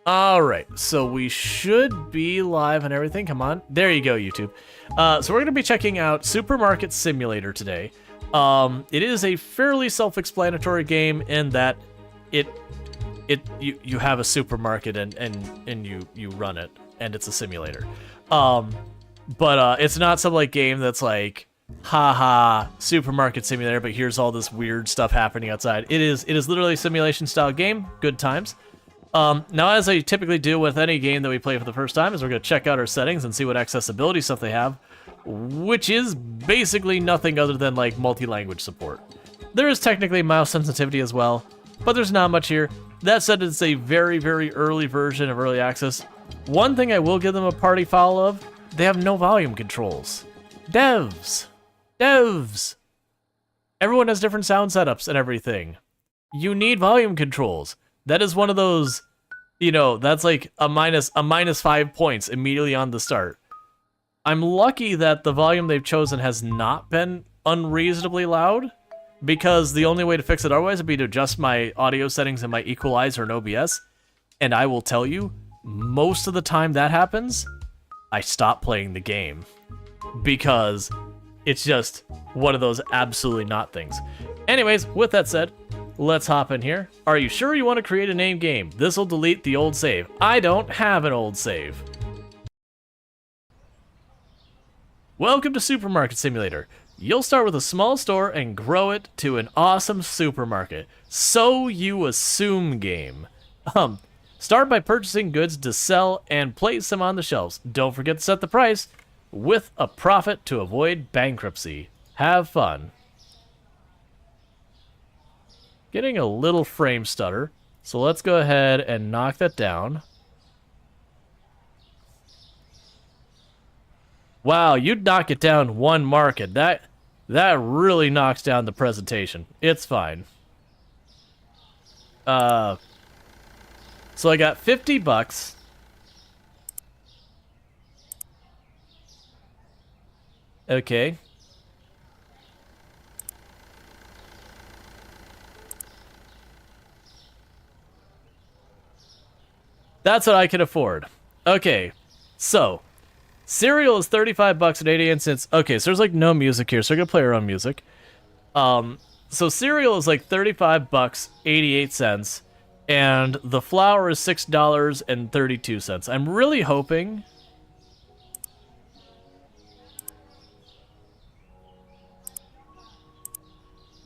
All right, so we should be live and everything. Come on. There you go, YouTube. So we're going to be checking out Supermarket Simulator today. It is a fairly self-explanatory game in that you have a supermarket and you run it, and it's a simulator. But it's not some like game that's like, haha, supermarket simulator, but here's all this weird stuff happening outside. It is literally a simulation style game. Good times. Now, as I typically do with any game that we play for the first time, is we're going to check out our settings and see what accessibility stuff they have, which is basically nothing other than like multi-language support. There is technically mouse sensitivity as well, but there's not much here. That said, it's a very, very early version of early access. One thing I will give them a party foul of, they have no volume controls. Devs! Everyone has different sound setups and everything. You need volume controls. That is one of those, you know, that's like a minus 5 points immediately on the start. I'm lucky that the volume they've chosen has not been unreasonably loud, because the only way to fix it otherwise would be to adjust my audio settings in my equalizer and OBS, and I will tell you, most of the time that happens, I stop playing the game, because it's just one of those absolutely not things. Anyways, with that said, let's hop in here. Are you sure you want to create a name game? This will delete the old save. I don't have an old save. Welcome to Supermarket Simulator. You'll start with a small store and grow it to an awesome supermarket. So you assume game. Start by purchasing goods to sell and place them on the shelves. Don't forget to set the price with a profit to avoid bankruptcy. Have fun. Getting a little frame stutter, so let's go ahead and knock that down. Wow, you'd knock it down one market. That really knocks down the presentation. It's fine. So I got $50. Okay. That's what I can afford. Okay, so cereal is 35 bucks and 88 cents. Okay, so there's like no music here, so we're gonna play our own music. So cereal is like 35 bucks 88 cents, and the flour is $6.32. I'm really hoping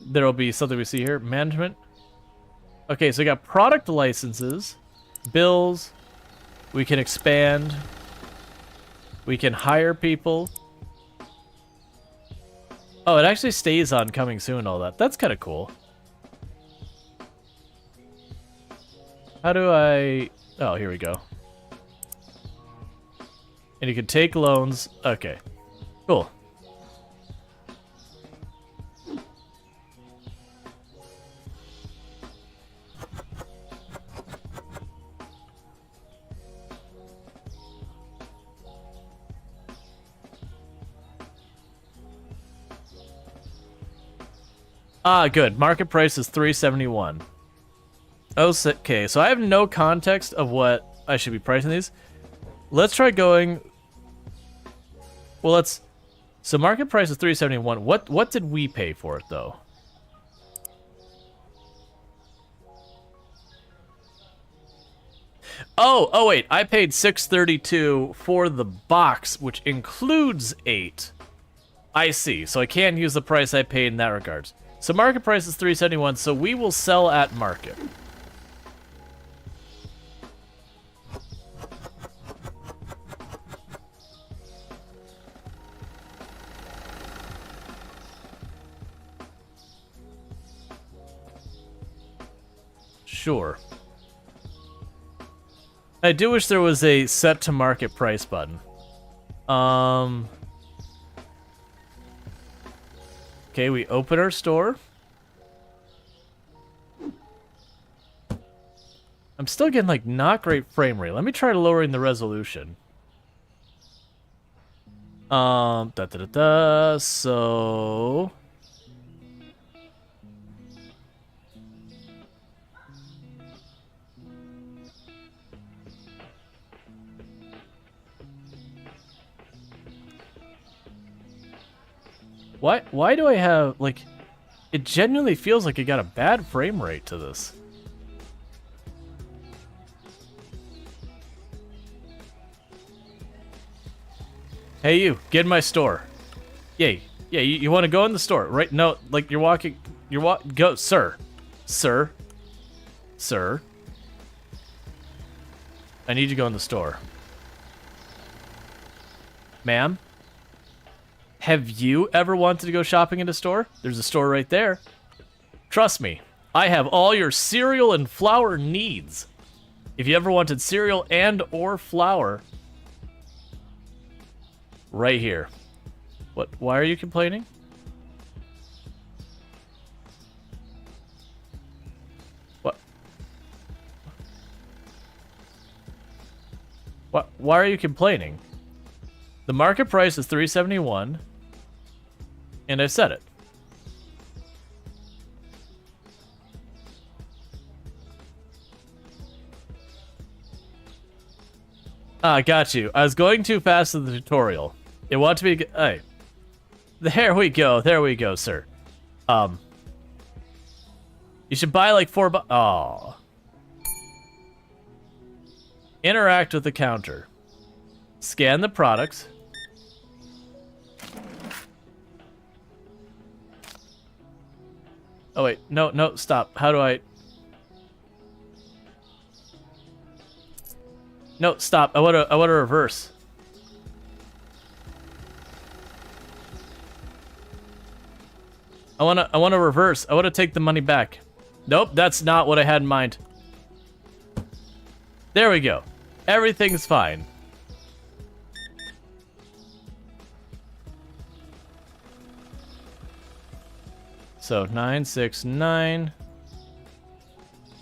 there'll be something we see here. Management. Okay, so we got product licenses. Bills, we can expand, we can hire people. Oh, it actually stays on coming soon and all that. That's kind of cool. How do I... Oh, here we go. And you can take loans. Okay, cool. Ah, good. Market price is $3.71. Okay, so I have no context of what I should be pricing these. Let's try going... Well, let's... So market price is $3.71. What did we pay for it, though? Oh, wait. I paid $6.32 for the box, which includes 8. I see. So I can use the price I paid in that regards. So market price is $3.71, so we will sell at market. Sure. I do wish there was a set to market price button. Okay, we open our store. I'm still getting, like, not great frame rate. Let me try lowering the resolution. So... Why do I have, like... It genuinely feels like it got a bad frame rate to this. Hey you, get in my store. Yay. Yeah, you want to go in the store, right? No, like you're walking... Go, sir. Sir. Sir. I need you to go in the store. Ma'am? Have you ever wanted to go shopping in a store? There's a store right there. Trust me, I have all your cereal and flour needs. If you ever wanted cereal and or flour, right here. What? Why are you complaining? What? What? Why are you complaining? The market price is $3.71, and I said it. Ah, got you. I was going too fast in the tutorial. It wants to be... Hey. There we go, sir. You should buy like 4 bucks. Aw. Interact with the counter. Scan the products. Oh wait, no, stop. How do I... No, stop. I wanna reverse. I wanna reverse. I wanna take the money back. Nope, that's not what I had in mind. There we go. Everything's fine. So 969.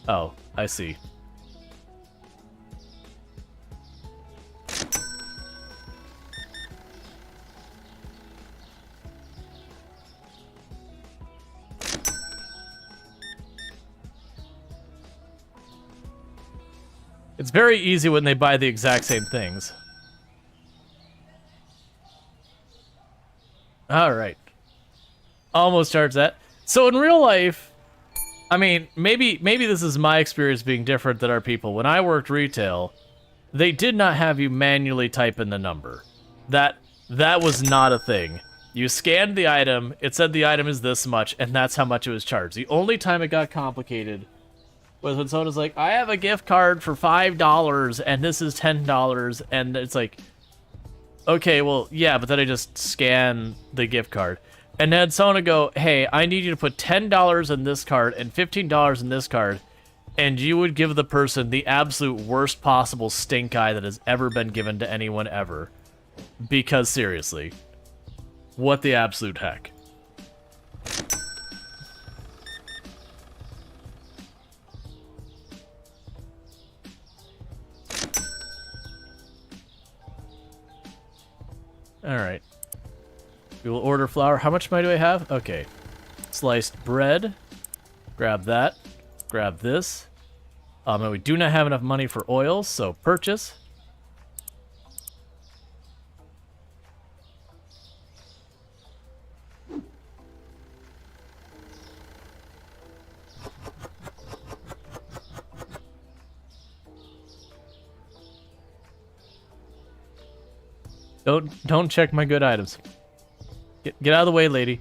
Oh, I see. It's very easy when they buy the exact same things. All right. Almost charged that. So in real life, I mean, maybe this is my experience being different than our people. When I worked retail, they did not have you manually type in the number. That was not a thing. You scanned the item, it said the item is this much, and that's how much it was charged. The only time it got complicated was when someone was like, I have a gift card for $5 and this is $10, and it's like, okay, well, yeah, but then I just scan the gift card. And then someone would go, hey, I need you to put $10 in this card and $15 in this card, and you would give the person the absolute worst possible stink eye that has ever been given to anyone ever. Because seriously, what the absolute heck? Alright. We will order flour. How much money do I have? Okay. Sliced bread. Grab that. Grab this. And we do not have enough money for oil, so purchase. Don't check my good items. Get out of the way, lady.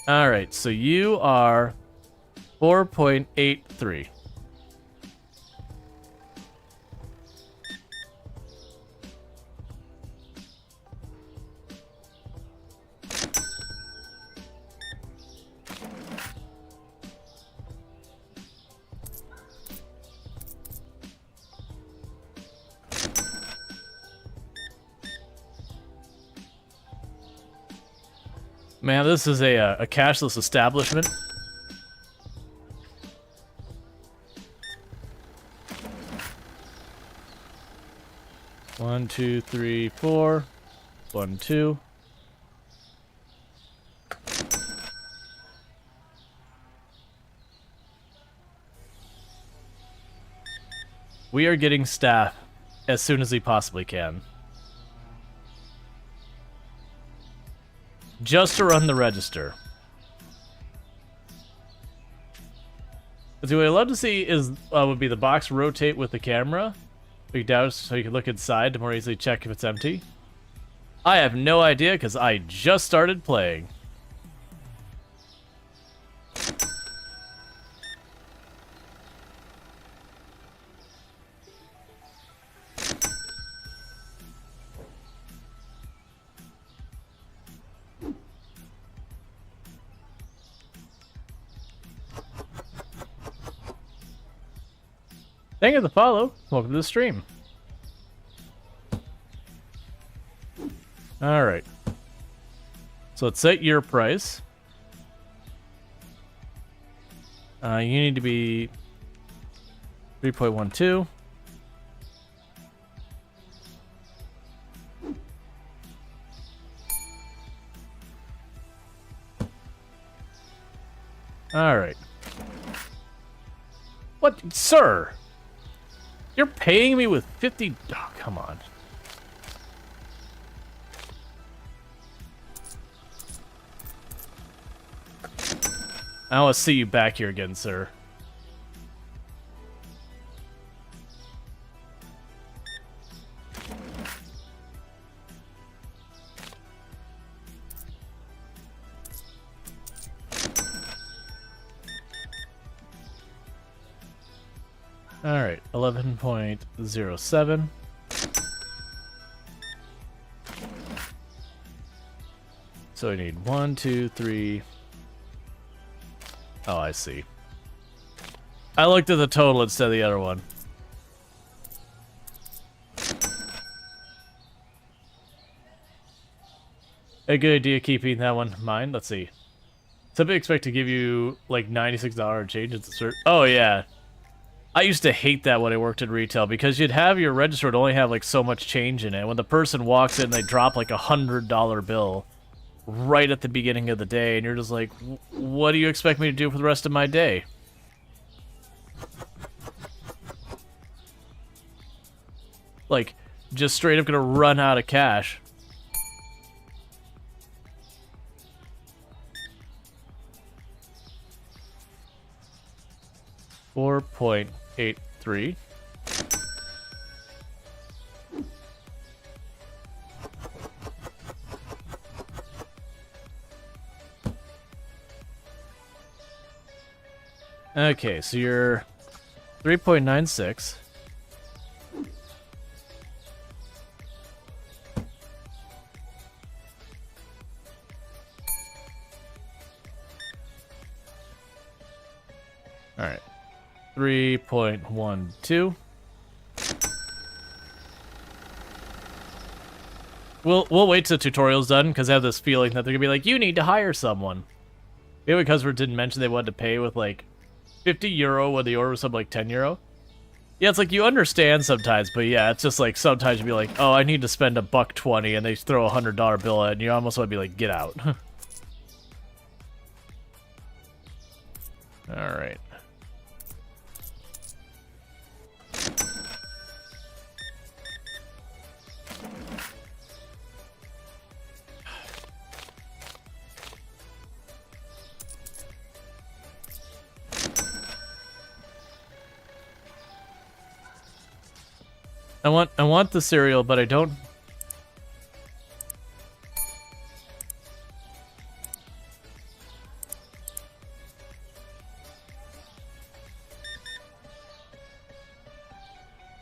All right, so you are 4.83. Man, this is a cashless establishment. One, two, three, four. 1, 2. We are getting staff as soon as we possibly can. just to run the register. But what I'd love to see is would be the box rotate with the camera. Big down so you can look inside to more easily check if it's empty. I have no idea because I just started playing. Thank you for the follow. Welcome to the stream. Alright. So let's set your price. You need to be 3.12. Alright. What? Sir! You're paying me with 50... Oh, come on. I want to see you back here again, sir. Alright, 11.07. So I need 1, 2, 3... Oh, I see. I looked at the total instead of the other one. A good idea keeping that one in mind. Let's see. Somebody expect to give you like $96 change at the cert. Oh yeah. I used to hate that when I worked in retail because you'd have your register would only have like so much change in it. When the person walks in, they drop like $100 bill right at the beginning of the day, and you're just like, what do you expect me to do for the rest of my day? Like, just straight up gonna run out of cash. $4.83. Okay, so you're 3.96. All right. 3.12. We'll wait till the tutorial's done because I have this feeling that they're gonna be like, you need to hire someone. Maybe because we didn't mention they wanted to pay with like 50 euro when the order was something like 10 euro. Yeah, it's like you understand sometimes, but yeah, it's just like sometimes you'd be like, oh, I need to spend $120, and they throw a $100 bill at it, and you almost want to be like, get out. All right. I want the cereal, but I don't.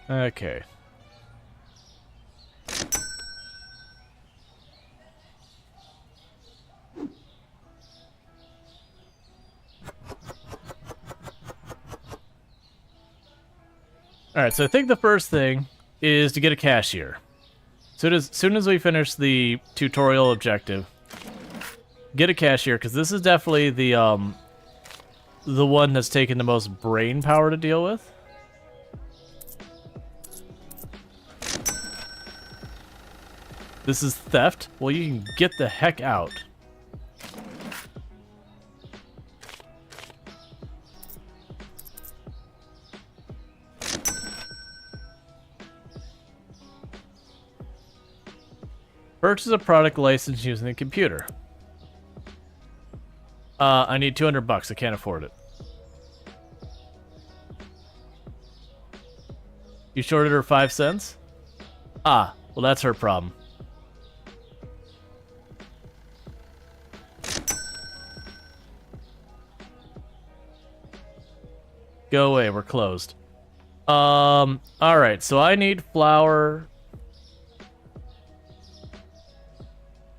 Okay. All right, so I think the first thing is to get a cashier. Soon as we finish the tutorial objective, get a cashier, because this is definitely the one that's taken the most brain power to deal with. This is theft. Well, you can get the heck out. Purchase a product license using the computer. I need 200 bucks. I can't afford it. You shorted her 5 cents? Ah, well that's her problem. Go away, we're closed. Alright, so I need flour.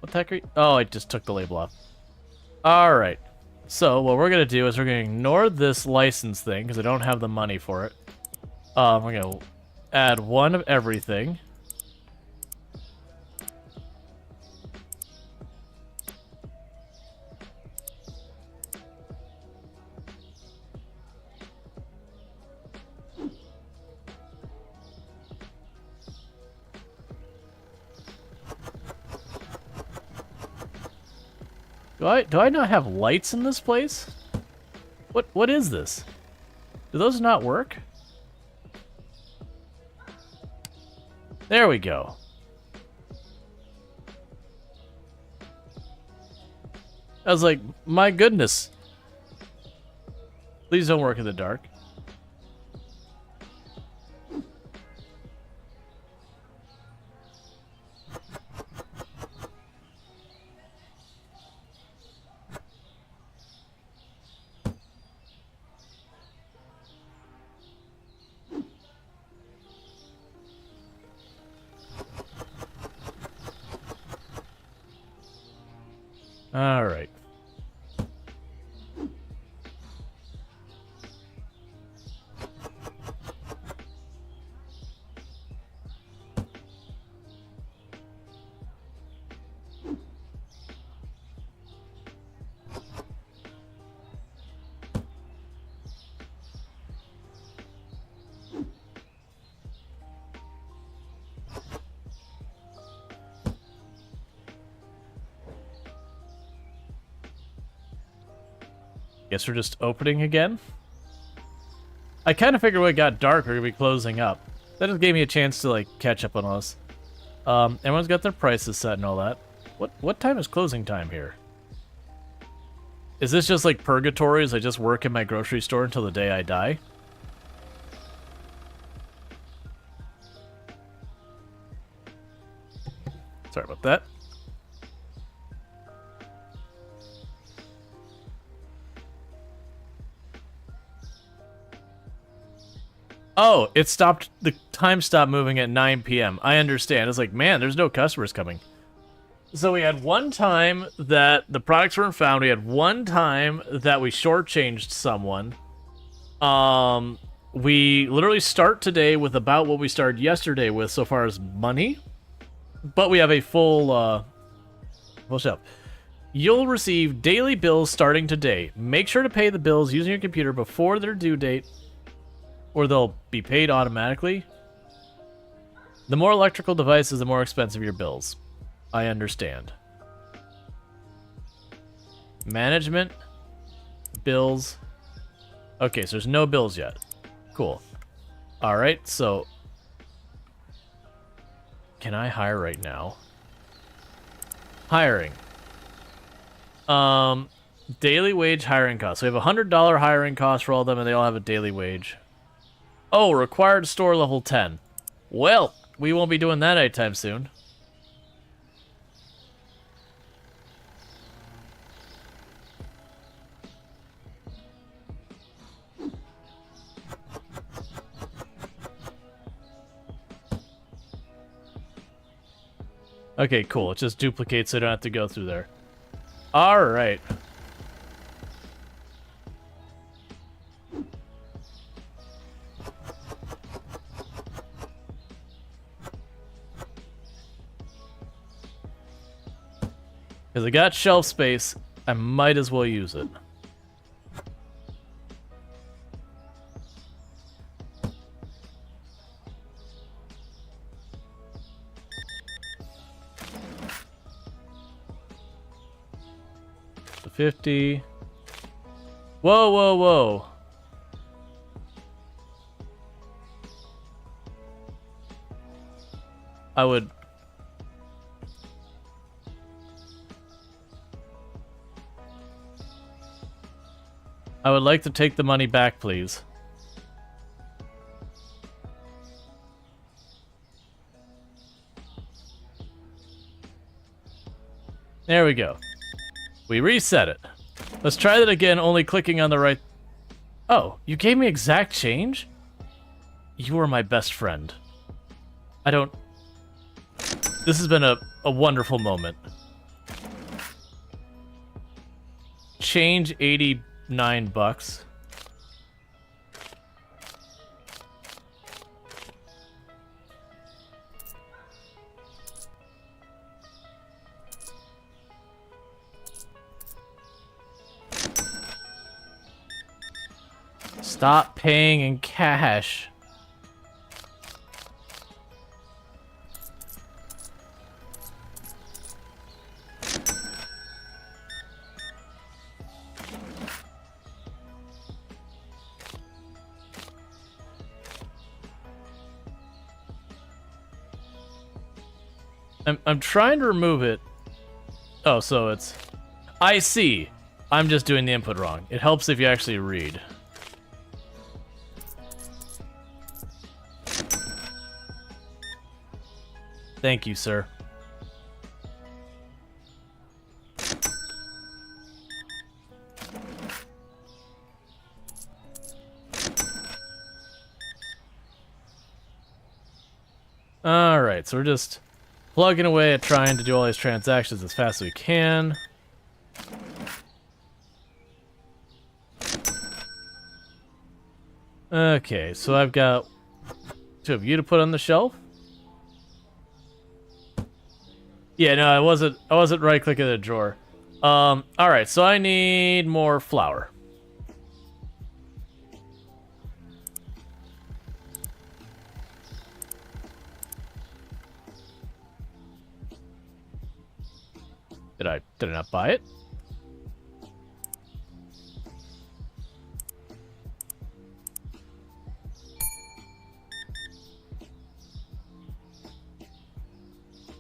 What the heck are you? Oh, I just took the label off. Alright. So, what we're gonna do is we're gonna ignore this license thing, because I don't have the money for it. We're gonna add 1 of everything. Do I not have lights in this place? What is this? Do those not work? There we go. I was like, my goodness. Please don't work in the dark. All right. Guess we're just opening again. I kind of figured when it got dark, we're gonna be closing up. That just gave me a chance to like catch up on us. Everyone's got their prices set and all that. What time is closing time here? Is this just like purgatory as I just work in my grocery store until the day I die? Sorry about that. Oh, it stopped, the time stopped moving at 9 p.m. I understand. It's like, man, there's no customers coming. So we had one time that the products weren't found. We had one time that we shortchanged someone. We literally start today with about what we started yesterday with so far as money. But we have a full shelf. You'll receive daily bills starting today. Make sure to pay the bills using your computer before their due date, or they'll be paid automatically. The more electrical devices, the more expensive your bills. I understand. Management. Bills. Okay, so there's no bills yet. Cool. Alright, so... Can I hire right now? Hiring. Daily wage hiring cost. So we have a $100 hiring cost for all of them, and they all have a daily wage. Oh, required store level 10. Well, we won't be doing that anytime soon. Okay, cool. It just duplicates so I don't have to go through there. Alright. Because I got shelf space, I might as well use it. The 50. Whoa, whoa, whoa. I would... I would like to take the money back, please. There we go. We reset it. Let's try that again, only clicking on the right... Oh, you gave me exact change? You are my best friend. I don't... This has been a wonderful moment. Change 89 bucks. Stop paying in cash. I'm trying to remove it. Oh, so it's... I see. I'm just doing the input wrong. It helps if you actually read. Thank you, sir. Alright, so we're just plugging away at trying to do all these transactions as fast as we can. Okay, so I've got 2 of you to put on the shelf. Yeah, no, I wasn't right-clicking the drawer. Alright, so I need more flour. Did I not buy it?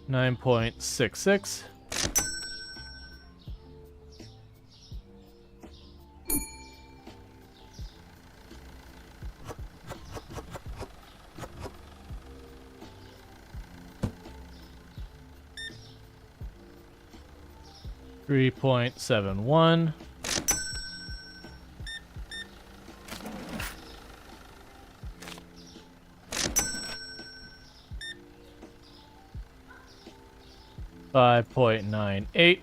$9.66. $3.71. $5.98.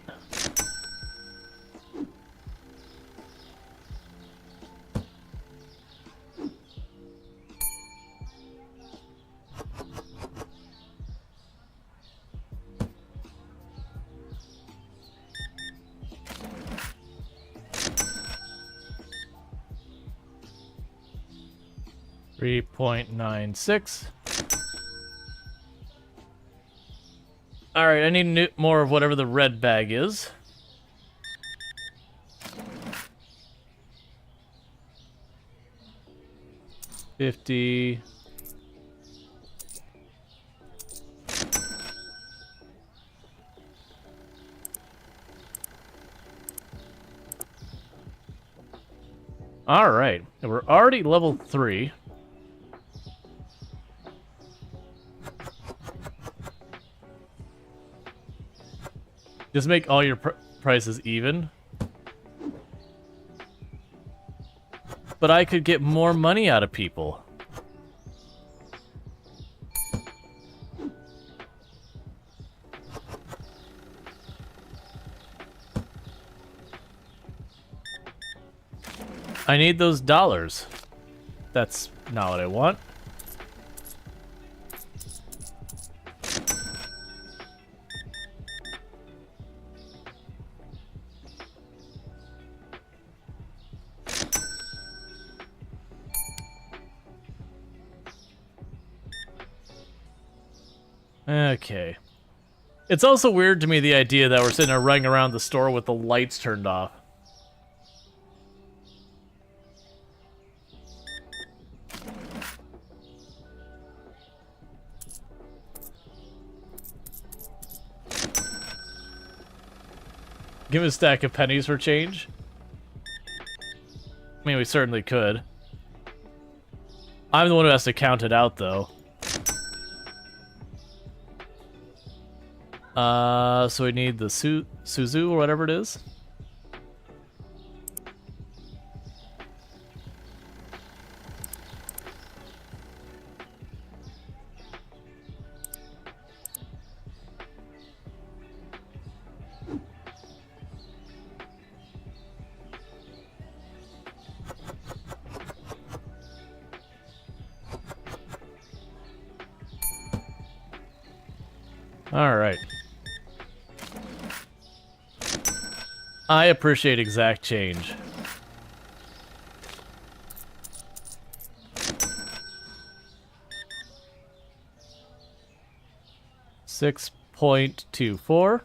$3.96. All right, I need more of whatever the red bag is. $50. All right, we're already level 3. Just make all your prices even. But I could get more money out of people. I need those dollars. That's not what I want. Okay. It's also weird to me, the idea that we're sitting there running around the store with the lights turned off. Give me a stack of pennies for change. mean, we certainly could. I'm the one who has to count it out, though. So we need the Suzu or whatever it is. All right. I appreciate exact change. $6.24.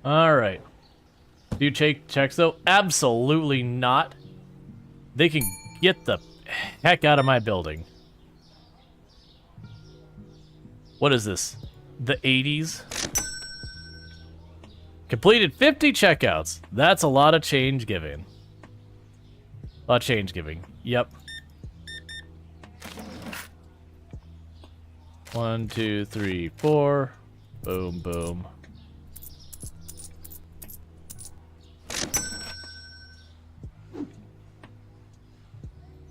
All right. Do you take checks though? Absolutely not. They can get the heck out of my building. What is this? The 80s? Completed 50 checkouts. That's a lot of change giving. A lot of change giving. Yep. 1, 2, 3, 4. Boom, boom.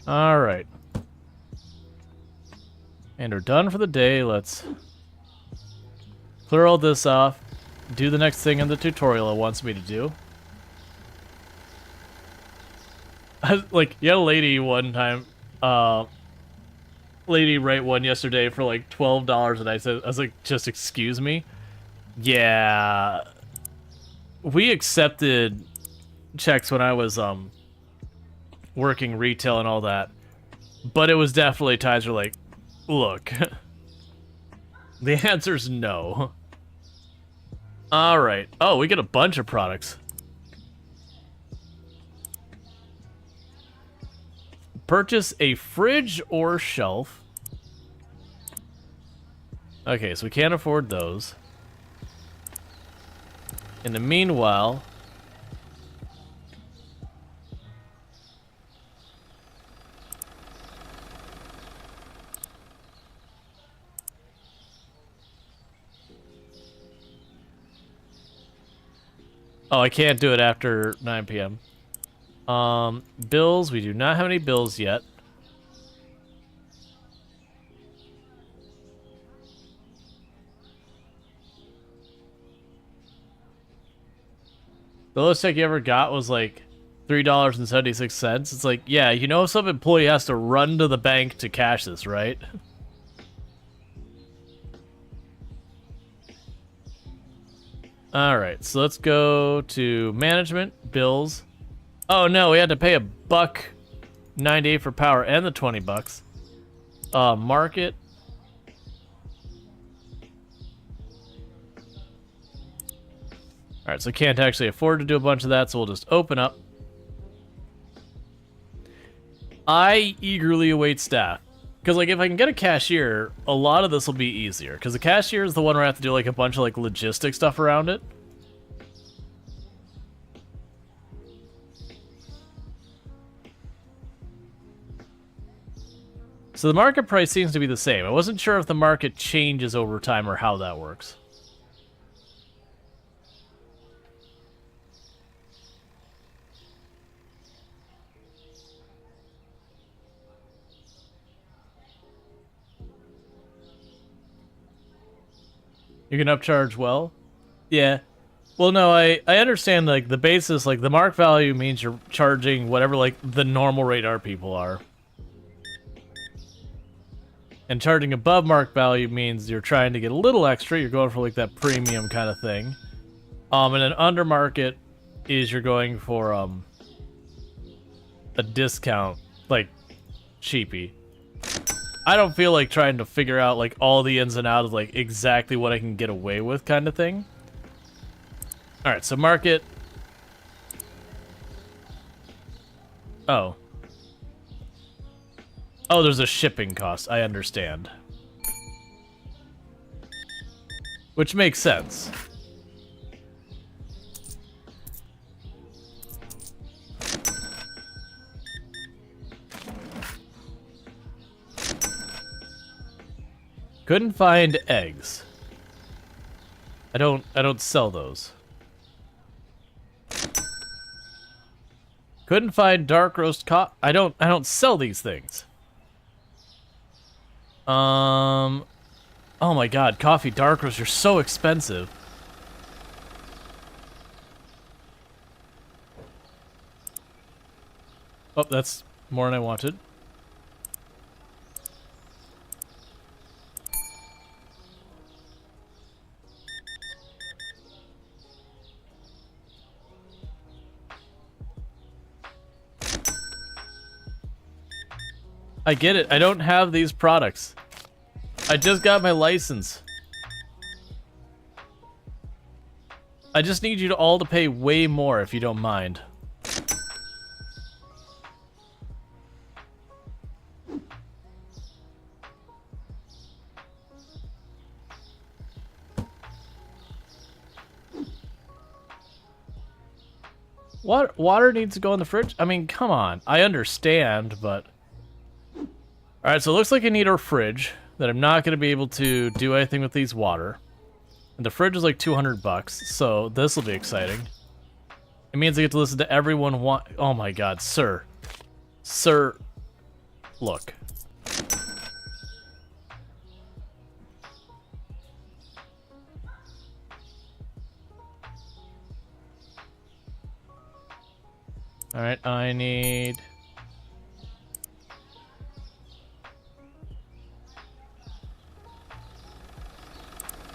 All right. And we're done for the day. Let's clear all this off. Do the next thing in the tutorial it wants me to do. Like, you had a lady one time, lady write one yesterday for like $12, and I was like, just excuse me? Yeah. We accepted checks when I was, working retail and all that, but it was definitely times where like, look, the answer's no. All right. Oh, we get a bunch of products. Purchase a fridge or shelf. Okay, so we can't afford those. In the meanwhile, oh, I can't do it after 9 p.m. Bills, we do not have any bills yet. The lowest check you ever got was like $3.76. It's like, yeah, you know some employee has to run to the bank to cash this, right? Alright, so let's go to management, bills. Oh no, we had to pay $1.98 for power and the $20. Market. Alright, so can't actually afford to do a bunch of that, so we'll just open up. I eagerly await staff. Because, like, if I can get a cashier, a lot of this will be easier. Because the cashier is the one where I have to do, like, a bunch of, like, logistic stuff around it. So the market price seems to be the same. I wasn't sure if the market changes over time or how that works. You can upcharge well? Yeah. Well, no, I understand, like, the basis, like, the mark value means you're charging whatever, like, the normal radar people are. And charging above mark value means you're trying to get a little extra. You're going for, like, that premium kind of thing. And an under market is you're going for, a discount, like, cheapy. I don't feel like trying to figure out, like, all the ins and outs of, like, exactly what I can get away with kind of thing. Alright, so market. Oh. Oh, there's a shipping cost. I understand. Which makes sense. Couldn't find eggs. I don't sell those. Couldn't find dark roast I don't sell these things. Oh my god, coffee dark roast, you're so expensive. Oh, that's more than I wanted. I get it. I don't have these products. I just got my license. I just need you to all to pay way more if you don't mind. What? Water needs to go in the fridge? I mean, come on. I understand, but... Alright, so it looks like I need a fridge, that I'm not going to be able to do anything with these water. And the fridge is like 200 bucks, so this will be exciting. It means I get to listen to everyone oh my god, sir. Sir, look. Alright, I need...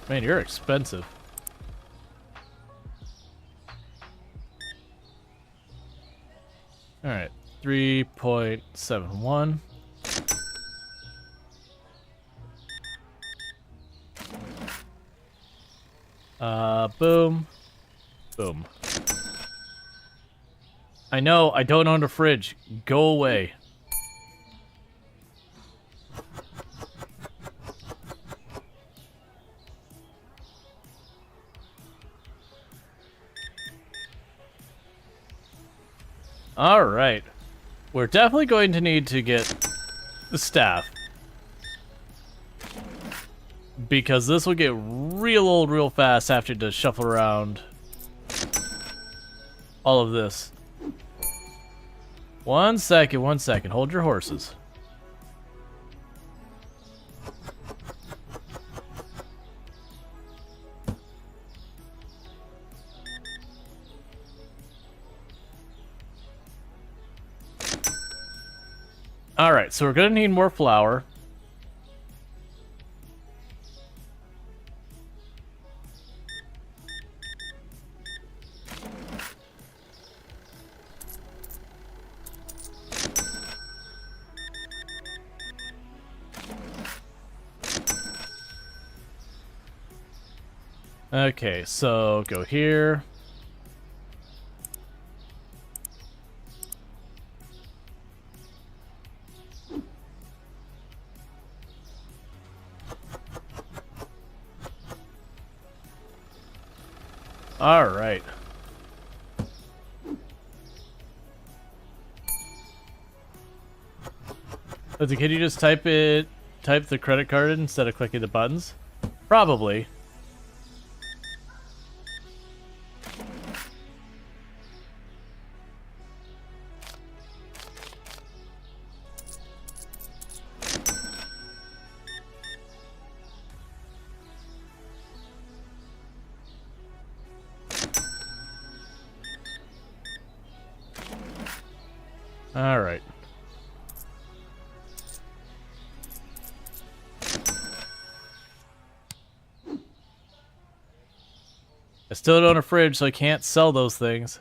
Man, you're expensive. Alright, 3.71. Boom. Boom. I know, I don't own a fridge. Go away. Alright. We're definitely going to need to get the staff. Because this will get real old real fast after to shuffle around all of this. One second. Hold your horses. Alright, so we're gonna need more flour. Okay, so go here. All right. Can you just type the credit card in instead of clicking the buttons? Probably. All right. I still don't own a fridge, so I can't sell those things.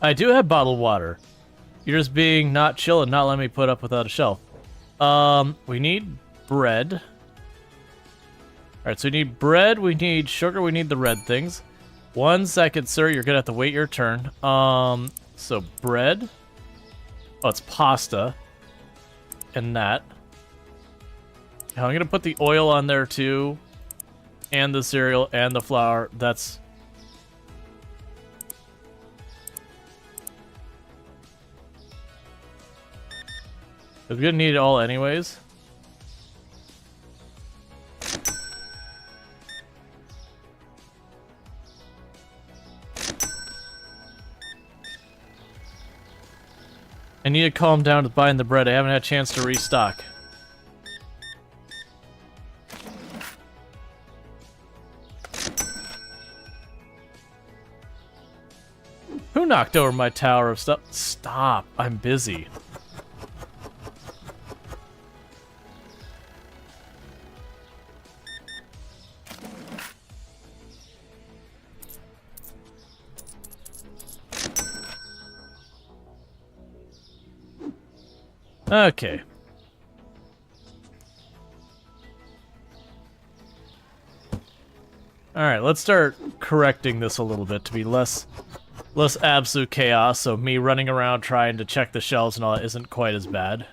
I do have bottled water. You're just being not chill and not letting me put up without a shelf. We need bread. Alright, so we need bread, we need sugar, we need the red things. 1 second, sir, you're gonna have to wait your turn. So bread. Oh, it's pasta. And that. Now I'm gonna put the oil on there too. And the cereal and the flour. That's... We're gonna need it all anyways. I need to calm down with buying the bread. I haven't had a chance to restock. Who knocked over my tower of stuff? Stop. I'm busy. Okay. Alright, let's start correcting this a little bit to be less absolute chaos, so me running around trying to check the shelves and all that isn't quite as bad.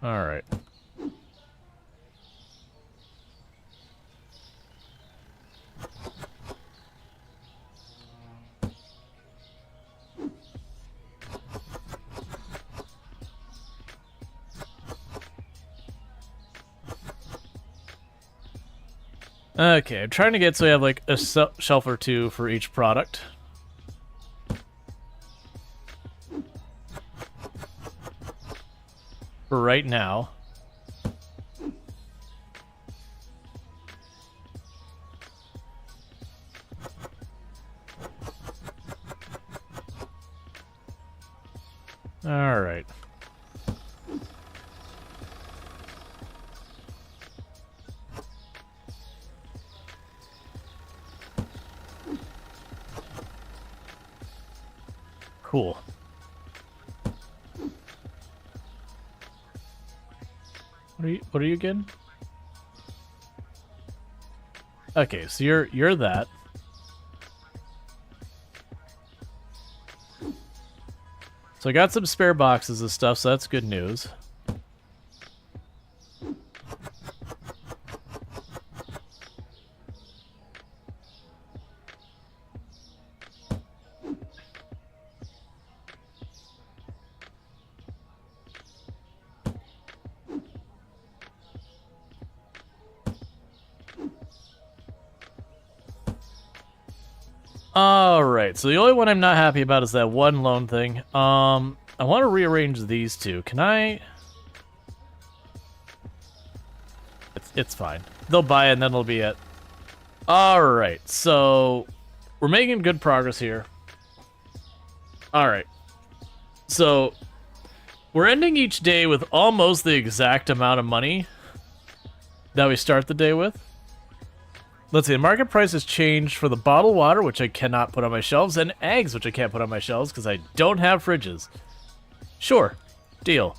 Alright. Okay, I'm trying to get so we have like a shelf or two for each product. For right now. All right. Cool. What are you again? Okay, so you're that. So I got some spare boxes of stuff, so that's good news. Alright, so the only one I'm not happy about is that one loan thing. I want to rearrange these two. Can I? It's fine. They'll buy it and then it'll be it. Alright, so we're making good progress here. Alright. So we're ending each day with almost the exact amount of money that we start the day with. Let's see, the market price has changed for the bottled water, which I cannot put on my shelves, and eggs, which I can't put on my shelves because I don't have fridges. Sure, deal.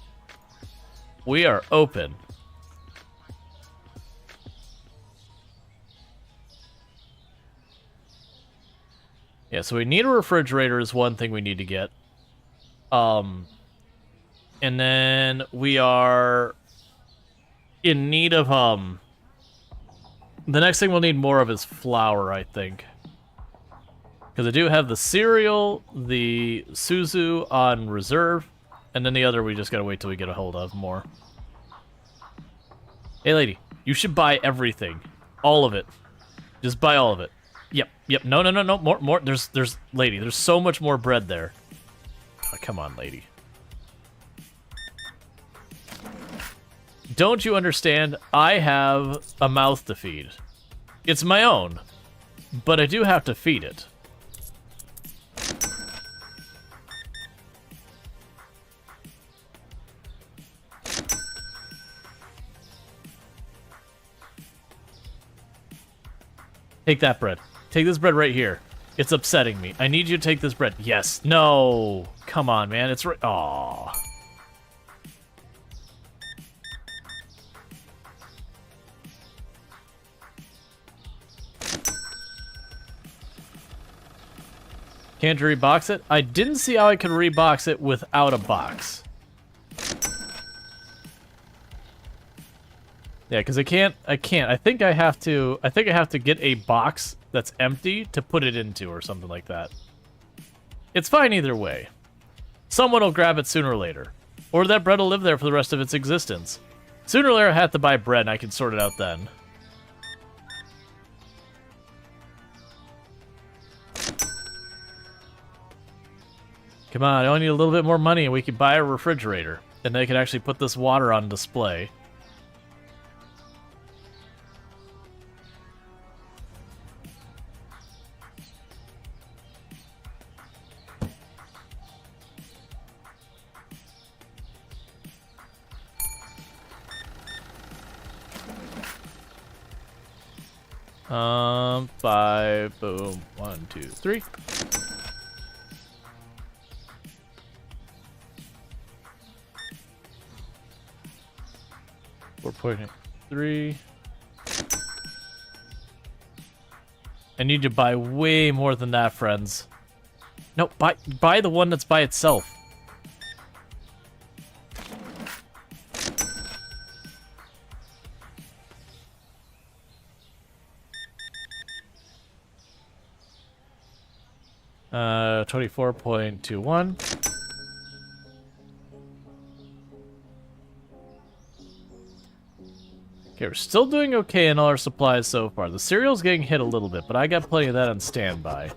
We are open. Yeah, so we need a refrigerator is one thing we need to get. And then we are in need of, the next thing we'll need more of is flour, I think. Because I do have the cereal, the Suzu on reserve, and then the other we just gotta wait till we get a hold of more. Hey lady, you should buy everything. All of it. Just buy all of it. Yep. No, more. Lady, there's so much more bread there. Oh, come on, lady. Don't you understand? I have a mouth to feed. It's my own, but I do have to feed it. Take that bread. Take this bread right here. It's upsetting me. I need you to take this bread. Yes. No. Come on, man. It's right. Aww. Can't rebox it? I didn't see how I could rebox it without a box. Yeah, because I can't. I think I have to get a box that's empty to put it into or something like that. It's fine either way. Someone will grab it sooner or later. Or that bread will live there for the rest of its existence. Sooner or later I have to buy bread and I can sort it out then. Come on, I only need a little bit more money and we can buy a refrigerator. And they can actually put this water on display. Five, boom, 1, 2, 3. $4.3. I need to buy way more than that, friends. No, buy the one that's by itself. Uh, 24.21. Okay, we're still doing okay in all our supplies so far. The cereal's getting hit a little bit, but I got plenty of that on standby.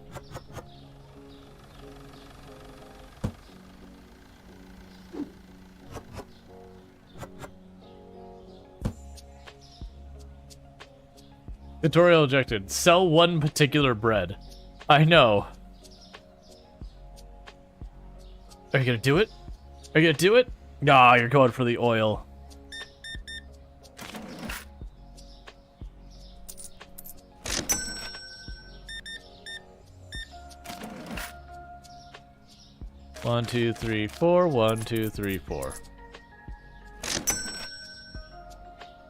Tutorial ejected. Sell one particular bread. I know. Are you gonna do it? Are you gonna do it? Nah, you're going for the oil. One, two, three, four. 1, 2, 3, 4.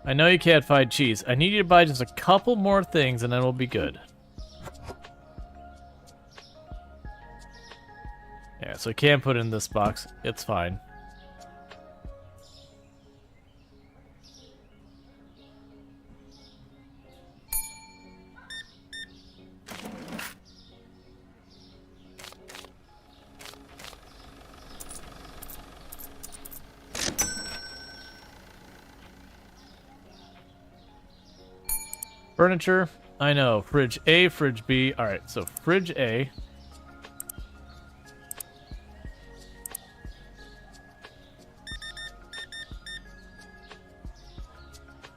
I know you can't find cheese. I need you to buy just a couple more things and then we'll be good. Yeah, so I can't put it in this box. It's fine. Furniture, I know. Fridge A, fridge B. Alright, so fridge A.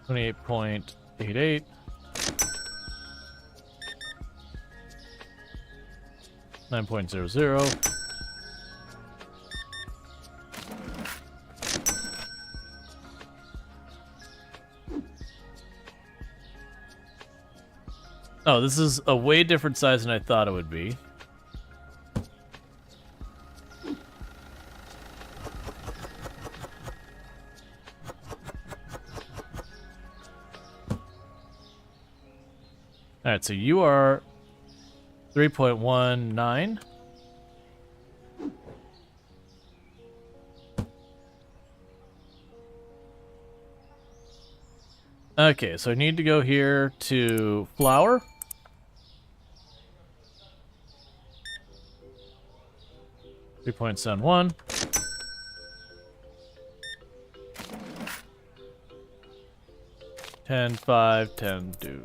$28.88. $9.00. Oh, this is a way different size than I thought it would be. Alright, so you are 3.19. Okay, so I need to go here to flour. $3.71. $10.5, 10, do.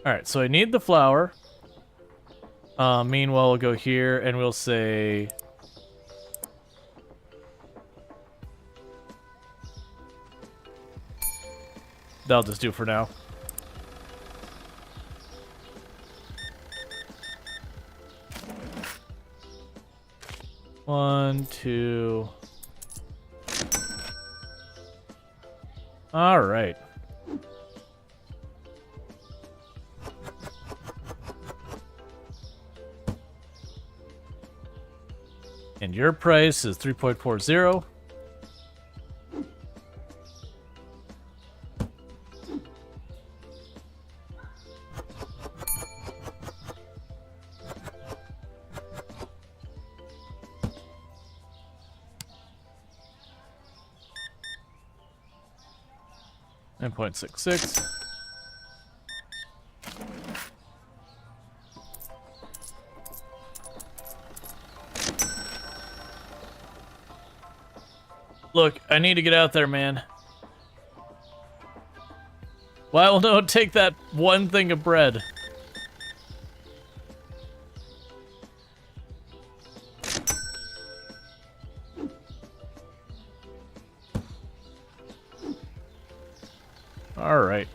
Alright, so I need the flour. Meanwhile, we'll go here and we'll say... That'll just do for now. One, two. All right. And your price is 3.40. $9.66. Look, I need to get out there, man. Well, no, take that one thing of bread. All right.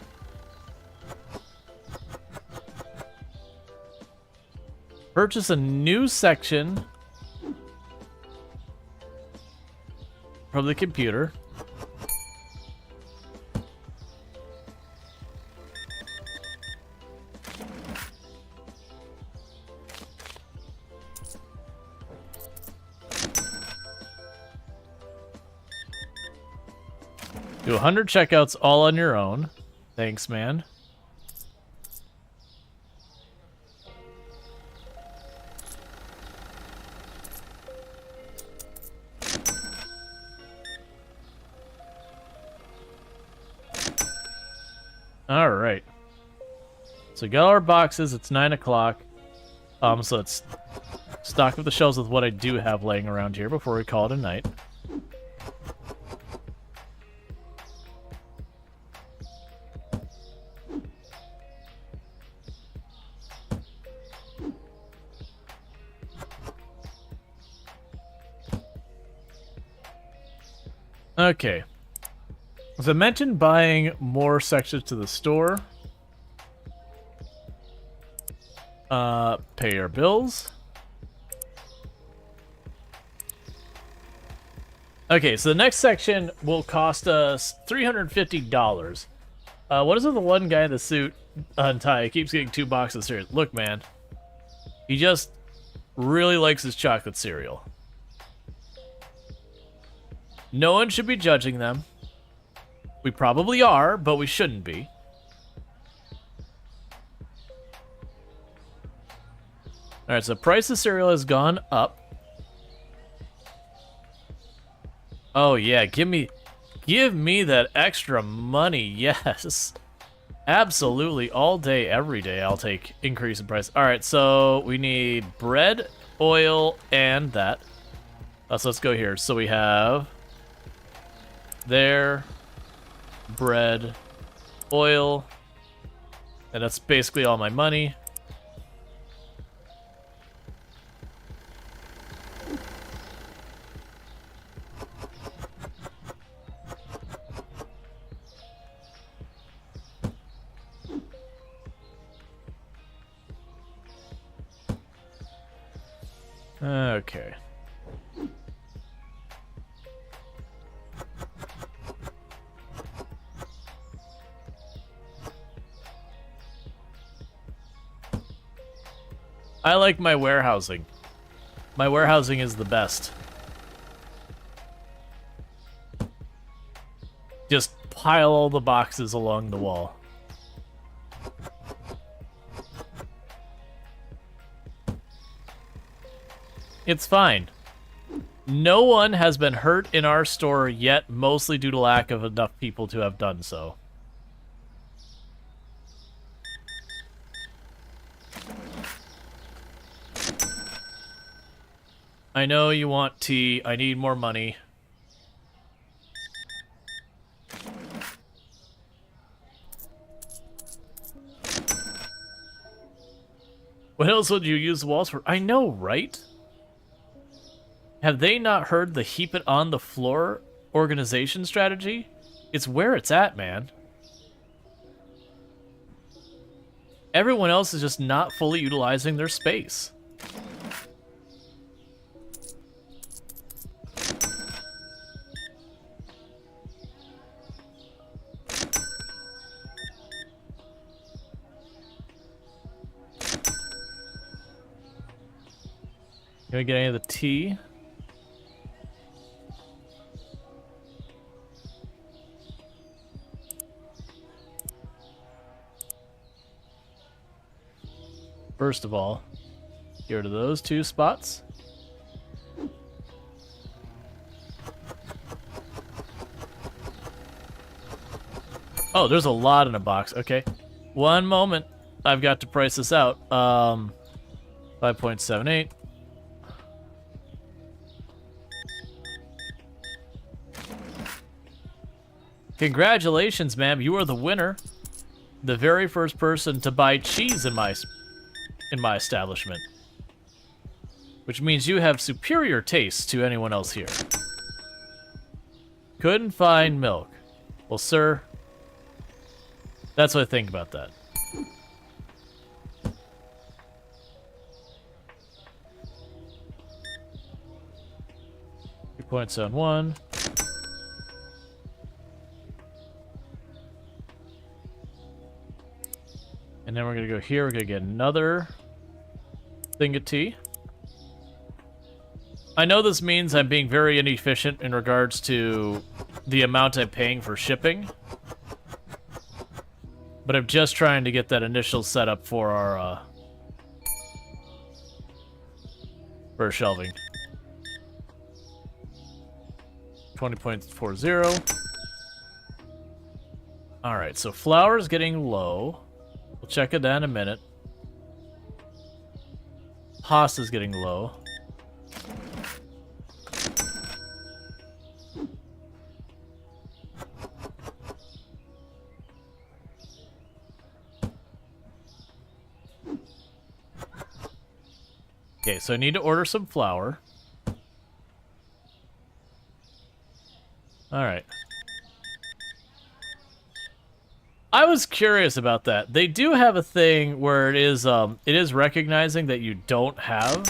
Purchase a new section from the computer. Do 100 checkouts all on your own. Thanks, man. All right. So we got our boxes. It's 9 o'clock. So let's stock up the shelves with what I do have laying around here before we call it a night. Okay. As I mentioned, buying more sections to the store. Pay your bills. Okay, so the next section will cost us $350. What is it, the one guy in the suit and tie keeps getting 2 boxes here? Look, man. He just really likes his chocolate cereal. No one should be judging them. We probably are, but we shouldn't be. Alright, so the price of cereal has gone up. Oh yeah, give me that extra money, yes. Absolutely, all day, every day, I'll take increase in price. Alright, so we need bread, oil, and that. So let's go here. So we have there, bread, oil, and that's basically all my money. Okay. I like my warehousing. My warehousing is the best. Just pile all the boxes along the wall. It's fine. No one has been hurt in our store yet, mostly due to lack of enough people to have done so. I know you want tea. I need more money. What else would you use the walls for? I know, right? Have they not heard the heap it on the floor organization strategy? It's where it's at, man. Everyone else is just not fully utilizing their space. Can we get any of the tea? First of all, get rid of those 2 spots. Oh, there's a lot in a box. Okay. One moment. I've got to price this out. 5.78. Congratulations, ma'am. You are the winner. The very first person to buy cheese in my establishment. Which means you have superior taste to anyone else here. Couldn't find milk. Well, sir, that's what I think about that. .71. And then we're gonna go here. We're gonna get another thing of tea. I know this means I'm being very inefficient in regards to the amount I'm paying for shipping, but I'm just trying to get that initial setup for our shelving. 20.40. All right, so flour's getting low. We'll check it down in a minute. Pasta's getting low. Okay, so I need to order some flour. All right. I was curious about that. They do have a thing where it is recognizing that you don't have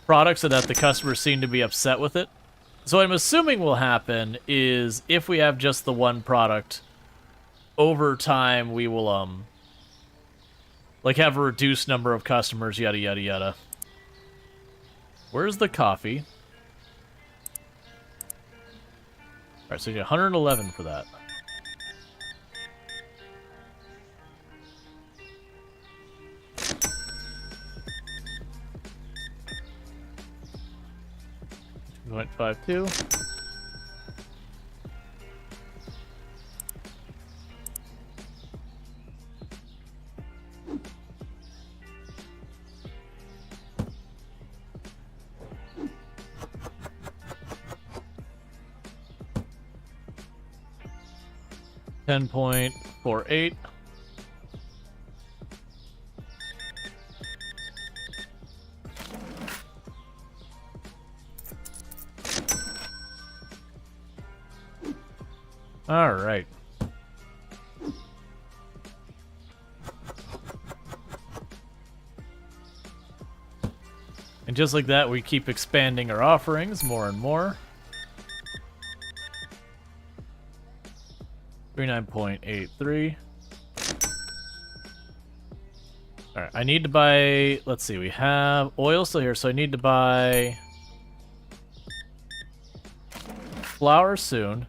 products and that the customers seem to be upset with it. So what I'm assuming will happen is if we have just the one product, over time we will like have a reduced number of customers, yada yada yada. Where's the coffee? Alright, so you get 111 for that. $2.52. $10.48. All right. And just like that, we keep expanding our offerings more and more. 39.83. Alright, I need to buy... Let's see, we have oil still here, so I need to buy... flour soon.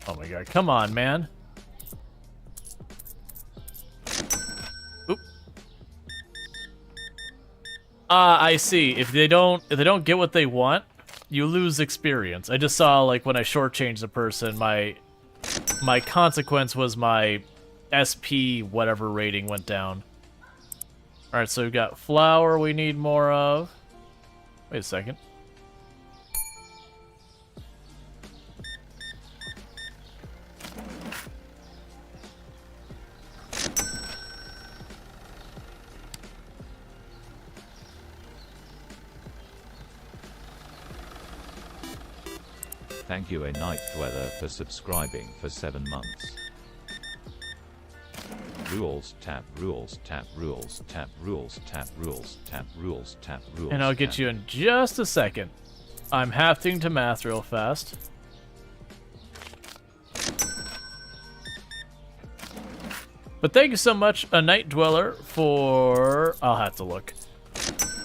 Oh my god, come on, man. Oop. I see. If they don't get what they want, you lose experience. I just saw, like, when I shortchanged a person, my consequence was my SP whatever rating went down. Alright, so we've got flour we need more of. Wait a second. Thank you, a Night Dweller, for subscribing for 7 months. Rules, tap, rules, tap, rules, tap, rules, tap, rules, tap, rules, tap, rules. And I'll get you in just a second. I'm having to math real fast. But thank you so much, a Night Dweller, for... I'll have to look.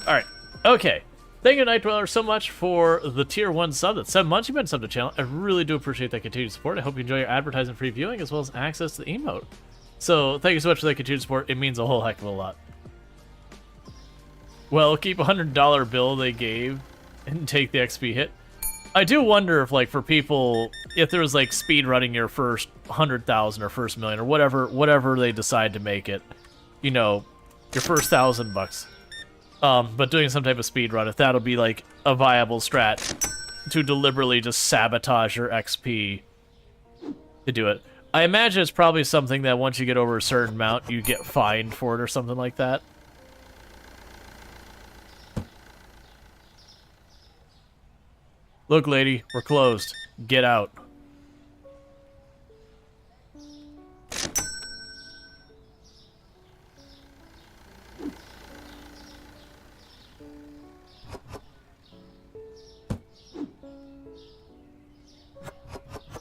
Alright, okay. Thank you, Night Dweller, so much for the tier 1 sub. That's 7 months you've been subbed to the channel. I really do appreciate that continued support. I hope you enjoy your advertising-free viewing as well as access to the emote. So thank you so much for that continued support. It means a whole heck of a lot. Well, keep a $100 bill they gave and take the XP hit. I do wonder if, like, for people, if there was, like, speed running your first 100,000 or first million or whatever they decide to make it, you know, your first $1,000 bucks. But doing some type of speed run, if that'll be, like, a viable strat to deliberately just sabotage your XP to do it. I imagine it's probably something that once you get over a certain amount, you get fined for it or something like that. Look, lady, we're closed. Get out.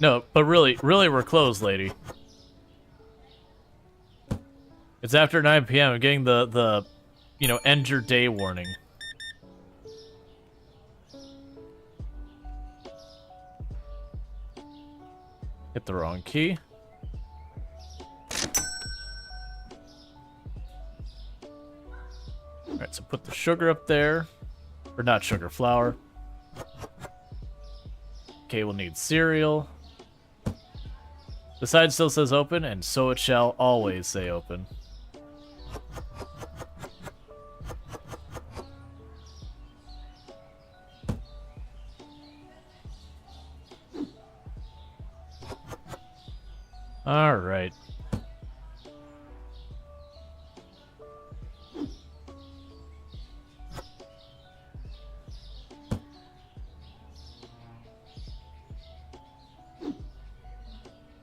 No, but really, we're closed, lady. It's after 9 p.m. I'm getting the, you know, end your day warning. Hit the wrong key. Alright, so put the sugar up there. Or not sugar, flour. Okay, we'll need cereal. The side still says open, and so it shall always say open. All right.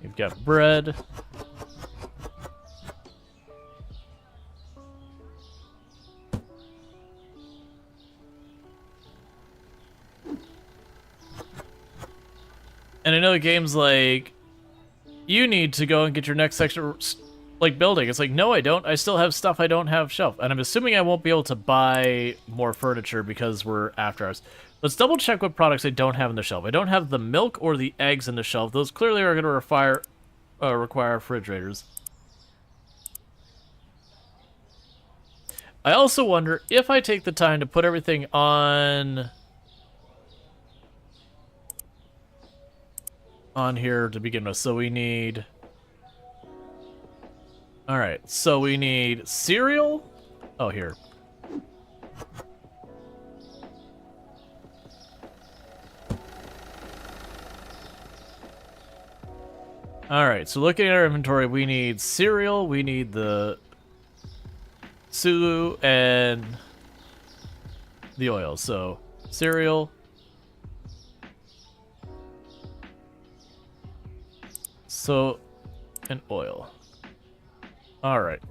You've got bread. And I know the game's like, you need to go and get your next section, like, building. It's like, no, I don't. I still have stuff I don't have shelf. And I'm assuming I won't be able to buy more furniture because we're after hours. Let's double check what products I don't have on the shelf. I don't have the milk or the eggs on the shelf. Those clearly are going to require refrigerators. I also wonder if I take the time to put everything on here to begin with. So we need... Alright, so we need cereal. Oh, here. Alright, so looking at our inventory, we need cereal, we need the Sulu, and the oil. So, cereal. So, and oil. Alright.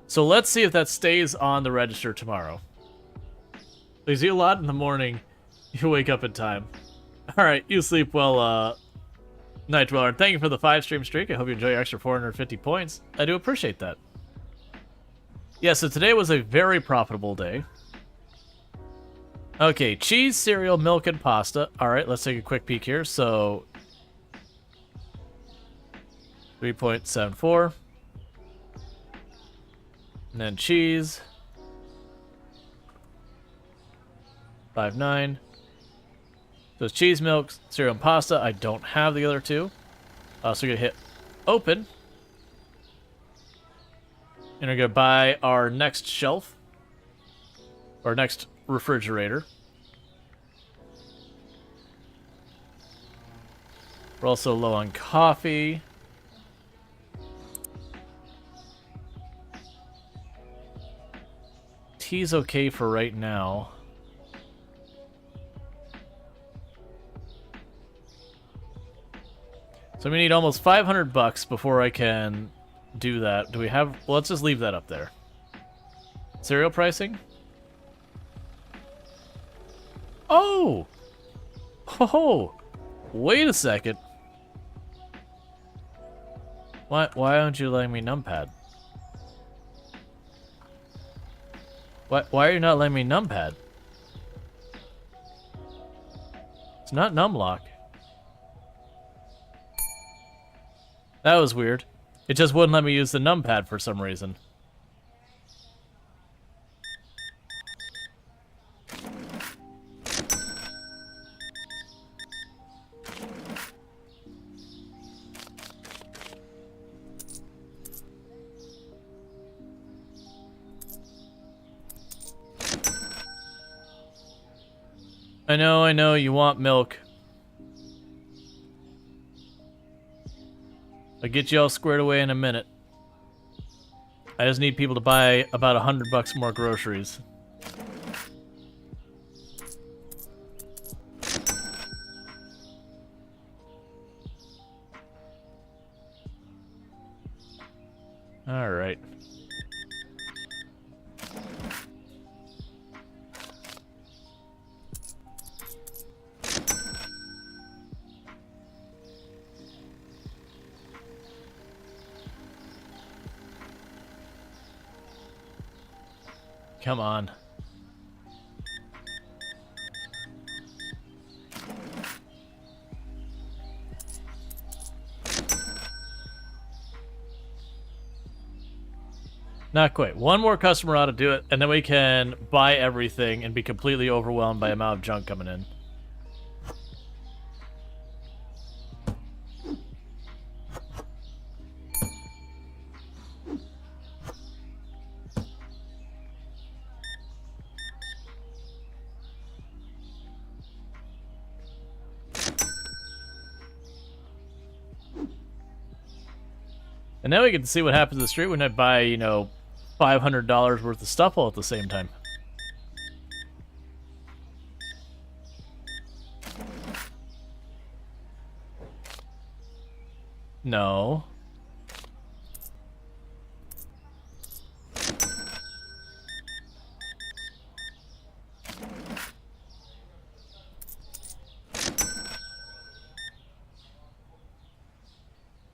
So let's see if that stays on the register tomorrow. Please eat a lot in the morning. You wake up in time. Alright, you sleep well, Night Dweller. Thank you for the 5-stream streak. I hope you enjoy your extra 450 points. I do appreciate that. Yeah, so today was a very profitable day. Okay, cheese, cereal, milk, and pasta. Alright, let's take a quick peek here. So, 3.74. And then cheese. 5.9. So it's cheese, milk, cereal, and pasta. I don't have the other two. So we're going to hit open. And we're going to buy our next shelf. Our next refrigerator. We're also low on coffee. Tea's okay for right now. So we need almost 500 bucks before I can do that. Do we have... Well, let's just leave that up there. Cereal pricing? Oh! Oh! Wait a second. Why aren't you letting me numpad? Why are you not letting me numpad? It's not numlock. That was weird. It just wouldn't let me use the numpad for some reason. I know, you want milk. I'll get you all squared away in a minute. I just need people to buy about $100 more groceries. All right. Come on. Not quite. One more customer ought to do it, and then we can buy everything and be completely overwhelmed by the amount of junk coming in. And now we get to see what happens in the street when I buy, you know, $500 worth of stuff all at the same time. No.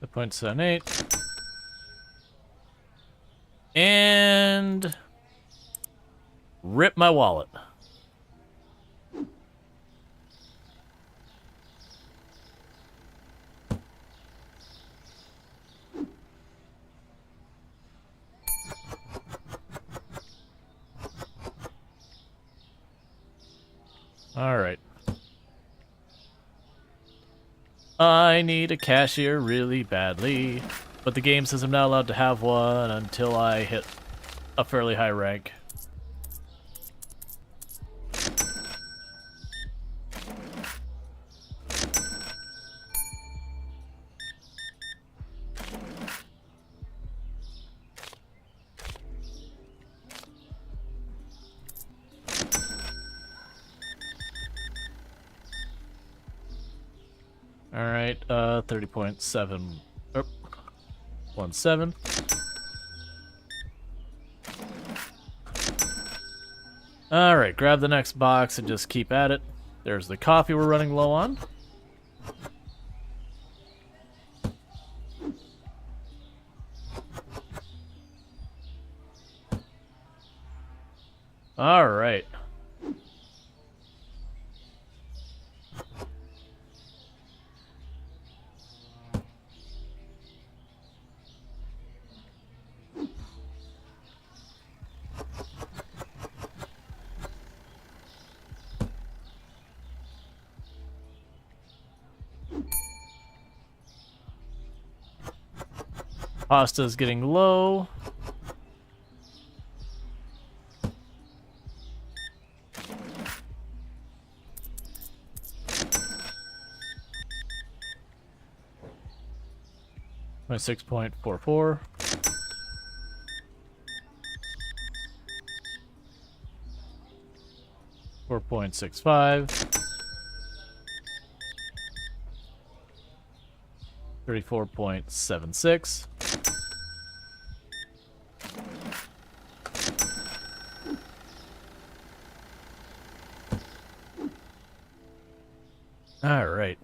The 0.78. And rip my wallet. All right. I need a cashier really badly, but the game says I'm not allowed to have one until I hit a fairly high rank. All right, 30.7, 17. All right, grab the next box and just keep at it. There's the coffee we're running low on. All right. Pasta's getting low. My 6.44. $4.65. 34.76. All right.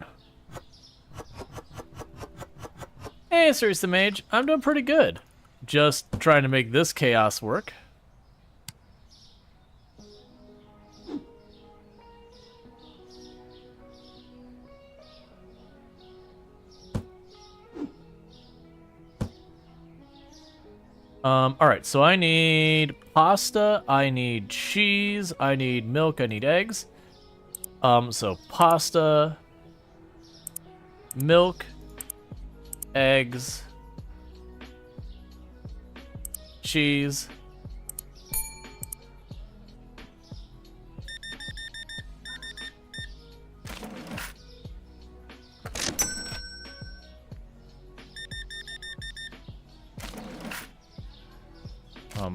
Hey, Serious the Mage. I'm doing pretty good. Just trying to make this chaos work. Alright, so I need pasta, I need cheese, I need milk, I need eggs. So pasta, milk, eggs, cheese.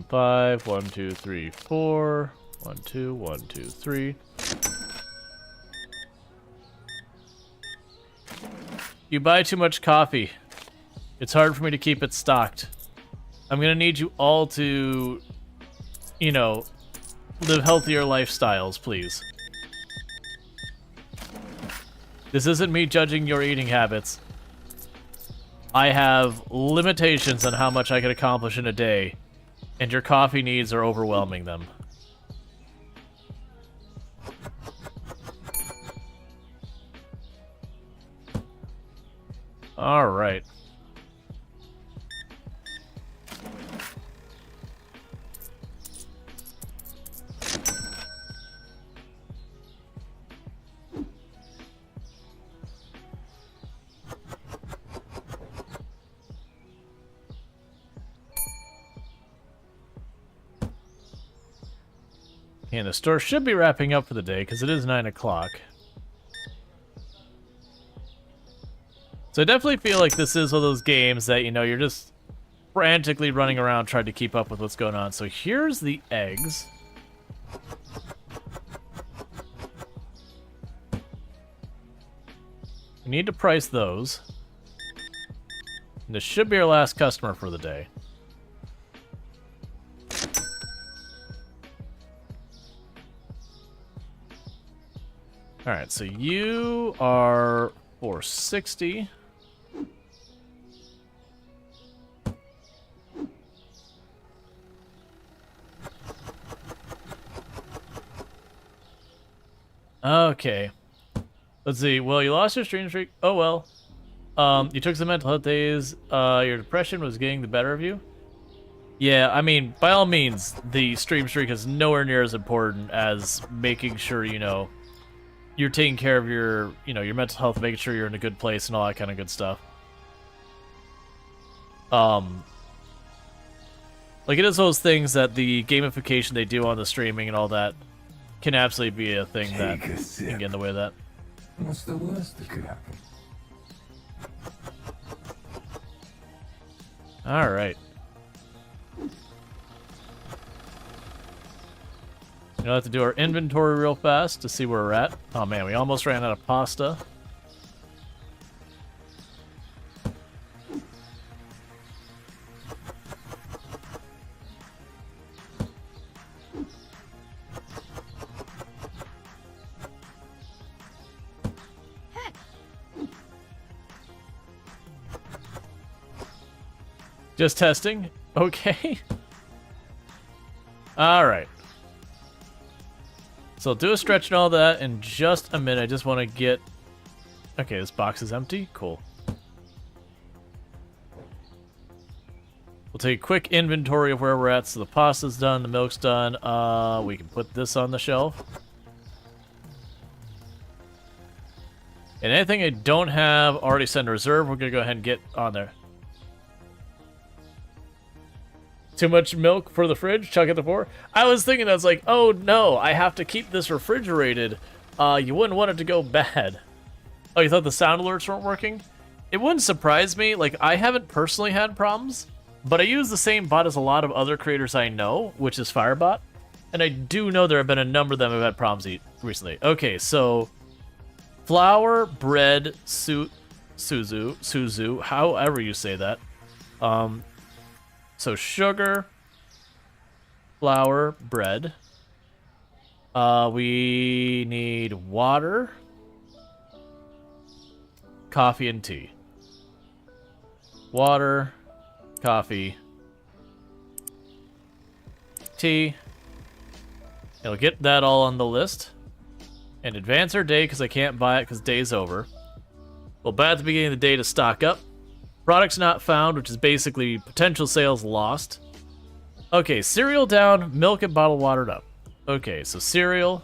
Five, 1, 2, 3, 4. 1, 2, 1, 2, 3. You buy too much coffee. It's hard for me to keep it stocked. I'm gonna need you all to, you know, live healthier lifestyles, please. This isn't me judging your eating habits. I have limitations on how much I can accomplish in a day, and your coffee needs are overwhelming them. All right. And the store should be wrapping up for the day because it is 9 o'clock. So I definitely feel like this is one of those games that, you know, you're just frantically running around trying to keep up with what's going on. So here's the eggs. We need to price those. And this should be our last customer for the day. Alright, so you are 460. Okay. Let's see. Well, you lost your stream streak. Oh, well. You took some mental health days. Your depression was getting the better of you. Yeah, I mean, by all means, the stream streak is nowhere near as important as making sure, you know, you're taking care of your, you know, your mental health, making sure you're in a good place and all that kind of good stuff. Like, it is those things that the gamification they do on the streaming and all that can absolutely be a thing that can get in the way of that. What's the worst that could happen? All right. We'll have to do our inventory real fast to see where we're at. Oh man, we almost ran out of pasta. Just testing? Okay. Alright. So I'll do a stretch and all that in just a minute. I just want to get... Okay, this box is empty. Cool. We'll take a quick inventory of where we're at. So the pasta's done, the milk's done. We can put this on the shelf. And anything I don't have already set in reserve, we're going to go ahead and get on there. Too much milk for the fridge? Chuck it the floor? I was thinking that's like, oh no, I have to keep this refrigerated. You wouldn't want it to go bad. Oh, you thought the sound alerts weren't working? It wouldn't surprise me. Like, I haven't personally had problems, but I use the same bot as a lot of other creators I know, which is Firebot. And I do know there have been a number of them who have had problems recently. Okay, so flour, bread, suzu, however you say that. So sugar, flour, bread. We need water, coffee, and tea. Water, coffee, tea. I'll get that all on the list. And advance our day because I can't buy it because day's over. We'll buy at the beginning of the day to stock up. Products not found, which is basically potential sales lost. Okay, cereal down, milk and bottled watered up. Okay, so cereal.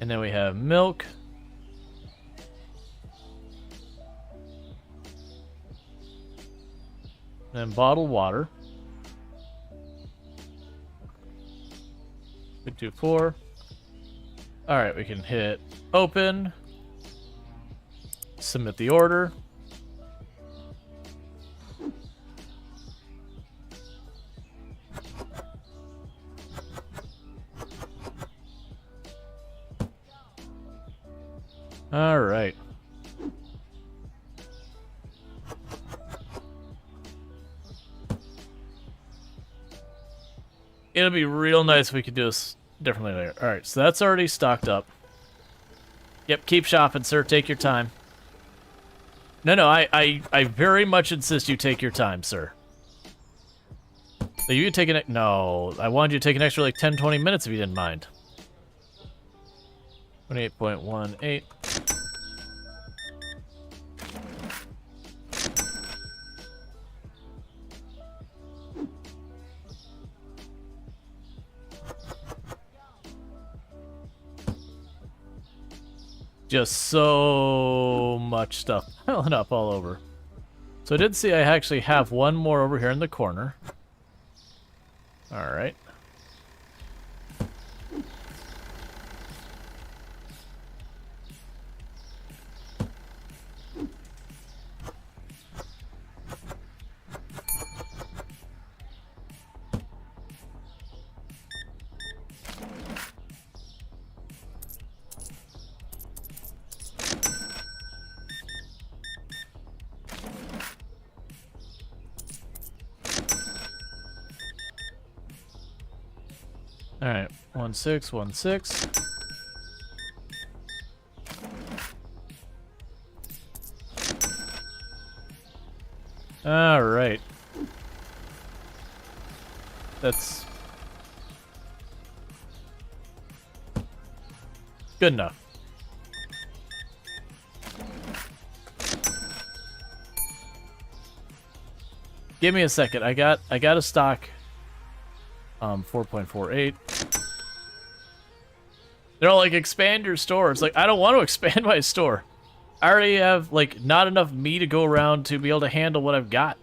And then we have milk. And bottled water. 324. Alright, we can hit open. Submit the order. Alright. It'll be real nice if we could do this differently later. Alright, so that's already stocked up. Yep, keep shopping, sir. Take your time. No, I very much insist you take your time, sir. So you can take an... No, I wanted you to take an extra, like, 10, 20 minutes if you didn't mind. 28.18. Just so much stuff piling up all over. So I did see I actually have one more over here in the corner. All right. All right, 1616. All right. That's good enough. Give me a second. I got a stock 4.48. They're all like, expand your store. It's like, I don't want to expand my store. I already have, like, not enough me to go around to be able to handle what I've got.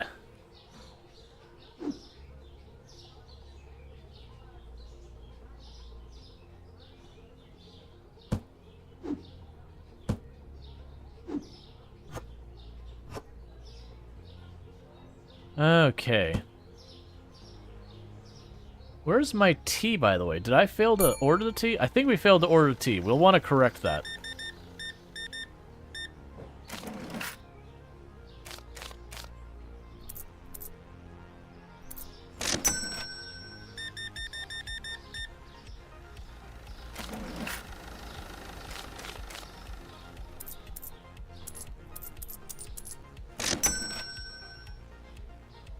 Okay. Where's my tea, by the way? Did I fail to order the tea? I think we failed to order the tea. We'll want to correct that.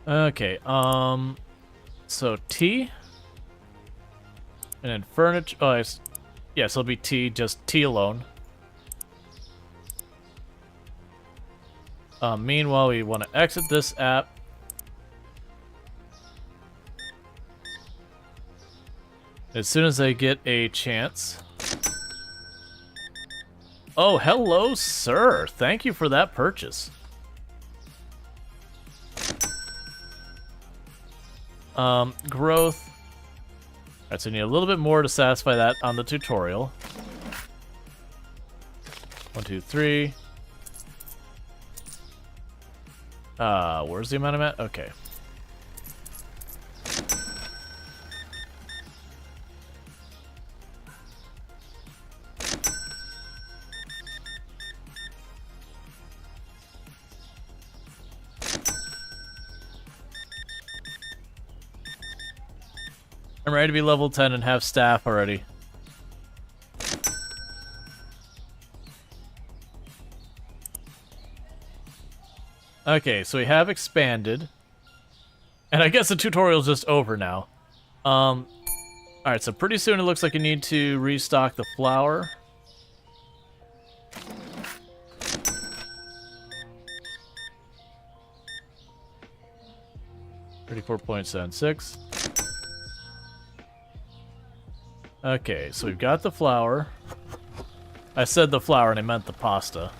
Okay, so tea? And then furniture. Oh, yes, it'll be tea, just tea alone. Meanwhile, we want to exit this app. As soon as I get a chance. Oh, hello, sir. Thank you for that purchase. Growth. Alright, so we need a little bit more to satisfy that on the tutorial. 1, 2, 3. Where's the amount I'm at? Okay. I'm ready to be level 10 and have staff already. Okay, so we have expanded. And I guess the tutorial's just over now. Alright, so pretty soon it looks like you need to restock the flour. 34.76. Okay, so we've got the flour. I said the flour and I meant the pasta.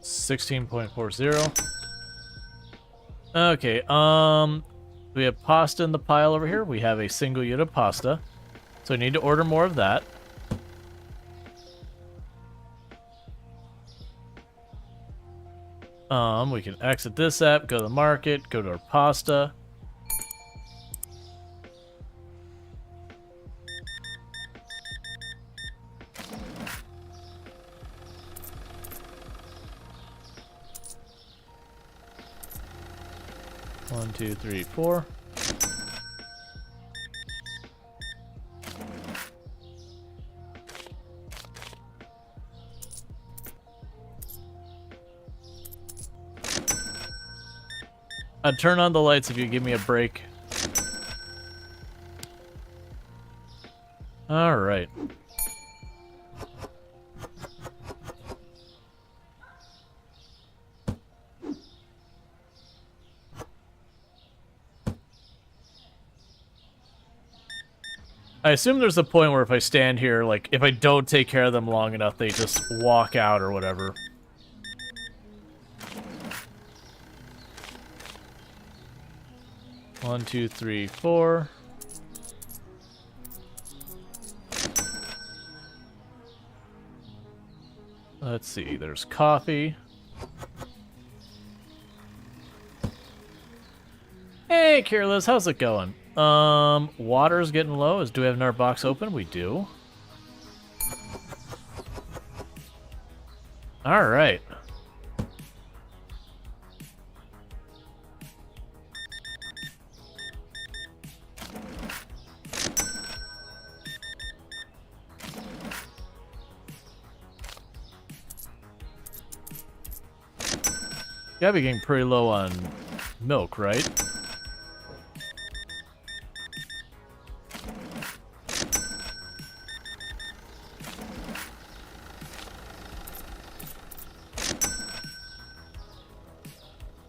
$16.40. Okay, we have pasta in the pile over here. We have a single unit of pasta. So I need to order more of that. We can exit this app, go to the market, go to our pasta. One, two, three, four. I'd turn on the lights if you give me a break. All right. I assume there's a point where if I stand here, like, if I don't take care of them long enough, they just walk out or whatever. One, two, three, four. Let's see, there's coffee. Hey, Careless, how's it going? Water's getting low. Do we have another box open? We do. All right. Gotta be getting pretty low on milk, right?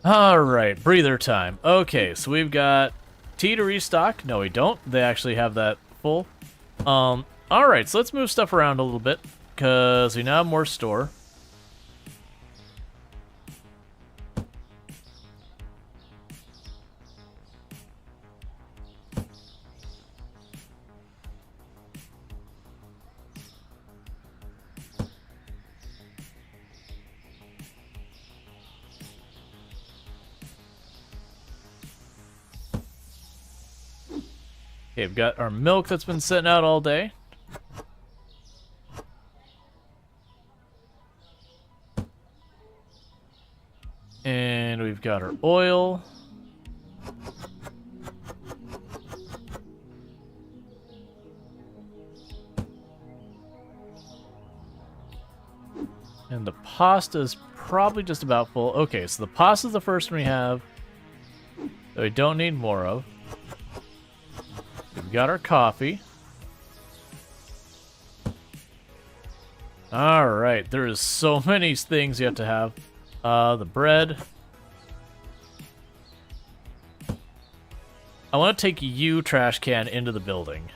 Alright, breather time. Okay, so we've got tea to restock. No, we don't. They actually have that full. Alright, so let's move stuff around a little bit, because we now have more store. Okay, we've got our milk that's been sitting out all day. And we've got our oil. And the pasta is probably just about full. Okay, so the pasta is the first one we have that we don't need more of. We've got our coffee. Alright, there is so many things you have to have. The bread. I want to take you, trash can, into the building.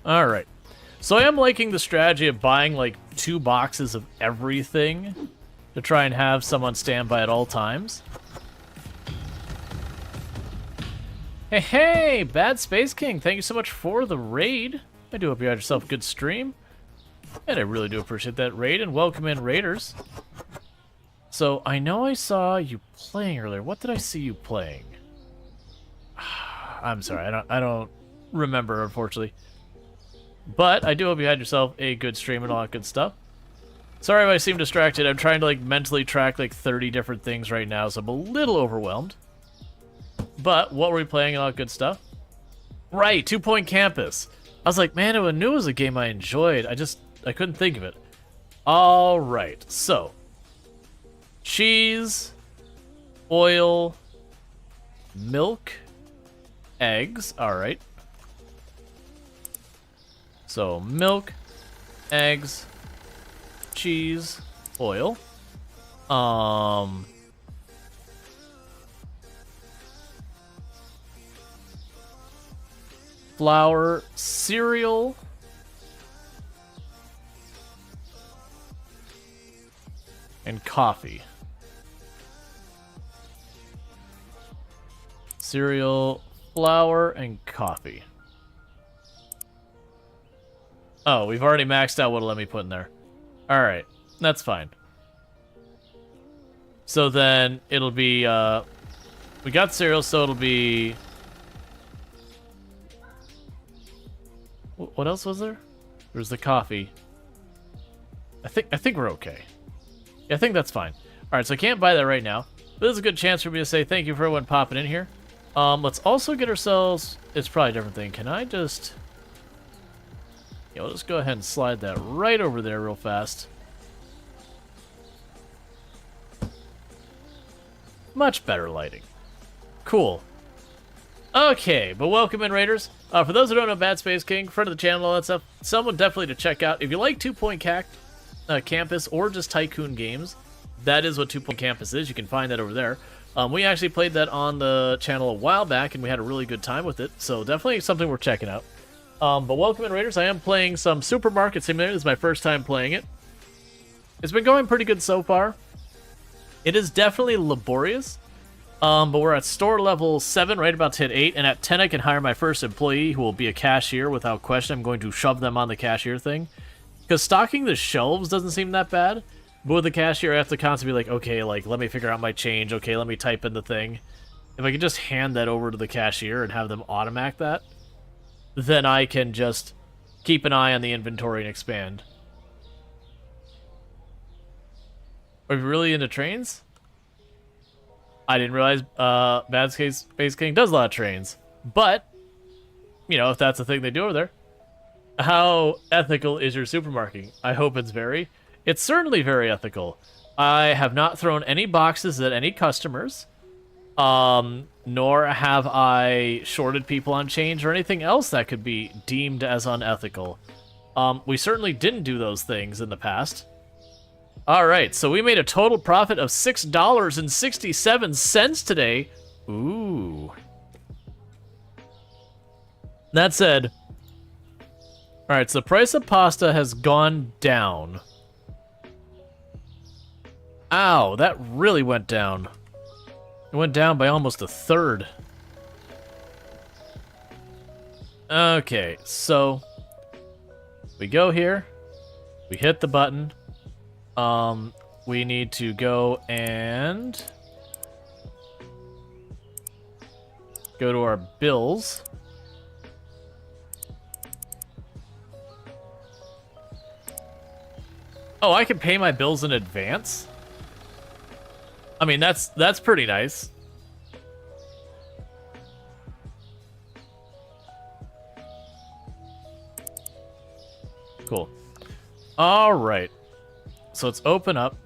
Alright. So I am liking the strategy of buying like 2 boxes of everything to try and have someone stand by at all times. Hey, Bad Space King, thank you so much for the raid. I do hope you had yourself a good stream. And I really do appreciate that raid, and welcome in raiders. So I know I saw you playing earlier. What did I see you playing? I'm sorry, I don't remember, unfortunately. But I do hope you had yourself a good stream and all that good stuff. Sorry if I seem distracted. I'm trying to like mentally track like 30 different things right now, so I'm a little overwhelmed. But what were we playing and all that good stuff? Right, 2 Point Campus. I was like, man, I knew it was a game I enjoyed. I couldn't think of it. All right, so cheese, oil, milk, eggs. All right. So milk, eggs, cheese, oil. Flour, cereal, and coffee. Cereal, flour, and coffee. Oh, we've already maxed out what'll let me put in there. Alright, that's fine. So then it'll be, we got cereal, so it'll be... What else was there? There's the coffee. I think we're okay. Yeah, I think that's fine. Alright, so I can't buy that right now. But this is a good chance for me to say thank you for everyone popping in here. Let's also get ourselves... It's probably a different thing. Can I just... Yeah, we'll just go ahead and slide that right over there real fast. Much better lighting. Cool. Okay, but welcome in, Raiders. For those who don't know Bad Space King, friend of the channel, all that stuff, someone definitely to check out. If you like 2 Point Campus or just Tycoon games, that is what 2 Point Campus is. You can find that over there. We actually played that on the channel a while back, and we had a really good time with it, so definitely something worth checking out. But welcome in, Raiders. I am playing some Supermarket Simulator. This is my first time playing it. It's been going pretty good so far. It is definitely laborious. But we're at store level 7, right about to hit 8, and at 10 I can hire my first employee, who will be a cashier without question. I'm going to shove them on the cashier thing. Because stocking the shelves doesn't seem that bad, but with the cashier I have to constantly be like, okay, like, let me figure out my change, okay, let me type in the thing. If I could just hand that over to the cashier and have them automatic that, then I can just keep an eye on the inventory and expand. Are we really into trains? I didn't realize Bad Space King does a lot of trains. But, you know, if that's the thing they do over there. How ethical is your supermarket? I hope it's very. It's certainly very ethical. I have not thrown any boxes at any customers. Nor have I shorted people on change or anything else that could be deemed as unethical. We certainly didn't do those things in the past. Alright, so we made a total profit of $6.67 today. Ooh. That said, alright, so the price of pasta has gone down. Ow, that really went down. It went down by almost a third. Okay, so we go here, we hit the button. We need to go and go to our bills. Oh, I can pay my bills in advance? I mean, that's pretty nice. Cool. All right. So let's open up.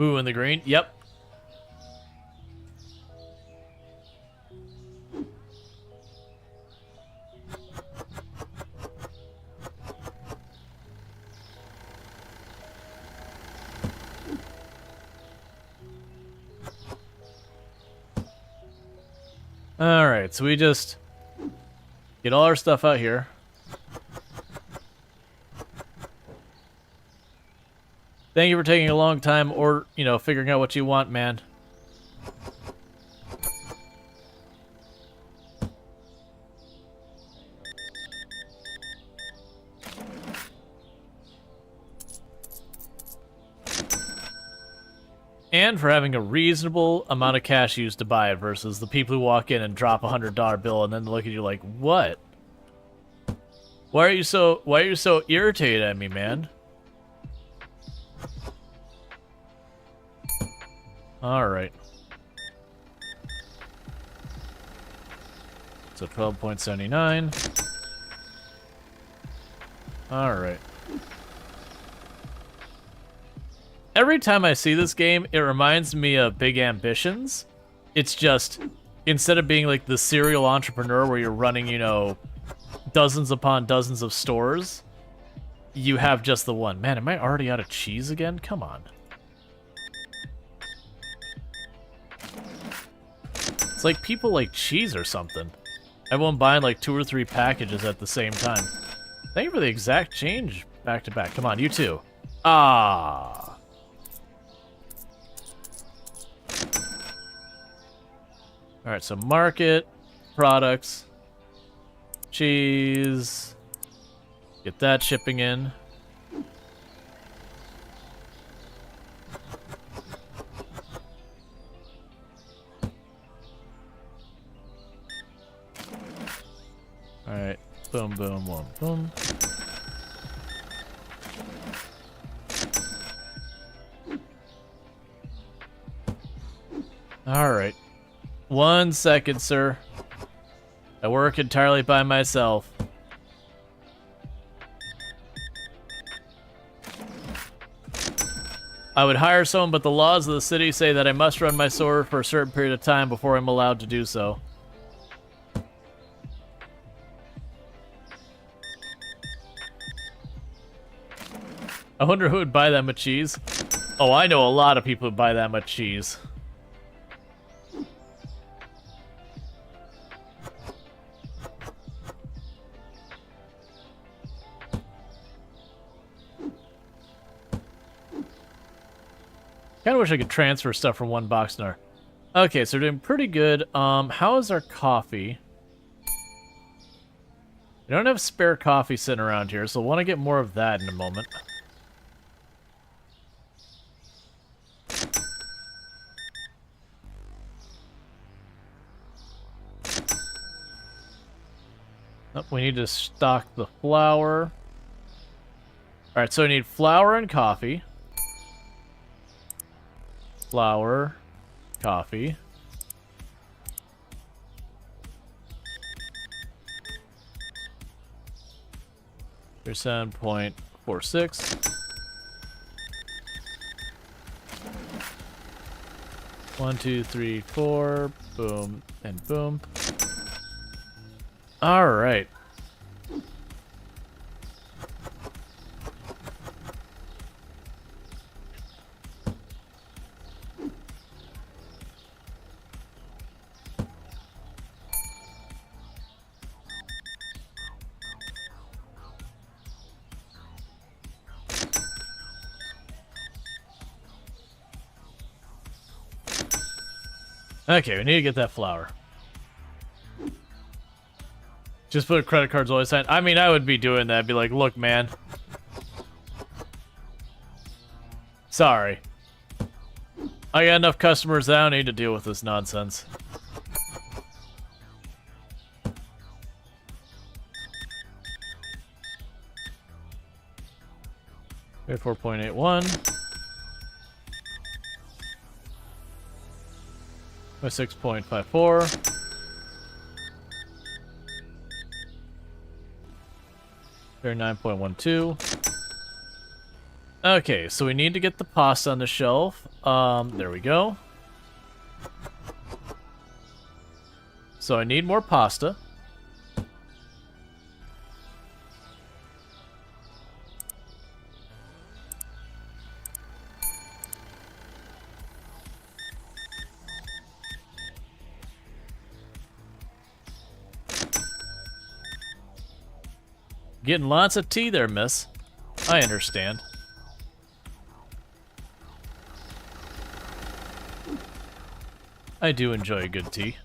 Ooh, in the green. Yep. All right, so we just get all our stuff out here. Thank you for taking a long time or, you know, figuring out what you want, man. And for having a reasonable amount of cash used to buy it versus the people who walk in and drop a $100 bill and then look at you like, what? Why are you so irritated at me, man? All right. So 12.79. All right. Every time I see this game, it reminds me of Big Ambitions. It's just, instead of being like the serial entrepreneur where you're running, you know, dozens upon dozens of stores, you have just the one. Man, am I already out of cheese again? Come on. It's like people like cheese or something. Everyone buying like 2 or 3 packages at the same time. Thank you for the exact change back to back. Come on, you too. Ah. Alright, so market, products, cheese, get that shipping in. Alright, boom, boom, boom, boom. Alright. 1 second, sir. I work entirely by myself. I would hire someone, but the laws of the city say that I must run my store for a certain period of time before I'm allowed to do so. I wonder who would buy that much cheese. Oh, I know a lot of people who buy that much cheese. Kinda wish I could transfer stuff from one box to another. Okay, so we're doing pretty good. How is our coffee? We don't have spare coffee sitting around here, so I want to get more of that in a moment. Oh, we need to stock the flour. Alright, so we need flour and coffee. Flour, coffee. Here's 7.46. One, two, three, four. Boom and boom. All right. Okay, we need to get that flour. Just put credit cards always sign. I mean, I would be doing that. I'd be like, look, man. Sorry. I got enough customers that I don't need to deal with this nonsense. Okay, 4.81. 6.54. There, 9.12. Okay, so we need to get the pasta on the shelf. There we go. So I need more pasta. Getting lots of tea there, miss. I understand. I do enjoy good tea.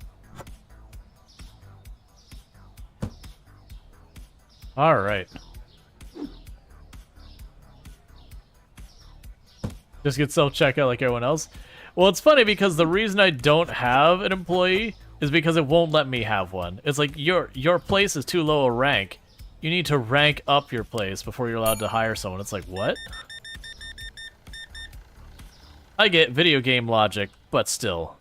Alright. Just get self-checkout like everyone else. Well, it's funny because the reason I don't have an employee is because it won't let me have one. It's like, your place is too low a rank. You need to rank up your place before you're allowed to hire someone. It's like, what? I get video game logic, but still.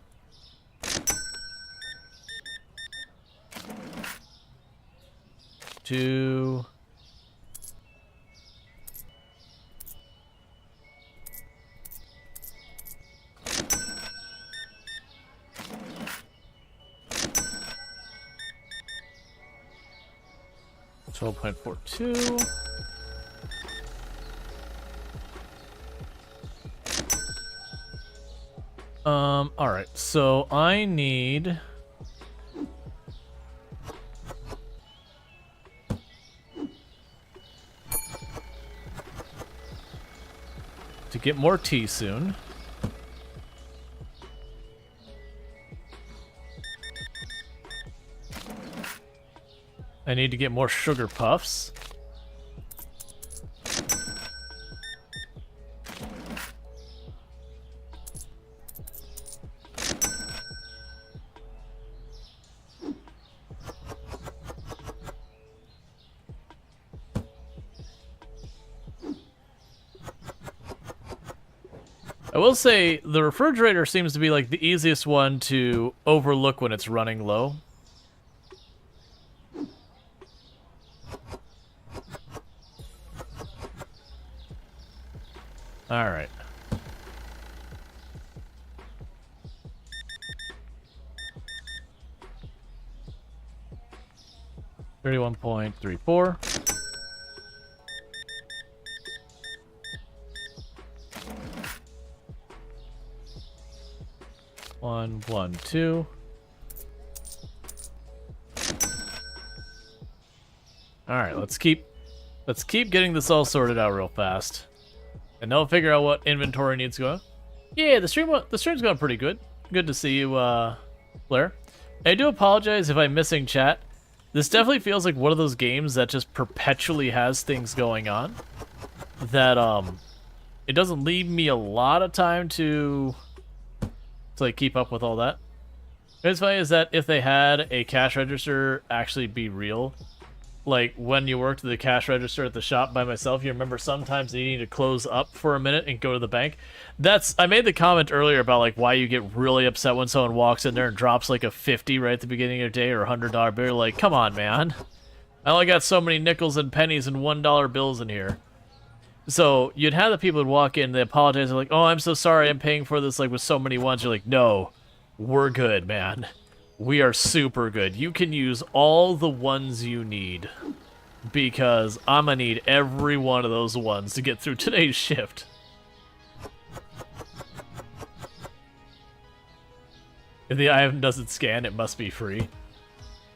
Two. $12.42. Alright, so I need to get more tea soon. I need to get more sugar puffs. I will say the refrigerator seems to be like the easiest one to overlook when it's running low. All right. $31.34. One, one, two. All right, let's keep getting this all sorted out real fast. And they'll figure out what inventory needs to go. Yeah, the stream's going pretty good. Good to see you, Blair. I do apologize if I'm missing chat. This definitely feels like one of those games that just perpetually has things going on. That, it doesn't leave me a lot of time to like, keep up with all that. What's funny is that if they had a cash register actually be real, like when you worked the cash register at the shop by myself, you remember sometimes needing to close up for a minute and go to the bank. I made the comment earlier about like why you get really upset when someone walks in there and drops like a 50 right at the beginning of your day or a $100 bill. Like, come on, man. I only got so many nickels and pennies and $1 bills in here. So you'd have the people who'd walk in, they apologize, they're like, oh, I'm so sorry, I'm paying for this like with so many ones. You're like, no, we're good, man. We are super good. You can use all the ones you need because I'm gonna need every one of those ones to get through today's shift. If the item doesn't scan, it must be free.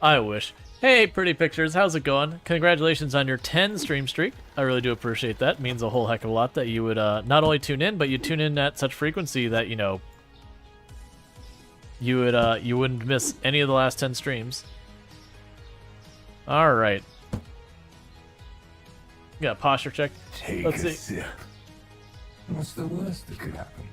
I wish. Hey, Pretty Pictures, how's it going? Congratulations on your 10 stream streak. I really do appreciate that. It means a whole heck of a lot that you would not only tune in, but you tune in at such frequency that, you know, you wouldn't miss any of the last 10 streams. All right. Got a posture check. Let's see. Sip. What's the worst that could happen?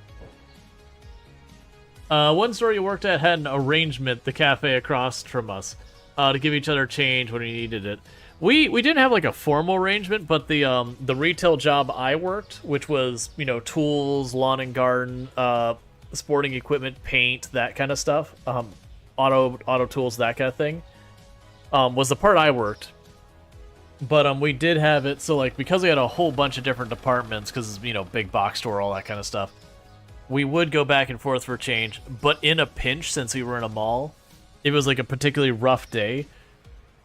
One store you worked at had an arrangement, the cafe across from us, to give each other change when we needed it. We didn't have like a formal arrangement, but the retail job I worked, which was, you know, tools, lawn and garden, sporting equipment, paint, that kind of stuff, auto tools, that kind of thing, was the part I worked. But we did have it, so like because we had a whole bunch of different departments, because, you know, big box store, all that kind of stuff, we would go back and forth for change. But in a pinch, since we were in a mall, it was like a particularly rough day,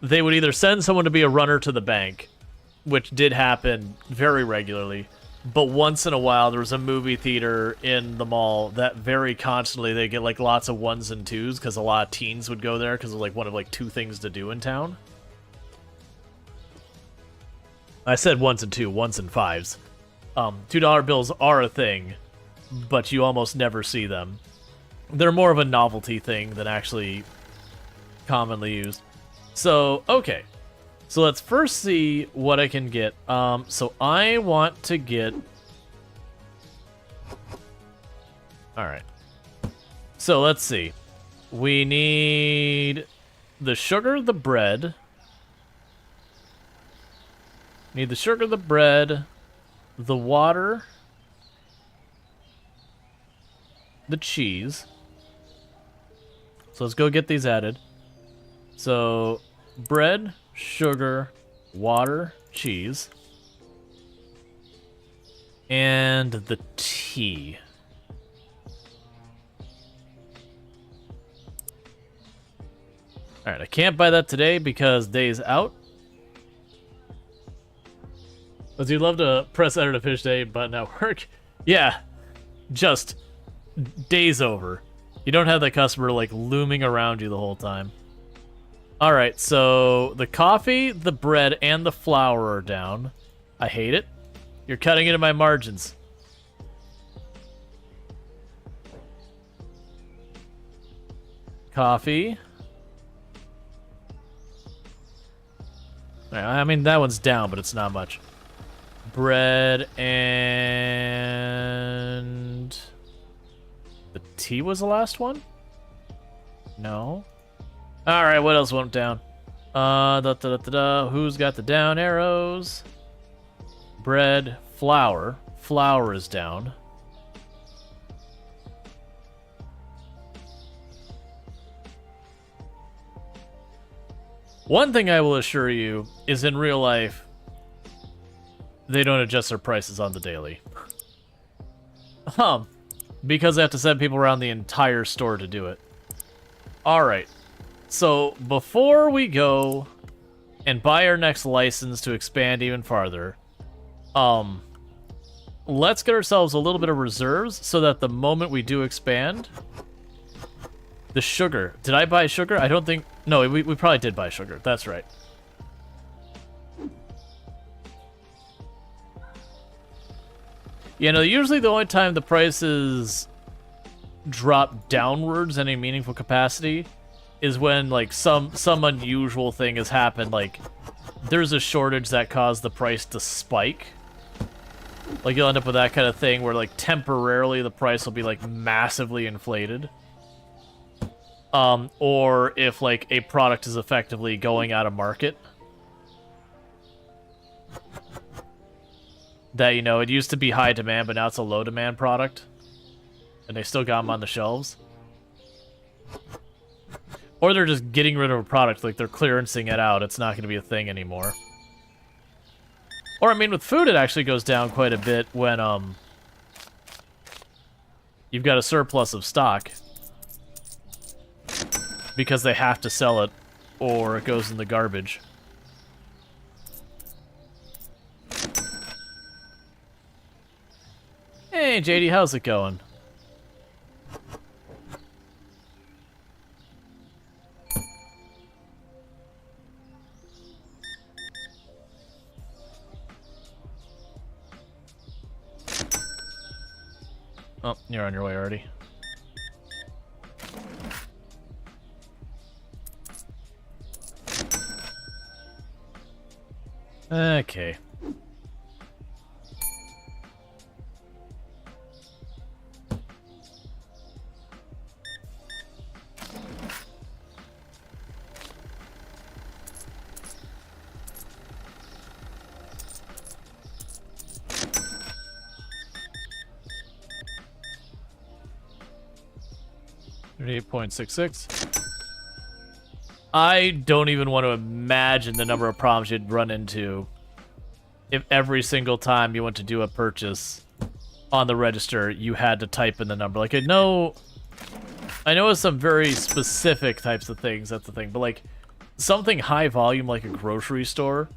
they would either send someone to be a runner to the bank, which did happen very regularly, but once in a while there was a movie theater in the mall that very constantly they get like lots of ones and twos because a lot of teens would go there because it was like one of like two things to do in town. I said ones and two, ones and fives. $2 bills are a thing, but you almost never see them. They're more of a novelty thing than actually commonly used. So, okay. So let's first see what I can get. So I want to get... Alright. So let's see. We need the sugar, the bread. Need the sugar, the bread, the water, the cheese. So let's go get these added. So, bread, sugar, water, cheese, and the tea. Alright, I can't buy that today because day's out. Would you love to press enter to finish day button at work? Yeah, just day's over. You don't have that customer like looming around you the whole time. Alright, so the coffee, the bread, and the flour are down. I hate it. You're cutting into my margins. Coffee. I mean, that one's down, but it's not much. Bread and... the tea was the last one? No. Alright, what else went down? Who's got the down arrows? Bread, flour. Flour is down. One thing I will assure you is in real life, they don't adjust their prices on the daily. Because they have to send people around the entire store to do it. Alright. So, before we go and buy our next license to expand even farther, let's get ourselves a little bit of reserves so that the moment we do expand... The sugar. Did I buy sugar? I don't think... No, we probably did buy sugar. That's right. You know, usually the only time the prices drop downwards in any meaningful capacity is when, like, some unusual thing has happened. Like, there's a shortage that caused the price to spike. Like, you'll end up with that kind of thing where, like, temporarily the price will be, like, massively inflated. Or if, like, a product is effectively going out of market. That, you know, it used to be high demand, but now it's a low demand product. And they still got them on the shelves. Or they're just getting rid of a product, like they're clearancing it out. It's not going to be a thing anymore. Or, I mean, with food, it actually goes down quite a bit when, you've got a surplus of stock. Because they have to sell it, or it goes in the garbage. Hey, JD, how's it going? Oh, you're on your way already. Okay. $38.66. I don't even want to imagine the number of problems you'd run into if every single time you went to do a purchase on the register, you had to type in the number. Like, I know it's some very specific types of things, that's the thing, but, like, something high volume like a grocery store,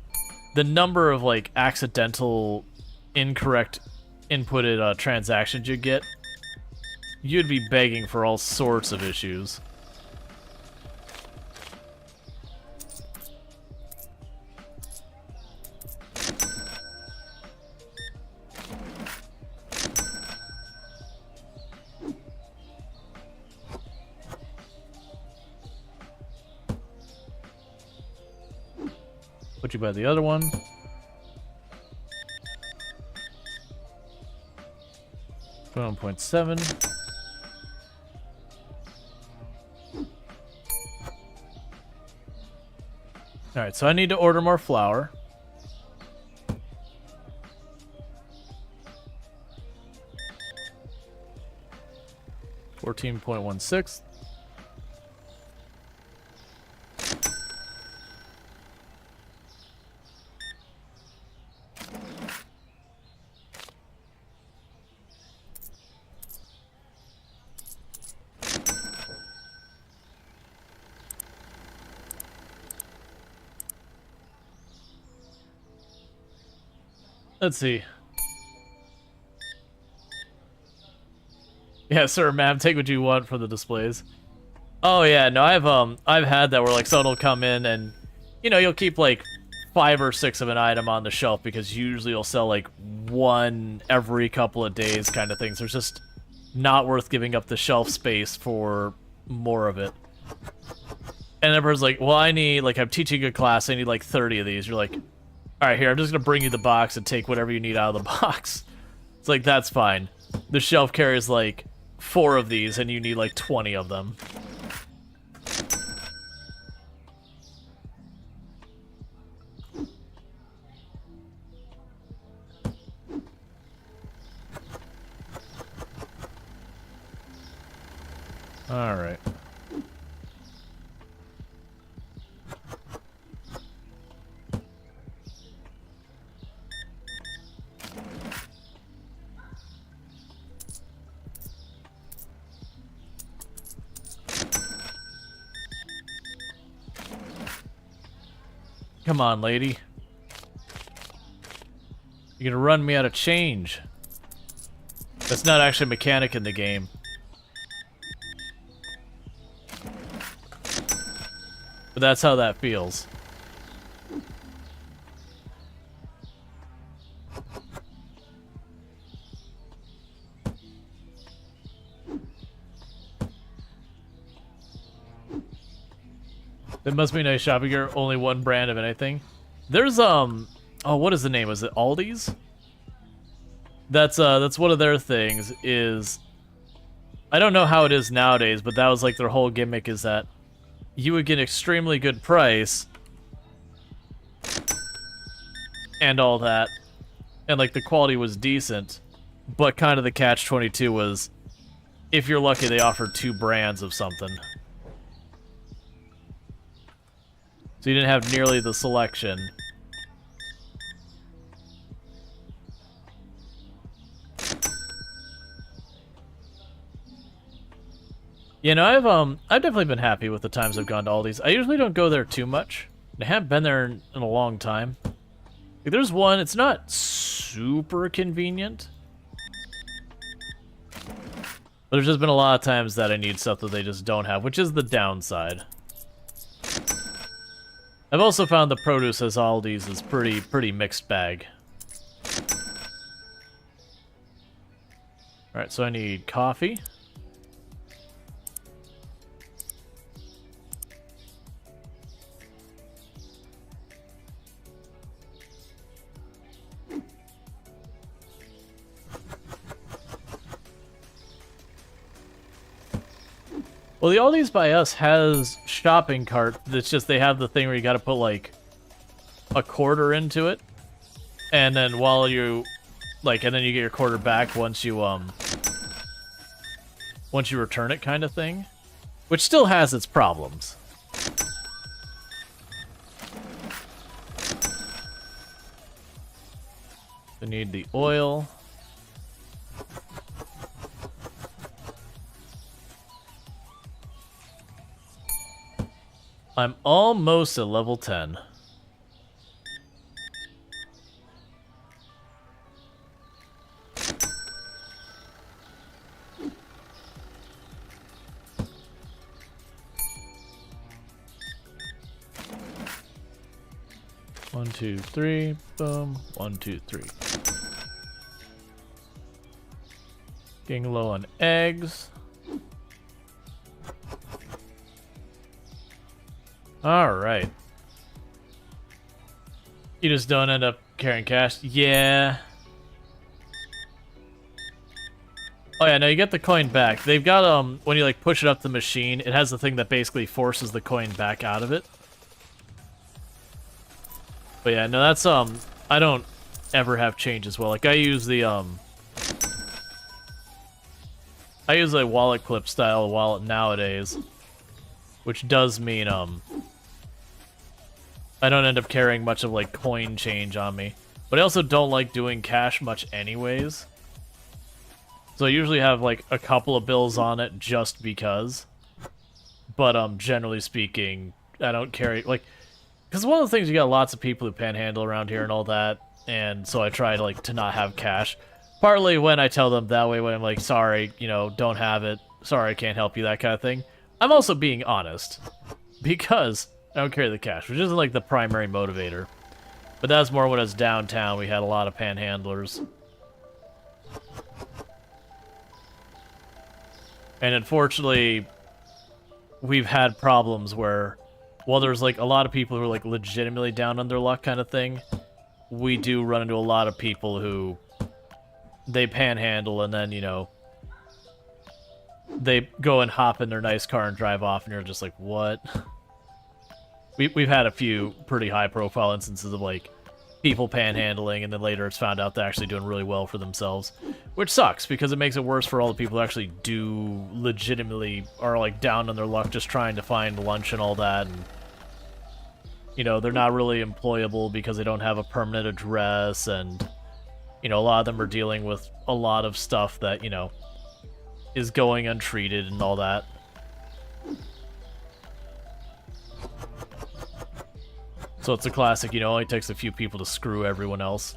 the number of, like, accidental, incorrect inputted transactions you get, you'd be begging for all sorts of issues. Put you by the other one. $21.7. Alright, so I need to order more flour. 14.16. Let's see. Yeah, sir, ma'am, take what you want for the displays. Oh yeah, no, I've had that where like someone will come in and, you know, you'll keep like 5 or 6 of an item on the shelf because usually you'll sell like 1 every couple of days kind of things. There's just not worth giving up the shelf space for more of it. And everyone's like, well, I need, like, I'm teaching a class, I need like 30 of these. You're like, alright, here, I'm just gonna bring you the box and take whatever you need out of the box. It's like, that's fine. The shelf carries like 4 of these and you need like 20 of them. Alright. Come on, lady. You're gonna run me out of change. That's not actually a mechanic in the game. But that's how that feels. It must be nice shopping here. Only one brand of anything. There's oh, what is the name? Is it Aldi's? That's one of their things. Is I don't know how it is nowadays, but that was like their whole gimmick is that you would get an extremely good price and all that, and like the quality was decent, but kind of the catch-22 was if you're lucky they offered 2 brands of something. So you didn't have nearly the selection. You know, I've definitely been happy with the times I've gone to Aldi's. I usually don't go there too much. I haven't been there in a long time. Like, there's one, it's not super convenient. But there's just been a lot of times that I need stuff that they just don't have, which is the downside. I've also found the produce as Aldi's is pretty mixed bag. Alright, so I need coffee. Well, the Aldi's by us has shopping cart. It's just they have the thing where you got to put like a quarter into it, and then while you like, and then you get your quarter back once you return it, kind of thing, which still has its problems. I need the oil. I'm almost at level 10. One, two, three, boom. 1, 2, 3. Getting low on eggs. Alright. You just don't end up carrying cash? Yeah. Oh yeah, no, you get the coin back. They've got, when you like push it up the machine, it has the thing that basically forces the coin back out of it. But yeah, no, that's, I don't ever have change as well. Like, I use the, I use a wallet clip style wallet nowadays, which does mean I don't end up carrying much of like coin change on me. But I also don't like doing cash much anyways. So I usually have like a couple of bills on it just because. But generally speaking, I don't carry like, because one of the things, you got lots of people who panhandle around here and all that, and so I try to like to not have cash. Partly when I tell them that way, when I'm like, sorry, you know, don't have it, sorry, I can't help you, that kind of thing. I'm also being honest, because I don't carry the cash, which isn't like the primary motivator. But that's more when I was downtown, we had a lot of panhandlers. And unfortunately, we've had problems where, while there's like a lot of people who are like legitimately down on their luck kind of thing, we do run into a lot of people who they panhandle and then, you know, they go and hop in their nice car and drive off, and you're just like, what? We've had a few pretty high-profile instances of, like, people panhandling, and then later it's found out they're actually doing really well for themselves. Which sucks, because it makes it worse for all the people who actually do legitimately are, like, down on their luck just trying to find lunch and all that, and, you know, they're not really employable because they don't have a permanent address, and, you know, a lot of them are dealing with a lot of stuff that, you know, is going untreated and all that. So it's a classic, you know, it only takes a few people to screw everyone else.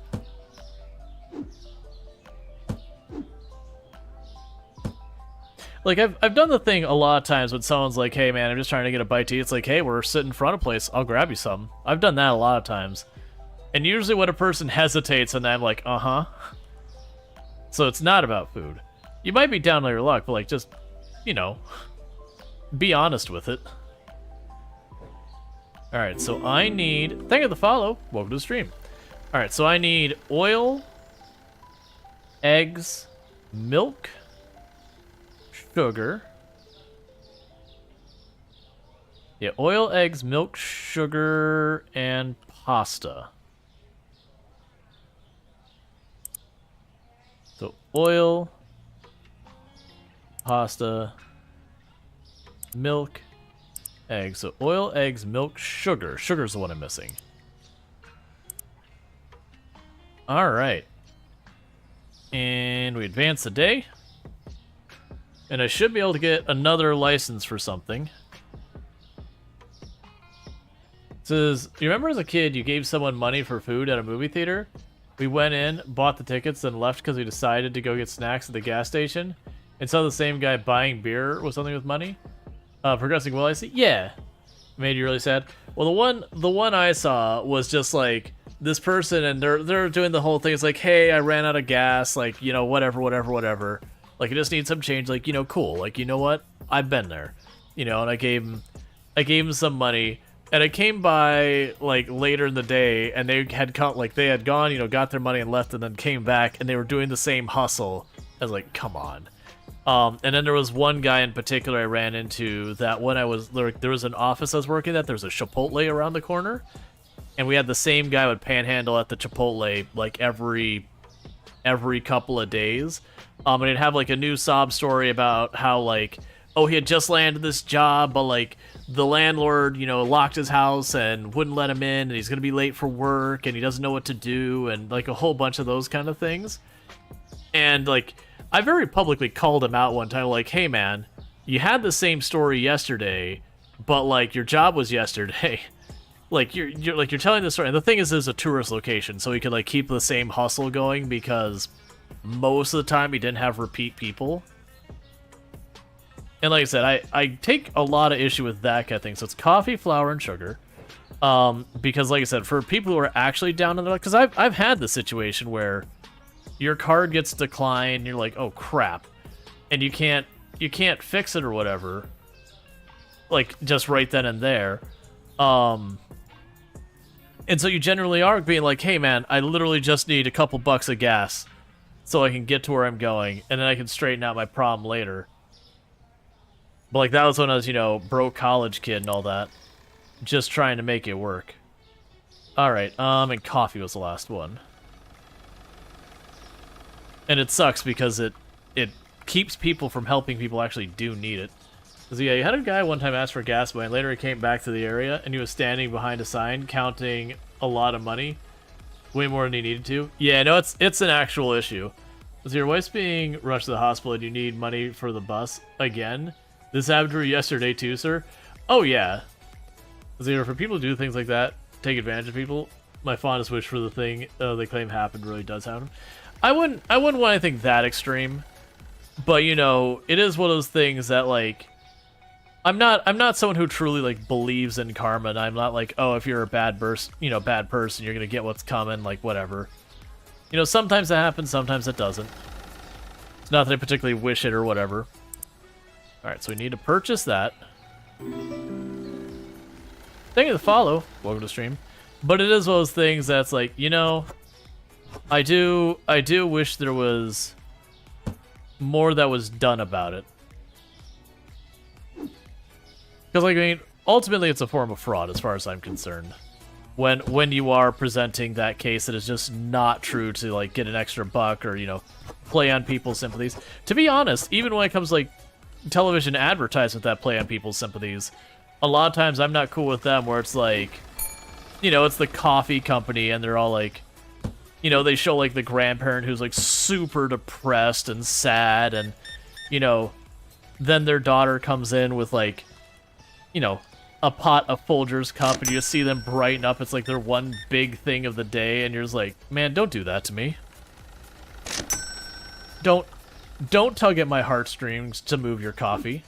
Like, I've done the thing a lot of times when someone's like, hey man, I'm just trying to get a bite to eat. It's like, hey, we're sitting in front of a place, I'll grab you some. I've done that a lot of times. And usually when a person hesitates and I'm like, uh-huh. So it's not about food. You might be down on your luck, but like, just, you know, be honest with it. Alright, so I need... Thank you for the follow. Welcome to the stream. Alright, so I need oil, eggs, milk, sugar. Yeah, oil, eggs, milk, sugar, and pasta. So oil, pasta, milk, eggs. So oil, eggs, milk, sugar. Sugar's the one I'm missing. Alright. And we advance the day. And I should be able to get another license for something. It says, you remember as a kid you gave someone money for food at a movie theater? We went in, bought the tickets, then left because we decided to go get snacks at the gas station. And saw the same guy buying beer with something with money. Progressing well, I see. Yeah. Made you really sad. Well, the one I saw was just like this person, and they're doing the whole thing. It's like, hey, I ran out of gas, like, you know, whatever. Like, I just need some change, like, you know, cool. Like, you know what? I've been there. You know, and I gave him some money. And I came by like later in the day, and they had gone, you know, got their money and left, and then came back, and they were doing the same hustle. I was like, come on. And then there was one guy in particular I ran into that when I was there was an office I was working at. There was a Chipotle around the corner, and we had the same guy would panhandle at the Chipotle like every couple of days. And he'd have like a new sob story about how like, oh, he had just landed this job, but like the landlord, you know, locked his house and wouldn't let him in, and he's gonna be late for work, and he doesn't know what to do, and like a whole bunch of those kind of things. And like, I very publicly called him out one time, like, hey man, you had the same story yesterday, but like your job was yesterday. Like you're telling the story. And the thing is, it's a tourist location, so he could like keep the same hustle going because most of the time he didn't have repeat people. And like I said, I take a lot of issue with that kind of thing. So it's coffee, flour, and sugar. Because like I said, for people who are actually down on their luck, because I've had the situation where your card gets declined, you're like, oh crap, and you can't fix it or whatever, like just right then and there. And so you generally are being like, hey man, I literally just need a couple bucks of gas so I can get to where I'm going, and then I can straighten out my problem later. But like, that was when I was, you know, broke college kid and all that, just trying to make it work. Alright, and coffee was the last one. And it sucks because it keeps people from helping people who actually do need it. Cause yeah, you had a guy one time ask for gas money, and later he came back to the area, and he was standing behind a sign counting a lot of money, way more than he needed to. Yeah, no, it's an actual issue. So your wife's being rushed to the hospital, and you need money for the bus again. This happened to her yesterday too, sir. Oh yeah. So for people to do things like that, take advantage of people. My fondest wish for the thing they claim happened really does happen. I wouldn't want anything that extreme, but you know, it is one of those things that like. I'm not someone who truly like believes in karma, and I'm not like, oh, if you're a bad person, you're gonna get what's coming, like whatever. You know, sometimes that happens, sometimes it doesn't. It's not that I particularly wish it or whatever. Alright, so we need to purchase that. Thank you to follow. Welcome to the stream. But it is one of those things that's like, you know, I do wish there was more that was done about it. Because, like, I mean, ultimately it's a form of fraud as far as I'm concerned. When you are presenting that case that is just not true to, like, get an extra buck or, you know, play on people's sympathies. To be honest, even when it comes to, like, television advertisement that play on people's sympathies, a lot of times I'm not cool with them where it's like, you know, it's the coffee company and they're all like, you know, they show, like, the grandparent who's, like, super depressed and sad and, you know, then their daughter comes in with, like, you know, a pot of Folgers cup, and you just see them brighten up. It's like their one big thing of the day, and you're just like, man, don't do that to me. Don't tug at my heartstrings to move your coffee.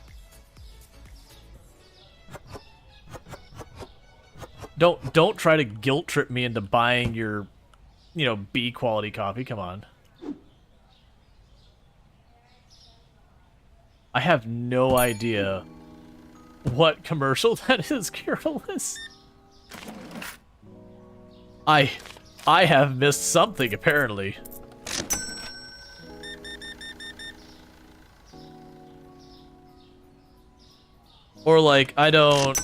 Don't try to guilt trip me into buying your, you know, B quality coffee. Come on. I have no idea what commercial that is, Carolus. I have missed something, apparently. Or, like, I don't...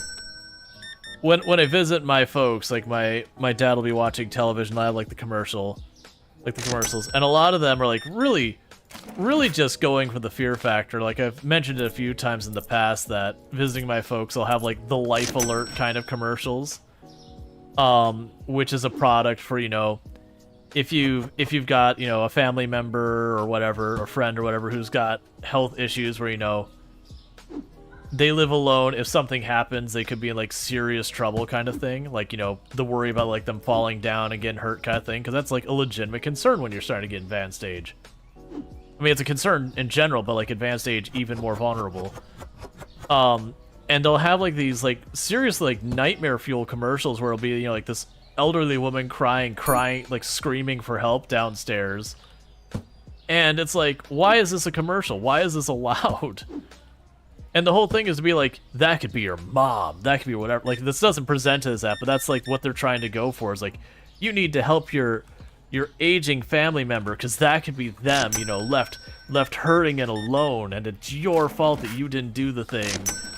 When I visit my folks, like, my dad will be watching television, I have, like, the commercials. And a lot of them are, like, really just going for the fear factor. Like, I've mentioned it a few times in the past that visiting my folks, I'll have, like, the life alert kind of commercials. Which is a product for, you know, if you've got, you know, a family member or whatever, or friend or whatever who's got health issues where, you know, they live alone. If something happens, they could be in, like, serious trouble kind of thing. Like, you know, the worry about, like, them falling down and getting hurt kind of thing. Because that's, like, a legitimate concern when you're starting to get advanced age. I mean, it's a concern in general, but, like, advanced age, even more vulnerable. And they'll have, like, these, like, seriously, like, nightmare fuel commercials where it'll be, you know, like, this elderly woman crying, like, screaming for help downstairs. And it's like, why is this a commercial? Why is this allowed? And the whole thing is to be like, that could be your mom, that could be whatever. Like, this doesn't present as that, but that's, like, what they're trying to go for. Is like, you need to help your aging family member, because that could be them, you know, left hurting and alone, and it's your fault that you didn't do the thing.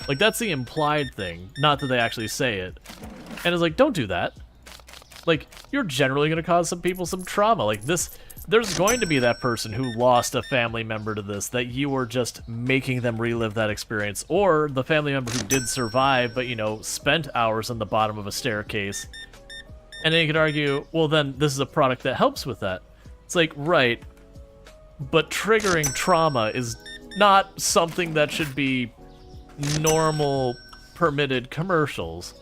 Like, that's the implied thing, not that they actually say it. And it's like, don't do that. Like, you're generally going to cause some people some trauma. Like, there's going to be that person who lost a family member to this, that you were just making them relive that experience. Or the family member who did survive, but, you know, spent hours on the bottom of a staircase. And then you could argue, well, then this is a product that helps with that. It's like, right, but triggering trauma is not something that should be normal, permitted commercials.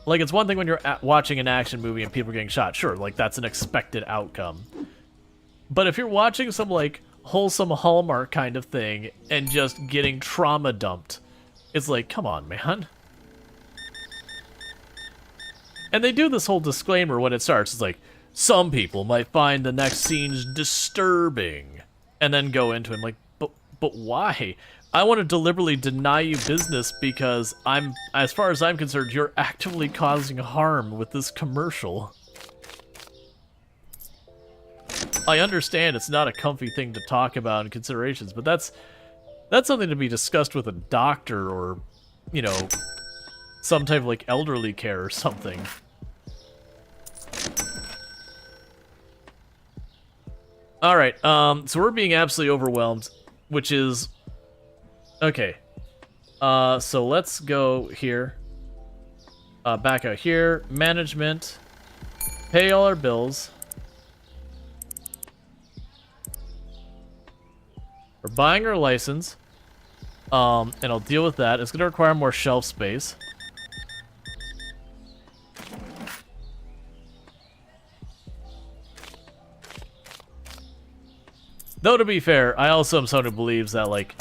Like, it's one thing when you're watching an action movie and people are getting shot. Sure, like, that's an expected outcome. But if you're watching some, like, wholesome Hallmark kind of thing and just getting trauma dumped, it's like, come on, man. And they do this whole disclaimer when it starts. It's like, some people might find the next scenes disturbing. And then go into it. I'm like, but why? I want to deliberately deny you business because as far as I'm concerned, you're actively causing harm with this commercial. I understand it's not a comfy thing to talk about in considerations, but that's something to be discussed with a doctor or, you know, some type of, like, elderly care or something. Alright, so we're being absolutely overwhelmed. which is okay. So let's go here. Back out here, management, pay all our bills. We're buying our license. And I'll deal with that. It's gonna require more shelf space. Though, to be fair, I also am someone who believes that, like,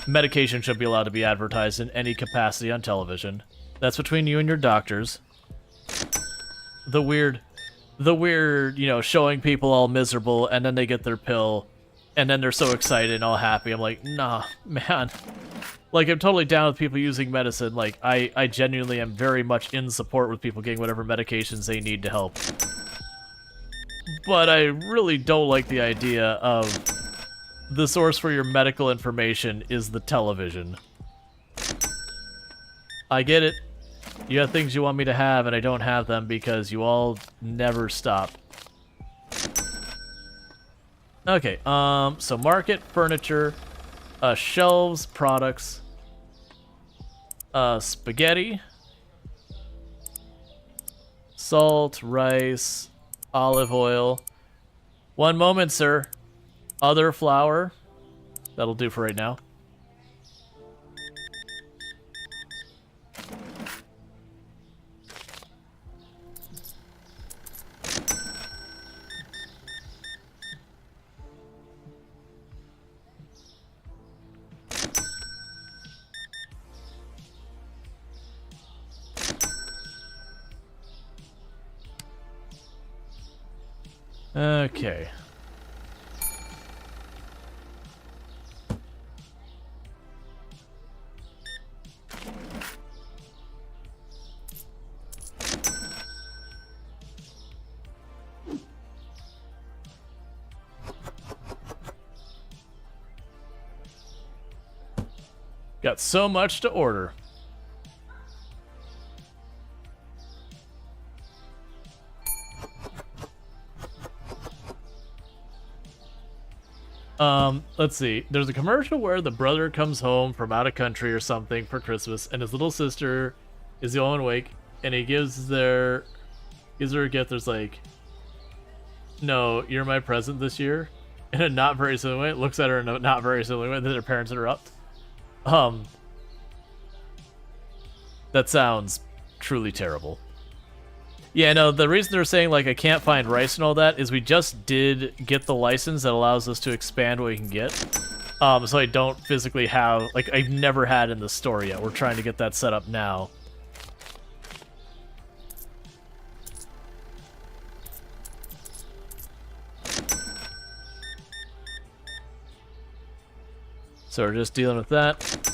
medication should be allowed to be advertised in any capacity on television. That's between you and your doctors. The weird, you know, showing people all miserable and then they get their pill and then they're so excited and all happy. I'm like, nah, man. Like, I'm totally down with people using medicine. Like, I genuinely am very much in support with people getting whatever medications they need to help. But I really don't like the idea of the source for your medical information is the television. I get it. You have things you want me to have, and I don't have them because you all never stop. Okay, so market, furniture, shelves, products, spaghetti, salt, rice, olive oil. One moment, sir. Other flour. That'll do for right now. Okay. Got so much to order. Let's see. There's a commercial where the brother comes home from out of country or something for Christmas, and his little sister is the only one awake, and he gives her a gift. There's like, no, you're my present this year, in a not very similar way. Looks at her in a not very similar way. Then their parents interrupt. That sounds truly terrible. Yeah, no, the reason they're saying, like, I can't find rice and all that is we just did get the license that allows us to expand what we can get. So I don't physically have, like, I've never had in the store yet. We're trying to get that set up now. So we're just dealing with that.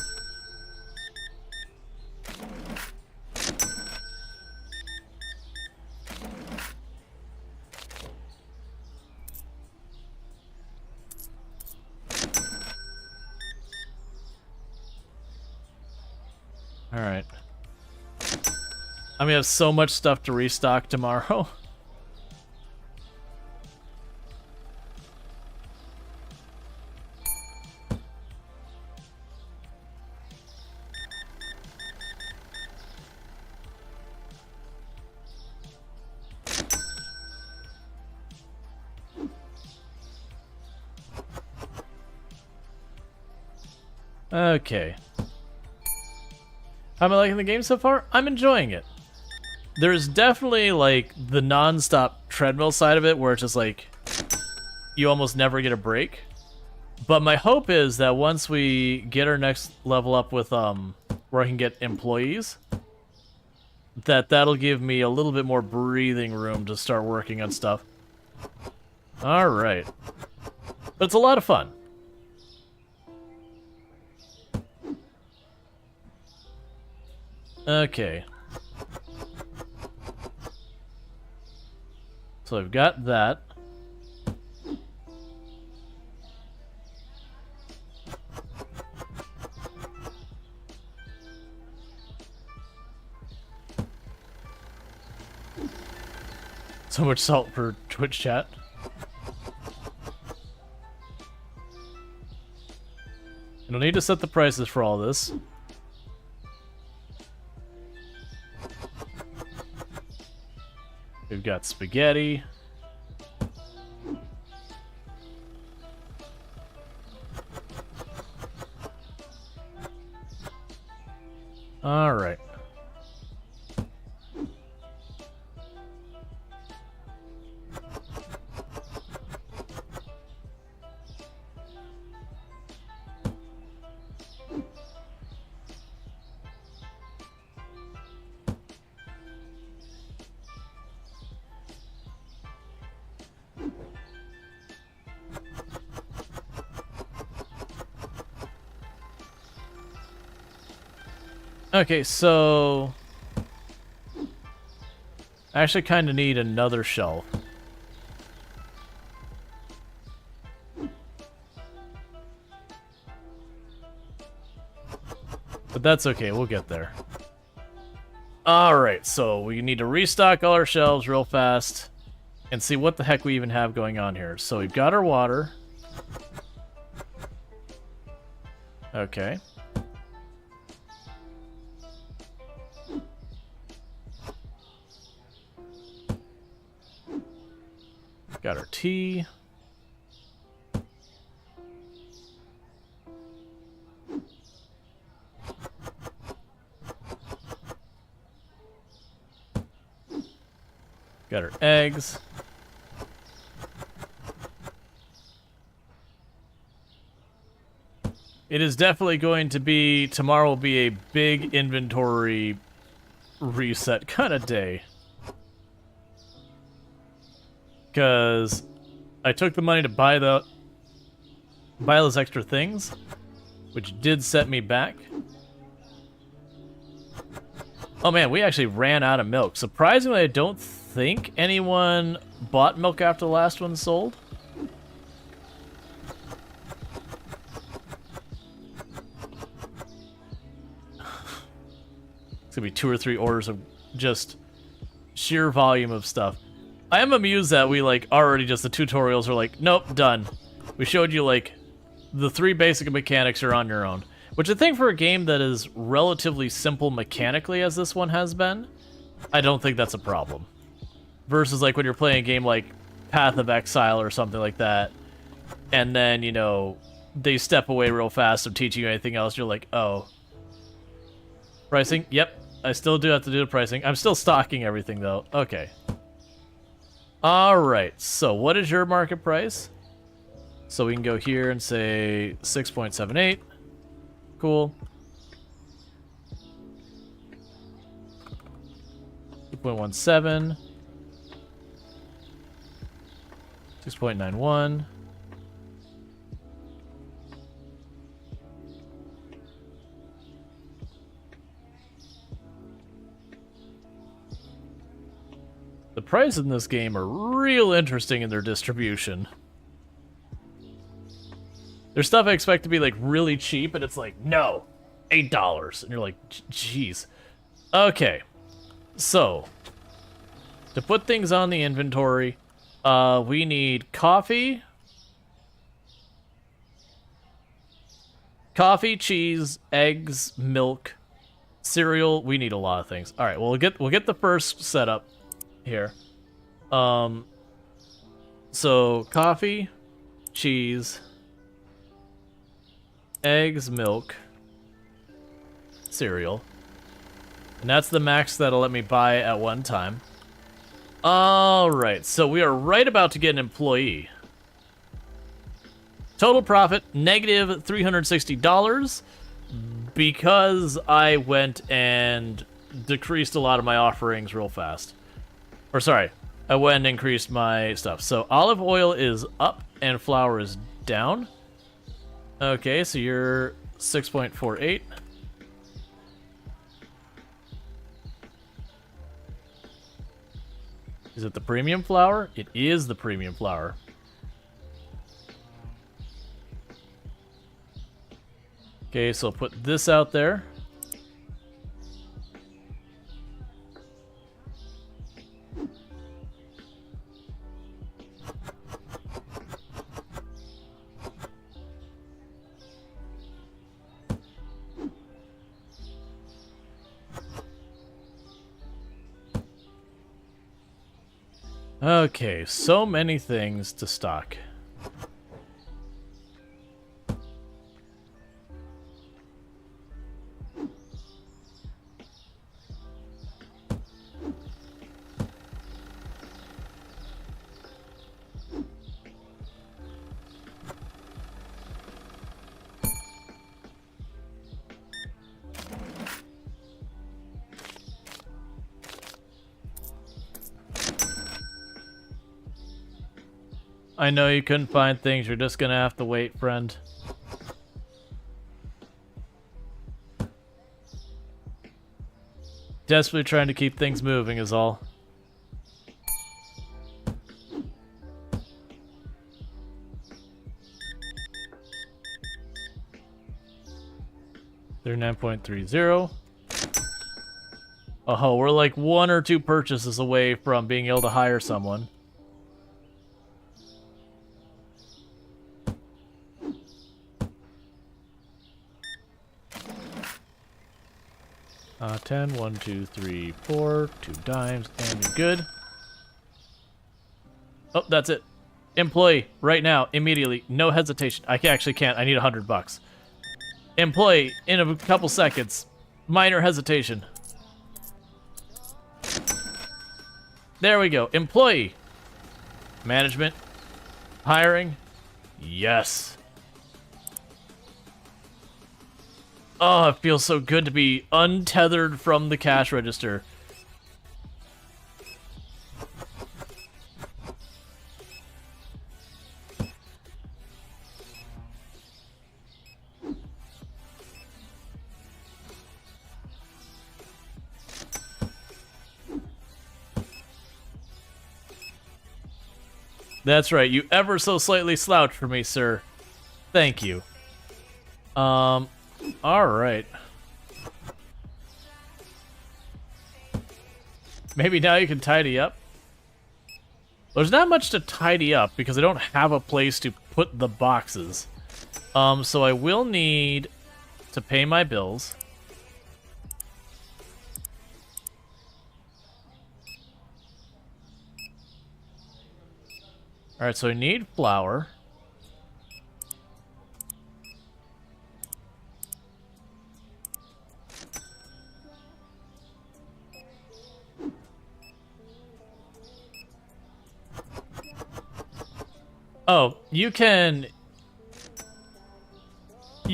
Alright. I'm gonna have so much stuff to restock tomorrow. Okay. How am I liking the game so far? I'm enjoying it. There's definitely, like, the non-stop treadmill side of it where it's just, like, you almost never get a break. But my hope is that once we get our next level up with, where I can get employees, that'll give me a little bit more breathing room to start working on stuff. Alright. But it's a lot of fun. Okay. So I've got that. So much salt for Twitch chat. You don't need to set the prices for all this. We've got spaghetti. All right. Okay, so I actually kind of need another shelf. But that's okay, we'll get there. Alright, so we need to restock all our shelves real fast and see what the heck we even have going on here. So we've got our water. Okay. Got our tea. Got our eggs. It is definitely going to be, tomorrow will be a big inventory reset kind of day. Because I took the money to buy those extra things, which did set me back. Oh man, we actually ran out of milk. Surprisingly, I don't think anyone bought milk after the last one sold. It's gonna be 2 or 3 orders of just sheer volume of stuff. I am amused that we, like, already just the tutorials are like, nope, done. We showed you, like, the 3 basic mechanics are on your own. Which I think for a game that is relatively simple mechanically as this one has been, I don't think that's a problem. Versus, like, when you're playing a game like Path of Exile or something like that, and then, you know, they step away real fast from teaching you anything else, you're like, oh. Pricing? Yep, I still do have to do the pricing. I'm still stocking everything, though. Okay. Alright, so what is your market price? So we can go here and say 6.78. Cool. 2.17. 6.91. The prices in this game are real interesting in their distribution. There's stuff I expect to be, like, really cheap, and it's like, no, $8. And you're like, jeez. Okay. So, to put things on the inventory, we need coffee. Coffee, cheese, eggs, milk, cereal. We need a lot of things. All right, well, we'll get the first setup here. So coffee, cheese, eggs, milk, cereal. And that's the max that'll let me buy at one time. Alright, so we are right about to get an employee. Total profit, negative $360, because I went and decreased a lot of my offerings real fast. Or sorry, I went and increased my stuff. So olive oil is up and flour is down. Okay, so you're 6.48. Is it the premium flour? It is the premium flour. Okay, so I'll put this out there. Okay, so many things to stock. I know you couldn't find things, you're just gonna have to wait, friend. Desperately trying to keep things moving is all. They're 9.30. Oh, we're like 1 or 2 purchases away from being able to hire someone. 10, 1, 2, 3, 4, 2 dimes, and you're good. Oh, that's it. Employee, right now, immediately, no hesitation. I actually can't, I need $100. Employee, in a couple seconds. Minor hesitation. There we go. Employee. Management. Hiring. Yes. Oh, it feels so good to be untethered from the cash register. That's right, you ever so slightly slouched for me, sir. Thank you. Alright. Maybe now you can tidy up? There's not much to tidy up because I don't have a place to put the boxes. So I will need to pay my bills. Alright, so I need flour. Oh, you can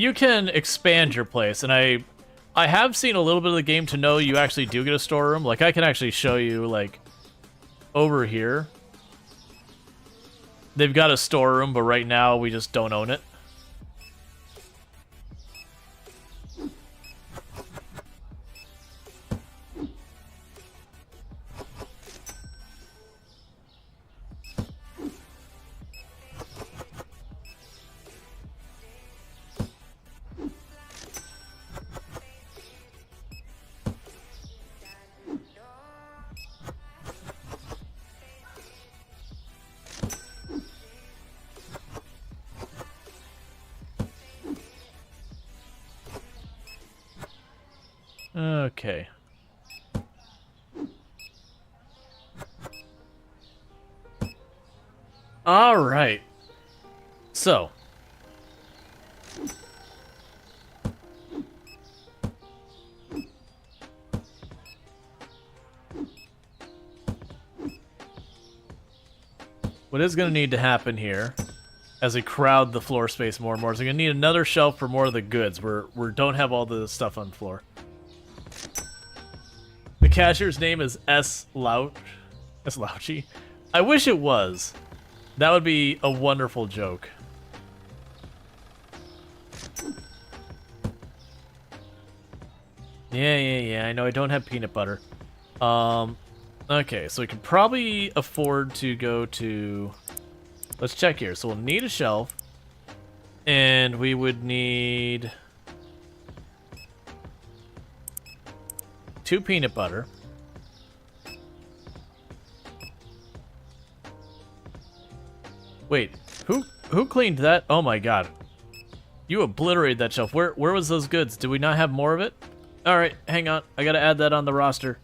expand your place, and I have seen a little bit of the game to know you actually do get a storeroom. Like, I can actually show you, like, over here. They've got a storeroom, but right now we just don't own it. Okay. All right. So. What is going to need to happen here, as we crowd the floor space more and more, is we're going to need another shelf for more of the goods. We don't have all the stuff on the floor. The cashier's name is S. Louchy. I wish it was. That would be a wonderful joke. Yeah, I know I don't have peanut butter. Okay, so we can probably afford to go to... Let's check here. So we'll need a shelf. And we would need... 2 peanut butter. Wait, who cleaned that? Oh my god. You obliterated that shelf. Where was those goods? Did we not have more of it? Alright, hang on. I gotta add that on the roster.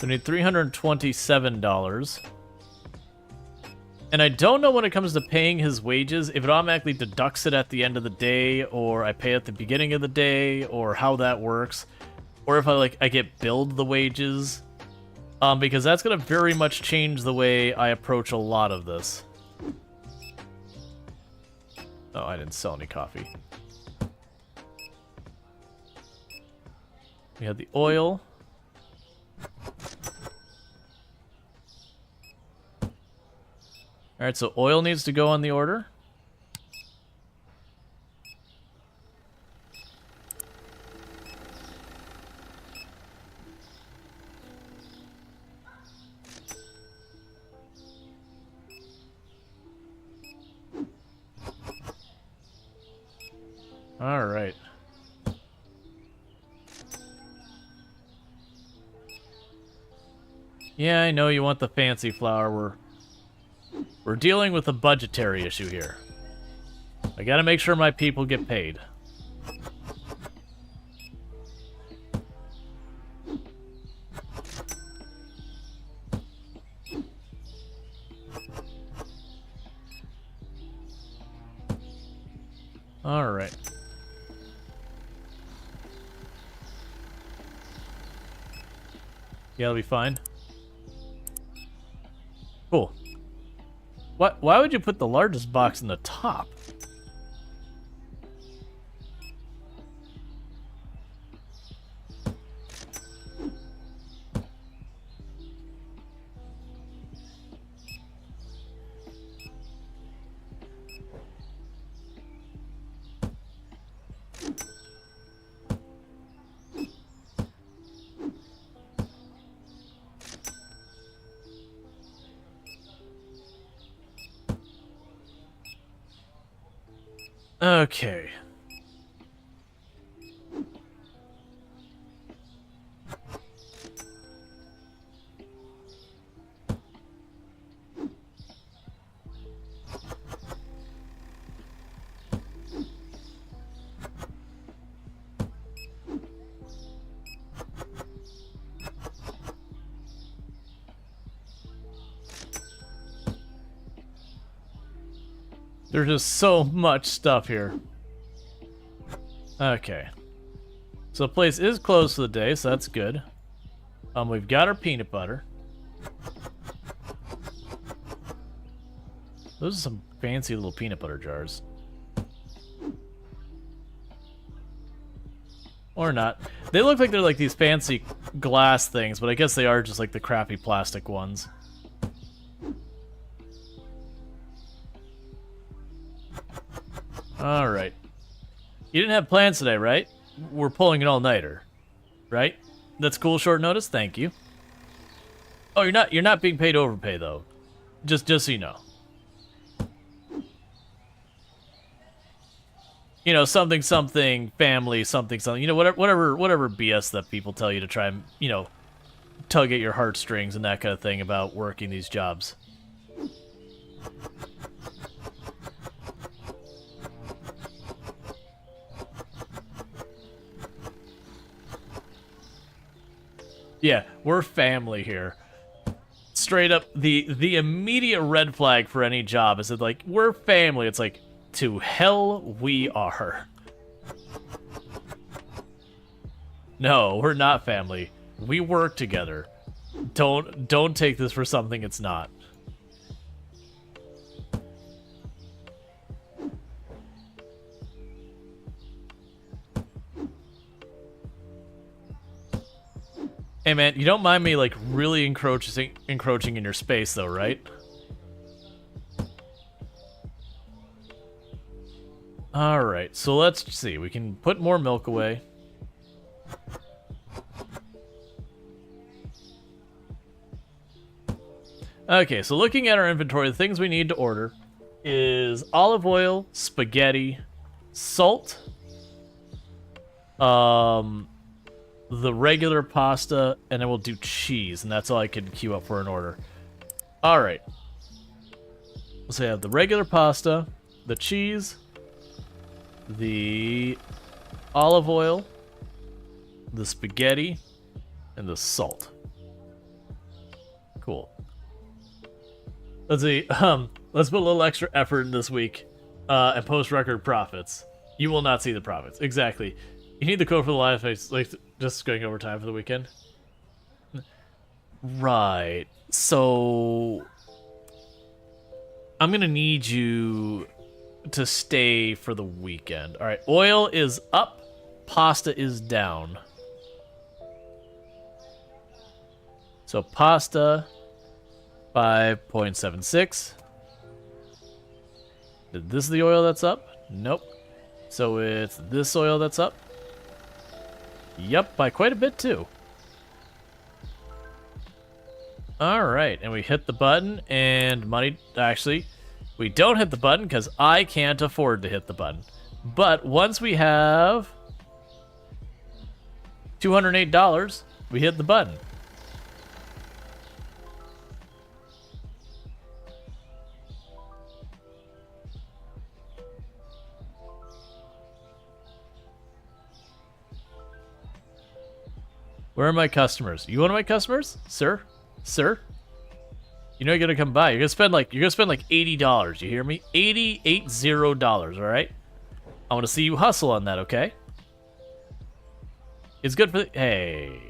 So I need $327. And I don't know when it comes to paying his wages, if it automatically deducts it at the end of the day, or I pay at the beginning of the day, or how that works. Or if I get billed the wages. Because that's going to very much change the way I approach a lot of this. Oh, I didn't sell any coffee. We had the oil. Alright, so oil needs to go on the order. Alright. Yeah, I know you want the fancy flour. We're dealing with a budgetary issue here. I gotta make sure my people get paid. Alright. Yeah, that'll be fine. Cool. Why would you put the largest box in the top? Okay. There's just so much stuff here. Okay. So the place is closed for the day, so that's good. We've got our peanut butter. Those are some fancy little peanut butter jars. Or not. They look like they're like these fancy glass things, but I guess they are just like the crappy plastic ones. Alright. You didn't have plans today, right? We're pulling an all-nighter. Right? That's cool, short notice? Thank you. Oh, you're not being paid overpay, though. Just so you know. You know, something, family, something. You know, whatever BS that people tell you to try and, you know, tug at your heartstrings and that kind of thing about working these jobs. Yeah, we're family here. Straight up, the immediate red flag for any job is that, like, we're family. It's like, to hell we are. No, we're not family. We work together. Don't take this for something it's not. Hey man, you don't mind me like really encroaching in your space though, right? Alright, so let's see. We can put more milk away. Okay, so looking at our inventory, the things we need to order is olive oil, spaghetti, salt, the regular pasta, and then we'll do cheese, and that's all I can queue up for an order. Alright. So I have the regular pasta, the cheese, the olive oil, the spaghetti, and the salt. Cool. Let's see. Let's put a little extra effort in this week and post record profits. You will not see the profits. Exactly. You need the code for the live face, like just going over time for the weekend. Right. So I'm gonna need you to stay for the weekend. All right. Oil is up. Pasta is down. So pasta 5.76. Is this the oil that's up? Nope. So it's this oil that's up? Yep, by quite a bit too. Alright, and we hit the button, and money... Actually, we don't hit the button because I can't afford to hit the button. But once we have $208, we hit the button. Where are my customers? You one of my customers? Sir? Sir? You know you're gonna come by. You're gonna spend like $80. You hear me? $80, all right? I want to see you hustle on that, okay? It's good for the... Hey.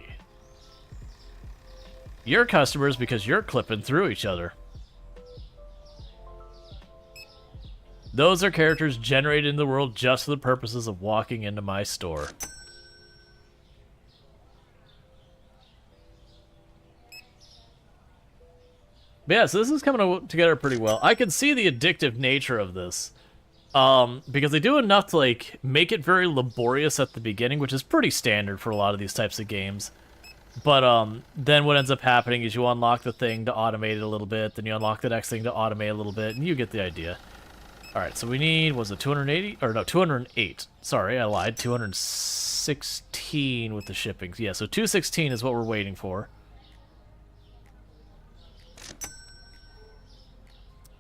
You're customers because you're clipping through each other. Those are characters generated in the world just for the purposes of walking into my store. But yeah, so this is coming together pretty well. I can see the addictive nature of this. Because they do enough to, like, make it very laborious at the beginning, which is pretty standard for a lot of these types of games. But, then what ends up happening is you unlock the thing to automate it a little bit, then you unlock the next thing to automate a little bit, and you get the idea. Alright, so we need, was it 280? Or no, 208. Sorry, I lied. 216 with the shipping. Yeah, so 216 is what we're waiting for.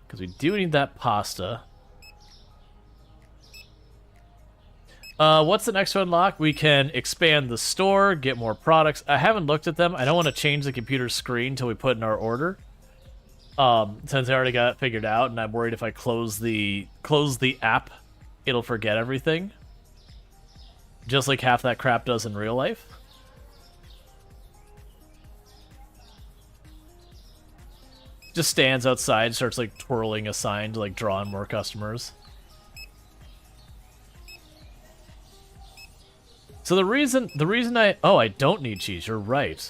Because we do need that pasta. What's the next to unlock? We can expand the store, get more products. I haven't looked at them. I don't want to change the computer screen until we put in our order. Since I already got it figured out, and I'm worried if I close the app, it'll forget everything. Just like half that crap does in real life. Just stands outside, starts like twirling a sign to like draw in more customers. So the reason I don't need cheese, you're right.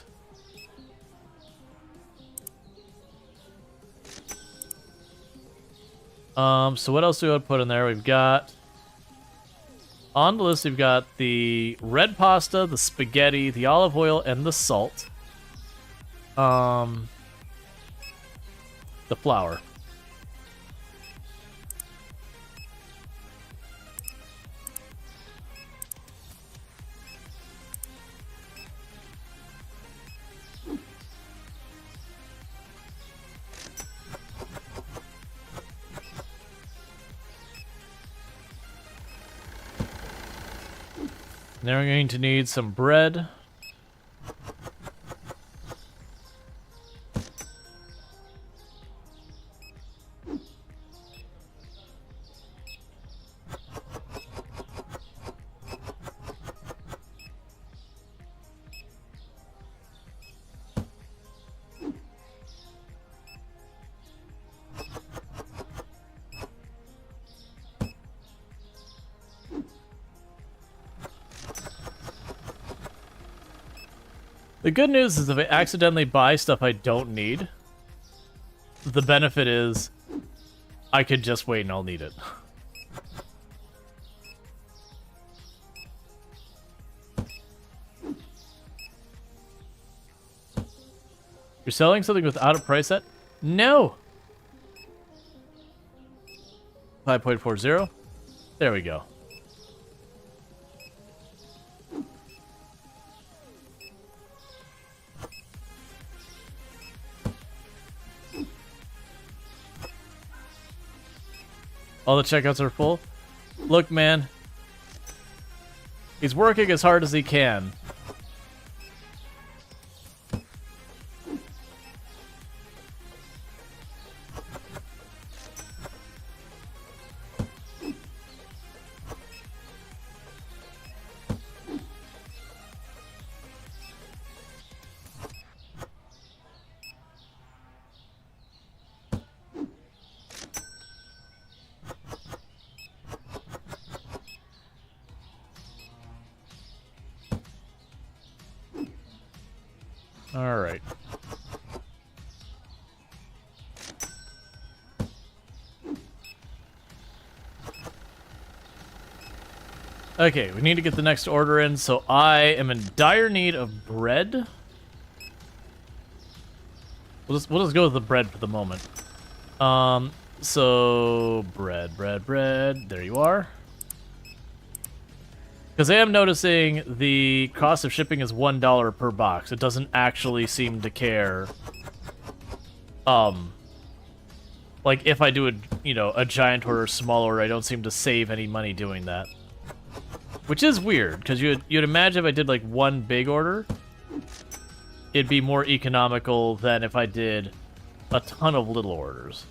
So what else do we want to put in there? We've got on the list, we've got the red pasta, the spaghetti, the olive oil, and the salt. The flour. Now we're going to need some bread. The good news is if I accidentally buy stuff I don't need, the benefit is I could just wait and I'll need it. You're selling something without a price set? No! 5.40. There we go. All the checkouts are full. Look, man. He's working as hard as he can. All right. Okay, we need to get the next order in, so I am in dire need of bread. We'll just go with the bread for the moment. So bread. There you are. Because I am noticing the cost of shipping is $1 per box. It doesn't actually seem to care. Like if I do a giant order or small order, I don't seem to save any money doing that. Which is weird, because you'd imagine if I did like one big order, it'd be more economical than if I did a ton of little orders.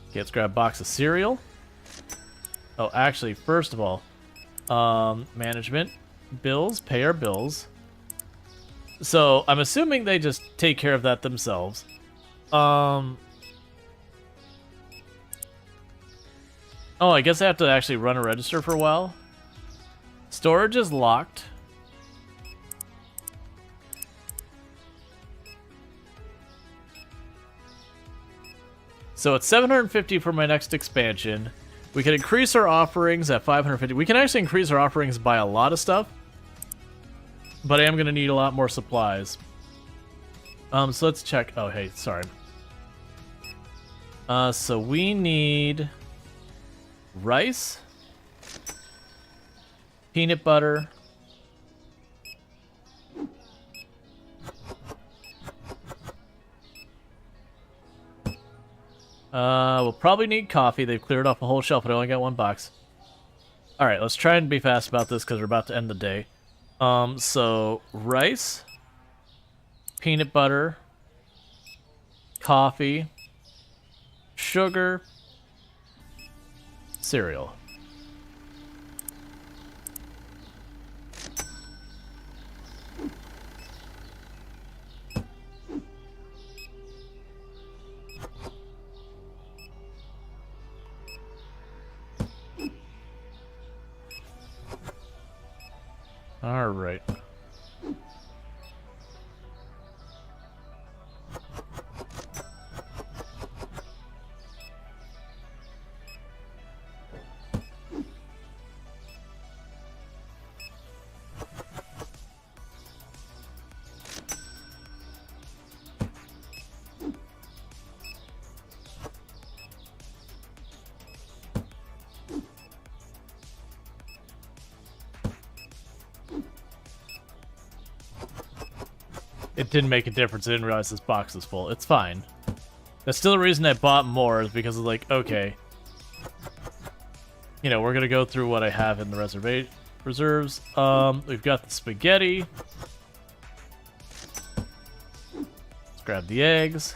Okay, let's grab a box of cereal. Oh, actually, first of all, management, bills, pay our bills. So, I'm assuming they just take care of that themselves. Oh, I guess I have to actually run a register for a while. Storage is locked. So it's 750 for my next expansion. We can increase our offerings at 550. We can actually increase our offerings by a lot of stuff. But I am going to need a lot more supplies. So let's check. Oh, hey, sorry. So we need rice, peanut butter, we'll probably need coffee. They've cleared off a whole shelf, but I only got one box. Alright, let's try and be fast about this because we're about to end the day. So rice, peanut butter, coffee, sugar, cereal. All right. It didn't make a difference. I didn't realize this box is full. It's fine. That's still the reason I bought more, is because it's like, okay, you know, we're gonna go through what I have in the reserves. We've got the spaghetti. Let's grab the eggs.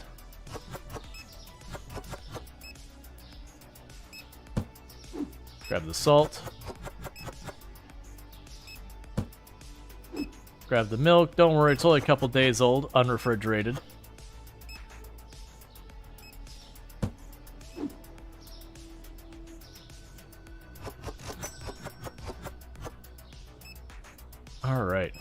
Grab the salt. Grab the milk. Don't worry, it's only a couple days old, unrefrigerated. All right.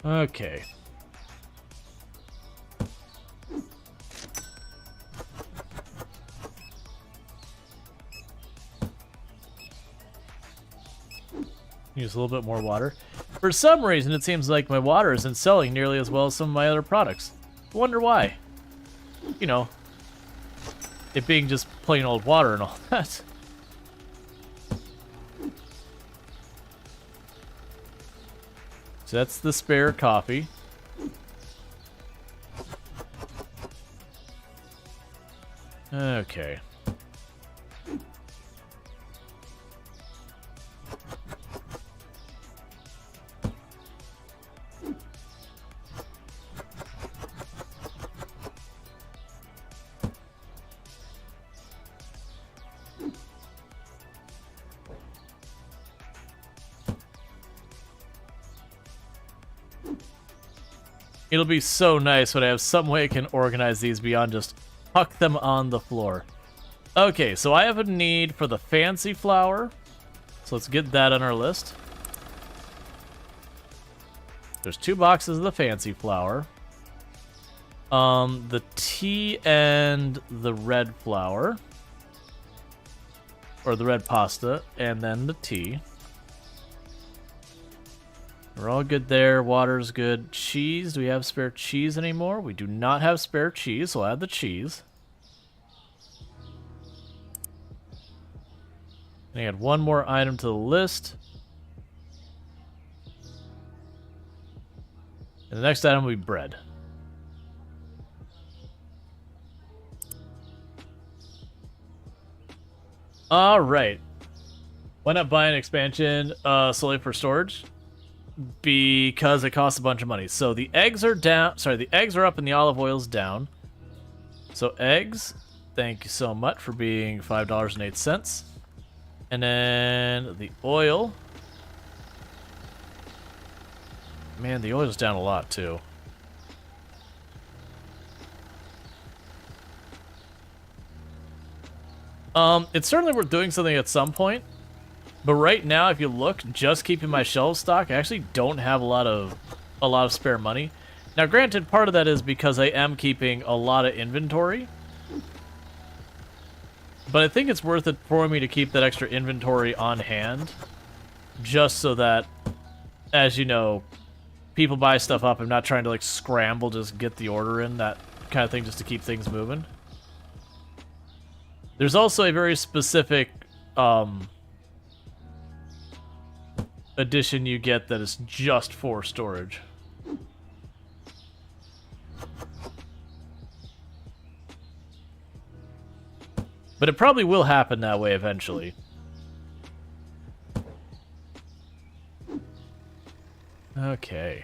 Okay. Use a little bit more water. For some reason, it seems like my water isn't selling nearly as well as some of my other products. I wonder why. You know, it being just plain old water and all that. So that's the spare coffee. Okay. It'll be so nice when I have some way I can organize these beyond just huck them on the floor. Okay, so I have a need for the fancy flour. So let's get that on our list. There's 2 boxes of the fancy flour. The tea and the red flour. Or the red pasta, and then the tea. We're all good there. Water's good. Cheese. Do we have spare cheese anymore? We do not have spare cheese, so I'll add the cheese. And I add one more item to the list. And the next item will be bread. Alright. Why not buy an expansion solely for storage? Because it costs a bunch of money. So the eggs are down. Sorry, the eggs are up and the olive oil's down. So eggs, thank you so much for being $5.08. And then the oil. Man, the oil's down a lot too. It's certainly worth doing something at some point. But right now, if you look, just keeping my shelf stock, I actually don't have a lot of spare money. Now, granted, part of that is because I am keeping a lot of inventory. But I think it's worth it for me to keep that extra inventory on hand. Just so that, as you know, people buy stuff up. I'm not trying to, like, scramble, just get the order in, that kind of thing, just to keep things moving. There's also a very specific, edition you get that is just for storage. But it probably will happen that way eventually. Okay.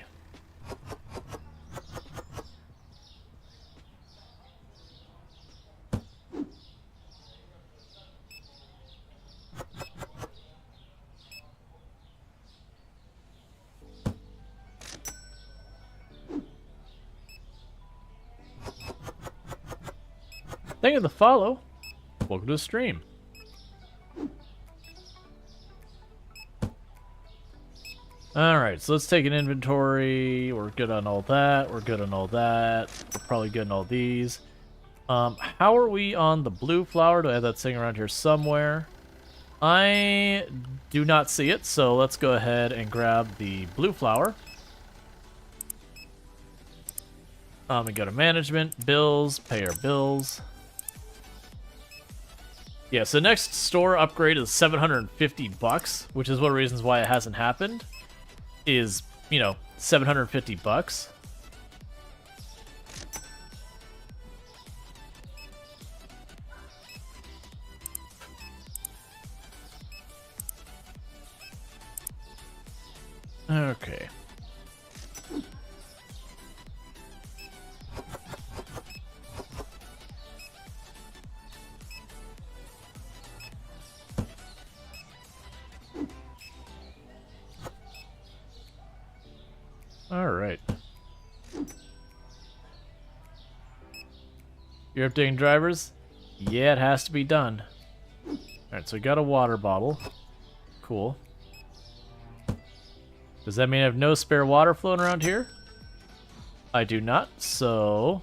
Thank you for the follow. Welcome to the stream. Alright, so let's take an inventory. We're good on all that. We're good on all that. We're probably good on all these. How are we on the blue flour? Do I have that thing around here somewhere? I do not see it, so let's go ahead and grab the blue flour. And go to management, bills, pay our bills. Yeah, so next store upgrade is $750, which is one of the reasons why it hasn't happened. Is, you know, $750. Okay. Alright. You're updating drivers? Yeah, it has to be done. Alright, so we got a water bottle. Cool. Does that mean I have no spare water flowing around here? I do not, so...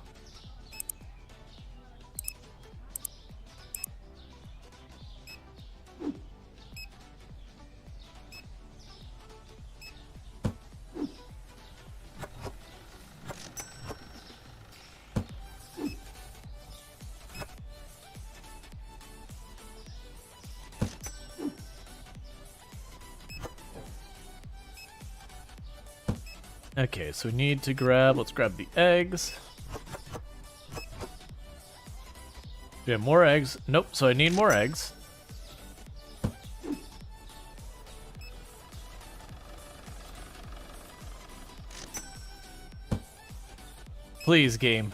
Okay, so we need to grab, let's grab the eggs. Do we have more eggs? Nope, so I need more eggs. Please, game.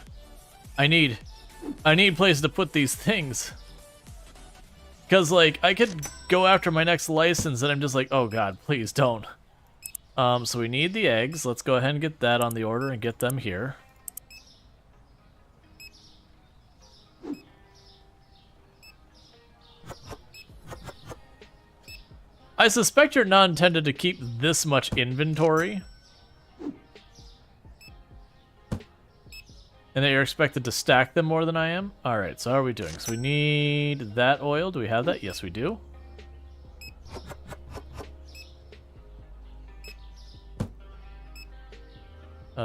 I need places to put these things. Because, like, I could go after my next license and I'm just like, oh god, please don't. So we need the eggs. Let's go ahead and get that on the order and get them here. I suspect you're not intended to keep this much inventory. And that you're expected to stack them more than I am? Alright, so how are we doing? So we need that oil. Do we have that? Yes, we do.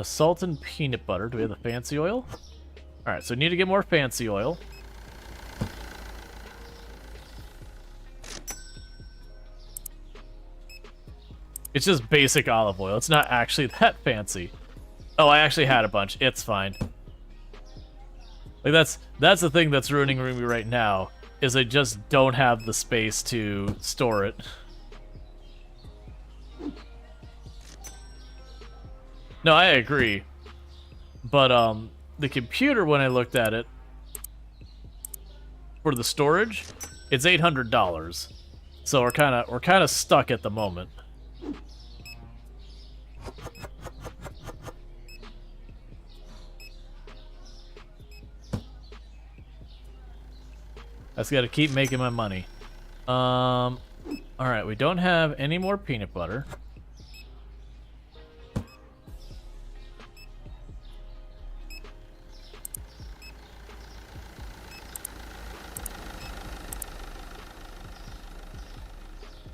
Salt and peanut butter. Do we have the fancy oil? Alright, so we need to get more fancy oil. It's just basic olive oil. It's not actually that fancy. Oh, I actually had a bunch. It's fine. Like that's the thing that's ruining me right now, is I just don't have the space to store it. No, I agree. But the computer, when I looked at it for the storage, it's $800. So we're kind of stuck at the moment. I just gotta keep making my money. Alright, we don't have any more peanut butter.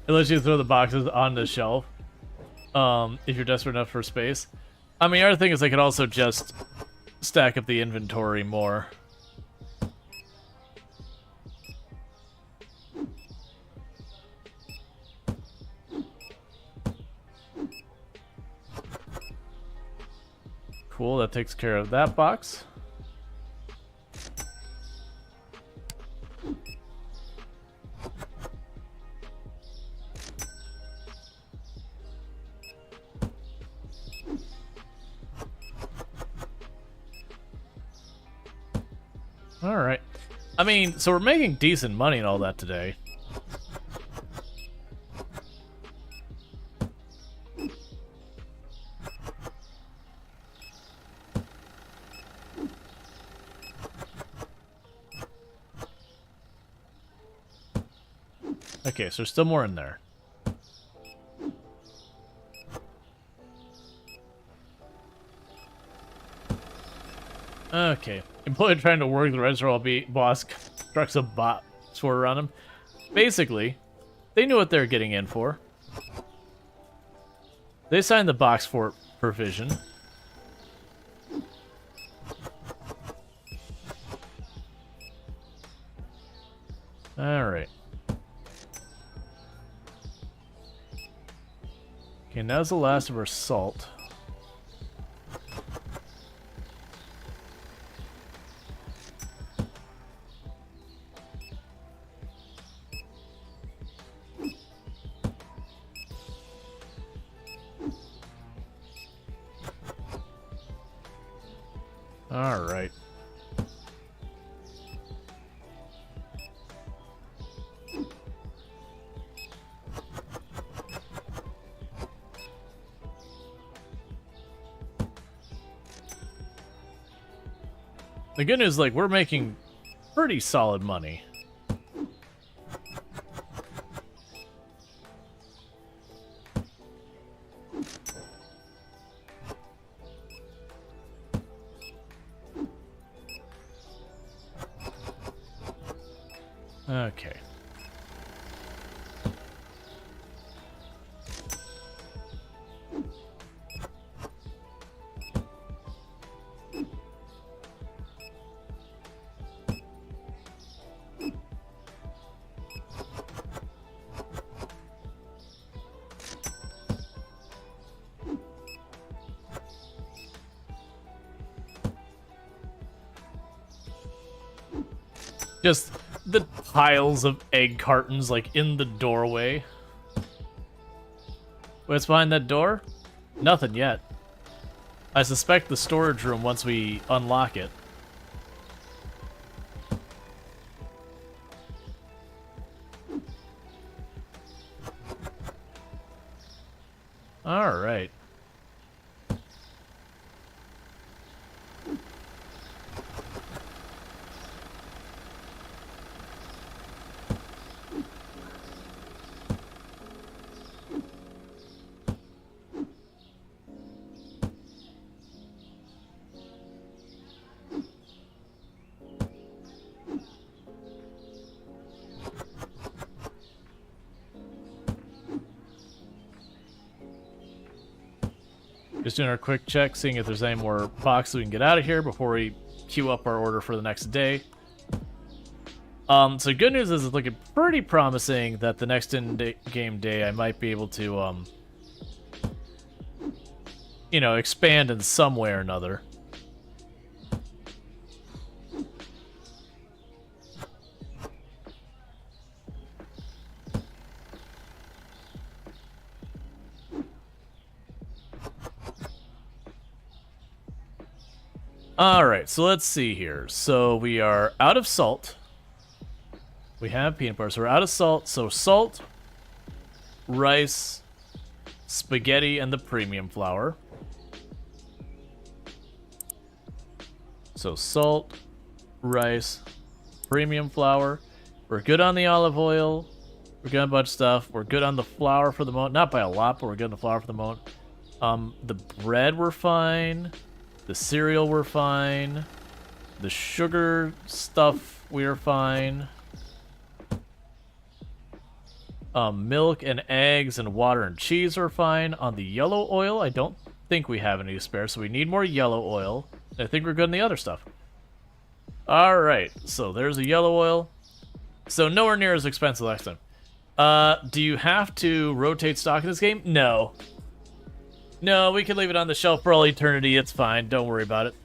It lets you throw the boxes on the shelf, if you're desperate enough for space. I mean, the other thing is I could also just stack up the inventory more. Cool, that takes care of that box. Alright. I mean, so we're making decent money and all that today. Okay, so there's still more in there. Okay. Employee trying to work the register while boss constructs a bot sword around him. Basically, they knew what they were getting in for. They signed the box fort provision. Alright. Okay, now's the last of our salt. Alright. The good news is, like, we're making pretty solid money. Okay. Just the piles of egg cartons, like, in the doorway. What's behind that door? Nothing yet. I suspect the storage room once we unlock it. All right. Just doing our quick check, seeing if there's any more boxes we can get out of here before we queue up our order for the next day. So good news is it's looking pretty promising that the next in-game day I might be able to, you know, expand in some way or another. Alright, so let's see here. So we are out of salt. We have peanut butter, so we're out of salt. So salt, rice, spaghetti, and the premium flour. So salt, rice, premium flour. We're good on the olive oil. We're good on a bunch of stuff. We're good on the flour for the moment. Not by a lot, but we're good on the flour for the moment. The bread we're fine. The cereal we're fine. The sugar stuff we're fine. Milk and eggs and water and cheese are fine. On the yellow oil, I don't think we have any to spare, so we need more yellow oil. I think we're good on the other stuff. Alright, so there's the yellow oil. So nowhere near as expensive last time. Do you have to rotate stock in this game? No. No, we can leave it on the shelf for all eternity. It's fine. Don't worry about it.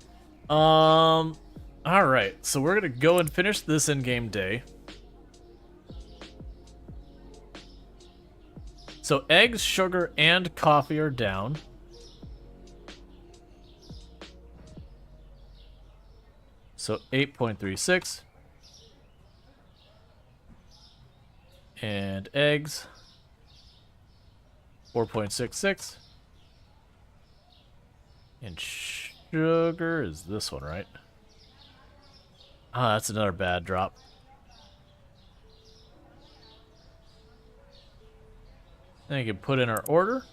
Alright, so we're gonna go and finish this in-game day. So eggs, sugar, and coffee are down. So 8.36. And eggs, 4.66. And sugar is this one, right? Ah, that's another bad drop. Then you can put in our order.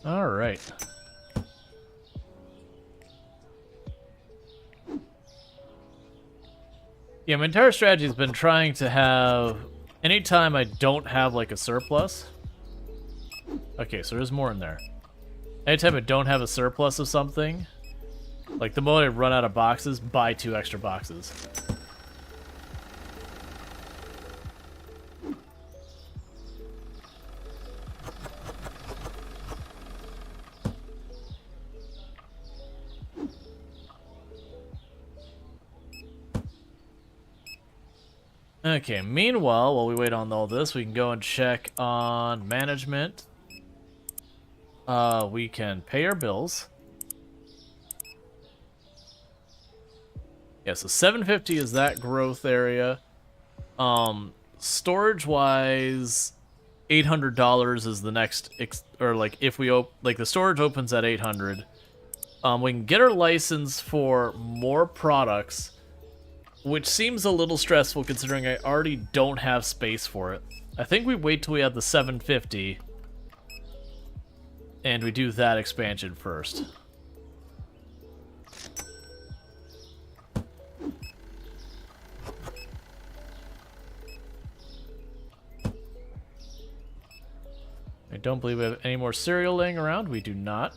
All right. Yeah, my entire strategy has been trying to have, anytime I don't have like a surplus. Okay, so there's more in there. Anytime I don't have a surplus of something, like the moment I run out of boxes, buy 2 extra boxes. Okay, meanwhile, while we wait on all this, we can go and check on management. We can pay our bills. Yeah, so 750 is that growth area. Storage-wise, $800 is the next, or like if we like the storage opens at 800. We can get our license for more products, which seems a little stressful considering I already don't have space for it. I think we wait till we have the 750 and we do that expansion first. I don't believe we have any more cereal laying around. We do not.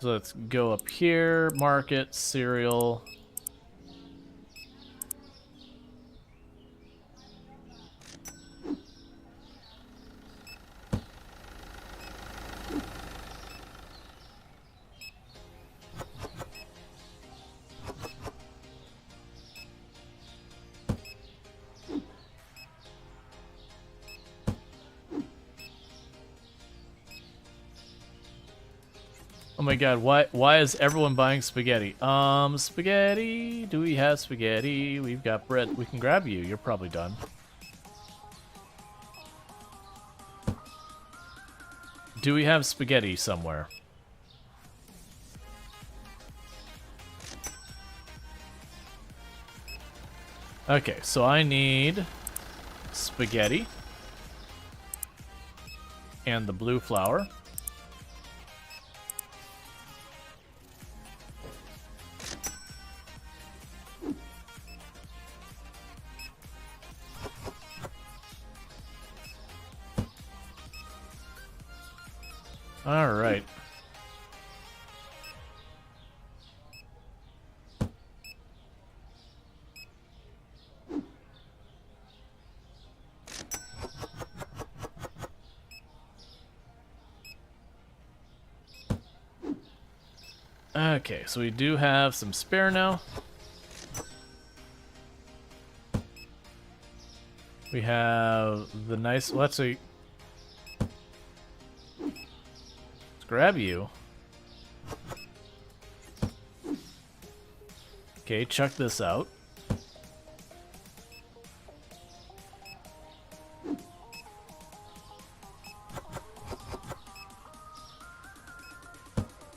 So let's go up here, market, cereal. my god, why is everyone buying spaghetti? Spaghetti, do we have spaghetti? We've got bread. We can grab you. You're probably done. Do we have spaghetti somewhere? Okay, so I need spaghetti and the blue flour. All right. Okay, so we do have some spare now. We have the nice. Let's see. Let's grab you. Okay, check this out.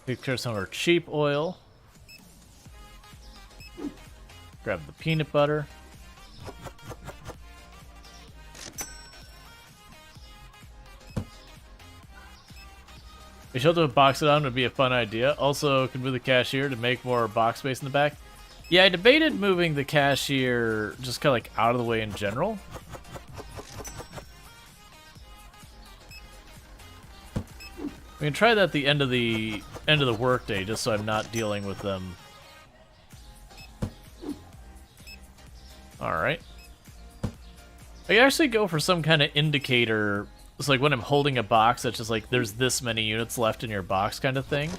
Take care of some of our cheap oil. Grab the peanut butter. A shelter with box it on would be a fun idea. Also, could move the cashier to make more box space in the back. Yeah, I debated moving the cashier just kind of like out of the way in general. We can try that at the end of the workday, just so I'm not dealing with them. All right. I actually go for some kind of indicator. It's like when I'm holding a box, that's just like there's this many units left in your box, kind of thing.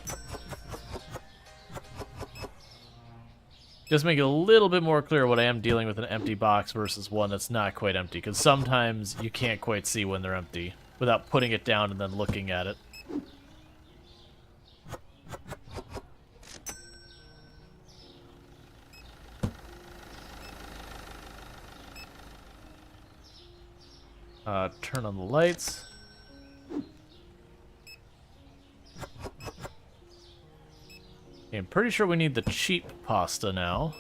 Just make it a little bit more clear what I am dealing with an empty box versus one that's not quite empty, because sometimes you can't quite see when they're empty without putting it down and then looking at it. Turn on the lights. Okay, I'm pretty sure we need the cheap pasta now.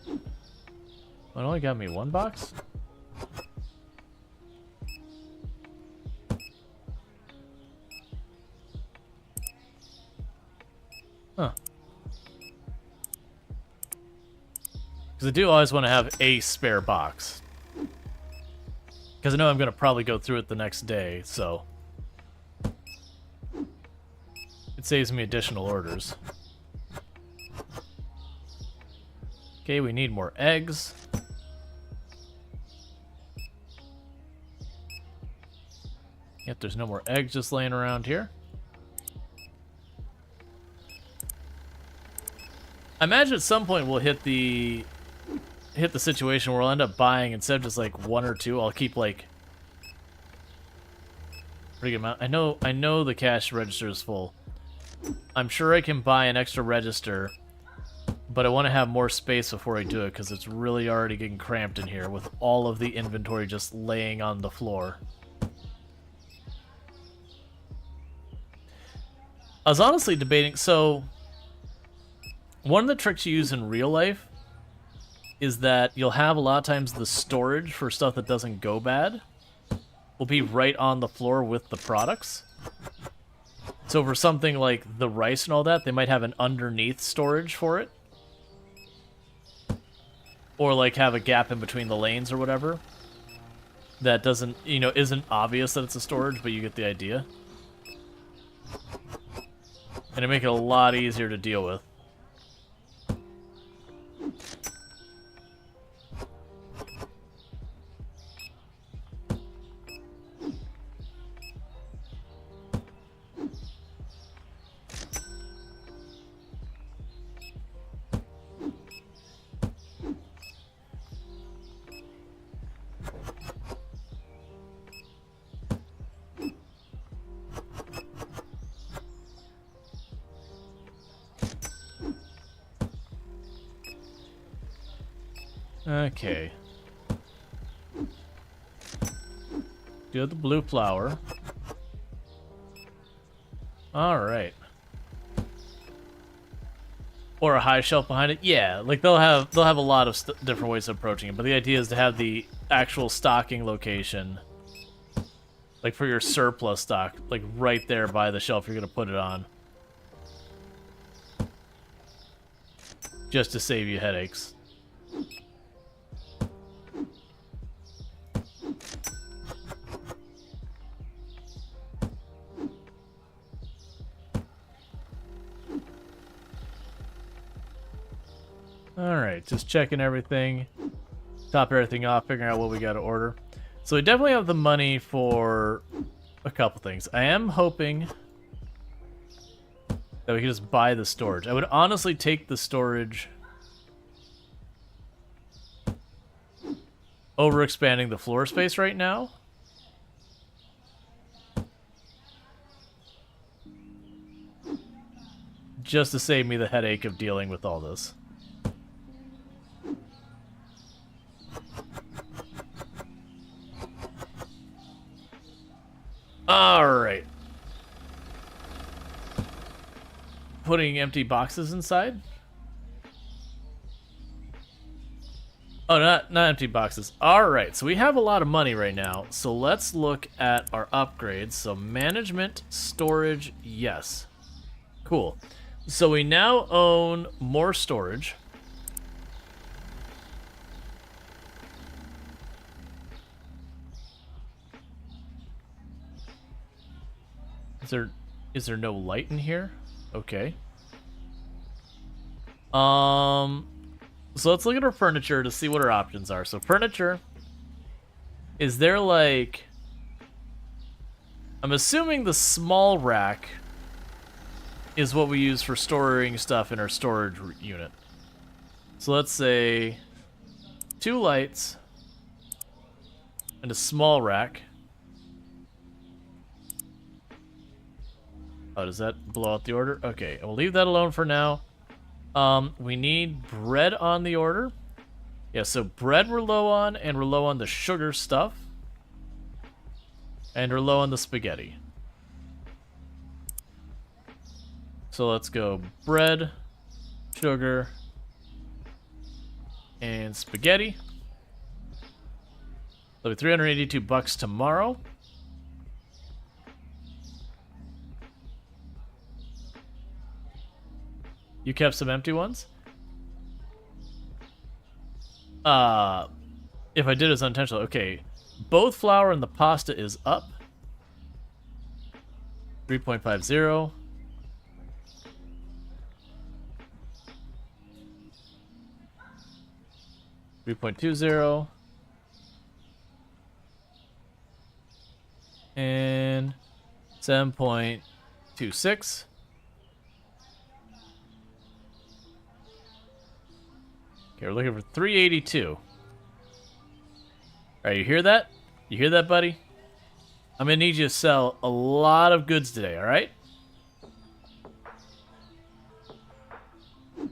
It only got me one box? Huh. Because I do always want to have a spare box. Because I know I'm going to probably go through it the next day, so... it saves me additional orders. Okay, we need more eggs. Yep, there's no more eggs just laying around here. I imagine at some point we'll hit the situation where we'll end up buying, instead of just like one or two, I'll keep like pretty good amount. I know the cash register is full. I'm sure I can buy an extra register, but I want to have more space before I do it because it's really already getting cramped in here with all of the inventory just laying on the floor. I was honestly debating, so one of the tricks you use in real life is that you'll have a lot of times the storage for stuff that doesn't go bad will be right on the floor with the products. So for something like the rice and all that, they might have an underneath storage for it. Or like have a gap in between the lanes or whatever. That doesn't, isn't obvious that it's a storage, but you get the idea. And it make it a lot easier to deal with. Okay. Do the blue flower. All right. Or a high shelf behind it. Yeah, like they'll have a lot of different ways of approaching it, but the idea is to have the actual stocking location, like for your surplus stock, like right there by the shelf you're gonna put it on, just to save you headaches. Alright, just checking everything. Top everything off, figuring out what we gotta order. So we definitely have the money for a couple things. I am hoping that we can just buy the storage. I would honestly take the storage over expanding the floor space right now. Just to save me the headache of dealing with all this. Alright. Putting empty boxes inside? Oh, not empty boxes. Alright, so we have a lot of money right now. So let's look at our upgrades. So management, storage, yes. Cool. So we now own more storage. Is there no light in here? Okay. So let's look at our furniture to see what our options are. So furniture, is there like, I'm assuming the small rack is what we use for storing stuff in our storage unit. So let's say 2 lights and a small rack. Oh, does that blow out the order? Okay, we'll leave that alone for now. We need bread on the order. Yeah, so bread we're low on, and we're low on the sugar stuff. And we're low on the spaghetti. So let's go bread, sugar, and spaghetti. That'll be $382 tomorrow. You kept some empty ones? If I did, it's unintentional. Okay. Both flour and the pasta is up. 3.50. $3.20. And 7.26. Okay, we're looking for 382. Alright, you hear that? You hear that, buddy? I'm gonna need you to sell a lot of goods today, alright?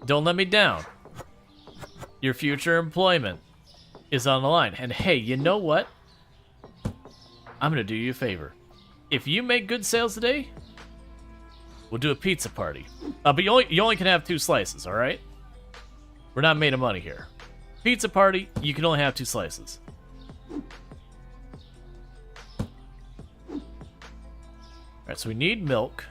Don't let me down. Your future employment is on the line. And hey, you know what? I'm gonna do you a favor. If you make good sales today, we'll do a pizza party. But you only can have 2 slices, alright? We're not made of money here. Pizza party, you can only have 2 slices. Alright, so we need milk.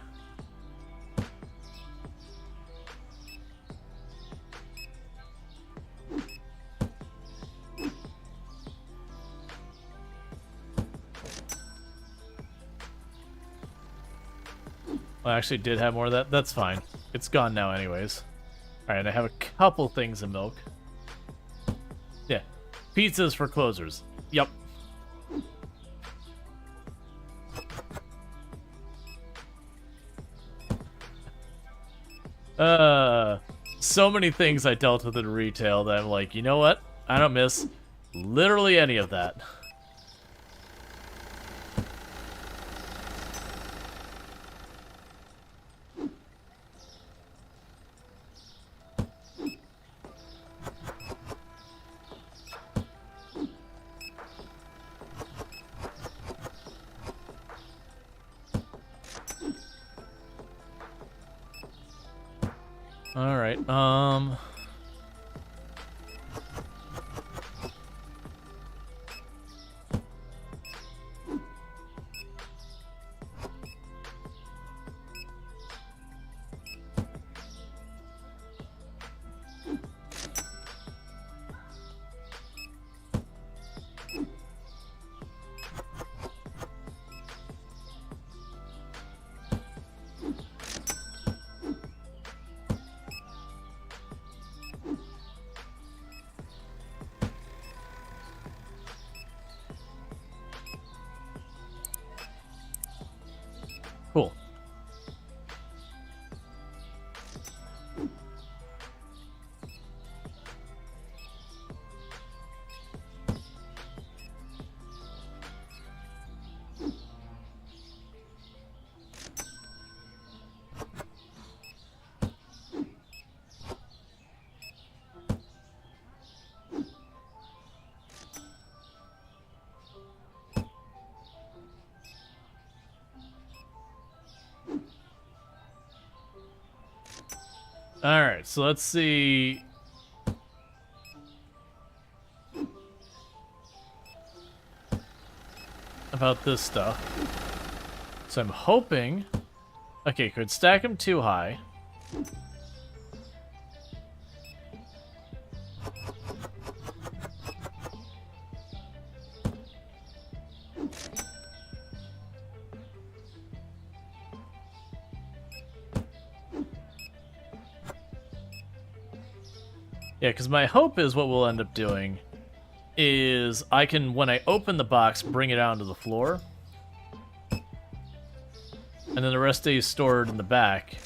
I actually did have more of that. That's fine. It's gone now anyways. Alright, I have a couple things of milk. Yeah. Pizzas for closers. Yep. So many things I dealt with in retail that I'm like, you know what? I don't miss literally any of that. All right. Cool. Alright, so let's see. About this stuff. So I'm hoping... Okay, could stack them too high. Yeah, because my hope is what we'll end up doing is I can, when I open the box, bring it out onto the floor. And then the rest stays stored in the back.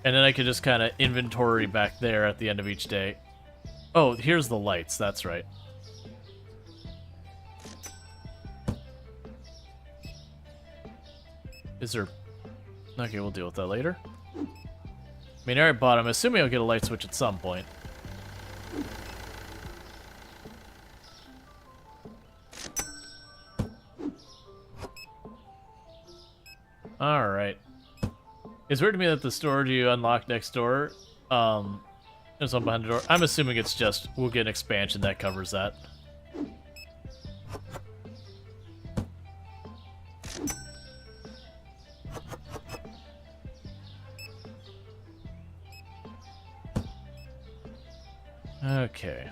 And then I could just kind of inventory back there at the end of each day. Oh, here's the lights. That's right. Is there... Okay, we'll deal with that later. I mean, I already bought them. Assuming I'll get a light switch at some point. Alright. It's weird to me that the storage you unlock next door, there's one behind the door. I'm assuming it's just, we'll get an expansion that covers that. Okay.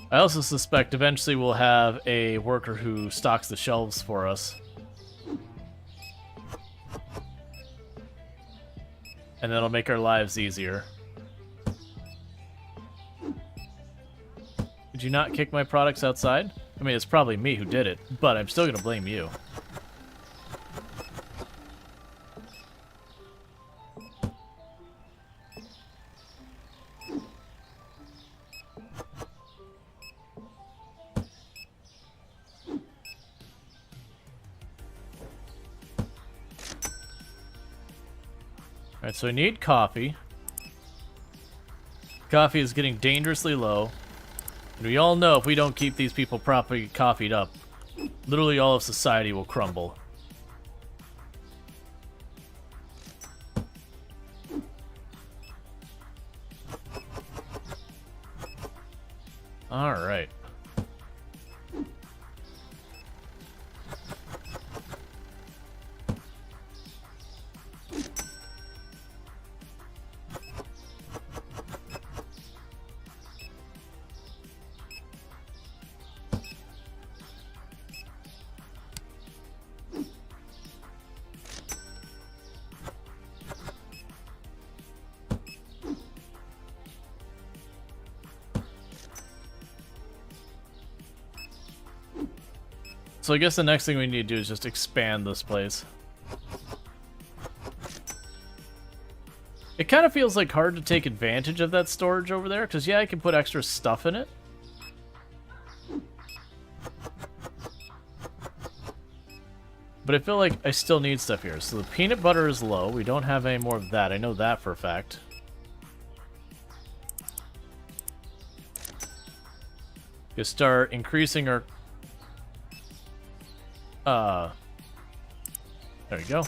I also suspect eventually we'll have a worker who stocks the shelves for us. And that'll make our lives easier. Did you not kick my products outside? I mean, it's probably me who did it, but I'm still gonna blame you. Alright, so I need coffee. Coffee is getting dangerously low. And we all know if we don't keep these people properly coffeed up, literally all of society will crumble. Alright. So I guess the next thing we need to do is just expand this place. It kind of feels like hard to take advantage of that storage over there, because yeah, I can put extra stuff in it. But I feel like I still need stuff here. So the peanut butter is low. We don't have any more of that. I know that for a fact. You start increasing our... There we go.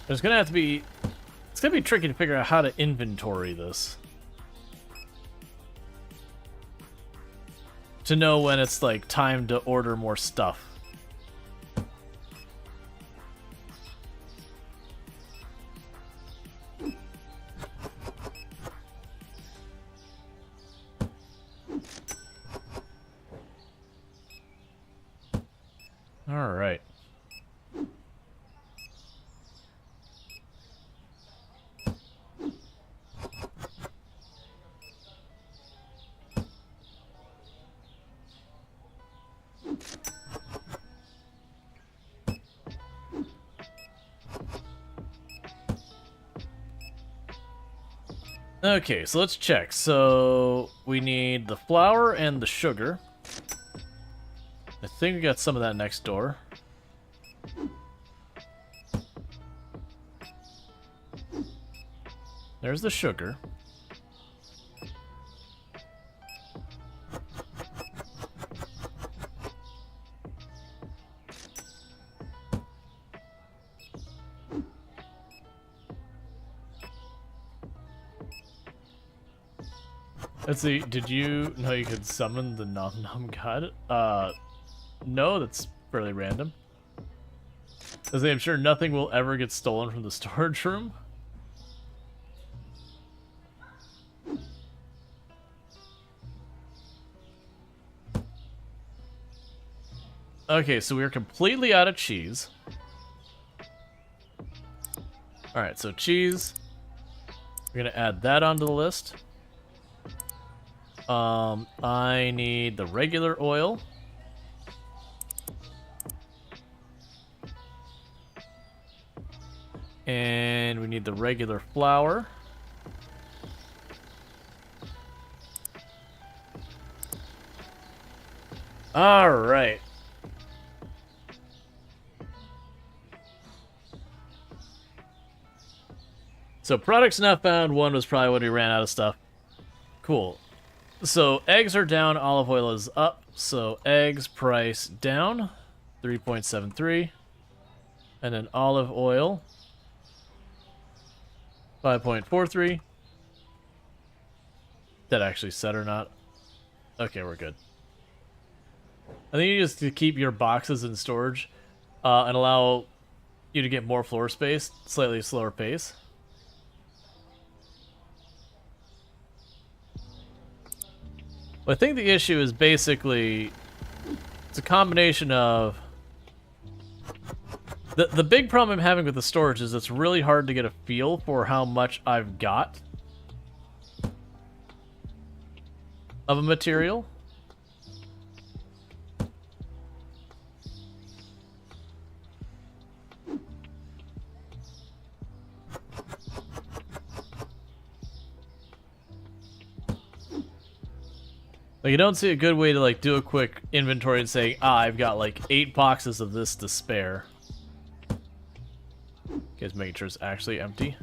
There's gonna have to be... It's gonna be tricky to figure out how to inventory this. To know when it's like time to order more stuff. All right. Okay, so let's check. So we need the flour and the sugar. I think we got some of that next door. There's the sugar. Let's see, did you know you could summon the Nom Nom God? No, that's fairly random. I'm sure nothing will ever get stolen from the storage room. Okay, so we're completely out of cheese. Alright, so cheese. We're gonna add that onto the list. I need the regular oil. And we need the regular flour. All right. So products not found. One was probably when we ran out of stuff. Cool. So eggs are down, olive oil is up. So eggs price down, 3.73. And then olive oil, 5.43. That actually set or not? Okay, we're good. I think you just to keep your boxes in storage and allow you to get more floor space, slightly slower pace. But I think the issue is basically it's a combination of the big problem I'm having with the storage is it's really hard to get a feel for how much I've got of a material. Like, you don't see a good way to, like, do a quick inventory and say, I've got, like, 8 boxes of this to spare. Guys, making sure it's actually empty.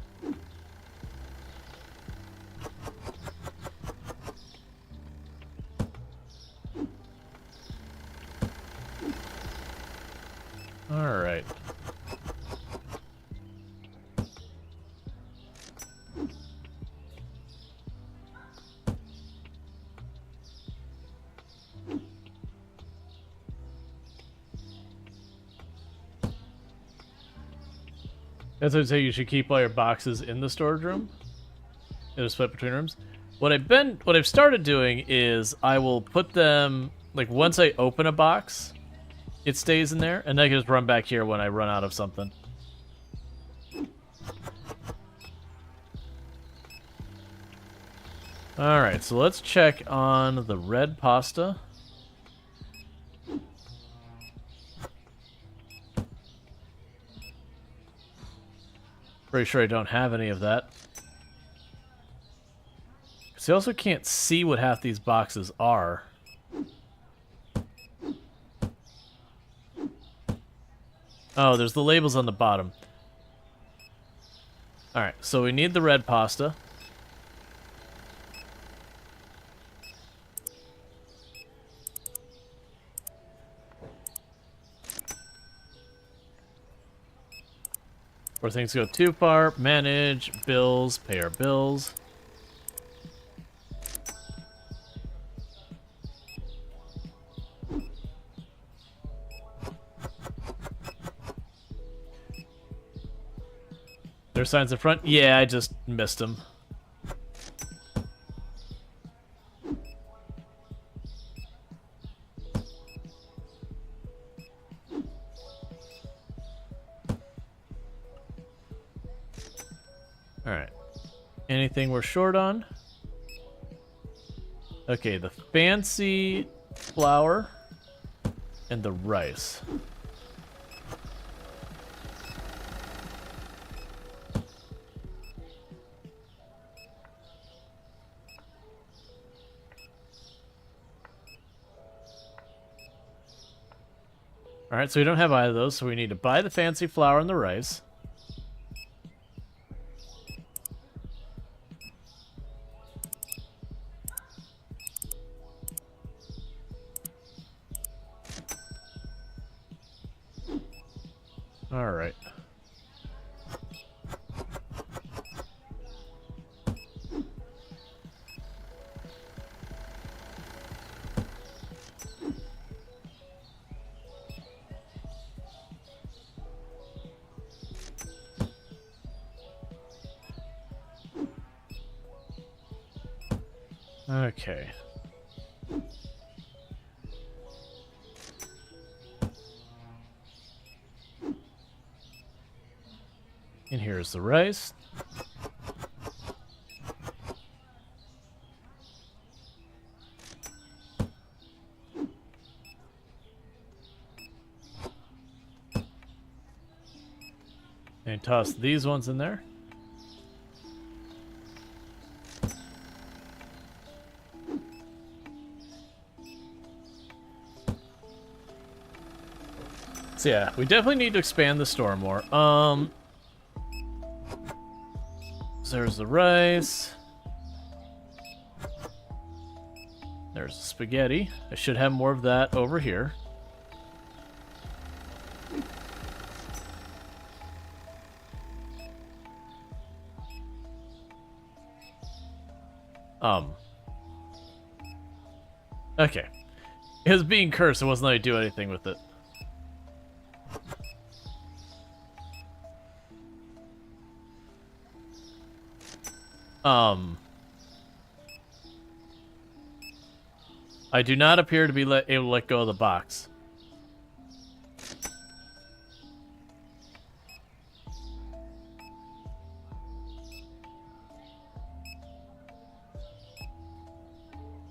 Alright. That's what I'd say. You should keep all your boxes in the storage room. It'll split between rooms. What I've started doing is I will put them like once I open a box, it stays in there, and then I can just run back here when I run out of something. All right, so let's check on the red pasta. Pretty sure I don't have any of that. So you also can't see what half these boxes are. Oh, there's the labels on the bottom. Alright, so we need the red pasta. Before things go too far, manage, bills, pay our bills. There are signs in front? Yeah, I just missed them. Alright. Anything we're short on? Okay, the fancy flour and the rice. Alright, so we don't have either of those, so we need to buy the fancy flour and the rice. Alright. Okay. And here's the rice. And toss these ones in there. So yeah, we definitely need to expand the store more. So there's the rice. There's the spaghetti. I should have more of that over here. Okay. It was being cursed, it wasn't letting me do anything with it. I do not appear to be able to let go of the box.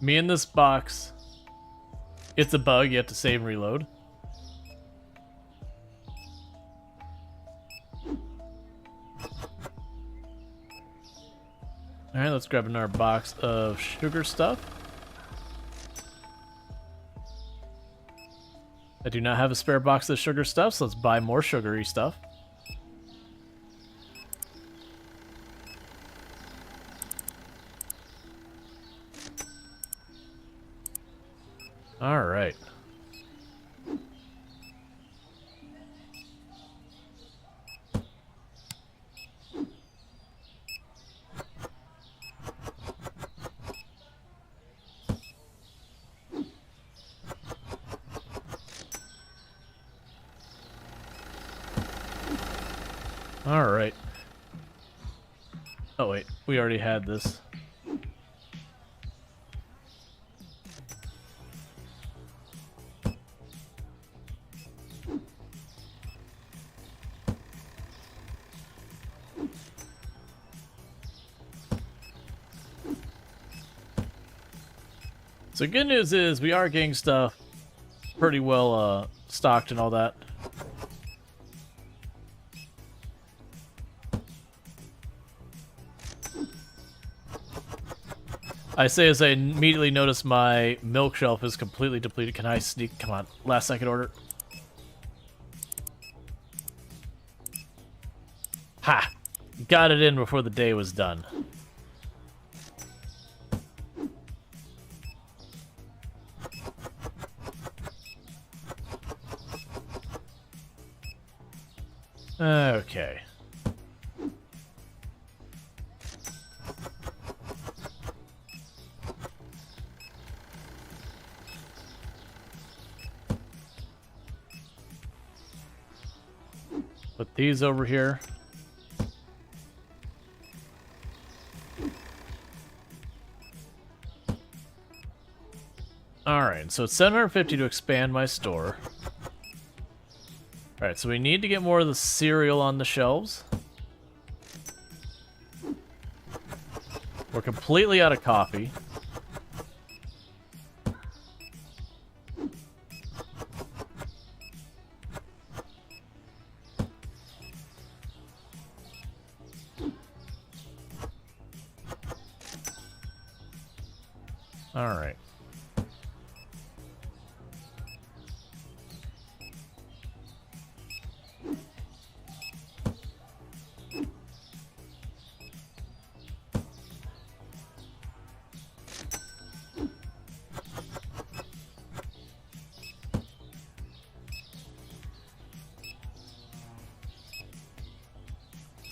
Me and this box. It's a bug, you have to save and reload. Alright, let's grab another box of sugar stuff. I do not have a spare box of sugar stuff, so let's buy more sugary stuff. Alright. Alright. Oh wait, we already had this. So good news is we are getting stuff pretty well stocked and all that. I say as I immediately notice my milk shelf is completely depleted. Can I sneak? Come on, last second order. Ha! Got it in before the day was done. Okay. Put these over here. Alright, so it's 750 to expand my store. Alright, so we need to get more of the cereal on the shelves. We're completely out of coffee. Alright.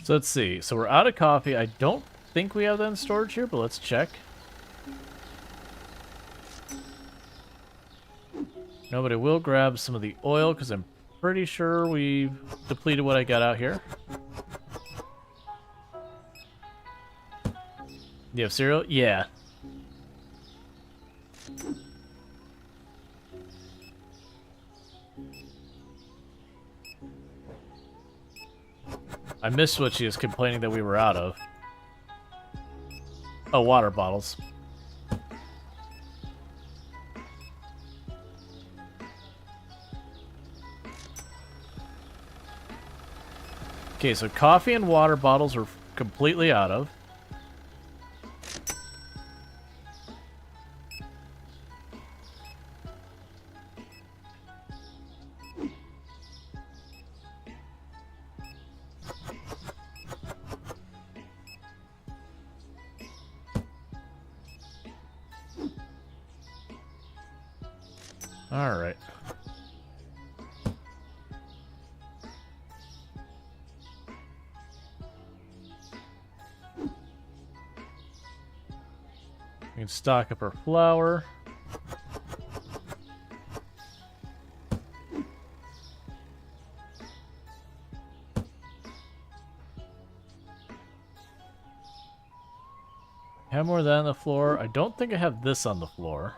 So let's see. So we're out of coffee. I don't think we have that in storage here, but let's check. No, but I will grab some of the oil because I'm pretty sure we've depleted what I got out here. You have cereal? Yeah. I missed what she was complaining that we were out of. Oh, water bottles. Okay, so coffee and water bottles are completely out of. All right. We can stock up our flour. Have more of that on the floor. I don't think I have this on the floor.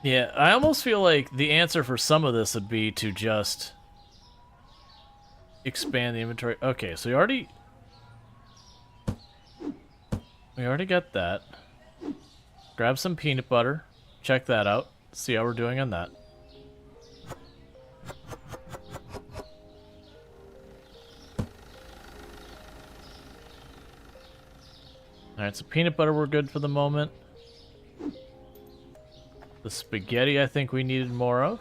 Yeah, I almost feel like the answer for some of this would be to just expand the inventory. Okay, so we already got that. Grab some peanut butter. Check that out. See how we're doing on that. Alright, so peanut butter we're good for the moment. The spaghetti I think we needed more of.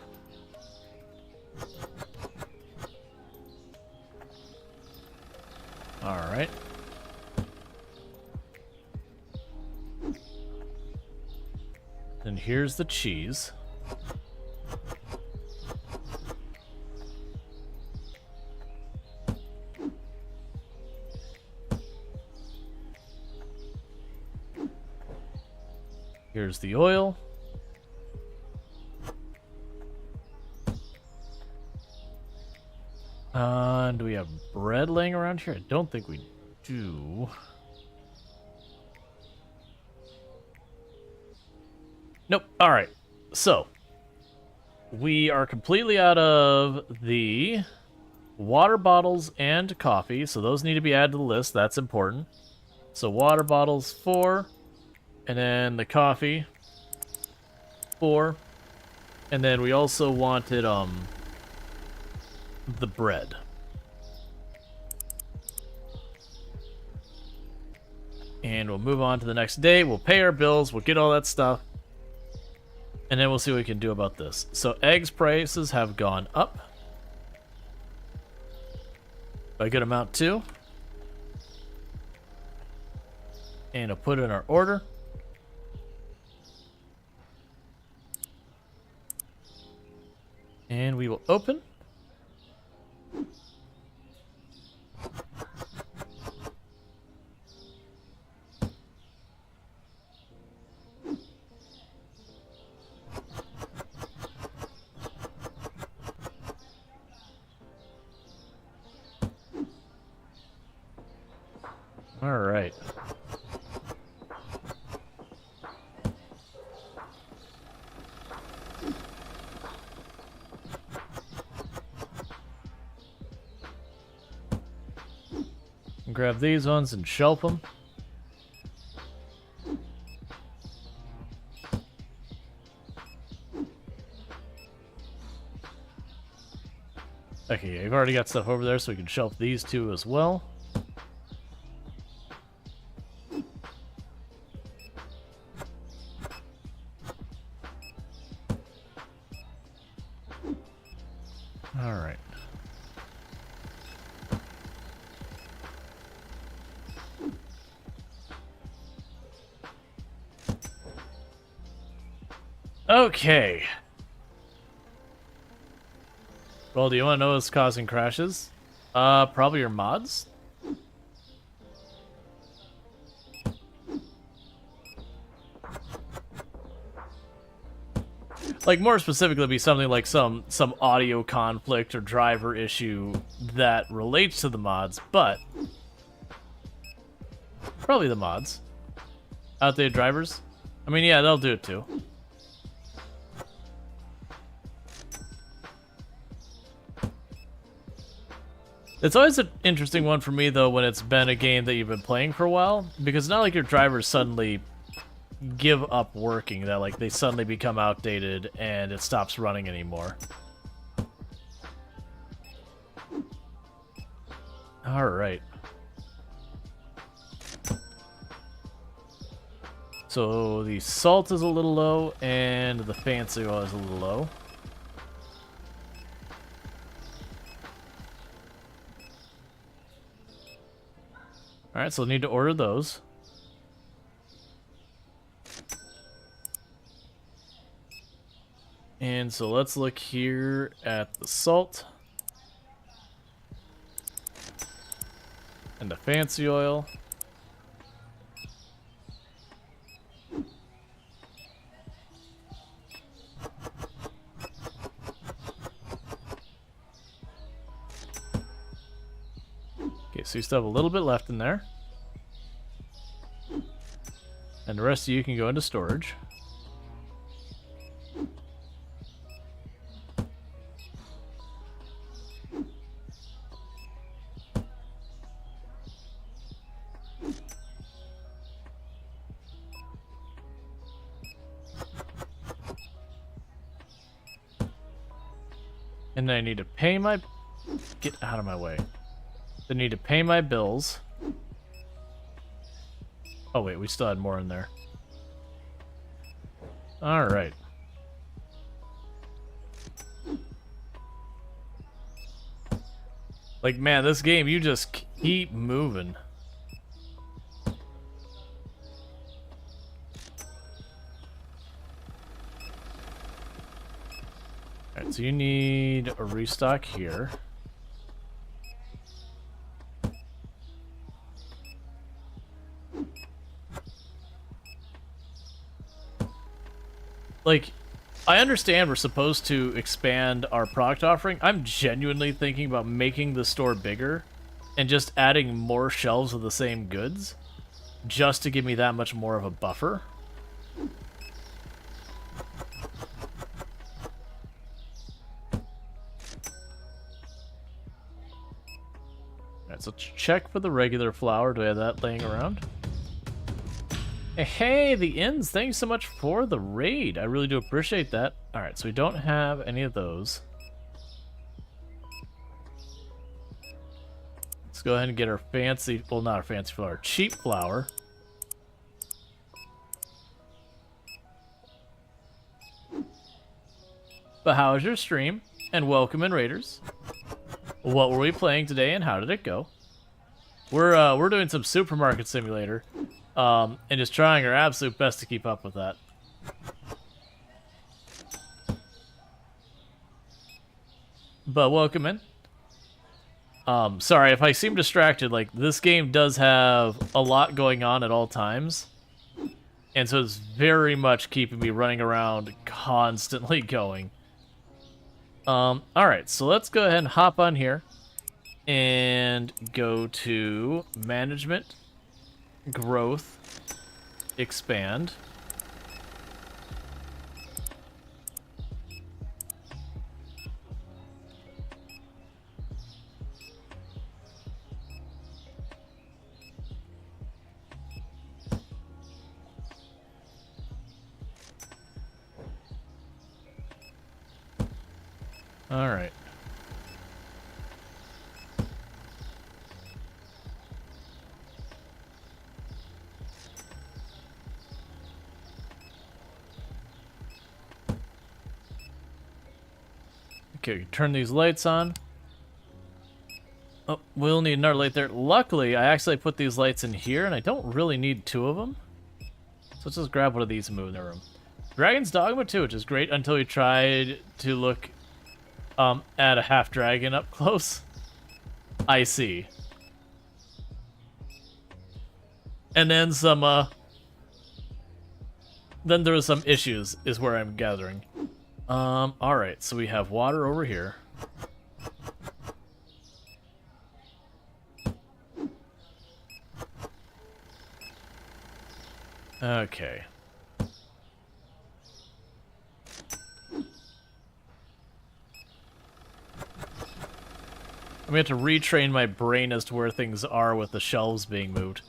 Alright. And here's the cheese. Here's the oil. Do we have bread laying around here? I don't think we do. Nope. All right. So, we are completely out of the water bottles and coffee, so those need to be added to the list. That's important. So, water bottles, 4. And then the coffee, 4. And then we also wanted, the bread. And we'll move on to the next day. We'll pay our bills. We'll get all that stuff. And then we'll see what we can do about this. So eggs prices have gone up by a good amount too. And I'll put in our order. And we will open. All right. Grab these ones and shelf them. Okay, I've already got stuff over there, so we can shelf these two as well. All right. Okay. Well, do you want to know what's causing crashes? Probably your mods. Like, more specifically, it'd be something like some audio conflict or driver issue that relates to the mods, but probably the mods. Outdated drivers? I mean, yeah, they'll do it too. It's always an interesting one for me, though, when it's been a game that you've been playing for a while, because it's not like your drivers suddenly give up working, that like they suddenly become outdated and it stops running anymore. All right. So the salt is a little low and the fancy oil is a little low. All right, so we'll need to order those. And so let's look here at the salt and the fancy oil. Okay, so you still have a little bit left in there. And the rest of you can go into storage. And then I need to pay my... Get out of my way. I need to pay my bills. Oh wait, we still had more in there. Alright. Like, man, this game, you just keep moving. Alright, so you need a restock here. Like, I understand we're supposed to expand our product offering. I'm genuinely thinking about making the store bigger and just adding more shelves of the same goods just to give me that much more of a buffer. Alright, so check for the regular flour. Do I have that laying around? Hey, the Inns, thanks so much for the raid. I really do appreciate that. Alright, so we don't have any of those. Let's go ahead and get our fancy, well, not our fancy flour, our cheap flour. But how was your stream? And welcome in, Raiders. What were we playing today, and how did it go? We're doing some Supermarket Simulator, and just trying our absolute best to keep up with that. But welcome in. Sorry if I seem distracted. Like, this game does have a lot going on at all times, and so it's very much keeping me running around, constantly going. Alright, so let's go ahead and hop on here and go to Management, Growth, Expand. Alright. Okay, turn these lights on. Oh, we'll need another light there. Luckily, I actually put these lights in here, and I don't really need two of them. So let's just grab one of these and move in the room. Dragon's Dogma 2, which is great until we tried to look at a half dragon up close. I see. And then then there was some issues, is where I'm gathering. Alright, so we have water over here. Okay. I'm going to have to retrain my brain as to where things are with the shelves being moved.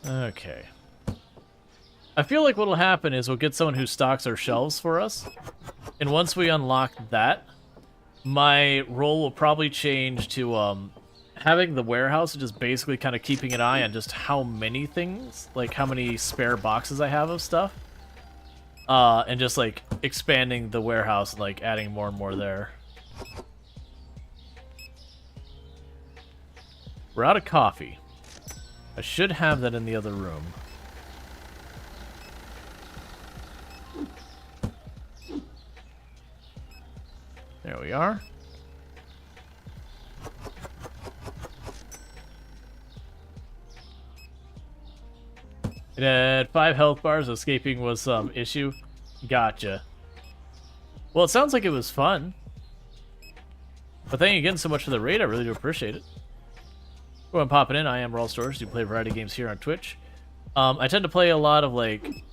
Okay. I feel like what'll happen is we'll get someone who stocks our shelves for us, and once we unlock that, my role will probably change to having the warehouse, just basically kind of keeping an eye on just how many things, like how many spare boxes I have of stuff. And just, like, expanding the warehouse, like, adding more and more there. We're out of coffee. I should have that in the other room. There we are. It had 5 health bars. Escaping was some issue. Gotcha. Well, it sounds like it was fun. But thank you again so much for the raid. I really do appreciate it. Well, I'm popping in. I am Rual Storge. Do play a variety of games here on Twitch. I tend to play a lot of, like,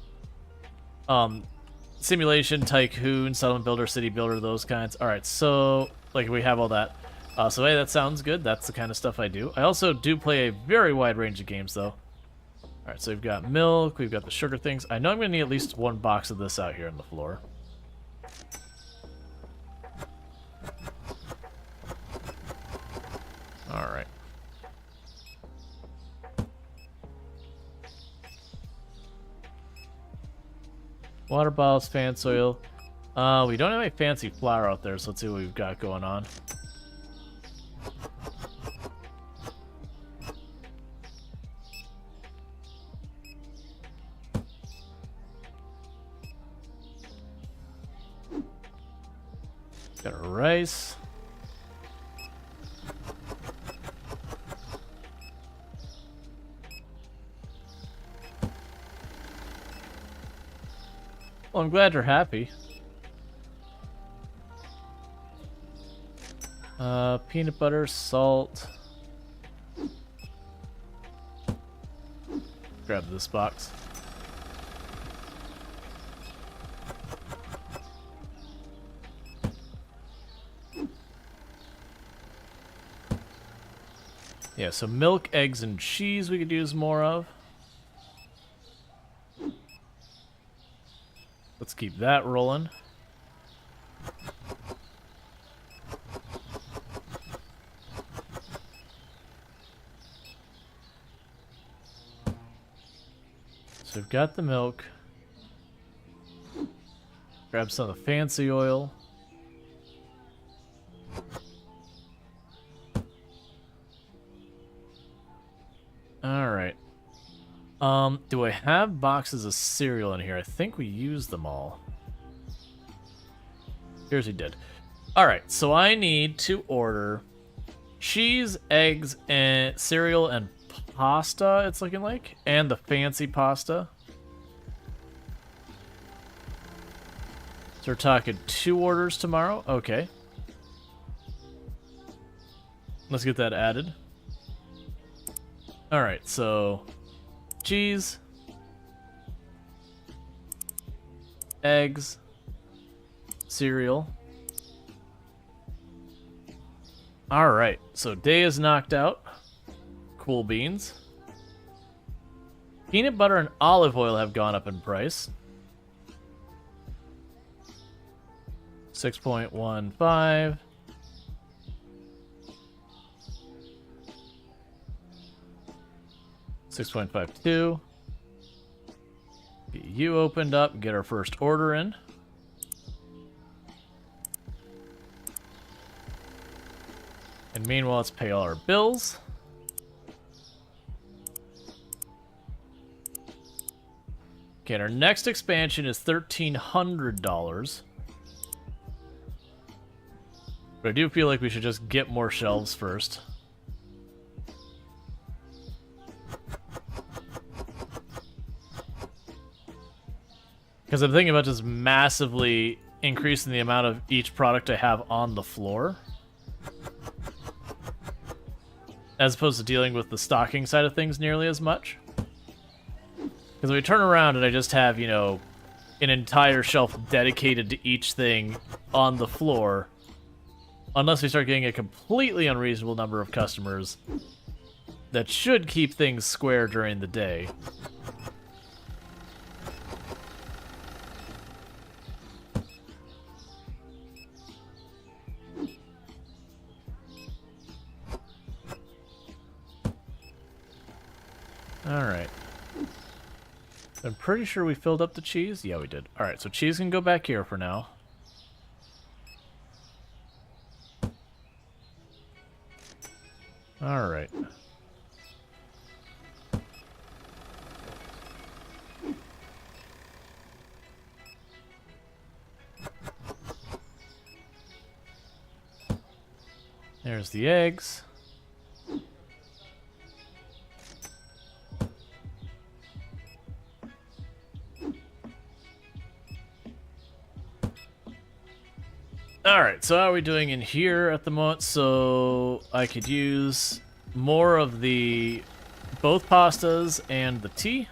simulation, tycoon, settlement builder, city builder, those kinds. Alright, so, like, we have all that. So, hey, that sounds good. That's the kind of stuff I do. I also do play a very wide range of games, though. Alright, so we've got milk, we've got the sugar things. I know I'm going to need at least one box of this out here on the floor. Alright. Water bottles, fan soil. We don't have any fancy flour out there, so let's see what we've got going on. Got our rice. Well, I'm glad you're happy. Peanut butter, salt. Grab this box. Yeah, so milk, eggs, and cheese we could use more of. Let's keep that rolling. we've got the milk. Grab some of the fancy oil. Alright. Do I have boxes of cereal in here? I think we used them all. Here's he did. Alright, so I need to order cheese, eggs, and cereal and pasta, it's looking like. And the fancy pasta. So we're talking 2 orders tomorrow? Okay. Let's get that added. Alright, so cheese, eggs, cereal. Alright, so day is knocked out. Cool beans. Peanut butter and olive oil have gone up in price. 6.15. $6.52. Get you opened up and get our first order in. And meanwhile, let's pay all our bills. Okay, and our next expansion is $1,300. But I do feel like we should just get more shelves first. Because I'm thinking about just massively increasing the amount of each product I have on the floor. As opposed to dealing with the stocking side of things nearly as much. Because we turn around and I just have, you know, an entire shelf dedicated to each thing on the floor. Unless we start getting a completely unreasonable number of customers. That should keep things square during the day. Alright. I'm pretty sure we filled up the cheese. Yeah, we did. Alright, so cheese can go back here for now. Alright. There's the eggs. Alright, so how are we doing in here at the moment? So I could use more of the both pastas and the tea.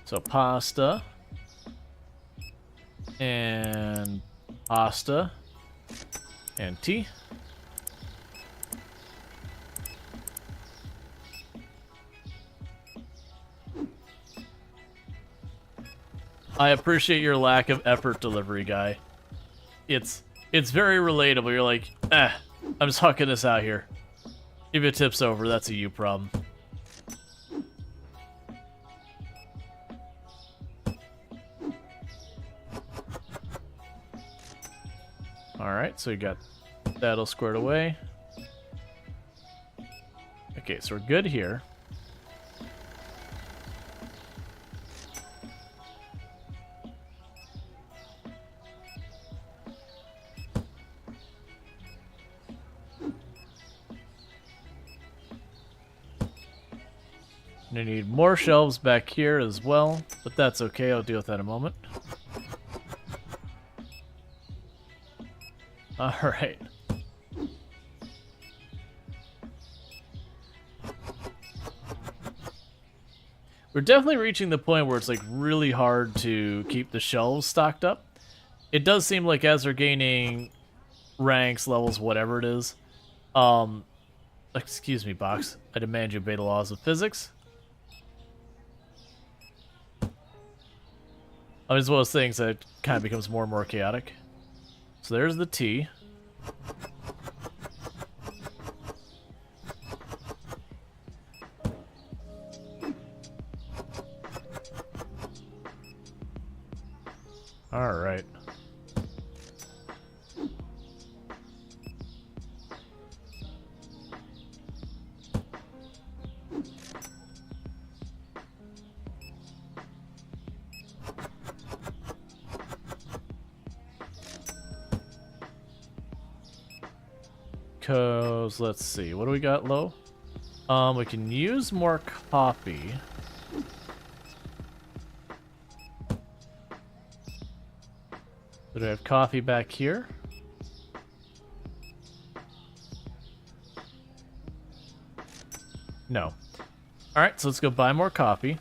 So pasta and pasta and tea. I appreciate your lack of effort, delivery guy. It's very relatable. You're like, I'm just hucking this out here. If it tips over, that's a you problem. Alright, so we got that all squared away. Okay, so we're good here. I need more shelves back here as well, but that's okay. I'll deal with that in a moment. Alright. We're definitely reaching the point where it's like really hard to keep the shelves stocked up. It does seem like as they're gaining ranks, levels, whatever it is. Excuse me, box. I demand you obey the laws of physics. I mean, it's one of those things that kind of becomes more and more chaotic. So there's the tea. Alright. Cause let's see, what do we got low? We can use more copy. Do I have coffee back here? No. Alright, so let's go buy more coffee.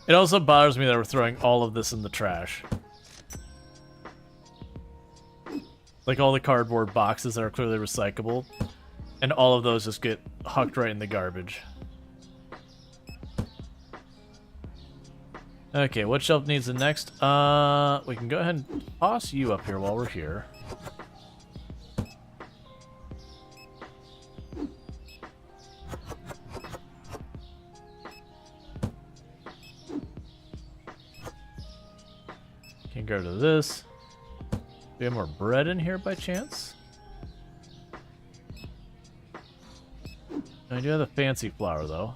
It also bothers me that we're throwing all of this in the trash. Like all the cardboard boxes that are clearly recyclable. And all of those just get hucked right in the garbage. Okay, what shelf needs the next? We can go ahead and toss you up here while we're here. Can go to this. Do we have more bread in here by chance? I do have the fancy flour though.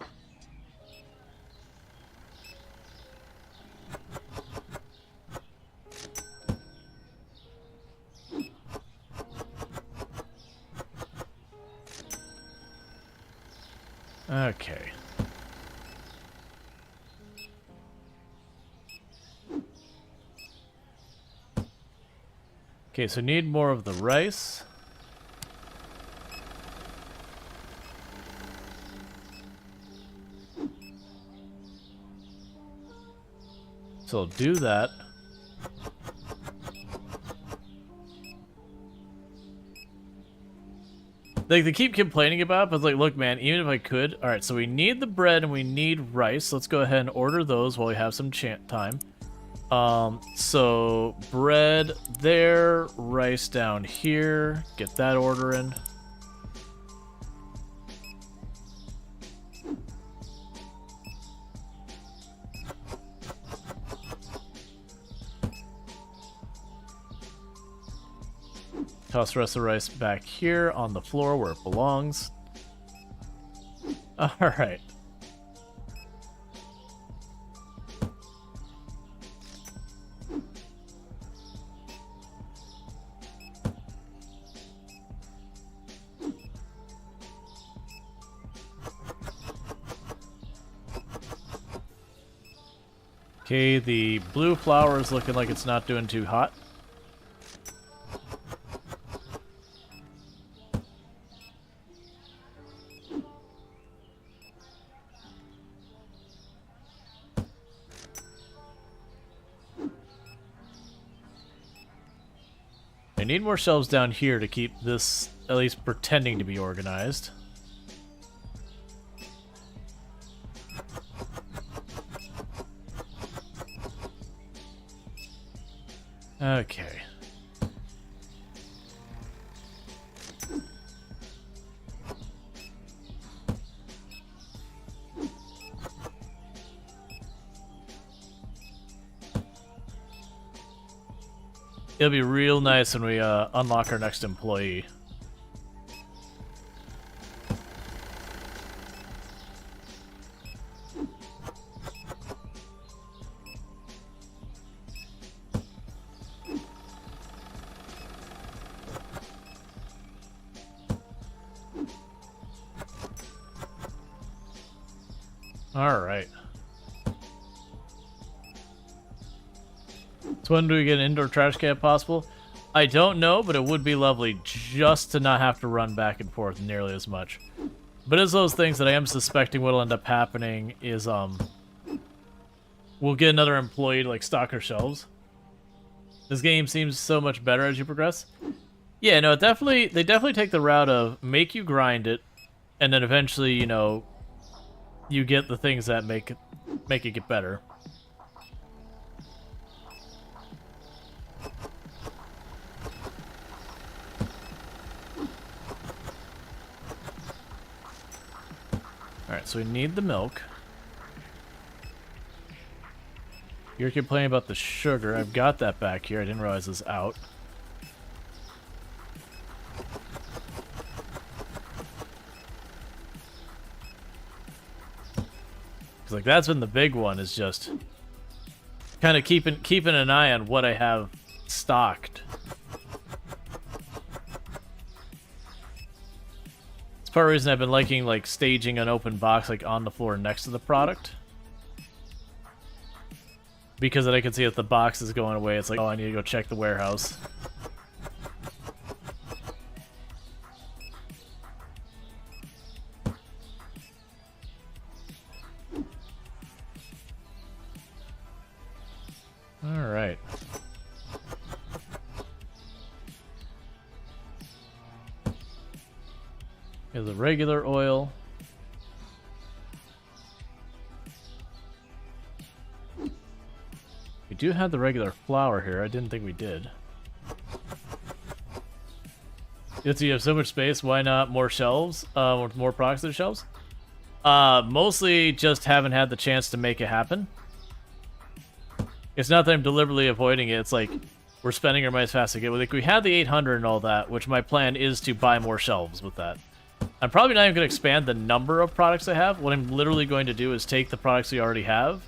Okay. Okay, so need more of the rice. So I'll do that. Like, they keep complaining about it, but like, look, man, even if I could... Alright, so we need the bread and we need rice. Let's go ahead and order those while we have some time. So bread there, rice down here. Get that order in. Toss the rest of the rice back here on the floor where it belongs. Alright. Okay, the blue flour is looking like it's not doing too hot. I need more shelves down here to keep this at least pretending to be organized. Okay. It'll be real nice when we unlock our next employee. All right. So when do we get an indoor trash can possible? I don't know, but it would be lovely just to not have to run back and forth nearly as much. But it's those things that I am suspecting what'll end up happening is we'll get another employee to like stock our shelves. This game seems so much better as you progress. Yeah, no, they definitely take the route of make you grind it, And then eventually, you know, you get the things that make it get better. Alright, so we need the milk. You're complaining about the sugar. I've got that back here. I didn't realize it was out. Cause like that's been the big one, is just kind of keeping an eye on what I have stocked. It's part of the reason I've been liking like staging an open box like on the floor next to the product. Because then I can see if the box is going away, it's like, oh, I need to go check the warehouse. Alright. Here's the regular oil. We do have the regular flour here. I didn't think we did. If you have so much space, why not more shelves? With more products on the shelves? Mostly just haven't had the chance to make it happen. It's not that I'm deliberately avoiding it. It's like we're spending our money as fast as we get. Like we had the 800 and all that, which my plan is to buy more shelves with that. I'm probably not even going to expand the number of products I have. What I'm literally going to do is take the products we already have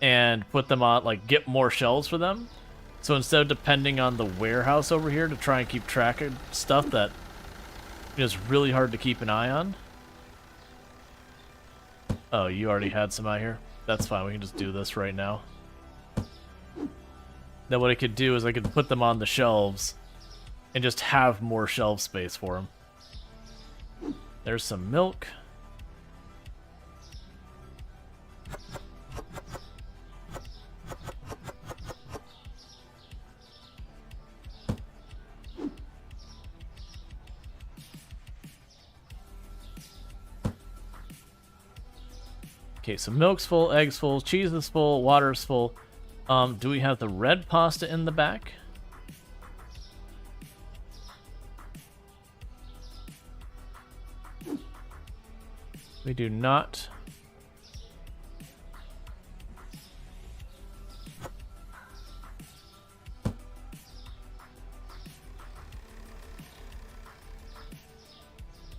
and put them on, like, get more shelves for them. So instead of depending on the warehouse over here to try and keep track of stuff that is really hard to keep an eye on. Oh, you already had some out here? That's fine, we can just do this right now. Then what I could do is I could put them on the shelves and just have more shelf space for them. There's some milk. Okay, so milk's full, eggs full, cheese is full, water's full. Do we have the red pasta in the back? We do not.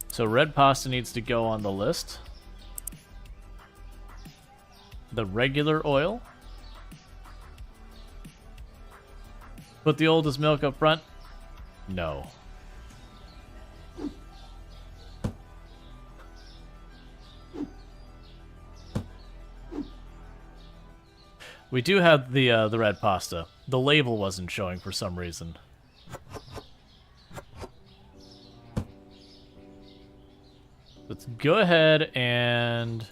So red pasta needs to go on the list. The regular oil. Put the oldest milk up front? No. We do have the red pasta. The label wasn't showing for some reason. Let's go ahead and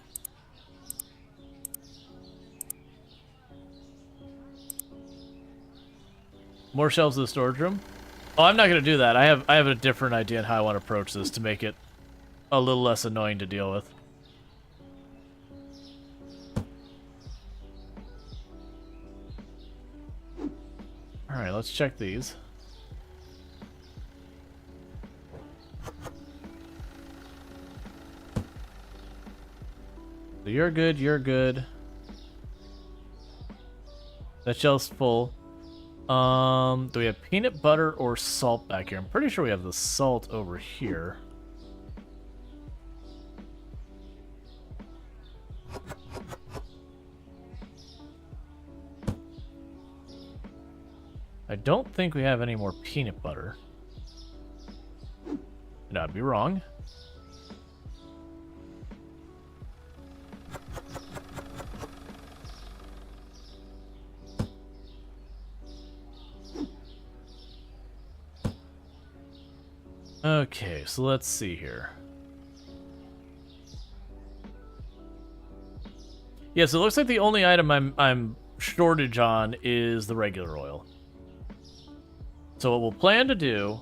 more shelves in the storage room. Oh, I'm not gonna do that. I have a different idea on how I want to approach this to make it a little less annoying to deal with. Alright, let's check these. So you're good, you're good. That shelf's full. Do we have peanut butter or salt back here? I'm pretty sure we have the salt over here. I don't think we have any more peanut butter. And I'd be wrong. Okay, so let's see here. Yeah, so it looks like the only item I'm shortage on is the regular oil. So what we'll plan to do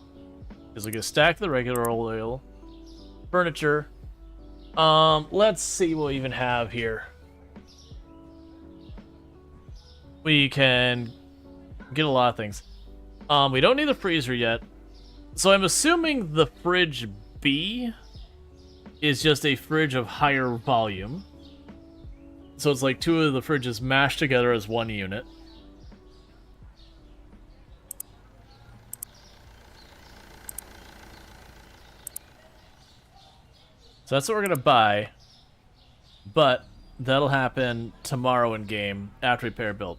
is we're gonna stack the regular oil, Furniture. Let's see what we even have here. We can get a lot of things. We don't need the freezer yet. So I'm assuming the fridge B is just a fridge of higher volume. So it's like two of the fridges mashed together as one unit. So that's what we're going to buy. But that'll happen tomorrow in game after we pair build.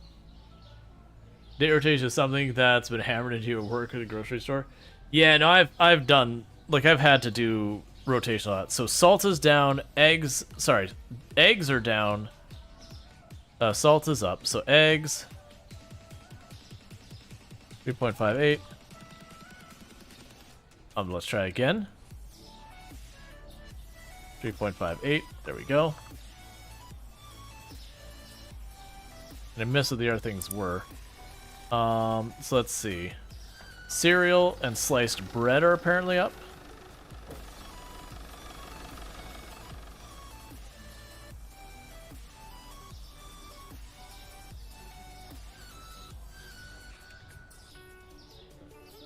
Date rotation is something that's been hammered into your work at a grocery store. Yeah, no, I've done, like, I've had to do rotation a lot. So salt is down, eggs are down. Salt is up. So eggs 3.58. Let's try again. 3.58. There we go. And I missed what the other things were. So let's see. Cereal and sliced bread are apparently up.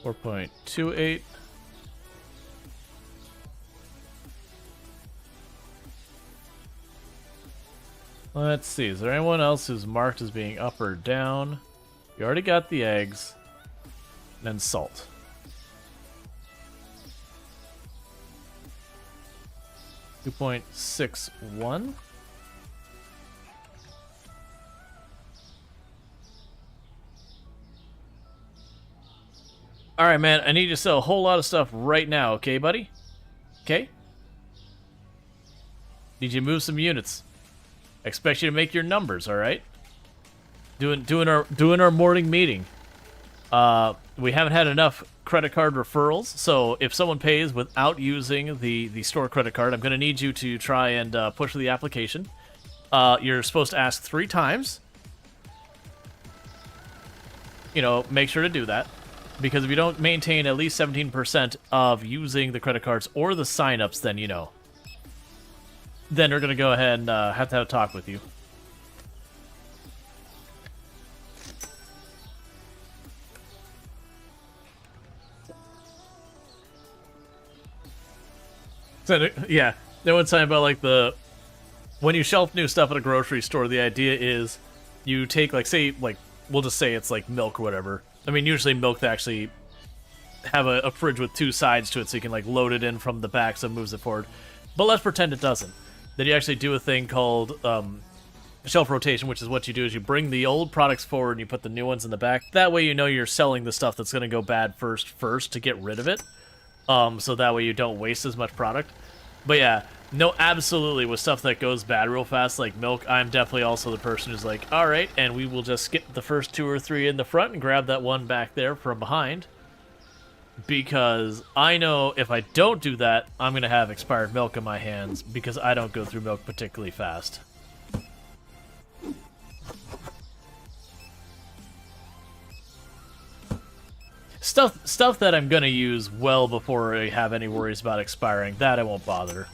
$4.28. Let's see. Is there anyone else who's marked as being up or down? You already got the eggs. And then salt. $2.61. Alright, man. I need you to sell a whole lot of stuff right now, okay, buddy? Okay? Need you to move some units. I expect you to make your numbers, alright? Doing our morning meeting. We haven't had enough credit card referrals, so if someone pays without using the store credit card, I'm going to need you to try and push for the application. You're supposed to ask 3 times. You know, make sure to do that. Because if you don't maintain at least 17% of using the credit cards or the sign-ups, then, you know, then they're going to go ahead and have to have a talk with you. So, yeah, there was time about, like, when you shelf new stuff at a grocery store, the idea is you take, like, say, like, we'll just say it's, like, milk or whatever. I mean, usually milk they actually have a fridge with 2 sides to it, so you can, like, load it in from the back so it moves it forward. But let's pretend it doesn't. Then you actually do a thing called shelf rotation, which is what you do is you bring the old products forward and you put the new ones in the back. That way you know you're selling the stuff that's going to go bad first to get rid of it. So that way you don't waste as much product. But yeah, no, absolutely, with stuff that goes bad real fast, like milk, I'm definitely also the person who's like, alright, and we will just skip the first 2 or 3 in the front and grab that one back there from behind. Because I know if I don't do that, I'm going to have expired milk in my hands, because I don't go through milk particularly fast. Stuff that I'm gonna use well before I have any worries about expiring, that I won't bother.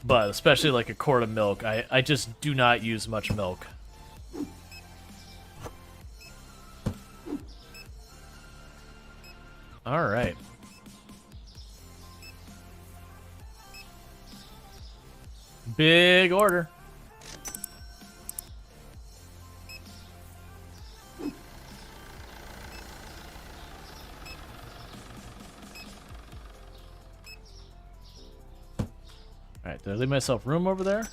But especially like a quart of milk, I just do not use much milk. Alright. Big order. Alright, did I leave myself room over there?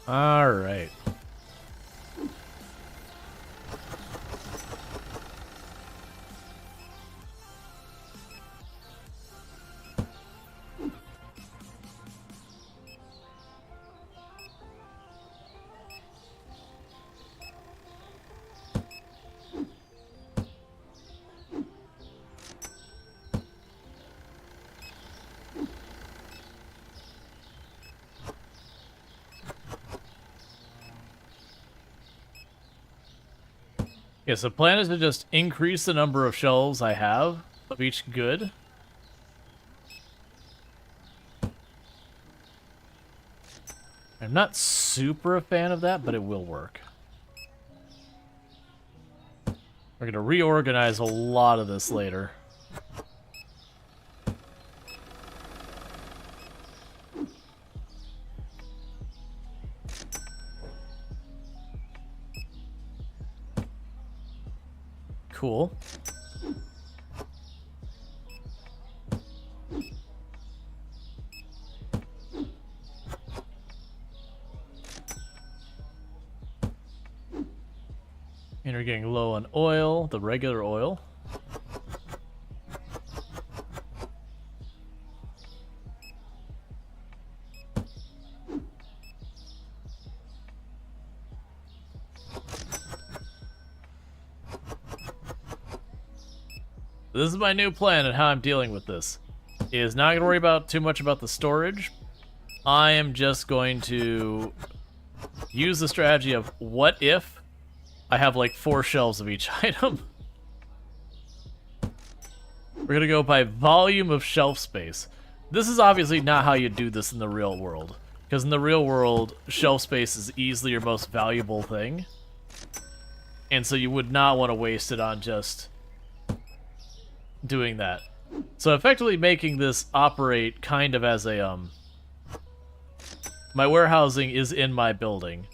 Alright. Yeah, so the plan is to just increase the number of shelves I have of each good. I'm not super a fan of that, but it will work. We're going to reorganize a lot of this later. Cool. And we're getting low on oil, the regular oil. This is my new plan and how I'm dealing with this. Is not going to worry about too much about the storage. I am just going to use the strategy of what if I have like 4 shelves of each item. We're going to go by volume of shelf space. This is obviously not how you do this in the real world. Because in the real world, shelf space is easily your most valuable thing. And so you would not want to waste it on just doing that. So effectively making this operate kind of as a, my warehousing is in my building.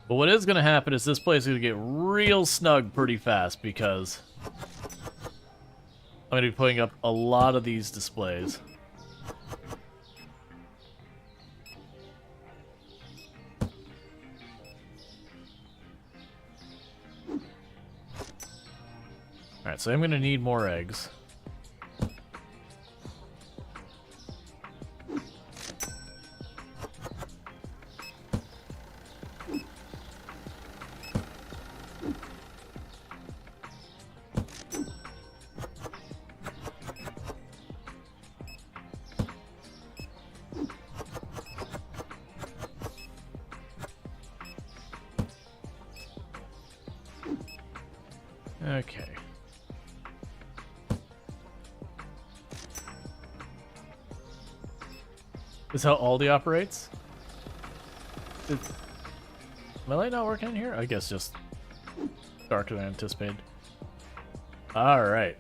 But what is going to happen is this place is going to get real snug pretty fast because I'm going to be putting up a lot of these displays. Alright, so I'm going to need more eggs. Okay. Is how Aldi operates? Am my light not working in here? I guess just darker than anticipated. Alright.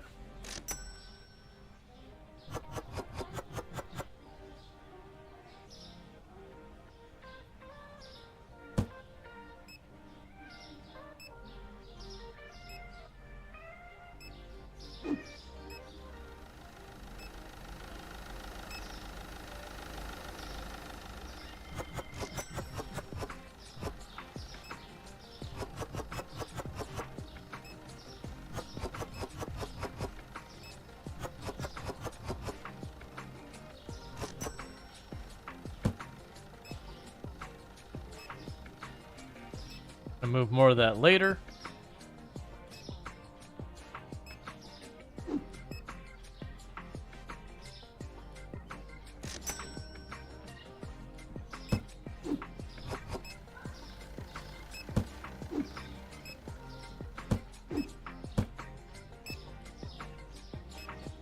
I'll move more of that later.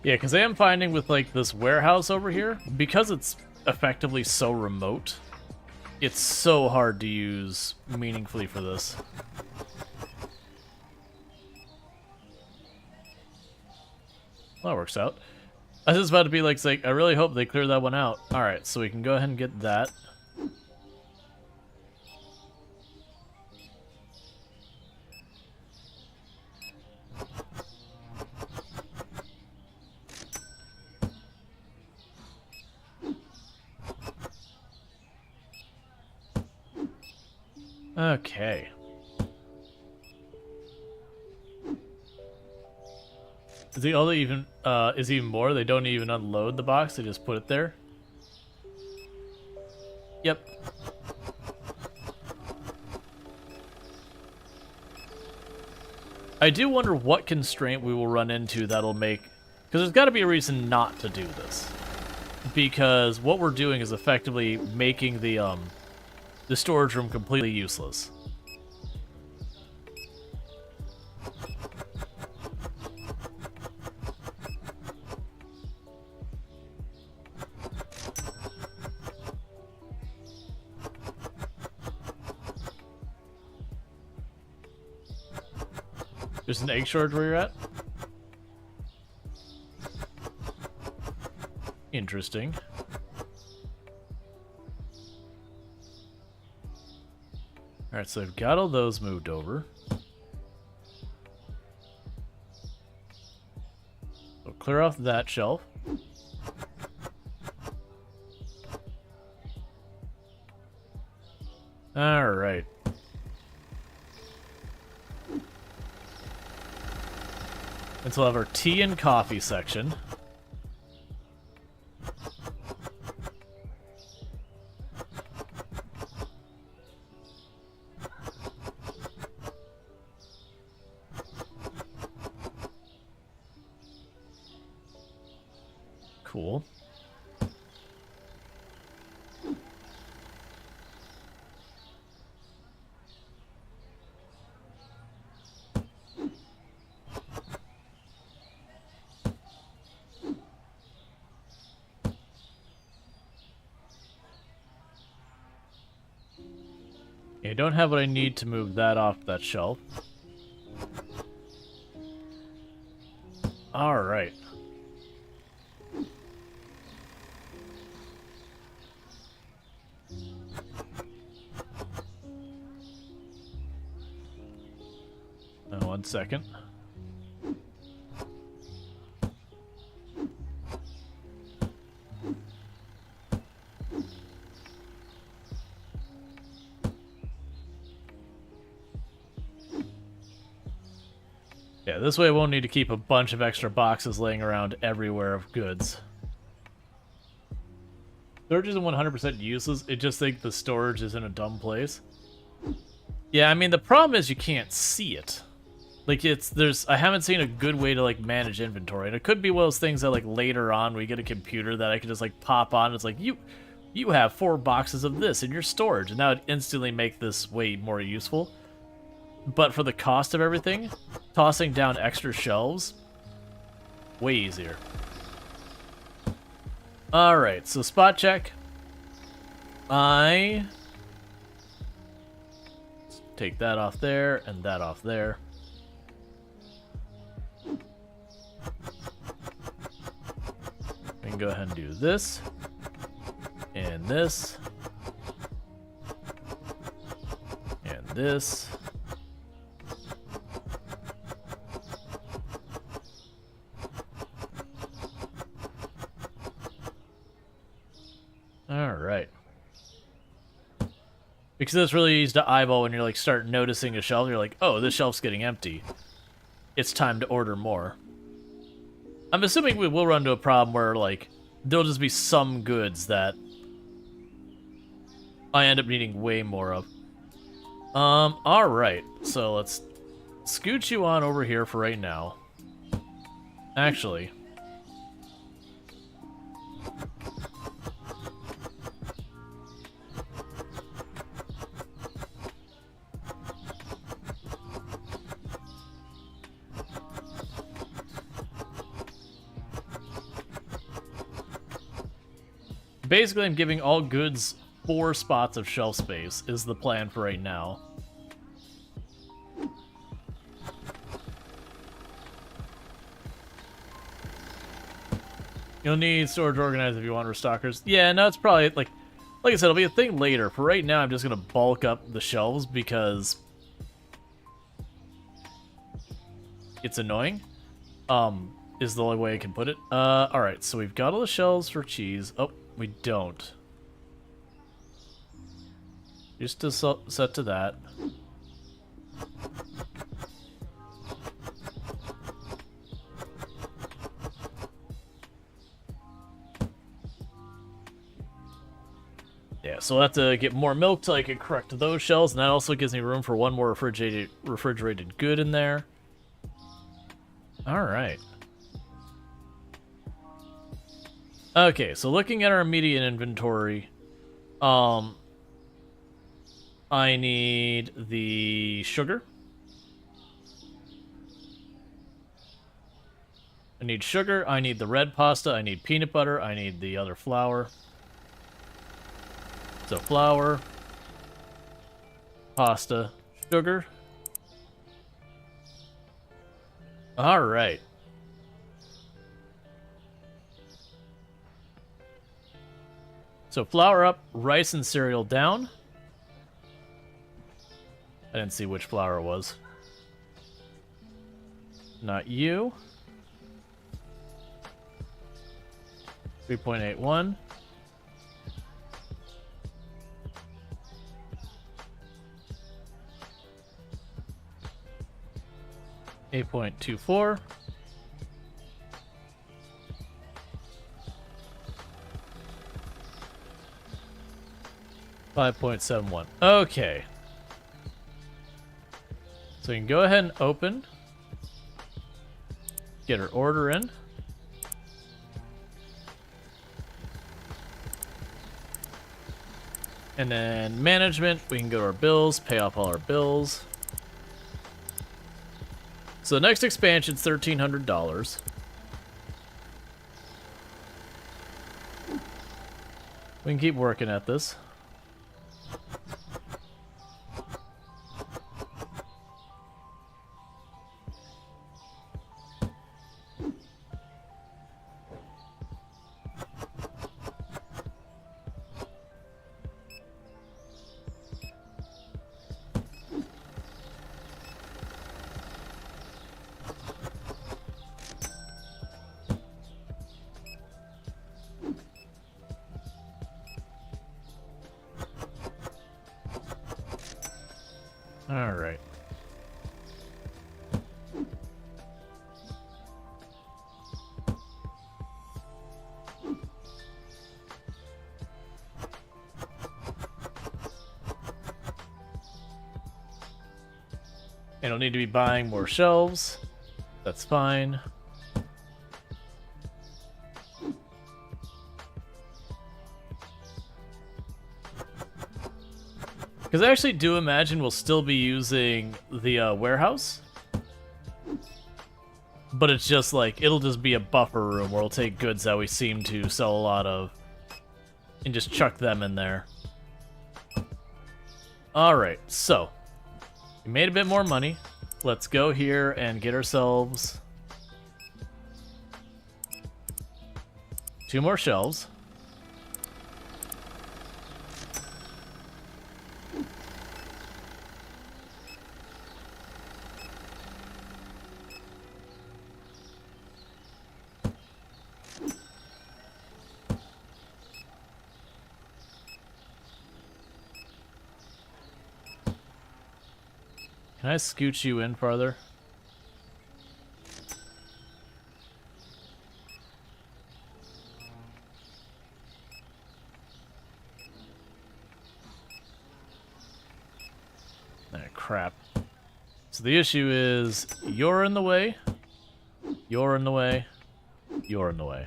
Yeah, because I am finding with like this warehouse over here, because it's effectively so remote, it's so hard to use meaningfully for this. Well, that works out. I was just about to be like, I really hope they clear that one out. Alright, so we can go ahead and get that. Okay. Is the other even is even more? They don't even unload the box, they just put it there. Yep. I do wonder what constraint we will run into that'll make Because there's got to be a reason not to do this. Because what we're doing is effectively making the storage room completely useless. There's an egg shortage where you're at? Interesting. Alright, so I've got all those moved over. So clear off that shelf. Alright. And so we'll have our tea and coffee section. Cool. I don't have what I need to move that off that shelf. All right. Now, 1 second. Yeah, this way I won't need to keep a bunch of extra boxes laying around everywhere of goods. Storage isn't 100% useless, I just think the storage is in a dumb place. Yeah, I mean, the problem is you can't see it. Like, I haven't seen a good way to, like, manage inventory. And it could be one of those things that, like, later on we get a computer that I can just, like, pop on. It's like, you have 4 boxes of this in your storage. And that would instantly make this way more useful. But for the cost of everything, tossing down extra shelves, way easier. Alright, so spot check. Take that off there and that off there. We can go ahead and do this. And this. And this. Alright. Because it's really easy to eyeball when you're like start noticing a shelf, you're like, oh, this shelf's getting empty. It's time to order more. I'm assuming we will run into a problem where like there'll just be some goods that I end up needing way more of. Alright. So let's scoot you on over here for right now. Actually, basically, I'm giving all goods 4 spots of shelf space is the plan for right now. You'll need storage organized if you want restockers. Yeah, no, it's probably, like I said, it'll be a thing later. For right now, I'm just going to bulk up the shelves because it's annoying. Is the only way I can put it. Alright, so we've got all the shelves for cheese. Oh, we don't. Just to set to that. Yeah, so I'll have to get more milk till I can correct those shelves, and that also gives me room for one more refrigerated good in there. Alright. Okay, so looking at our immediate inventory, I need the sugar. I need sugar, I need the red pasta, I need peanut butter, I need the other flour. So flour, pasta, sugar. Alright. So flour up, rice and cereal down. I didn't see which flour it was. Not you. 3.81. $8.24. $5.71. Okay. So you can go ahead and open. Get her order in. And then management, we can go to our bills, pay off all our bills. So the next expansion's $1,300. We can keep working at this. All right. And I'll need to be buying more shelves. That's fine. Because I actually do imagine we'll still be using the warehouse. But it's just like, it'll just be a buffer room where we'll take goods that we seem to sell a lot of and just chuck them in there. Alright, so we made a bit more money. Let's go here and get ourselves 2 more shelves. Can I scooch you in farther? Ah, crap. So the issue is, you're in the way, you're in the way, you're in the way.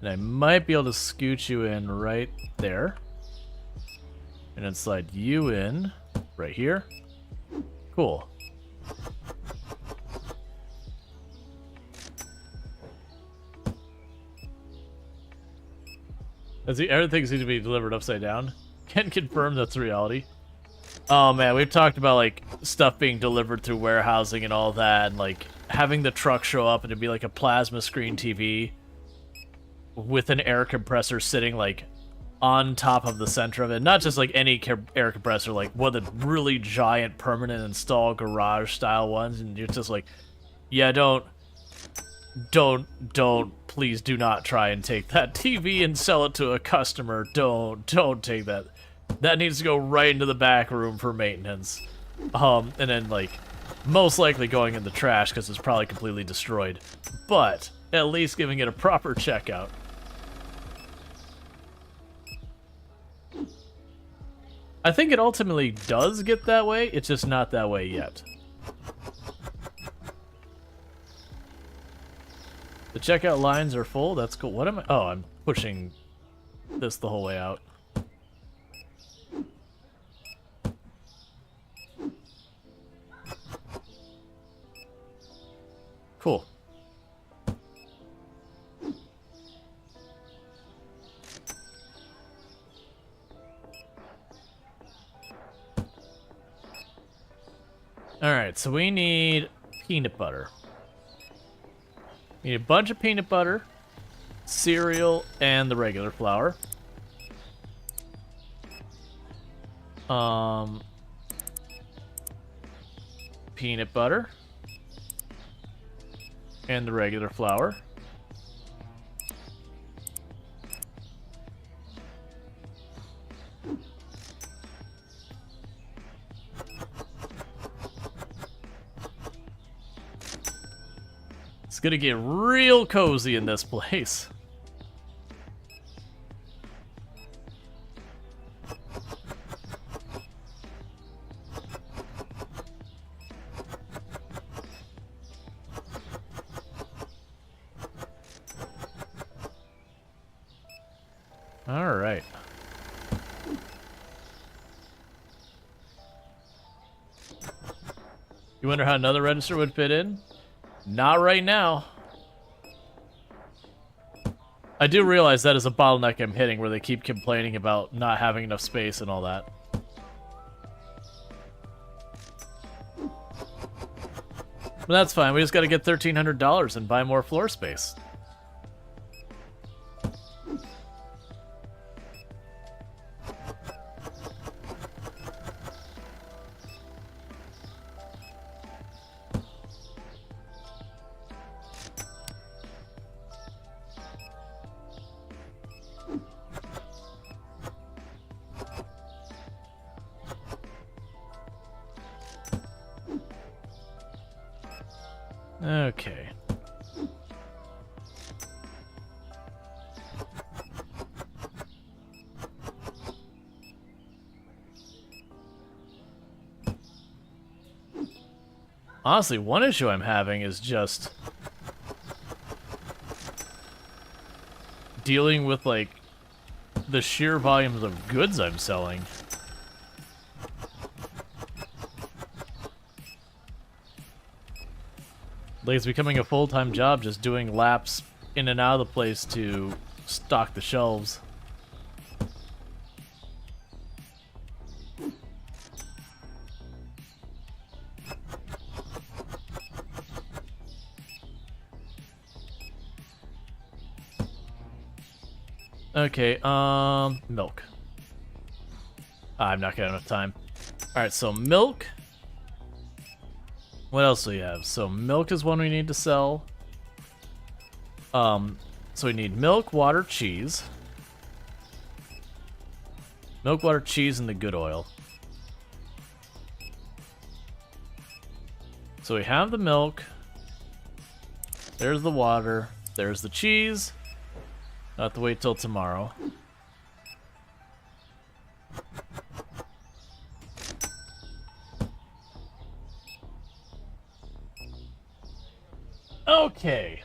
And I might be able to scooch you in right there. And then slide you in right here. Cool. Everything seems to be delivered upside down. Can confirm that's reality. Oh man, we've talked about like stuff being delivered through warehousing and all that, and like having the truck show up and it'd be like a plasma screen TV with an air compressor sitting like on top of the center of it. Not just like any air compressor, like one of the really giant permanent install garage style ones, and you're just like, yeah, please do not try and take that TV and sell it to a customer. Don't take that. That needs to go right into the back room for maintenance. And then like most likely going in the trash because it's probably completely destroyed. But at least giving it a proper checkout. I think it ultimately does get that way, it's just not that way yet. The checkout lines are full. That's cool. What am I? Oh, I'm pushing this the whole way out. Cool. Alright, so we need peanut butter. We need a bunch of peanut butter, cereal, and the regular flour. Peanut butter. And the regular flour. It's gonna get real cozy in this place. All right. You wonder how another register would fit in? Not right now. I do realize that is a bottleneck I'm hitting where they keep complaining about not having enough space and all that. But that's fine. We just got to get $1,300 and buy more floor space. Okay. Honestly, one issue I'm having is just dealing with, like, the sheer volumes of goods I'm selling. Like, it's becoming a full-time job just doing laps in and out of the place to stock the shelves. Okay, milk. I'm not gonna have enough time. Alright, so milk. What else do we have? So milk is one we need to sell. So we need milk, water, cheese. Milk, water, cheese, and the good oil. So we have the milk. There's the water. There's the cheese. I'll have to wait till tomorrow. Okay.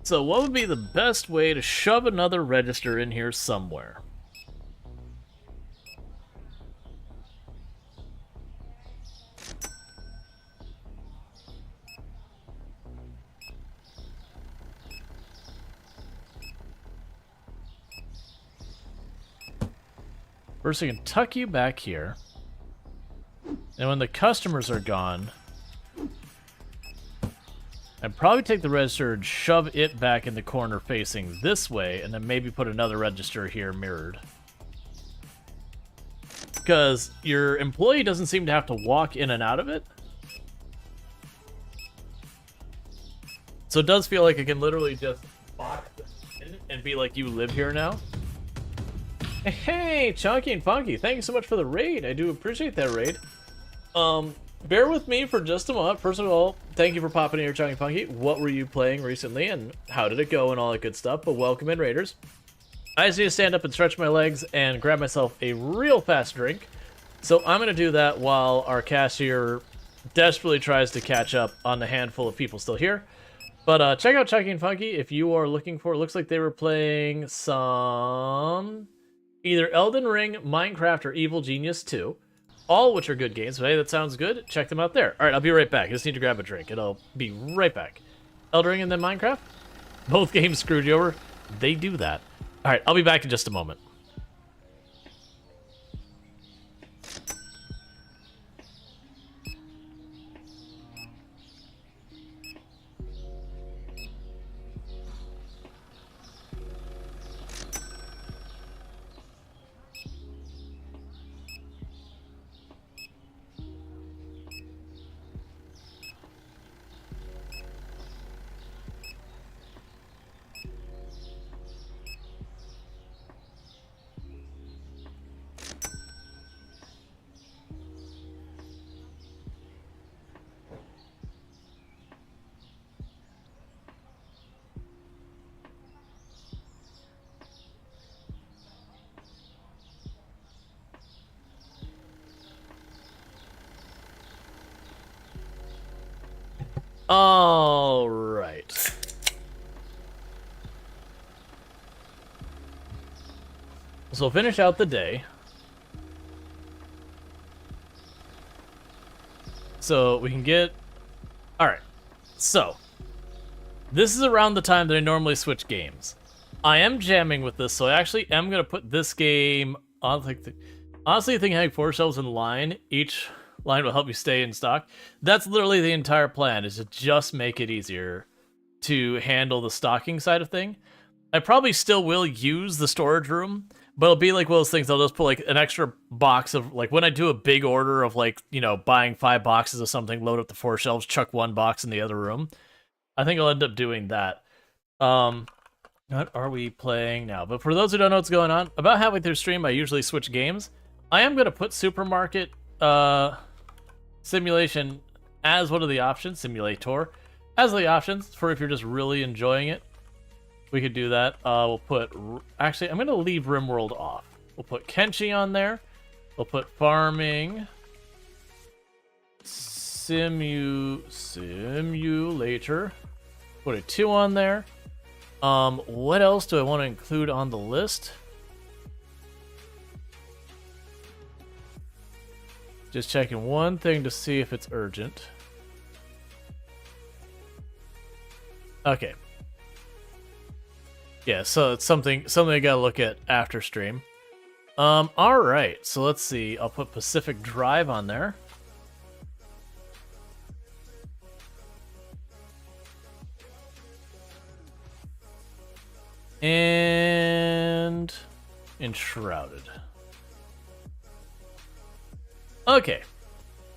So what would be the best way to shove another register in here somewhere? First, we can tuck you back here. And when the customers are gone, I'd probably take the register and shove it back in the corner facing this way, and then maybe put another register here mirrored. Because your employee doesn't seem to have to walk in and out of it. So it does feel like it can literally just box in and be like, you live here now. Hey, Chunky and Funky, thank you so much for the raid. I do appreciate that raid. Bear with me for just a moment. First of all, thank you for popping in here, Chunky Funky. What were you playing recently, and how did it go, and all that good stuff? But welcome in, Raiders. I just need to stand up and stretch my legs and grab myself a real fast drink. So I'm going to do that while our cashier desperately tries to catch up on the handful of people still here. But check out Chucky and Funky if you are looking for. It looks like they were playing some either Elden Ring, Minecraft, or Evil Genius 2. All which are good games. So hey, that sounds good. Check them out there. All right, I'll be right back. I just need to grab a drink, and I'll be right back. Elden Ring and then Minecraft. Both games screwed you over. They do that. All right, I'll be back in just a moment. All right. So we'll finish out the day. So we can get... All right. So this is around the time that I normally switch games. I am jamming with this, so I actually am going to put this game on... Honestly, I think having 4 shelves in line, each line will help you stay in stock. That's literally the entire plan, is to just make it easier to handle the stocking side of thing. I probably still will use the storage room, but it'll be like one of those things. I'll just put like an extra box of, like, when I do a big order of, like, you know, buying 5 boxes of something, load up the 4 shelves, chuck 1 box in the other room. I think I'll end up doing that. What are we playing now? But for those who don't know what's going on, about halfway through stream, I usually switch games. I am going to put Supermarket Simulation as one of the options, Simulator, as the options for if you're just really enjoying it. We could do that. We'll put... Actually, I'm going to leave RimWorld off. We'll put Kenshi on there. We'll put Farming Simulator. Put a 2 on there. What else do I want to include on the list? Just checking one thing to see if it's urgent. Okay. Yeah, so it's something I gotta look at after stream. Alright, so let's see. I'll put Pacific Drive on there. And Enshrouded. Okay,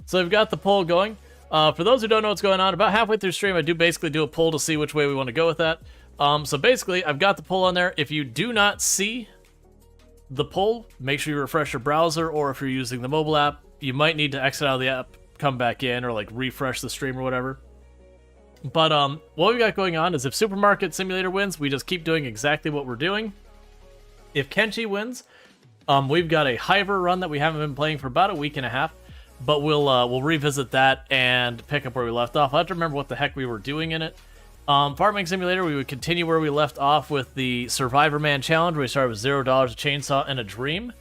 so I've got the poll going. For those who don't know what's going on, about halfway through stream, I do basically do a poll to see which way we want to go with that. So basically, I've got the poll on there. If you do not see the poll, make sure you refresh your browser, or if you're using the mobile app, you might need to exit out of the app, come back in, or like refresh the stream or whatever. But what we got going on is if Supermarket Simulator wins, we just keep doing exactly what we're doing. If Kenshi wins, we've got a Hiver run that we haven't been playing for about a week and a half, but we'll revisit that and pick up where we left off. I have to remember what the heck we were doing in it. Farming Simulator, we would continue where we left off with the Survivor Man Challenge, where we started with $0, a chainsaw, and a dream.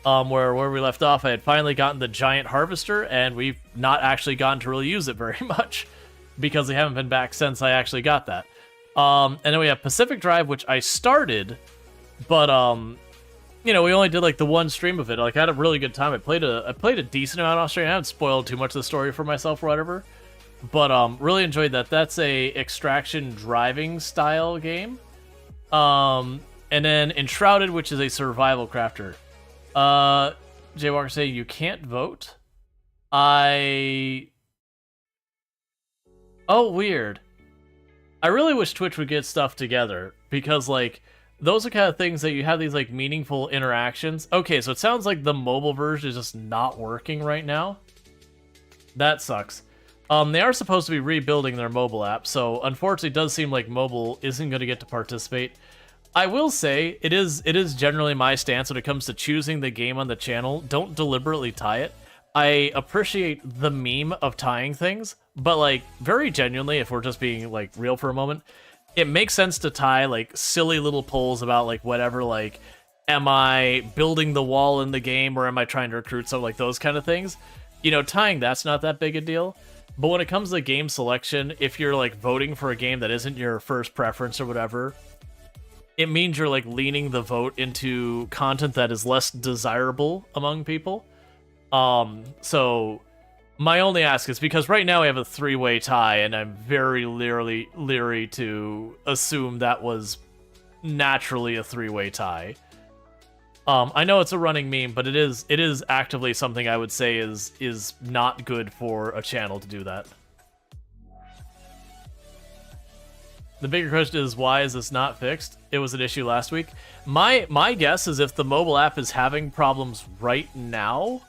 Where we left off, I had finally gotten the giant harvester, and we've not actually gotten to really use it very much, because we haven't been back since I actually got that. And then we have Pacific Drive, which I started, but you know, we only did like the one stream of it. Like, I had a really good time. I played a decent amount off stream. I haven't spoiled too much of the story for myself or whatever, but really enjoyed that. That's a extraction driving style game. And then Enshrouded, which is a survival crafter. Jay Walker say you can't vote. Oh, weird. I really wish Twitch would get stuff together, because like those are kind of things that you have these like meaningful interactions. Okay, so it sounds like the mobile version is just not working right now. That sucks. They are supposed to be rebuilding their mobile app, so unfortunately it does seem like mobile isn't going to get to participate. I will say, it is generally my stance when it comes to choosing the game on the channel. Don't deliberately tie it. I appreciate the meme of tying things, but like very genuinely, if we're just being like real for a moment, it makes sense to tie like silly little polls about like whatever, like, am I building the wall in the game or am I trying to recruit some, like those kind of things. You know, tying that's not that big a deal. But when it comes to game selection, if you're like voting for a game that isn't your first preference or whatever, it means you're like leaning the vote into content that is less desirable among people. So my only ask is because right now we have a 3-way tie, and I'm very leery to assume that was naturally a 3-way tie. I know it's a running meme, but it is actively something I would say is not good for a channel to do that. The bigger question is, why is this not fixed? It was an issue last week. My guess is if the mobile app is having problems right now,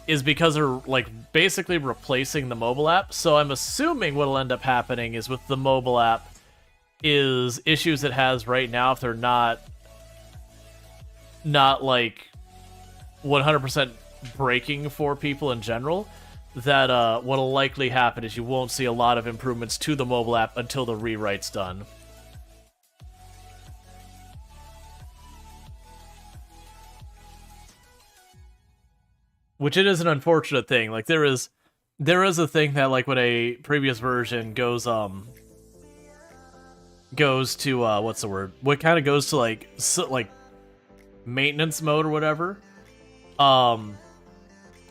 is because they're like basically replacing the mobile app. So I'm assuming what'll end up happening is with the mobile app is issues it has right now, if they're not like 100% breaking for people in general, that what'll likely happen is you won't see a lot of improvements to the mobile app until the rewrite's done. Which it is an unfortunate thing. Like there is a thing that like when a previous version goes to what's the word? What kind of goes to like maintenance mode or whatever.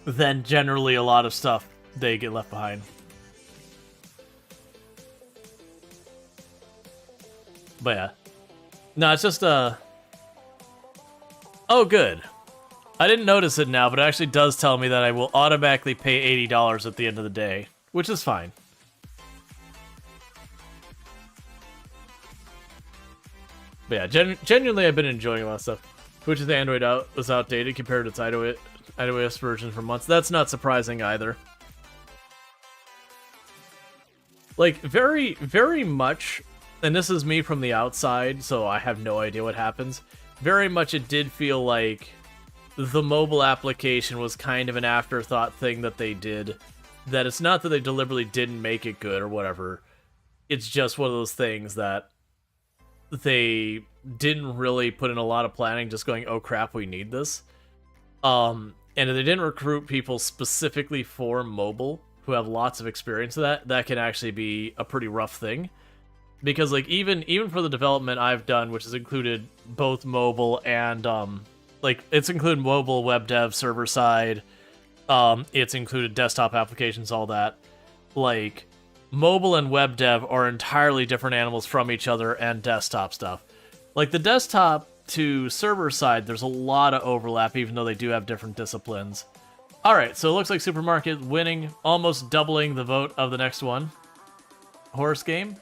Then generally a lot of stuff they get left behind. But yeah. No, it's just oh good. I didn't notice it now, but it actually does tell me that I will automatically pay $80 at the end of the day, which is fine. But yeah, genuinely I've been enjoying a lot of stuff. Twitch's Android was outdated compared to its iOS version for months. That's not surprising either. Like, very, very much, and this is me from the outside, so I have no idea what happens. Very much it did feel like the mobile application was kind of an afterthought thing that they did. That it's not that they deliberately didn't make it good or whatever. It's just one of those things that they didn't really put in a lot of planning, just going, oh crap, we need this. And if they didn't recruit people specifically for mobile who have lots of experience with that can actually be a pretty rough thing. Because like even for the development I've done, which has included both mobile and like it's included mobile, web dev, server side, it's included desktop applications, all that. Like mobile and web dev are entirely different animals from each other, and desktop stuff. Like the desktop to server side, there's a lot of overlap, even though they do have different disciplines. Alright, so it looks like Supermarket winning, almost doubling the vote of the next one. Horse game?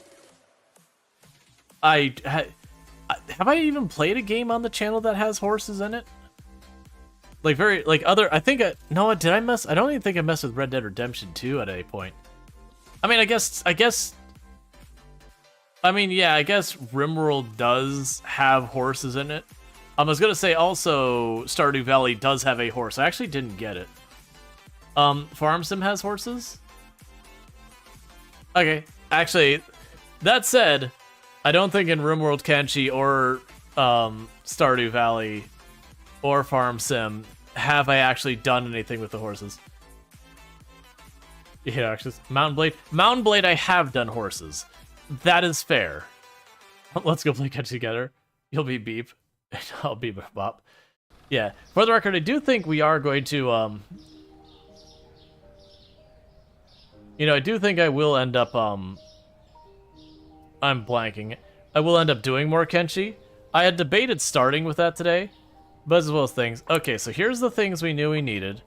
Have I even played a game on the channel that has horses in it? Like I think no, did I mess? I don't even think I messed with Red Dead Redemption 2 at any point. I mean, I guess RimWorld does have horses in it. I was gonna say also Stardew Valley does have a horse. I actually didn't get it. Farm Sim has horses? Okay, actually, that said, I don't think in RimWorld Kenshi or Stardew Valley or Farm Sim have I actually done anything with the horses. Yeah, actually, Mountain Blade. Mountain Blade, I have done horses. That is fair. Let's go play Kenshi together. You'll be Beep. I'll be Bop. Yeah, for the record, I do think we are going to, you know, I do think I will end up, I'm blanking. I will end up doing more Kenshi. I had debated starting with that today, but as well as things. Okay, so here's the things we knew we needed.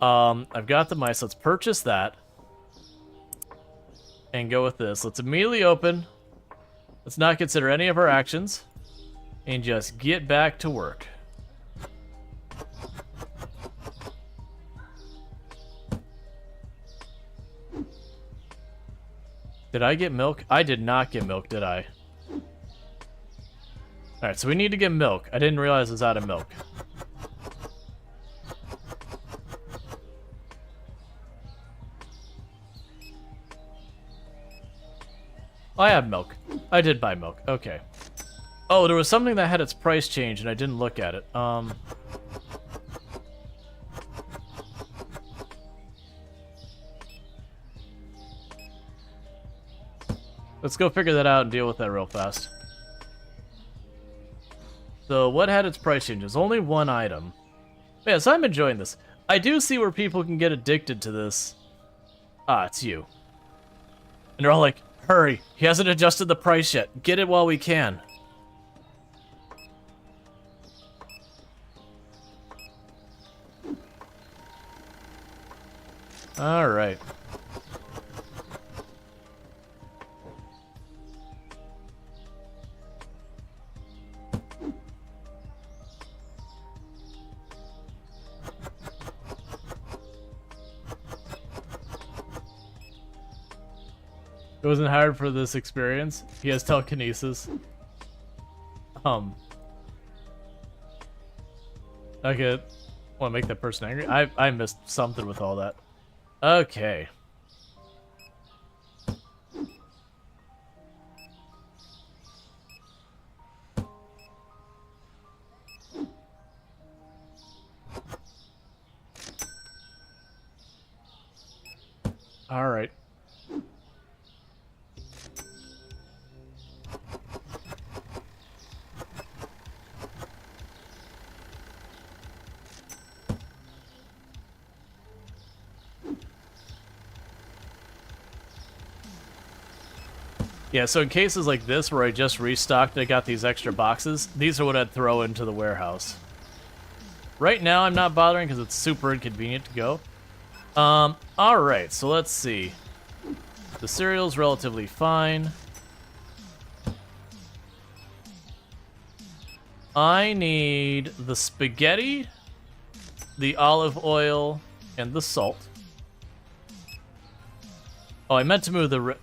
I've got the mice. Let's purchase that. And go with this. Let's immediately open. Let's not consider any of our actions. And just get back to work. Did I get milk? I did not get milk, did I? Alright, so we need to get milk. I didn't realize it was out of milk. I have milk. I did buy milk. Okay. Oh, there was something that had its price change and I didn't look at it. Let's go figure that out and deal with that real fast. So, what had its price changes? Only one item. Yeah, so I'm enjoying this. I do see where people can get addicted to this. Ah, it's you. And they're all like, hurry, he hasn't adjusted the price yet. Get it while we can. Alright. It wasn't hired for this experience. He has telekinesis. I could want to make that person angry. I missed something with all that. Okay. All right. Yeah, so in cases like this where I just restocked and I got these extra boxes, these are what I'd throw into the warehouse. Right now I'm not bothering because it's super inconvenient to go. Alright, so let's see. The cereal's relatively fine. I need the spaghetti, the olive oil, and the salt. Oh, I meant to move the...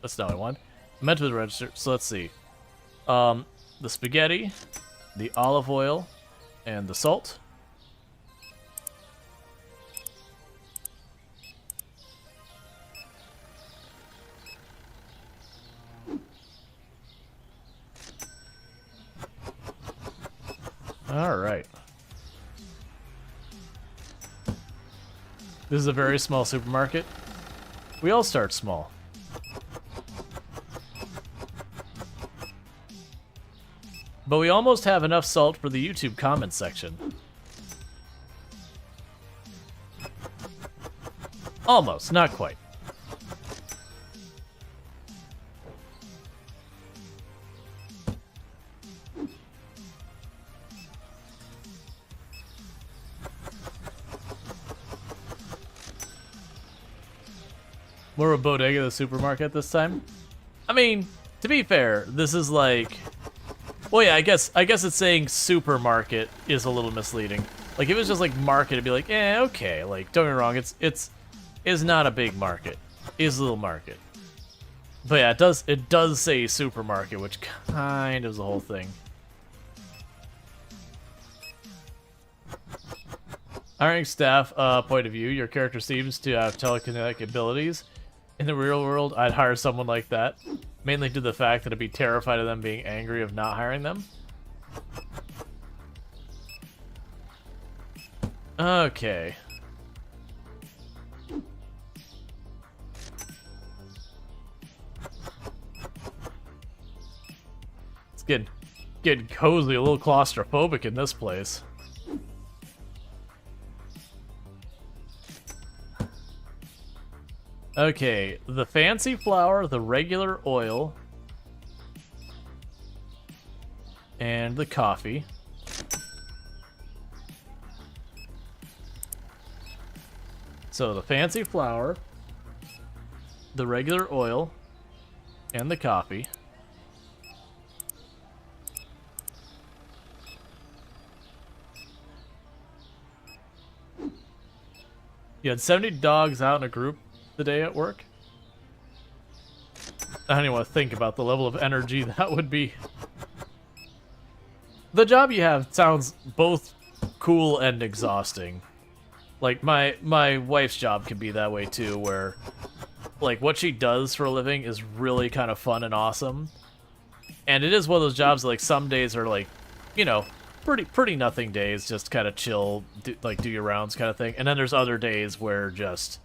That's not what I want. I meant to move the register, so let's see. The spaghetti, the olive oil, and the salt. All right. This is a very small supermarket. We all start small. But we almost have enough salt for the YouTube comment section. Almost, not quite. More of a bodega than a supermarket this time. I mean, to be fair, this is like... Well, yeah, I guess it's saying supermarket is a little misleading. Like, if it was just like market, it'd be like, okay. Like, don't get me wrong, it's not a big market. It's a little market. But yeah, it does say supermarket, which kind of is the whole thing. Hiring staff point of view, your character seems to have telekinetic abilities. In the real world, I'd hire someone like that. Mainly due to the fact that I'd be terrified of them being angry of not hiring them. Okay. It's getting cozy, a little claustrophobic in this place. Okay, the fancy flour, the regular oil, and the coffee. So the fancy flour, the regular oil, and the coffee. You had 70 dogs out in a group today at work. I don't even want to think about the level of energy that would be. The job you have sounds both cool and exhausting. Like my wife's job can be that way too, where like what she does for a living is really kind of fun and awesome. And it is one of those jobs that, like, some days are like, you know, pretty nothing days, just kind of chill, do your rounds kind of thing. And then there's other days where just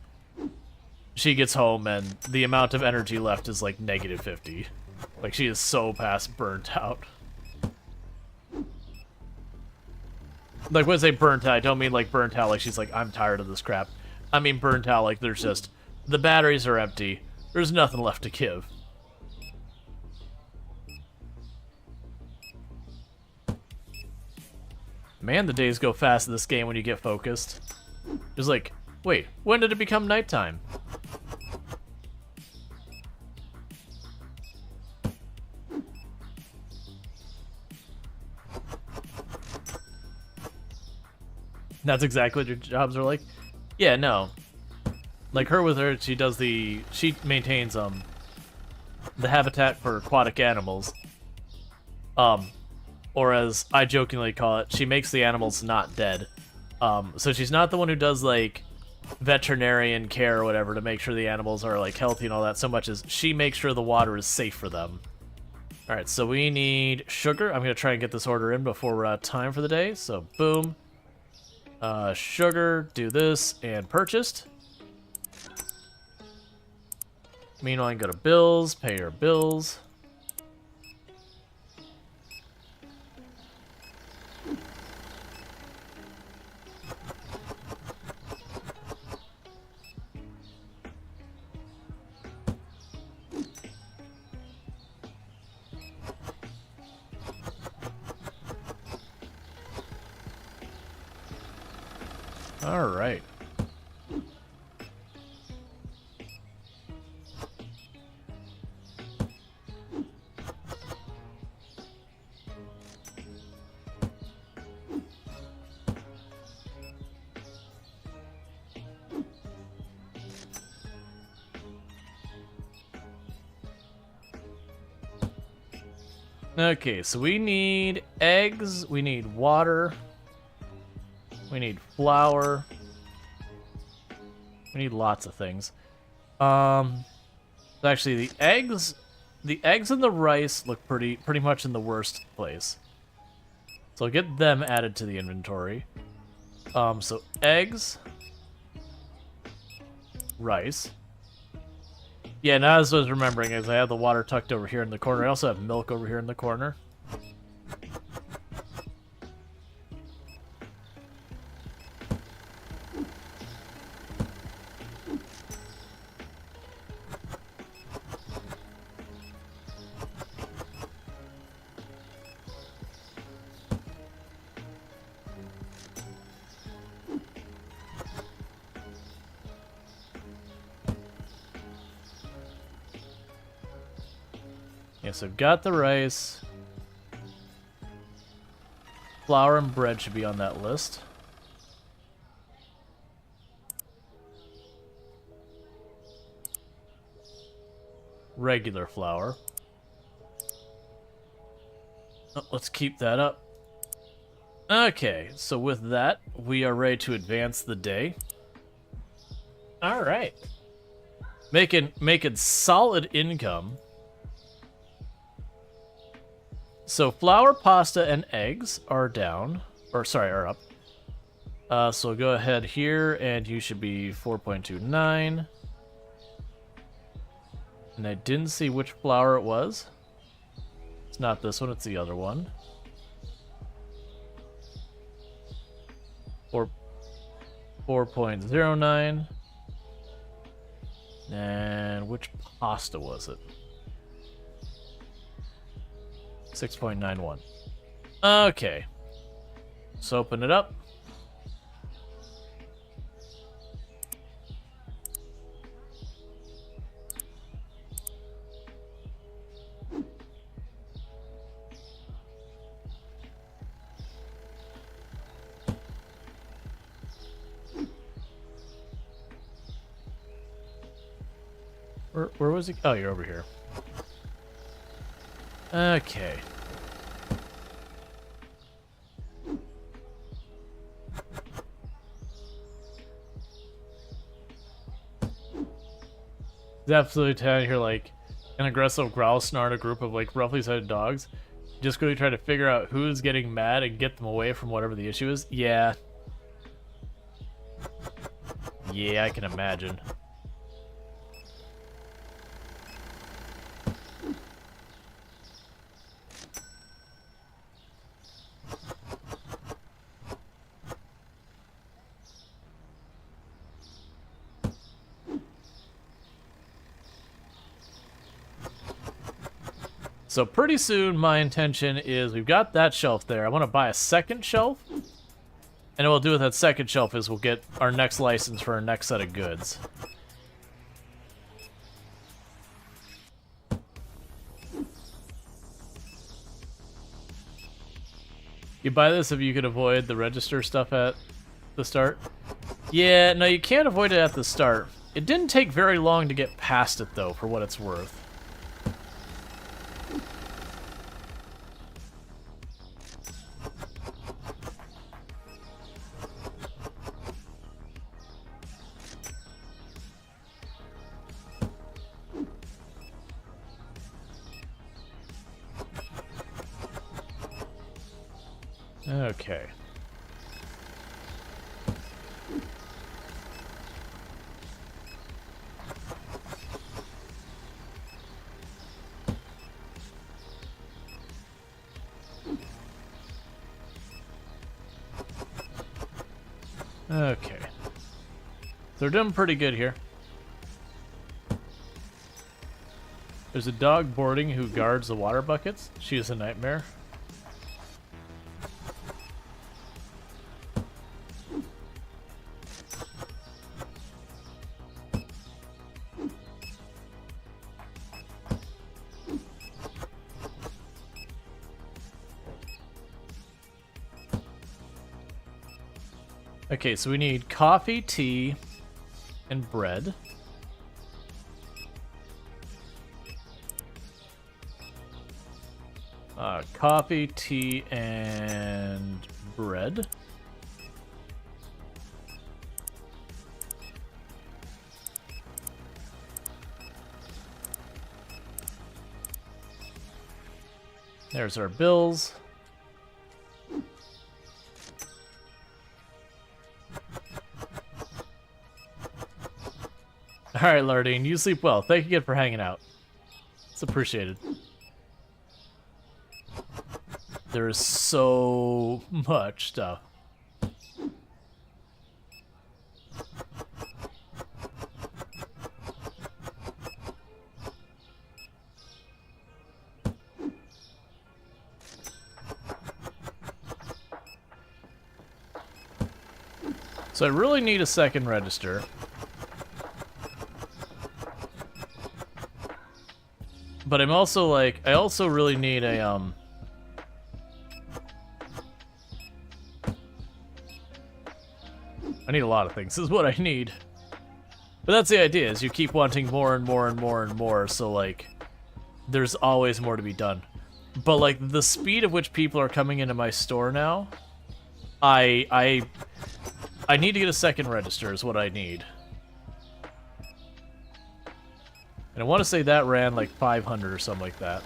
she gets home and the amount of energy left is like -50. Like, she is so past burnt out. Like, when I say burnt out, I don't mean like burnt out like she's like, I'm tired of this crap. I mean burnt out like there's just, the batteries are empty. There's nothing left to give. Man, the days go fast in this game when you get focused. It's like, wait, when did it become nighttime? That's exactly what your jobs are like? Yeah, no. Like, her with her, she maintains, the habitat for aquatic animals. Or as I jokingly call it, she makes the animals not dead. So she's not the one who does, like, veterinarian care or whatever to make sure the animals are, like, healthy and all that, so much as she makes sure the water is safe for them. Alright, so we need sugar. I'm going to try and get this order in before we're out of time for the day. So, boom. Sugar, do this, and purchased. Meanwhile, I can go to bills, pay your bills. All right. Okay, so we need eggs, we need water, we need flour, we need lots of things. Actually, the eggs and the rice look pretty much in the worst place. So I'll get them added to the inventory. So eggs, rice. Yeah, now as I was remembering, is I have the water tucked over here in the corner. I also have milk over here in the corner. Yeah, so got the rice. Flour and bread should be on that list. Regular flour. Oh, let's keep that up. Okay, so with that, we are ready to advance the day. All right. Making solid income. So flour, pasta, and eggs are down. Or, sorry, are up. So go ahead here, and you should be 4.29. And I didn't see which flour it was. It's not this one, it's the other one. 4.09. And which pasta was it? 6.91. Okay. Let's open it up. Where was he? Oh, you're over here. Okay. He's absolutely telling here like an aggressive growl snarl a group of like roughly sized dogs. Just really try to figure out who's getting mad and get them away from whatever the issue is. Yeah. Yeah, I can imagine. So pretty soon, my intention is we've got that shelf there. I want to buy a second shelf. And what we'll do with that second shelf is we'll get our next license for our next set of goods. You buy this if you could avoid the register stuff at the start. Yeah, no, you can't avoid it at the start. It didn't take very long to get past it, though, for what it's worth. Okay. Okay. They're doing pretty good here. There's a dog boarding who guards the water buckets. She is a nightmare. Okay, so we need coffee, tea, and bread. Coffee, tea, and bread. There's our bills. Alright, Lardine, you sleep well. Thank you again for hanging out. It's appreciated. There's so much stuff. So I really need a second register. But I'm also like, I also really need a, I need a lot of things, is what I need. But that's the idea, is you keep wanting more and more and more and more, so like, there's always more to be done. But like, the speed at which people are coming into my store now, I need to get a second register is what I need. And I want to say that ran like 500 or something like that.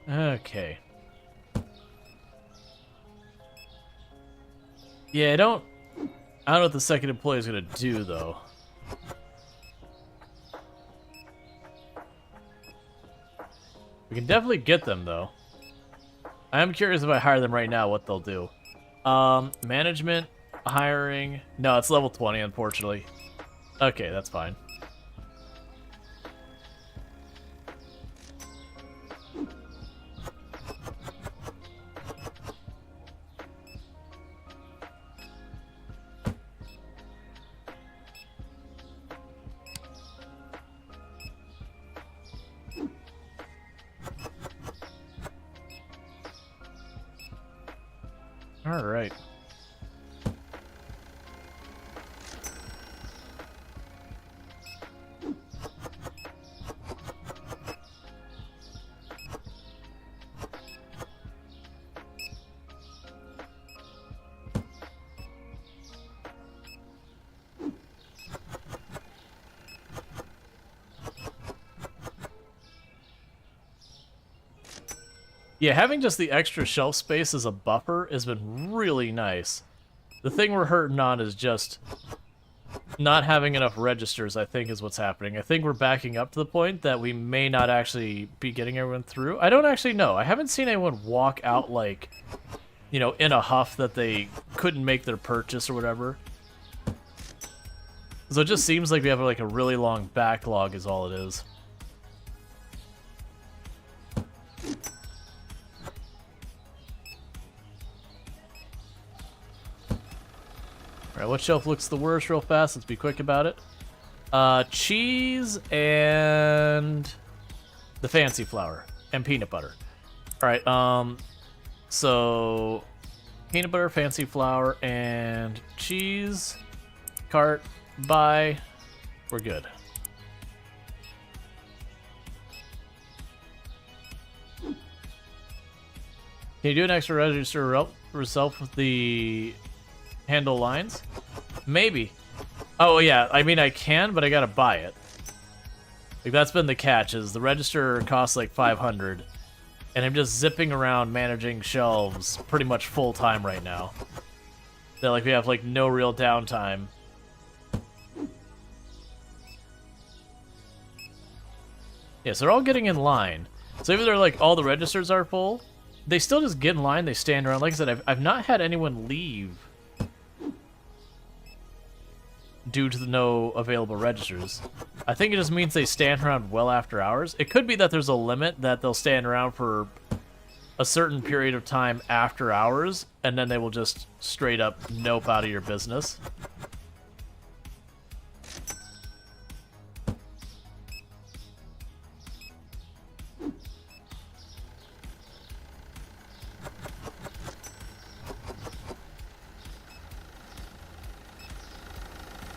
Okay. Yeah, I don't know what the second employee is going to do, though. We can definitely get them, though. I am curious if I hire them right now, what they'll do. Management, hiring... No, it's level 20, unfortunately. Okay, that's fine. All right. Yeah, having just the extra shelf space as a buffer has been really nice. The thing we're hurting on is just not having enough registers, I think, is what's happening. I think we're backing up to the point that we may not actually be getting everyone through. I don't actually know. I haven't seen anyone walk out, like, you know, in a huff that they couldn't make their purchase or whatever. So it just seems like we have, like, a really long backlog is all it is. Alright, what shelf looks the worst real fast? Let's be quick about it. Cheese and the fancy flour and peanut butter. Alright, so peanut butter, fancy flour, and cheese. Cart, buy. We're good. Can you do an extra register yourself with the handle lines? Maybe. Oh yeah, I mean I can, but I gotta buy it. Like that's been the catch, is the register costs like 500, and I'm just zipping around managing shelves pretty much full time right now. That like we have like no real downtime. Yeah, so they're all getting in line. So even though like all the registers are full, they still just get in line, they stand around. Like I said, I've not had anyone leave due to the no available registers. I think it just means they stand around well after hours. It could be that there's a limit that they'll stand around for a certain period of time after hours, and then they will just straight up nope out of your business.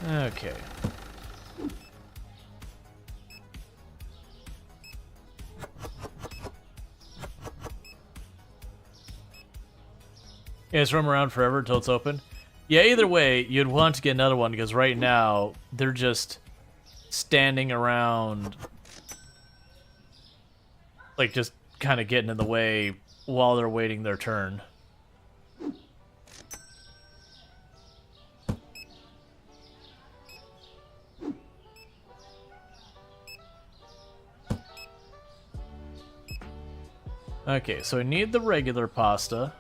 Okay. Yeah, it's roam around forever until it's open. Yeah, either way, you'd want to get another one because right now they're just standing around, like just kind of getting in the way while they're waiting their turn. Okay, so I need the regular pasta.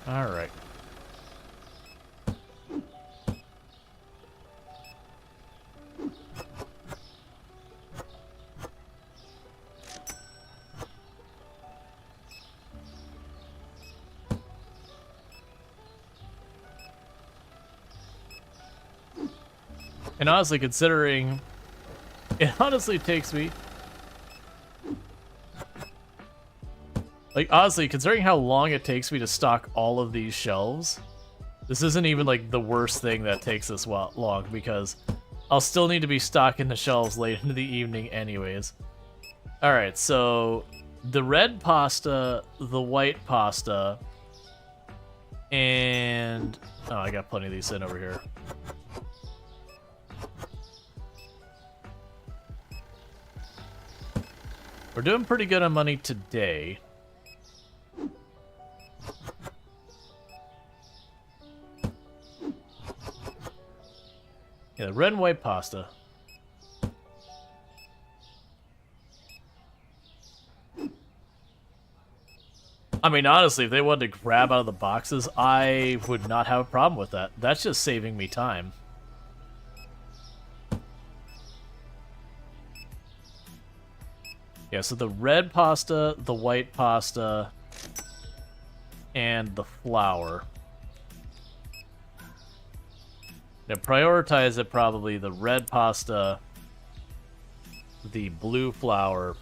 All right. And honestly, considering it honestly takes me, like honestly, considering how long it takes me to stock all of these shelves, this isn't even like the worst thing that takes this long, because I'll still need to be stocking the shelves late into the evening anyways. All right, so the red pasta, the white pasta, and oh, I got plenty of these sitting over here. We're doing pretty good on money today. Yeah, the red and white pasta. I mean, honestly, if they wanted to grab out of the boxes, I would not have a problem with that. That's just saving me time. Yeah, so the red pasta, the white pasta, and the flour. Now prioritize it probably the red pasta, the blue flour,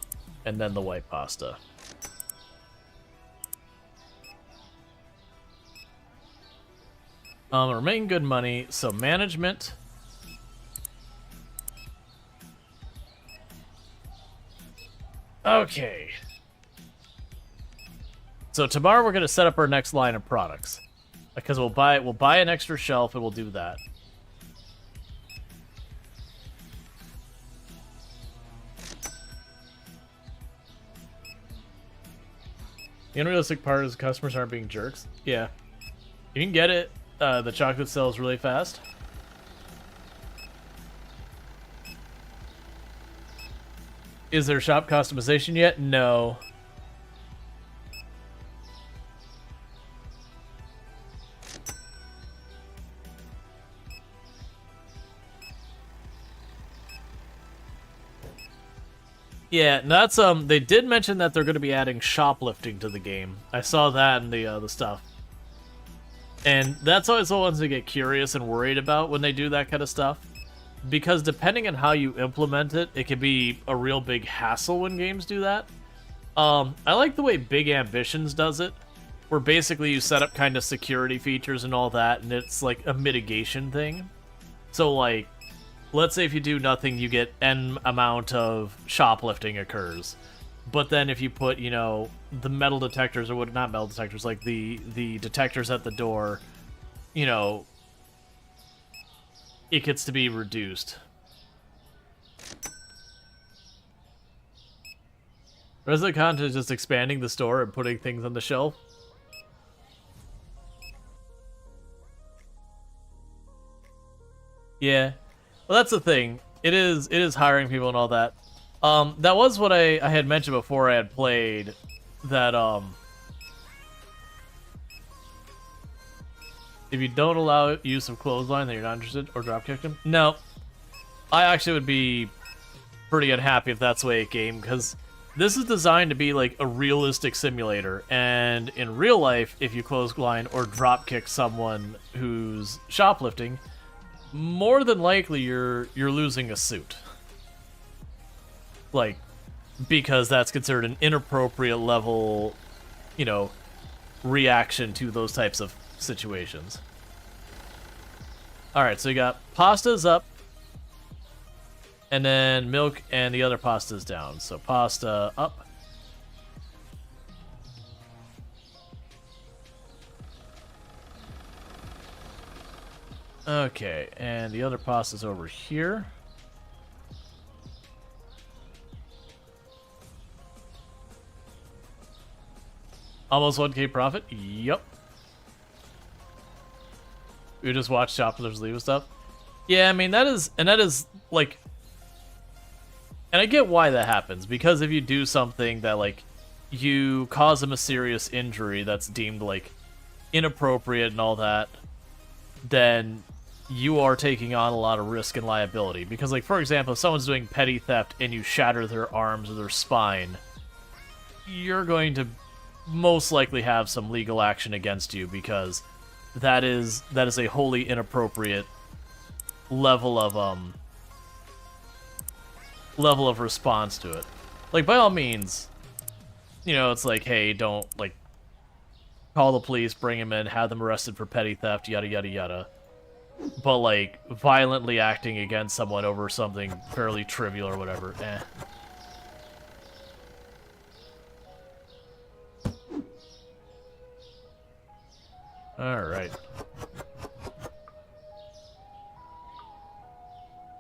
and then the white pasta. We're making good money, so management. Okay. So tomorrow we're gonna set up our next line of products. Because we'll buy an extra shelf and we'll do that. The unrealistic part is customers aren't being jerks. Yeah. You can get it. The chocolate sells really fast. Is there shop customization yet? No. Yeah, that's they did mention that they're going to be adding shoplifting to the game. I saw that in the stuff. And that's always the ones that get curious and worried about when they do that kind of stuff. Because depending on how you implement it, it can be a real big hassle when games do that. I like the way Big Ambitions does it, where basically you set up kind of security features and all that, and it's like a mitigation thing. So like, let's say if you do nothing, you get N amount of shoplifting occurs. But then if you put, you know, the metal detectors, or what, not metal detectors, like the detectors at the door, you know, it gets to be reduced. Resident content is just expanding the store and putting things on the shelf. Yeah. Well, that's the thing. It is hiring people and all that. That was what I had mentioned before I had played, that, if you don't allow use of clothesline, then you're not interested, or dropkick them? No. I actually would be pretty unhappy if that's the way it came, because this is designed to be like a realistic simulator, and in real life, if you clothesline or dropkick someone who's shoplifting, more than likely you're losing a suit. Like, because that's considered an inappropriate level, you know, reaction to those types of situations. Alright, so you got pastas up, and then milk and the other pastas down. So pasta up. Okay, and the other pasta's over here. Almost 1K profit? Yup. We just watch shoplifters leave and stuff. Yeah, I mean, that is, like, and I get why that happens, because if you do something that, like, you cause them a serious injury that's deemed, like, inappropriate and all that, then you are taking on a lot of risk and liability. Because, like, for example, if someone's doing petty theft and you shatter their arms or their spine, you're going to most likely have some legal action against you, because that is a wholly inappropriate level of response to it. Like, by all means, you know, it's like, hey, don't, like, call the police, bring him in, have them arrested for petty theft, yada yada yada. But, like, violently acting against someone over something fairly trivial or whatever, eh. Alright.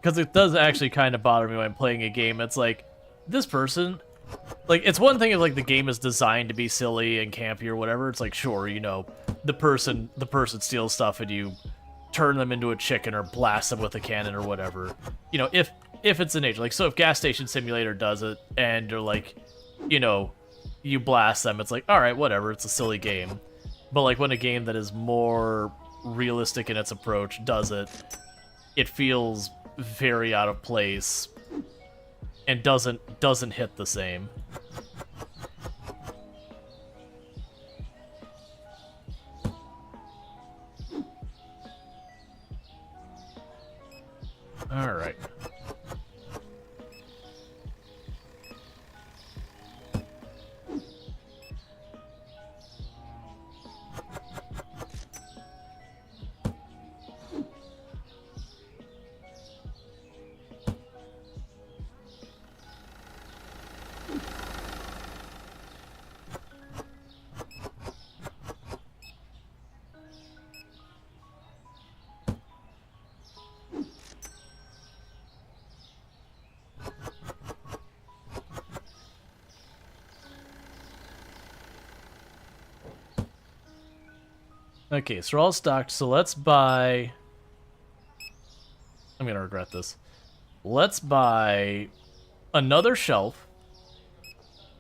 Because it does actually kind of bother me when I'm playing a game. It's like, this person... Like, it's one thing if, like, the game is designed to be silly and campy or whatever. It's like, sure, you know, the person steals stuff and you turn them into a chicken or blast them with a cannon or whatever. You know, if it's in nature. Like, so if Gas Station Simulator does it and you're like, you know, you blast them, it's like, alright, whatever, it's a silly game. But, like, when a game that is more realistic in its approach does it, it feels very out of place and doesn't hit the same. All right. Okay, so we're all stocked, so let's buy... I'm gonna regret this. Let's buy another shelf,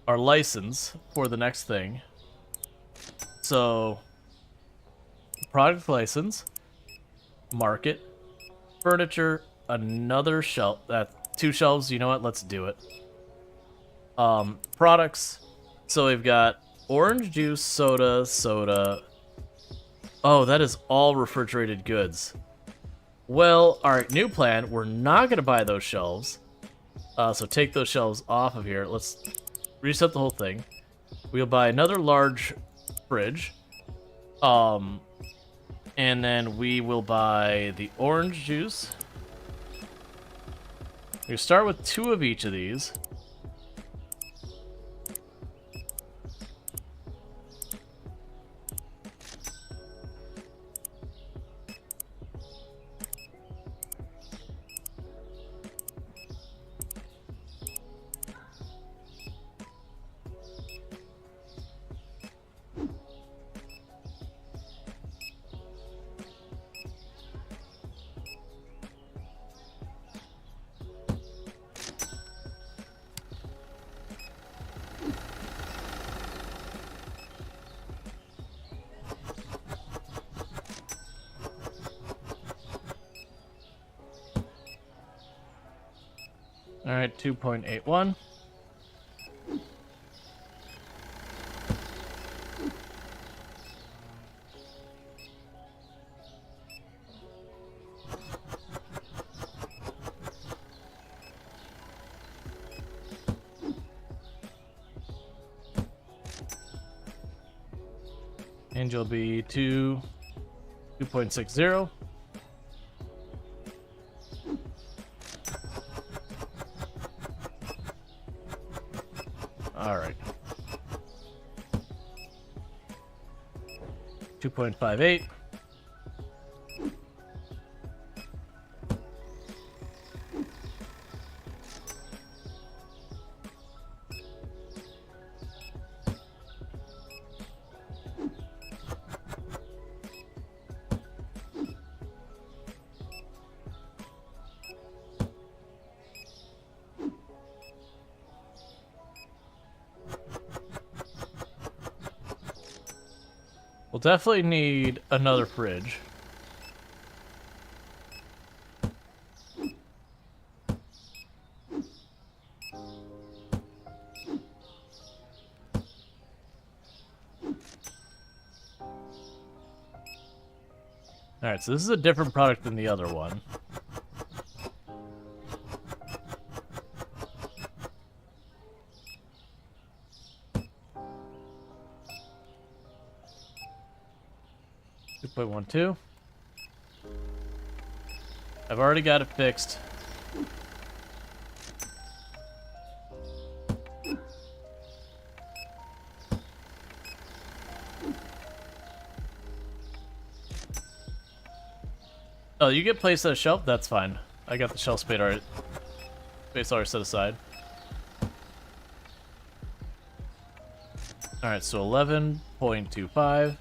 our license for the next thing. So, product license, market, furniture, another shelf. 2 shelves, you know what? Let's do it. Products. So we've got orange juice, soda. Oh, that is all refrigerated goods. Well, alright, new plan. We're not going to buy those shelves. So take those shelves off of here. Let's reset the whole thing. We'll buy another large fridge. And then we will buy the orange juice. We start with 2 of each of these. All right, 2.81. And you'll be 2.60. All right. 2.58. We'll definitely need another fridge. Alright, so this is a different product than the other one. .12. I've already got it fixed. Oh, you get placed on a shelf? That's fine. I got the shelf space already set aside. Alright, so 11.25.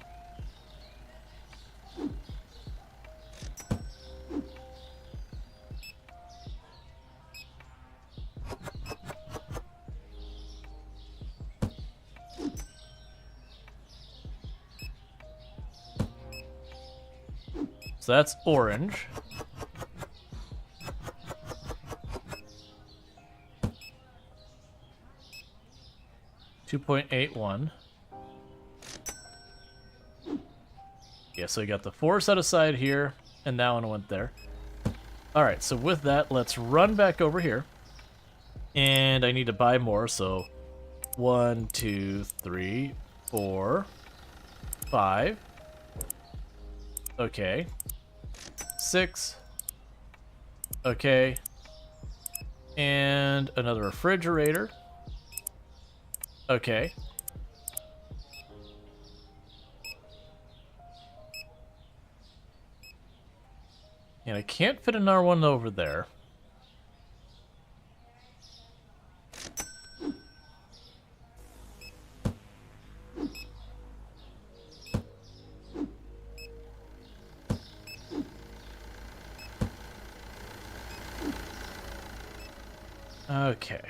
So that's orange. $2.81. Yeah, so we got the 4 set aside here, and that one went there. Alright, so with that, let's run back over here. And I need to buy more, so 1, 2, 3, 4, 5. Okay. 6. Okay. And another refrigerator. Okay. And I can't fit another one over there. Okay.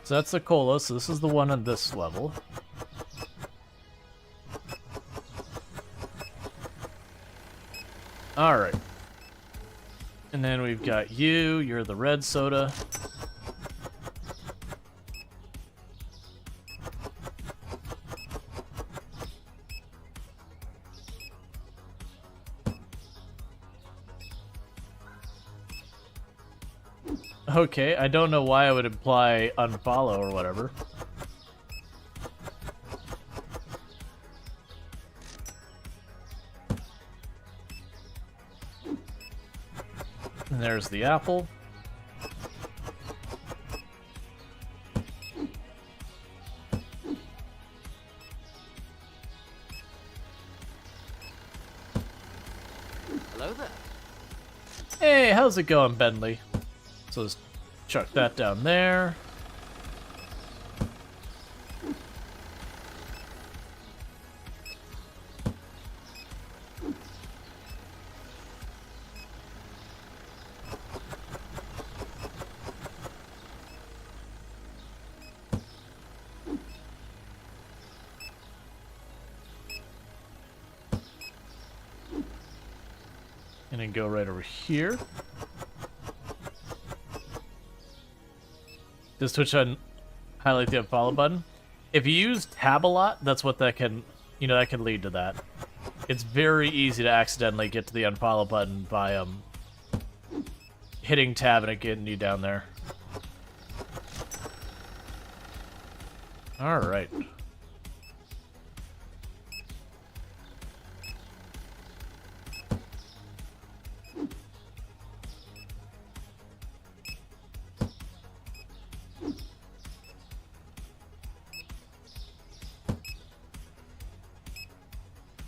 So that's the cola, so this is the one on this level. Alright. And then we've got you, you're the red soda. Okay, I don't know why I would imply unfollow or whatever. And there's the apple. Hello there. Hey, how's it going, Bentley? So let's chuck that down there. And then go right over here. Does Twitch highlight the unfollow button? If you use tab a lot, that's what that can, that can lead to that. It's very easy to accidentally get to the unfollow button by hitting tab and it getting you down there. All right.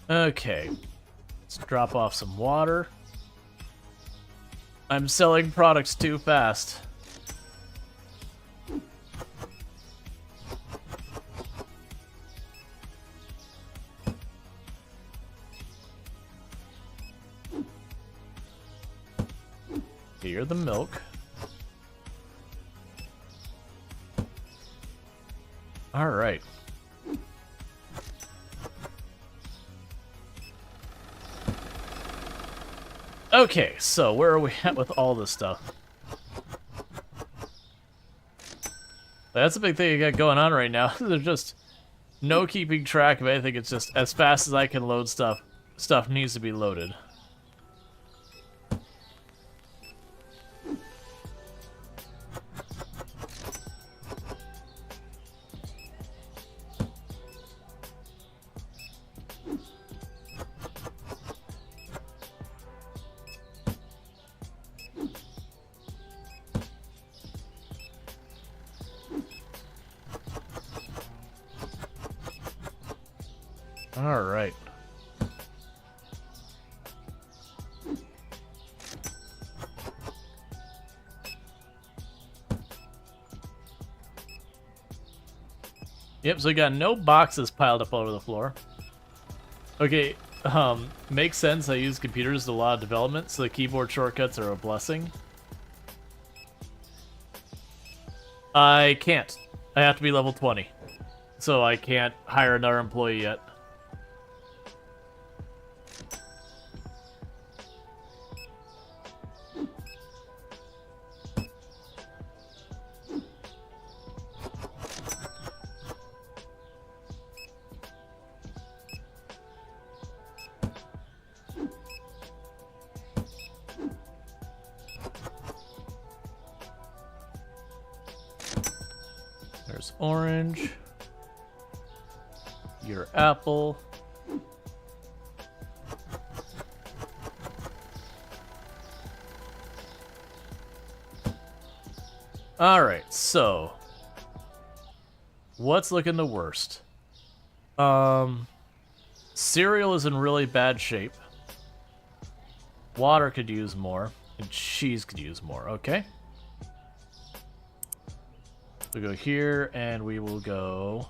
Okay, let's drop off some water. I'm selling products too fast. Here, the milk. All right. Okay, so where are we at with all this stuff? That's a big thing I got going on right now. There's just no keeping track of anything. It's just as fast as I can load stuff, stuff needs to be loaded. All right. Yep, so we got no boxes piled up all over the floor. Okay, makes sense. I use computers in a lot of development, so the keyboard shortcuts are a blessing. I can't. I have to be level 20. So I can't hire another employee yet. There's orange. Your apple. Alright, so what's looking the worst? Cereal is in really bad shape. Water could use more. And cheese could use more. Okay. We go here, and we will go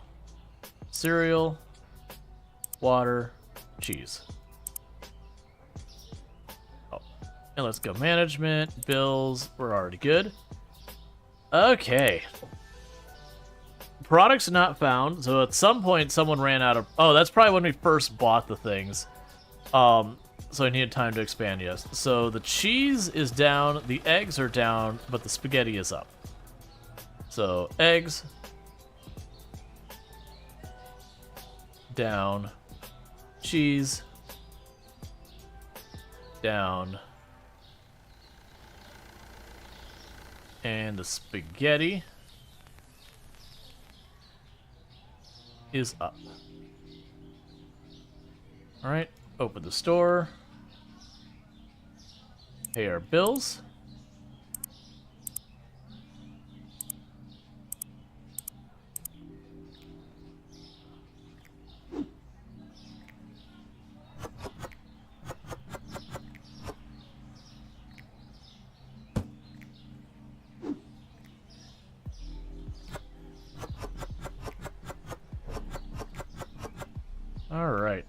cereal, water, cheese. Oh, and let's go management, bills. We're already good. Okay. Products not found. So at some point, someone ran out of. Oh, that's probably when we first bought the things. So I needed time to expand. Yes. So the cheese is down, the eggs are down, but the spaghetti is up. So eggs down, cheese down, and the spaghetti is up. All right, open the store, pay our bills. All right.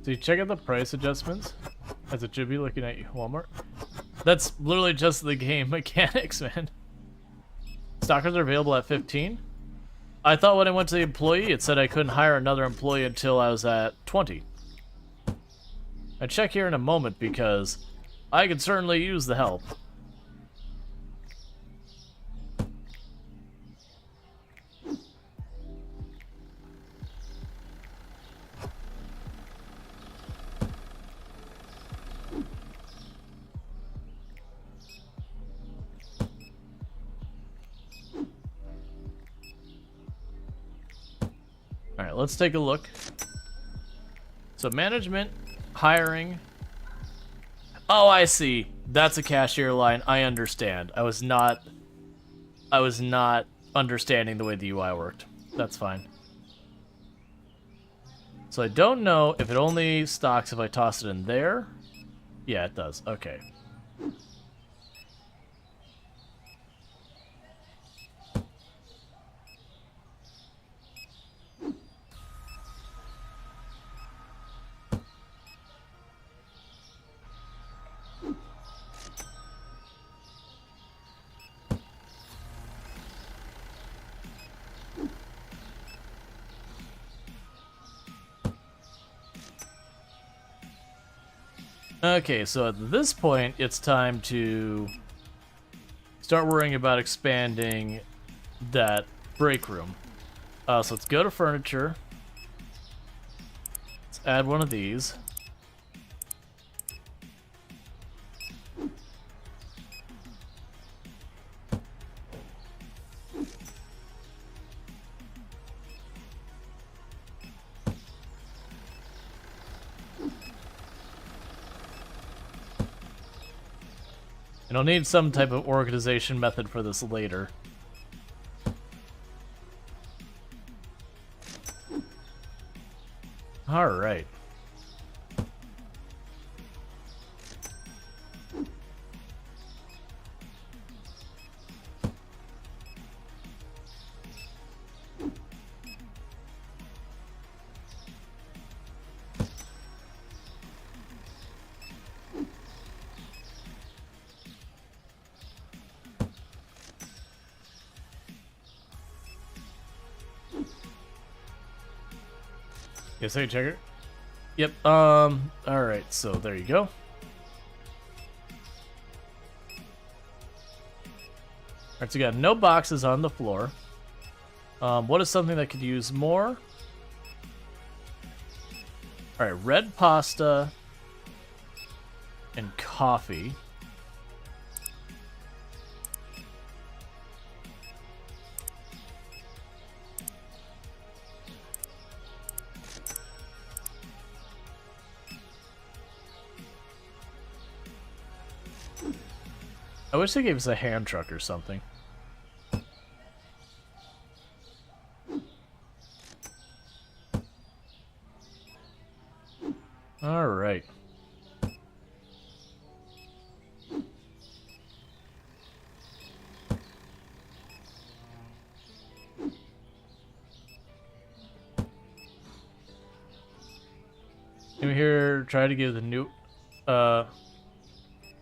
So you check out the price adjustments, as it should be looking at you, Walmart. That's literally just the game mechanics, man. Stockers are available at 15. I thought when I went to the employee, it said I couldn't hire another employee until I was at 20. I check here in a moment because I could certainly use the help. Alright, let's take a look. So management, hiring. Oh, I see. That's a cashier line. I understand. I was not understanding the way the UI worked. That's fine. So I don't know if it only stocks if I toss it in there. Yeah, it does. Okay. Okay, so at this point, it's time to start worrying about expanding that break room. So let's go to furniture. Let's add one of these. And I'll need some type of organization method for this later. All right. Yes, hey, checker. Yep, alright, so there you go. Alright, so we got no boxes on the floor. What is something that could use more? Alright, red pasta. coffee. I wish they gave us a hand truck or something. All right. Came here, try to give the new,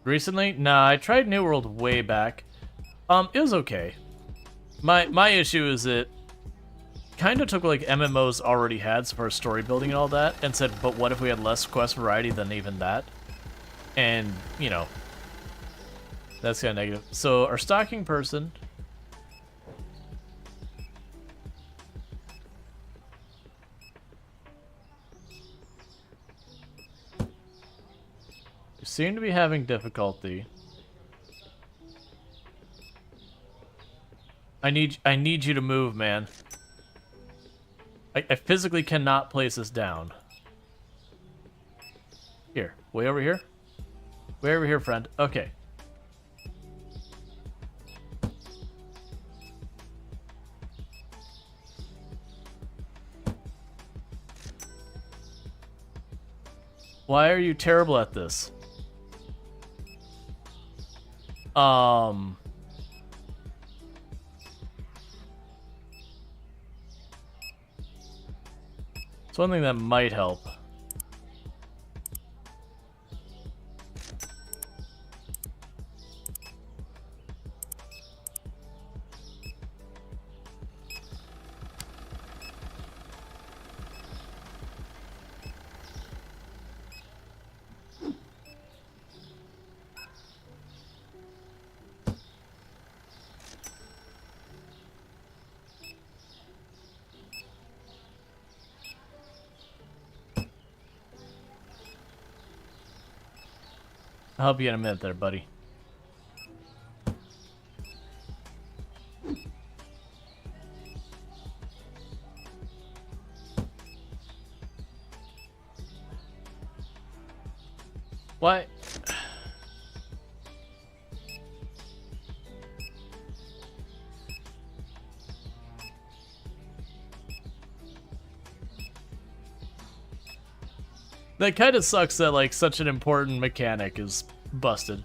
recently? Nah, I tried New World way back. It was okay. My issue is it kind of took like MMOs already had so far as story building and all that, and said, but what if we had less quest variety than even that? And, you know, that's kind of negative. So our stocking person... You seem to be having difficulty. I need you to move, man. I physically cannot place this down. Here, way over here. Way over here, friend. Okay. Why are you terrible at this? It's one thing that might help. I'll help you in a minute there, buddy. What? That kind of sucks that, like, such an important mechanic is busted.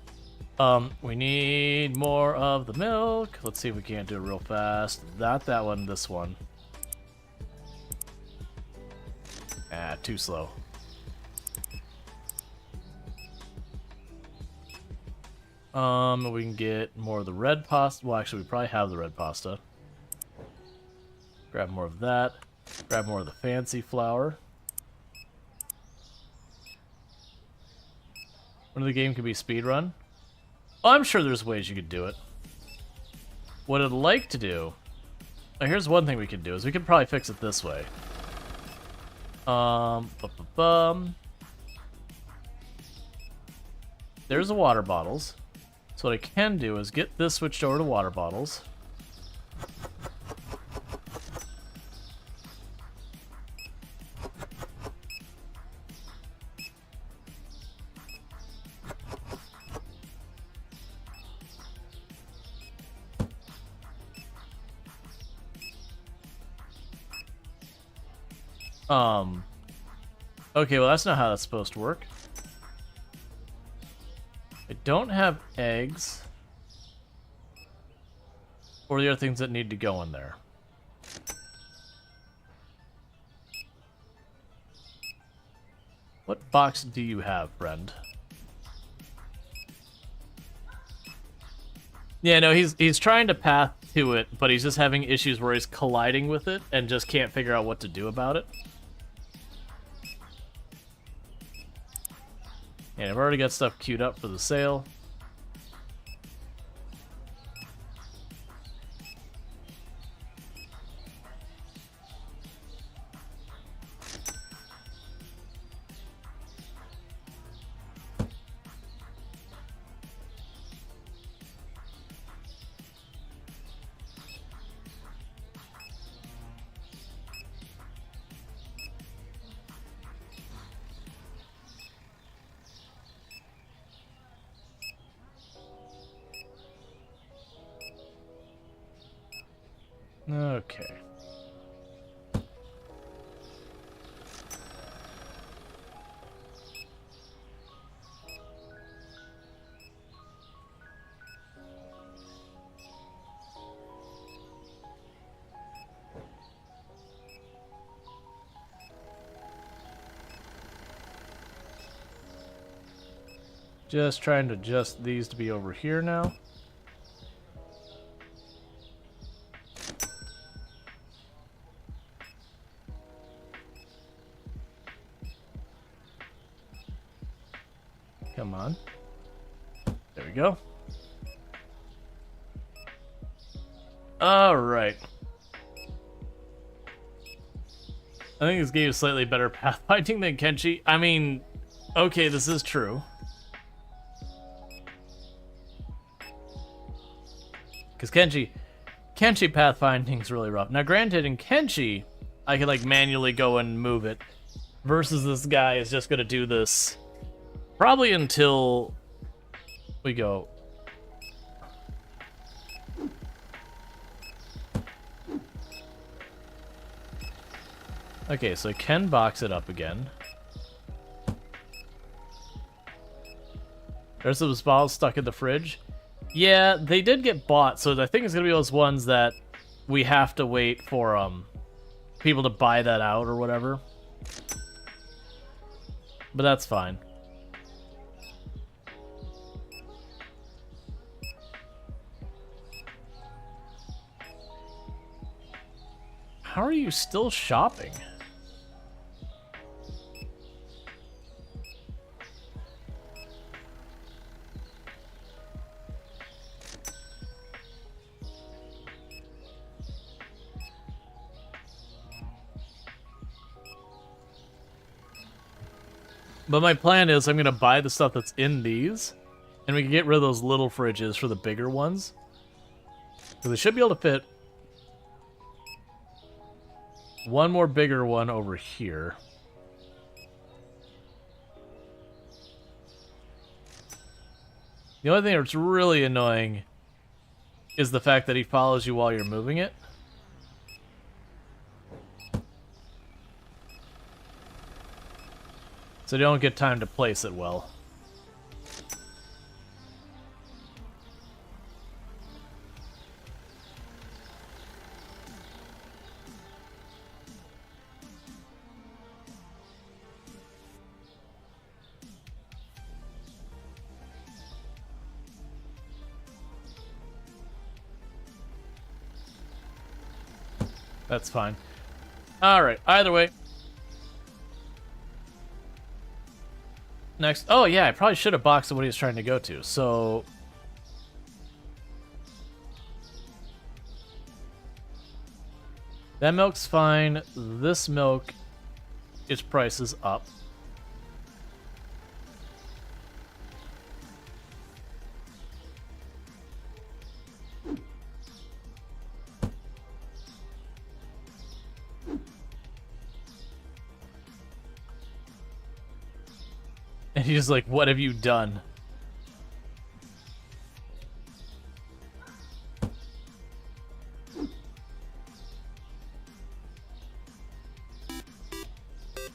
We need more of the milk. Let's see if we can't do it real fast. Not that one, this one. Ah, too slow. We can get more of the red pasta. Well, actually, we probably have the red pasta. Grab more of that. Grab more of the fancy flour. When the game can be speedrun? Oh, I'm sure there's ways you could do it. What I'd like to do... Now, here's one thing we could do, is we could probably fix it this way. There's the water bottles. So what I can do is get this switched over to water bottles. Okay, well that's not how that's supposed to work. I don't have eggs. Or the other things that need to go in there. What box do you have, friend? Yeah, no, he's trying to path to it, but he's just having issues where he's colliding with it and just can't figure out what to do about it. And I've already got stuff queued up for the sale. Okay. Just trying to adjust these to be over here now. Come on. There we go. All right. I think this game is slightly better pathfinding than Kenshi. I mean, okay, this is true. Because Kenshi pathfinding is really rough. Now, granted, in Kenshi, I can like manually go and move it, versus this guy is just gonna do this probably until we go. Okay, so I can box it up again. There's some balls stuck in the fridge. Yeah, they did get bought, so I think it's gonna be those ones that we have to wait for people to buy that out or whatever. But that's fine. How are you still shopping? But my plan is I'm going to buy the stuff that's in these, and we can get rid of those little fridges for the bigger ones. So they should be able to fit one more bigger one over here. The only thing that's really annoying is the fact that he follows you while you're moving it. So you don't get time to place it well. That's fine. Alright, either way. Next. Oh, yeah, I probably should have boxed what he was trying to go to. So. That milk's fine. This milk, its price is up. And he's like, what have you done?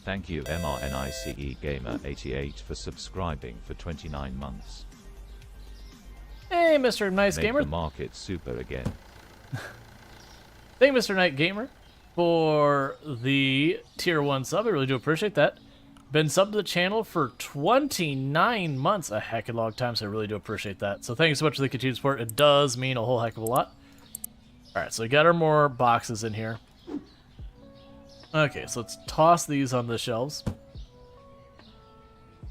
Thank you MRNICE Gamer 88 for subscribing for 29 months. Hey, Mr. Nice Make Gamer. the market super again. Thank you, Mr. Night Gamer, for the tier 1 sub. I really do appreciate that. Been subbed to the channel for 29 months, a heck of a long time, so I really do appreciate that. So thank you so much for the continued support. It does mean a whole heck of a lot. Alright, so we got our more boxes in here. Okay, so let's toss these on the shelves.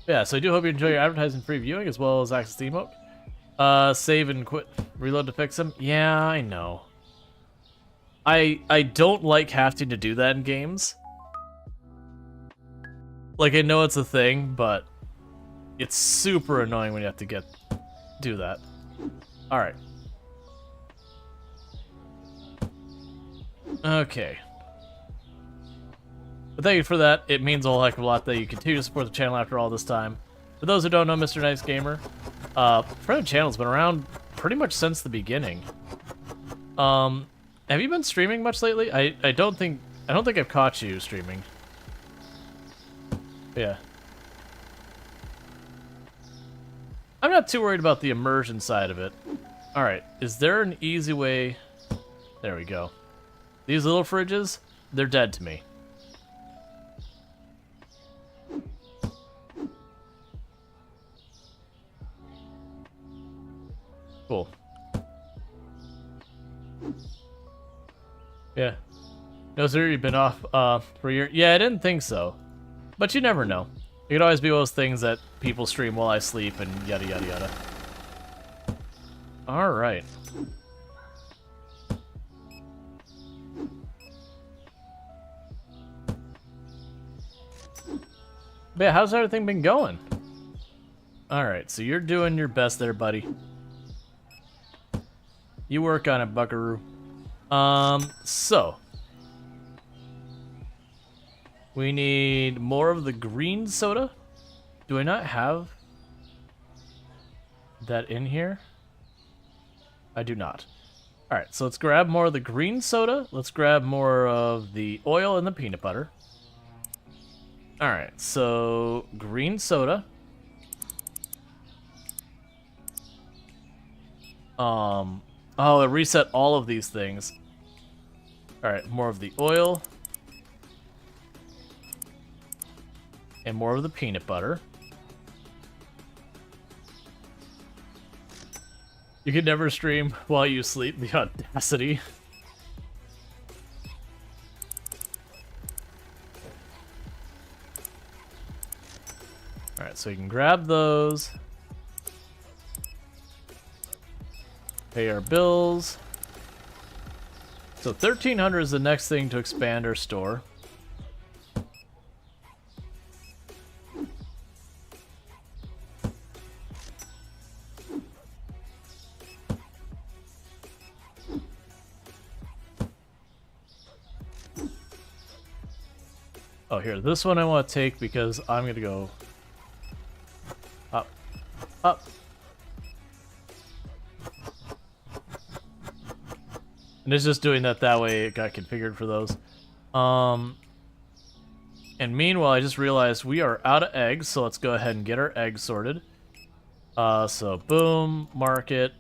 Yeah, so I do hope you enjoy your advertising-free viewing as well as access to emote. Save and quit. Reload to fix them. Yeah, I know. I don't like having to do that in games. Like, I know it's a thing, but it's super annoying when you have to do that. Alright. Okay. But thank you for that. It means a whole heck of a lot that you continue to support the channel after all this time. For those who don't know Mr. Nice Gamer, friend of the channel's been around pretty much since the beginning. And Have you been streaming much lately? I don't think I've caught you streaming. Yeah. I'm not too worried about the immersion side of it. Alright, is there an easy way... There we go. These little fridges, they're dead to me. Cool. Yeah. No, sir, you've been off for a year. Yeah, I didn't think so. But you never know. It could always be one of those things that people stream while I sleep and yada yada yada. Alright. But yeah, how's everything been going? Alright, so you're doing your best there, buddy. You work on it, buckaroo. So. We need more of the green soda. Do I not have that in here? I do not. Alright, so let's grab more of the green soda. Let's grab more of the oil and the peanut butter. Alright, so green soda. Oh, it reset all of these things. Alright, more of the oil. And more of the peanut butter. You can never stream while you sleep. The audacity. Alright, so you can grab those. Pay our bills. So 1,300 is the next thing to expand our store. Oh, here, this one I want to take because I'm going to go up, up. And it's just doing that way it got configured for those. And meanwhile, I just realized we are out of eggs, so let's go ahead and get our eggs sorted. So boom, market,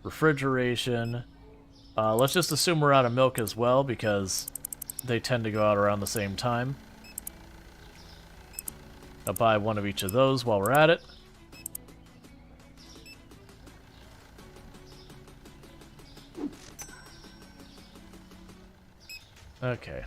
refrigeration. Let's just assume we're out of milk as well because they tend to go out around the same time. I'll buy one of each of those while we're at it. Okay.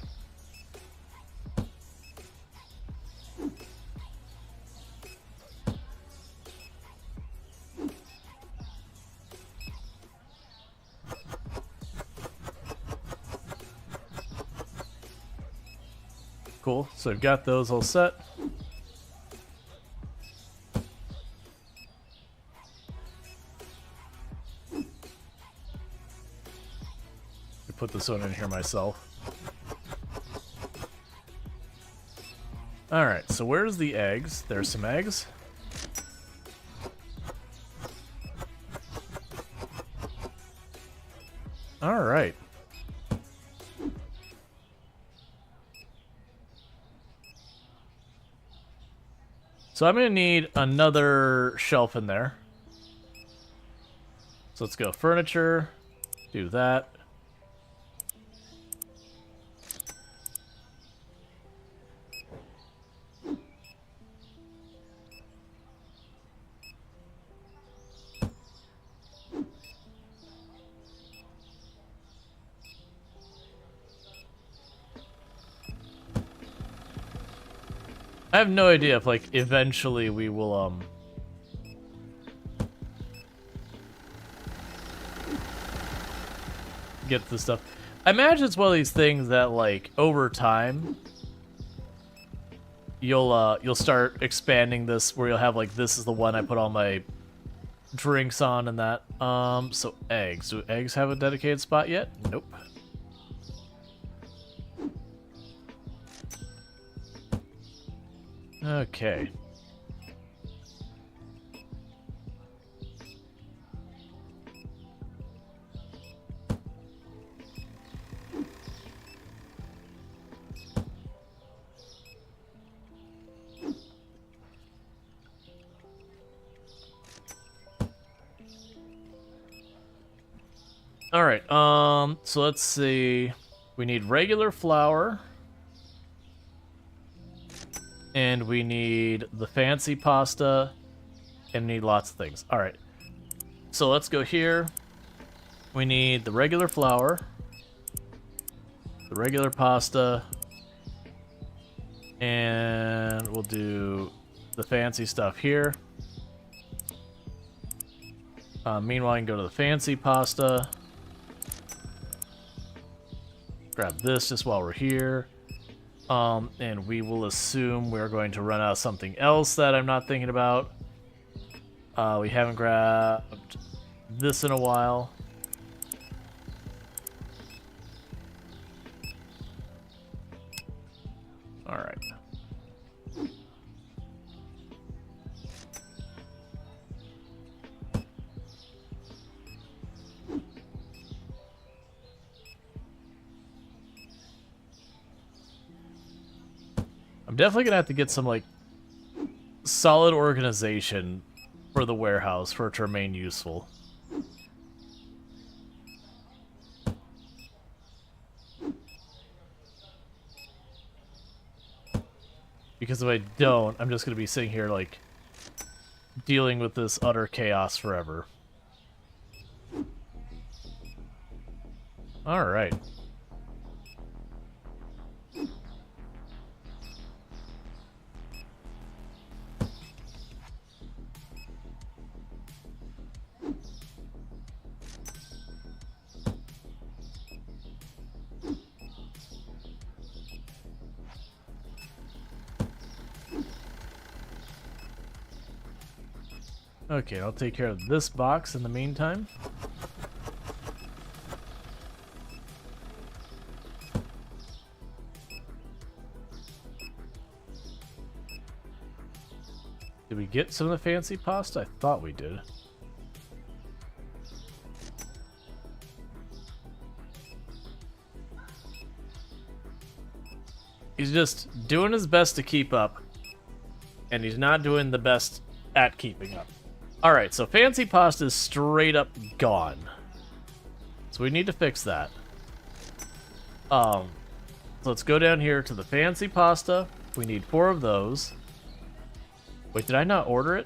Cool, so I've got those all set. I put this one in here myself. Alright, so where's the eggs? There's some eggs. Alright. So I'm going to need another shelf in there. So let's go furniture, do that. I have no idea if, like, eventually we will, get this stuff. I imagine it's one of these things that, like, over time, you'll start expanding this, where you'll have, like, this is the one I put all my drinks on and that. So eggs. Do eggs have a dedicated spot yet? Nope. Okay. All right. So let's see. We need regular flour. And we need the fancy pasta. And need lots of things. All right. So let's go here. We need the regular flour. The regular pasta. And we'll do the fancy stuff here. Meanwhile, I can go to the fancy pasta. Grab this just while we're here. And we will assume we're going to run out of something else that I'm not thinking about. We haven't grabbed this in a while. All right. I'm definitely gonna have to get some, like, solid organization for the warehouse for it to remain useful. Because if I don't, I'm just gonna be sitting here, like, dealing with this utter chaos forever. Alright. Okay, I'll take care of this box in the meantime. Did we get some of the fancy pasta? I thought we did. He's just doing his best to keep up, and he's not doing the best at keeping up. Alright, so fancy pasta is straight up gone. So we need to fix that. So let's go down here to the fancy pasta. We need 4 of those. Wait, did I not order it?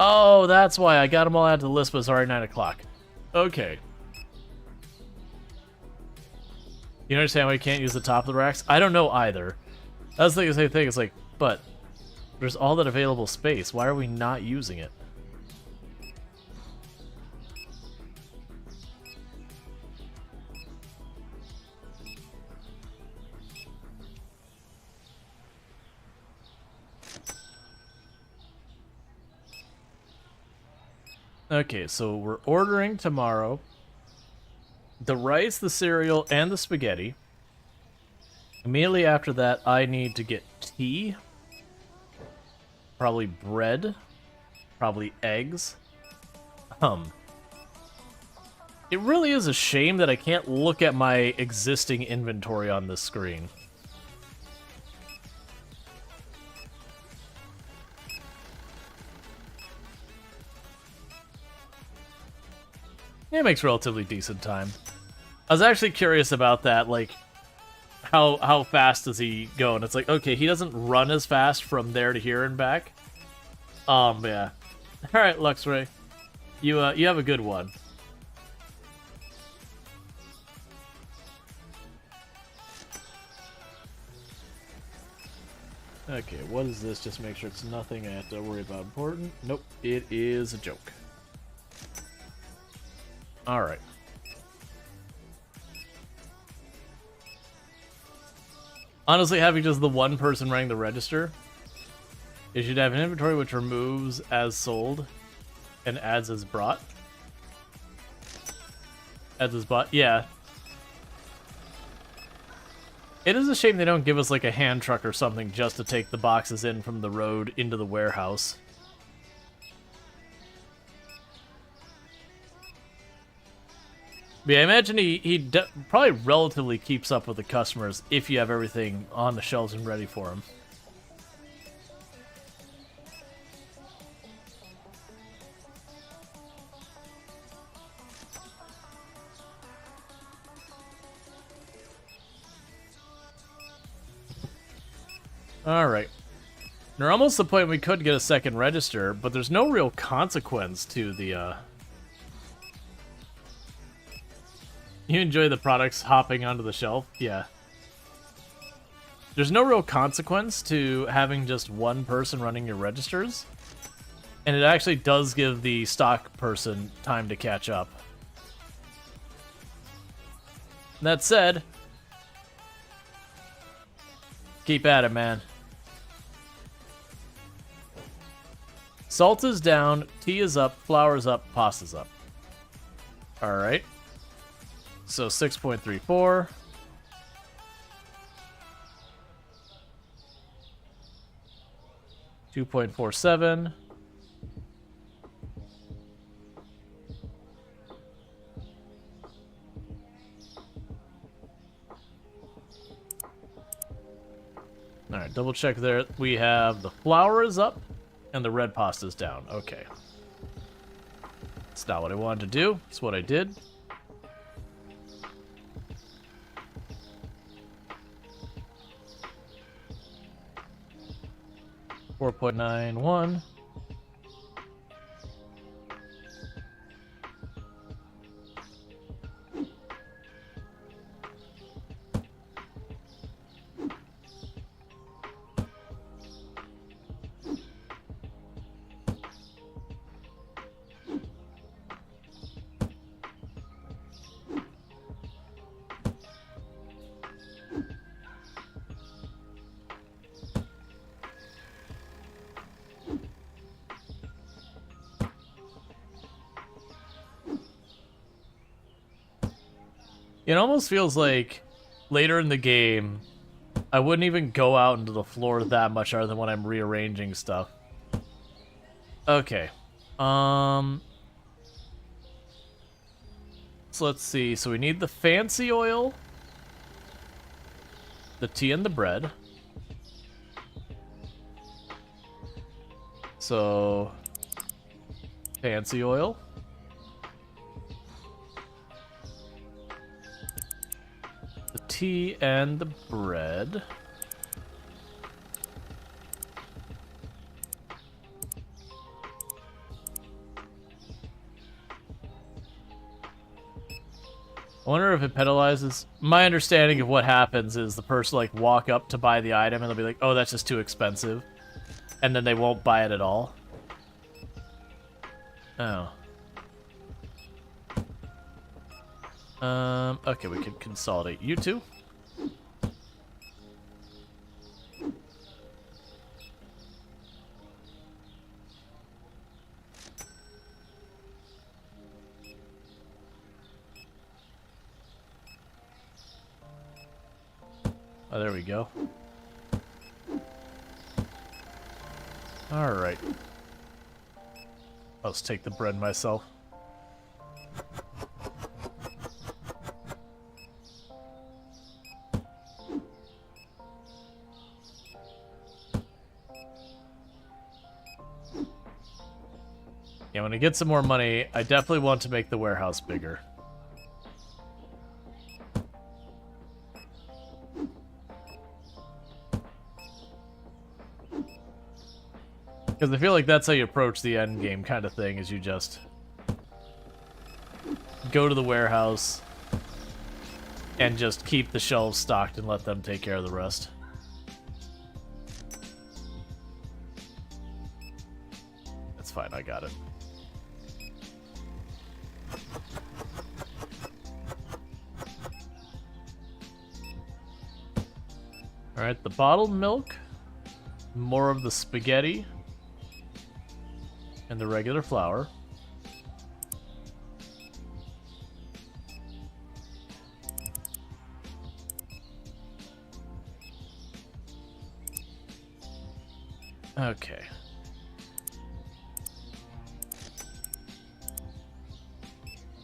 Oh, that's why I got them all out of the list, but it's already 9 o'clock. Okay. You understand why we can't use the top of the racks? I don't know either. That's the same thing. It's like, but there's all that available space. Why are we not using it? Okay, so we're ordering tomorrow the rice, the cereal, and the spaghetti. Immediately after that, I need to get tea. Probably bread. Probably eggs. It really is a shame that I can't look at my existing inventory on this screen. It makes relatively decent time. I was actually curious about that, like, how fast does he go? And it's like, okay, he doesn't run as fast from there to here and back. Yeah. Alright, Luxray. You have a good one. Okay, what is this? Just make sure it's nothing I have to worry about important. Nope, it is a joke. Alright. Honestly, having just the one person running the register, you should have an inventory which removes as sold and adds as brought. Adds as bought, yeah. It is a shame they don't give us like a hand truck or something just to take the boxes in from the road into the warehouse. But yeah, I imagine he probably relatively keeps up with the customers if you have everything on the shelves and ready for him. Alright. We're almost to the point we could get a second register, but there's no real consequence to the, You enjoy the products hopping onto the shelf? Yeah. There's no real consequence to having just one person running your registers. And it actually does give the stock person time to catch up. That said, keep at it, man. Salt is down, tea is up, flour is up, pasta's up. Alright. So 6.34. $2.47. Alright, double check there. We have the flour is up and the red pasta is down. Okay. It's not what I wanted to do. It's what I did. $4.91. It almost feels like later in the game, I wouldn't even go out into the floor that much other than when I'm rearranging stuff. Okay. So let's see. So we need the fancy oil, the tea and the bread. So fancy oil. The tea and the bread. I wonder if it penalizes. My understanding of what happens is the person like walk up to buy the item and they'll be like, "Oh, that's just too expensive," and then they won't buy it at all. Oh. Okay, we could consolidate you two. Oh, there we go. Alright. I'll just take the bread myself. Yeah, when I get some more money, I definitely want to make the warehouse bigger. Because I feel like that's how you approach the end game kind of thing, is you just go to the warehouse and just keep the shelves stocked and let them take care of the rest. That's fine, I got it. Alright, the bottled milk, more of the spaghetti, and the regular flour. Okay.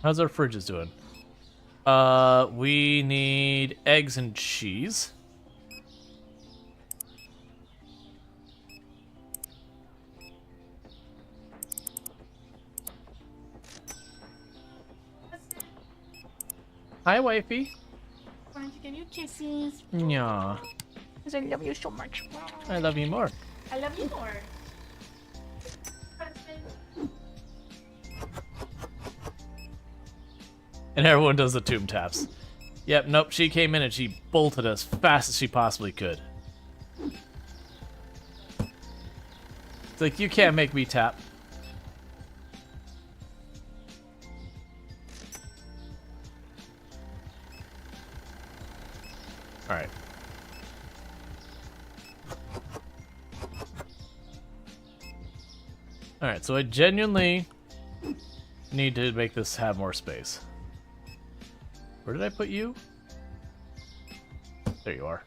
How's our fridges doing? We need eggs and cheese. Hi, wifey. Trying to give you kisses. Yeah. Because I love you so much. I love you more. I love you more. And everyone does the tomb taps. Yep, nope, she came in and she bolted as fast as she possibly could. It's like, you can't make me tap. Alright. Alright, so I genuinely need to make this have more space. Where did I put you? There you are.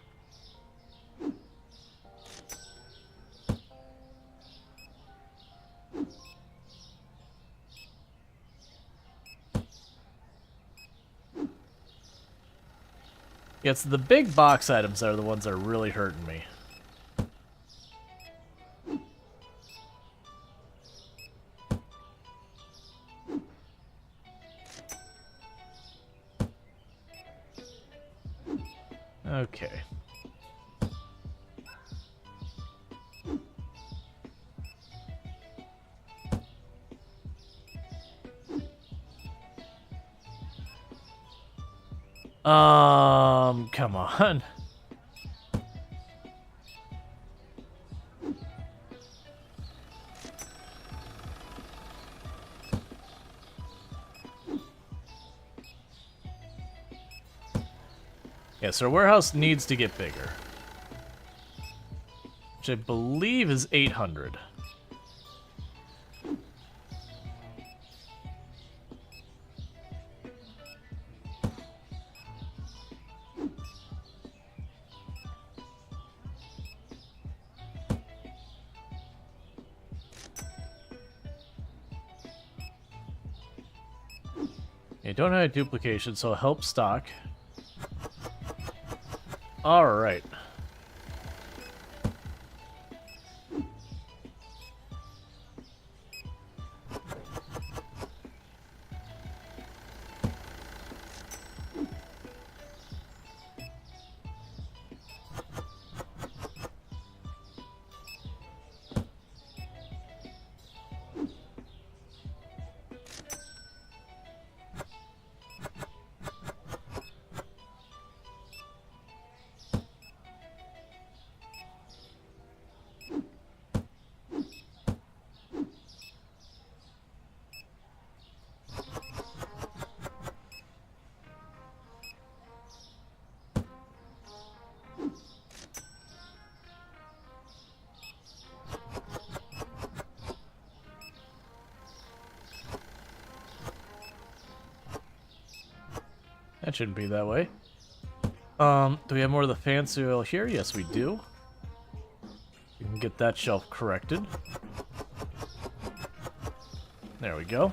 Yeah, it's the big box items that are the ones that are really hurting me. Okay. Come on. Yes, our warehouse needs to get bigger. Which I believe is 800. Yeah, don't have a duplication, so help stock. Alright. That shouldn't be that way. Do we have more of the fancy oil here? Yes, we do. We can get that shelf corrected. There we go.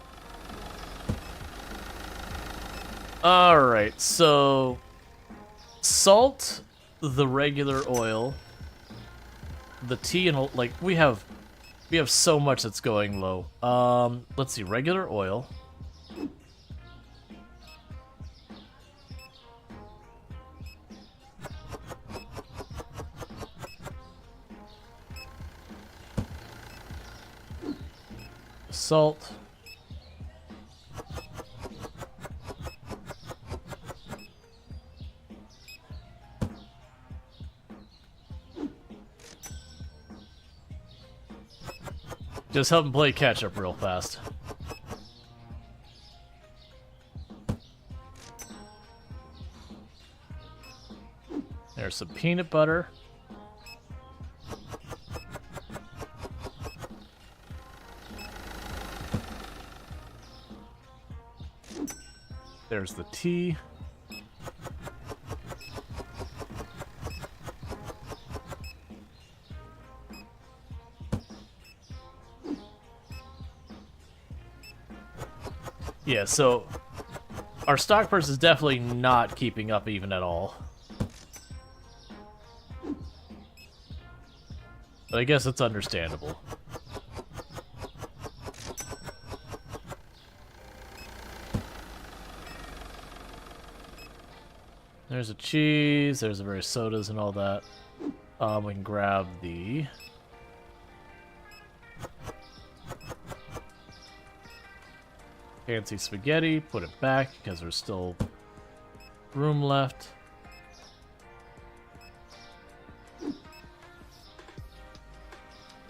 Alright, so salt, the regular oil, the tea, and like we have so much that's going low. Let's see, regular oil. Salt. Just help him play catch up real fast. There's some peanut butter. There's the tea. Yeah, so our stock purse is definitely not keeping up even at all. But I guess it's understandable. There's a cheese, there's the various sodas and all that. We can grab the... fancy spaghetti, put it back because there's still room left.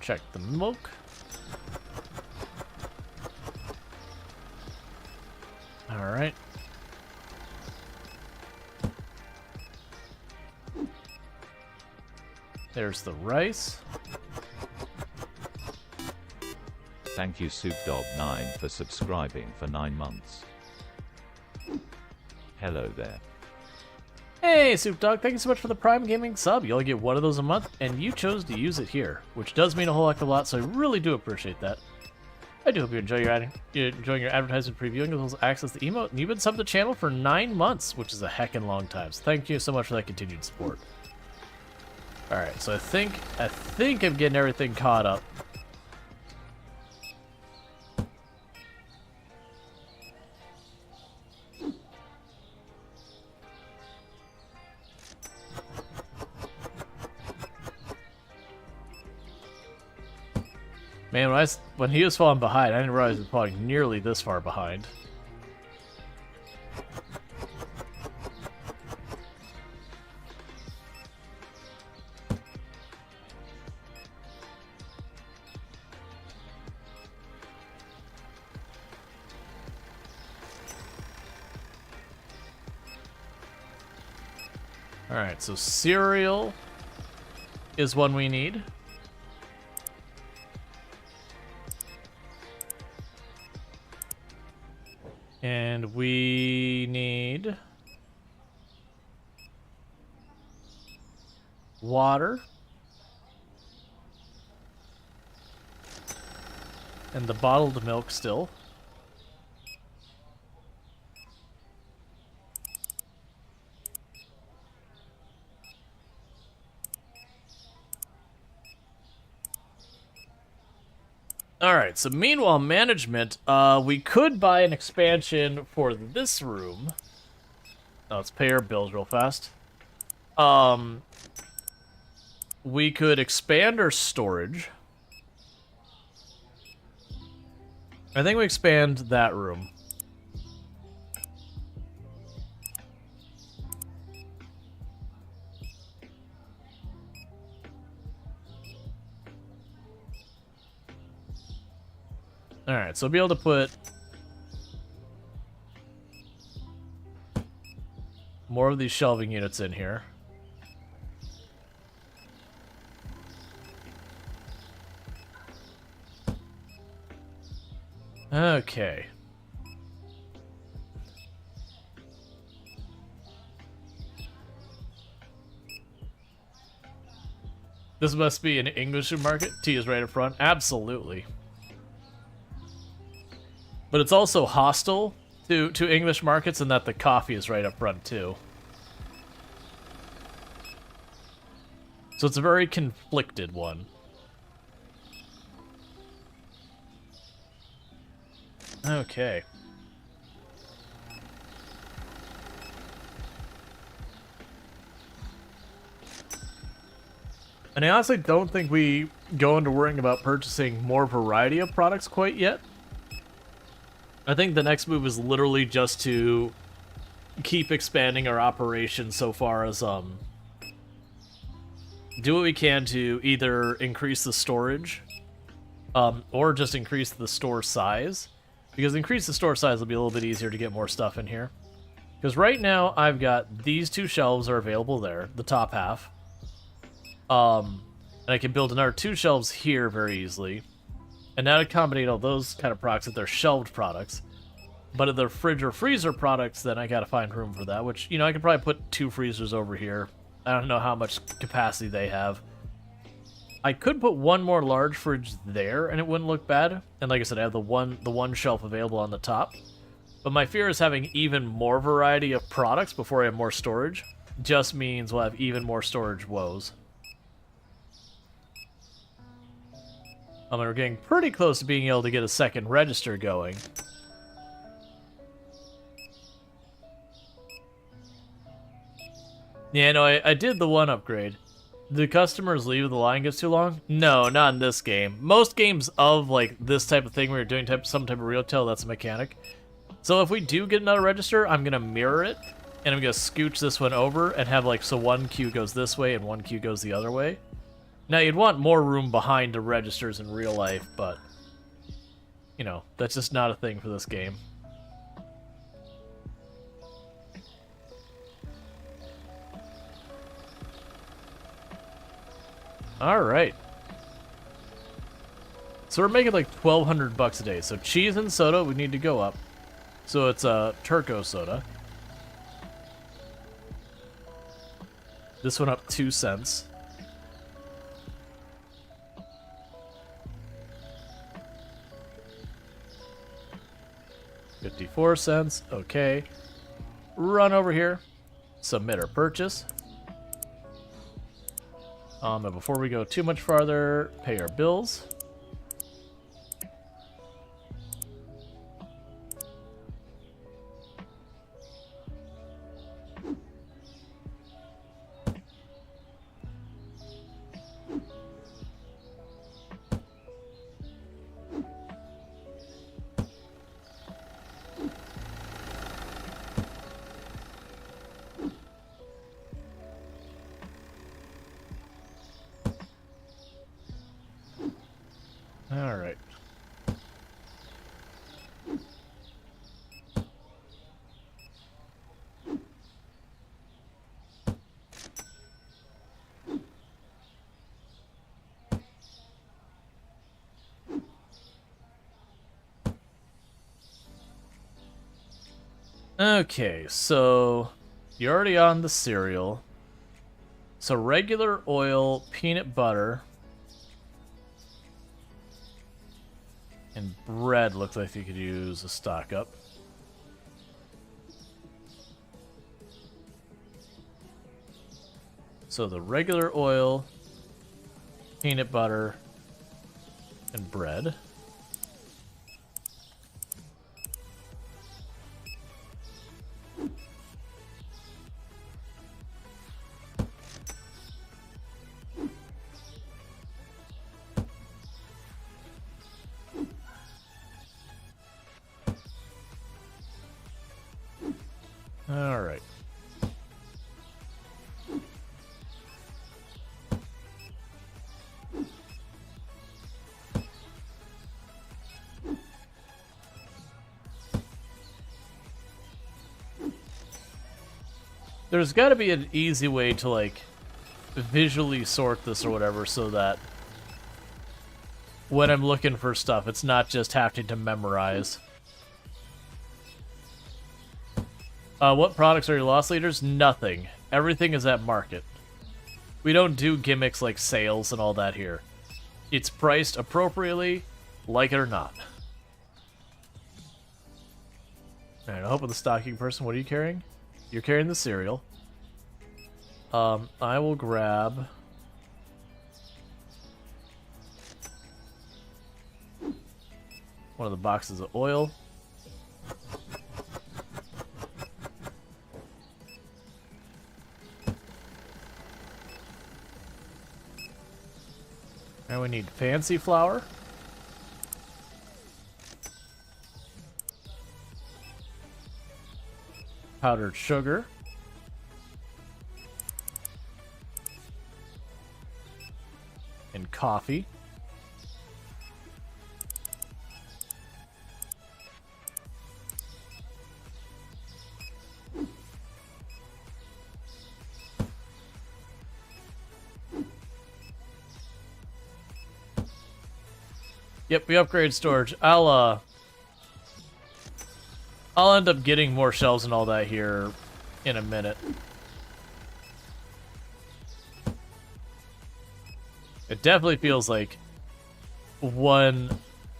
Check the milk. All right. There's the rice. Thank you SoupDog9 for subscribing for 9 months. Hello there. Hey, Soup Dog, thank you so much for the Prime Gaming sub. You only get one of those a month, and you chose to use it here, which does mean a whole heck of a lot, so I really do appreciate that. I do hope you enjoy you're enjoying your advertisement previewing, as well as access to emote, and you've been subbed to the channel for 9 months, which is a heckin' long time, so thank you so much for that continued support. Alright, so I think I'm getting everything caught up. Man, when he was falling behind, I didn't realize he was falling nearly this far behind. Alright, so cereal is one we need. And we need water and the bottled milk still. Alright, so meanwhile, management, we could buy an expansion for this room. Oh, let's pay our bills real fast. We could expand our storage. I think we expand that room. Alright, so we'll be able to put more of these shelving units in here. Okay. This must be an English market. Tea is right up front. Absolutely. But it's also hostile to English markets in that the coffee is right up front too. So it's a very conflicted one. Okay. And I honestly don't think we go into worrying about purchasing more variety of products quite yet. I think the next move is literally just to keep expanding our operation so far as, do what we can to either increase the storage, or just increase the store size. Because increase the store size will be a little bit easier to get more stuff in here. Because right now, I've got these 2 shelves are available there, the top half. And I can build another 2 shelves here very easily. And now to accommodate all those kind of products if they're shelved products. But if they're fridge or freezer products, then I gotta find room for that, which, you know, I could probably put 2 freezers over here. I don't know how much capacity they have. I could put 1 more large fridge there, and it wouldn't look bad. And like I said, I have the one shelf available on the top. But my fear is having even more variety of products before I have more storage. Just means we'll have even more storage woes. We're getting pretty close to being able to get a second register going. Yeah, no, I did the 1 upgrade. Do customers leave if the line gets too long? No, not in this game. Most games of like this type of thing where you're doing some type of retail, that's a mechanic. So if we do get another register, I'm gonna mirror it, and I'm gonna scooch this one over and have like, so one queue goes this way and one queue goes the other way. Now you'd want more room behind the registers in real life, but you know, that's just not a thing for this game. Alright. So we're making like 1,200 bucks a day. So cheese and soda, we need to go up. So it's a Turco soda. This one up 2 cents. $0.54, okay. Run over here. Submit our purchase. And before we go too much farther, pay our bills. All right. Okay, so you're already on the cereal. So regular oil, peanut butter, and bread looks like you could use a stock up. So the regular oil, peanut butter, and bread. All right. There's got to be an easy way to like visually sort this or whatever so that when I'm looking for stuff, it's not just having to memorize. What products are your loss leaders? Nothing. Everything is at market. We don't do gimmicks like sales and all that here. It's priced appropriately, like it or not. Alright, I'll help with the stocking person. What are you carrying? You're carrying the cereal. I will grab... one of the boxes of oil. And we need fancy flour. Powdered sugar. And coffee. Yep, we upgrade storage. I'll end up getting more shelves and all that here in a minute. It definitely feels like don't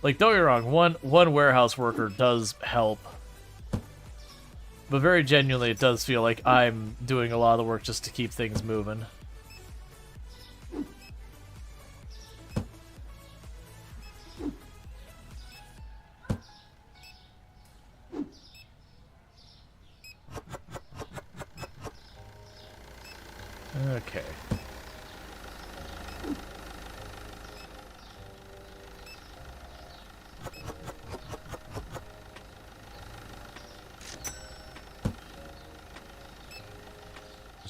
get me wrong, one warehouse worker does help. But very genuinely, it does feel like I'm doing a lot of the work just to keep things moving. Okay.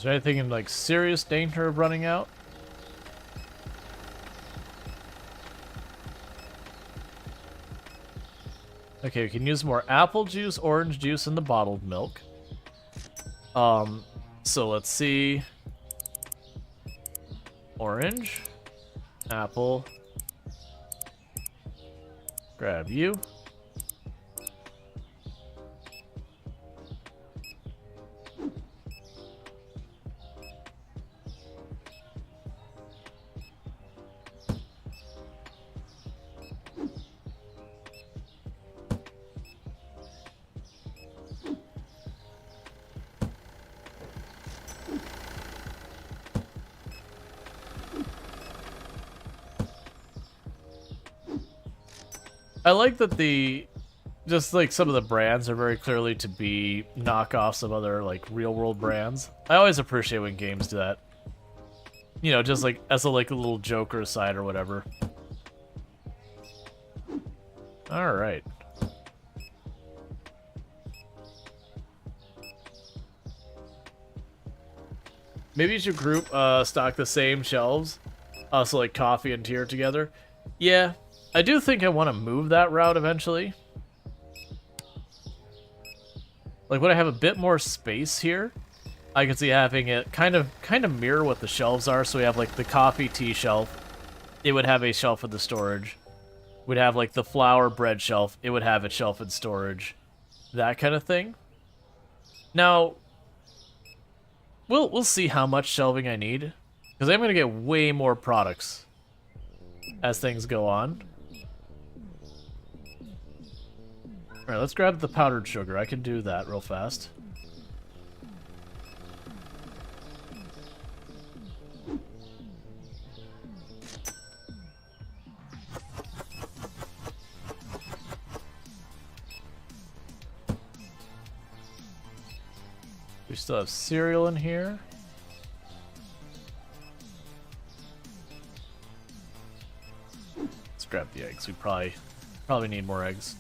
there anything in like serious danger of running out? Okay, we can use more apple juice, orange juice, and the bottled milk. So let's see. Orange, apple. Grab you. I like that just like some of the brands are very clearly to be knockoffs of other like real world brands. I always appreciate when games do that. You know, just like as a like a little joke or aside or whatever. All right. Maybe you should group stock the same shelves, so like coffee and tea are together. Yeah. I do think I want to move that route eventually. Like when I have a bit more space here, I can see having it kind of mirror what the shelves are. So we have like the coffee tea shelf. It would have a shelf with the storage. We'd have like the flour bread shelf. It would have a shelf in storage. That kind of thing. Now, we'll see how much shelving I need, because I'm gonna get way more products as things go on. Alright, let's grab the powdered sugar. I can do that real fast. We still have cereal in here. Let's grab the eggs. We probably need more eggs.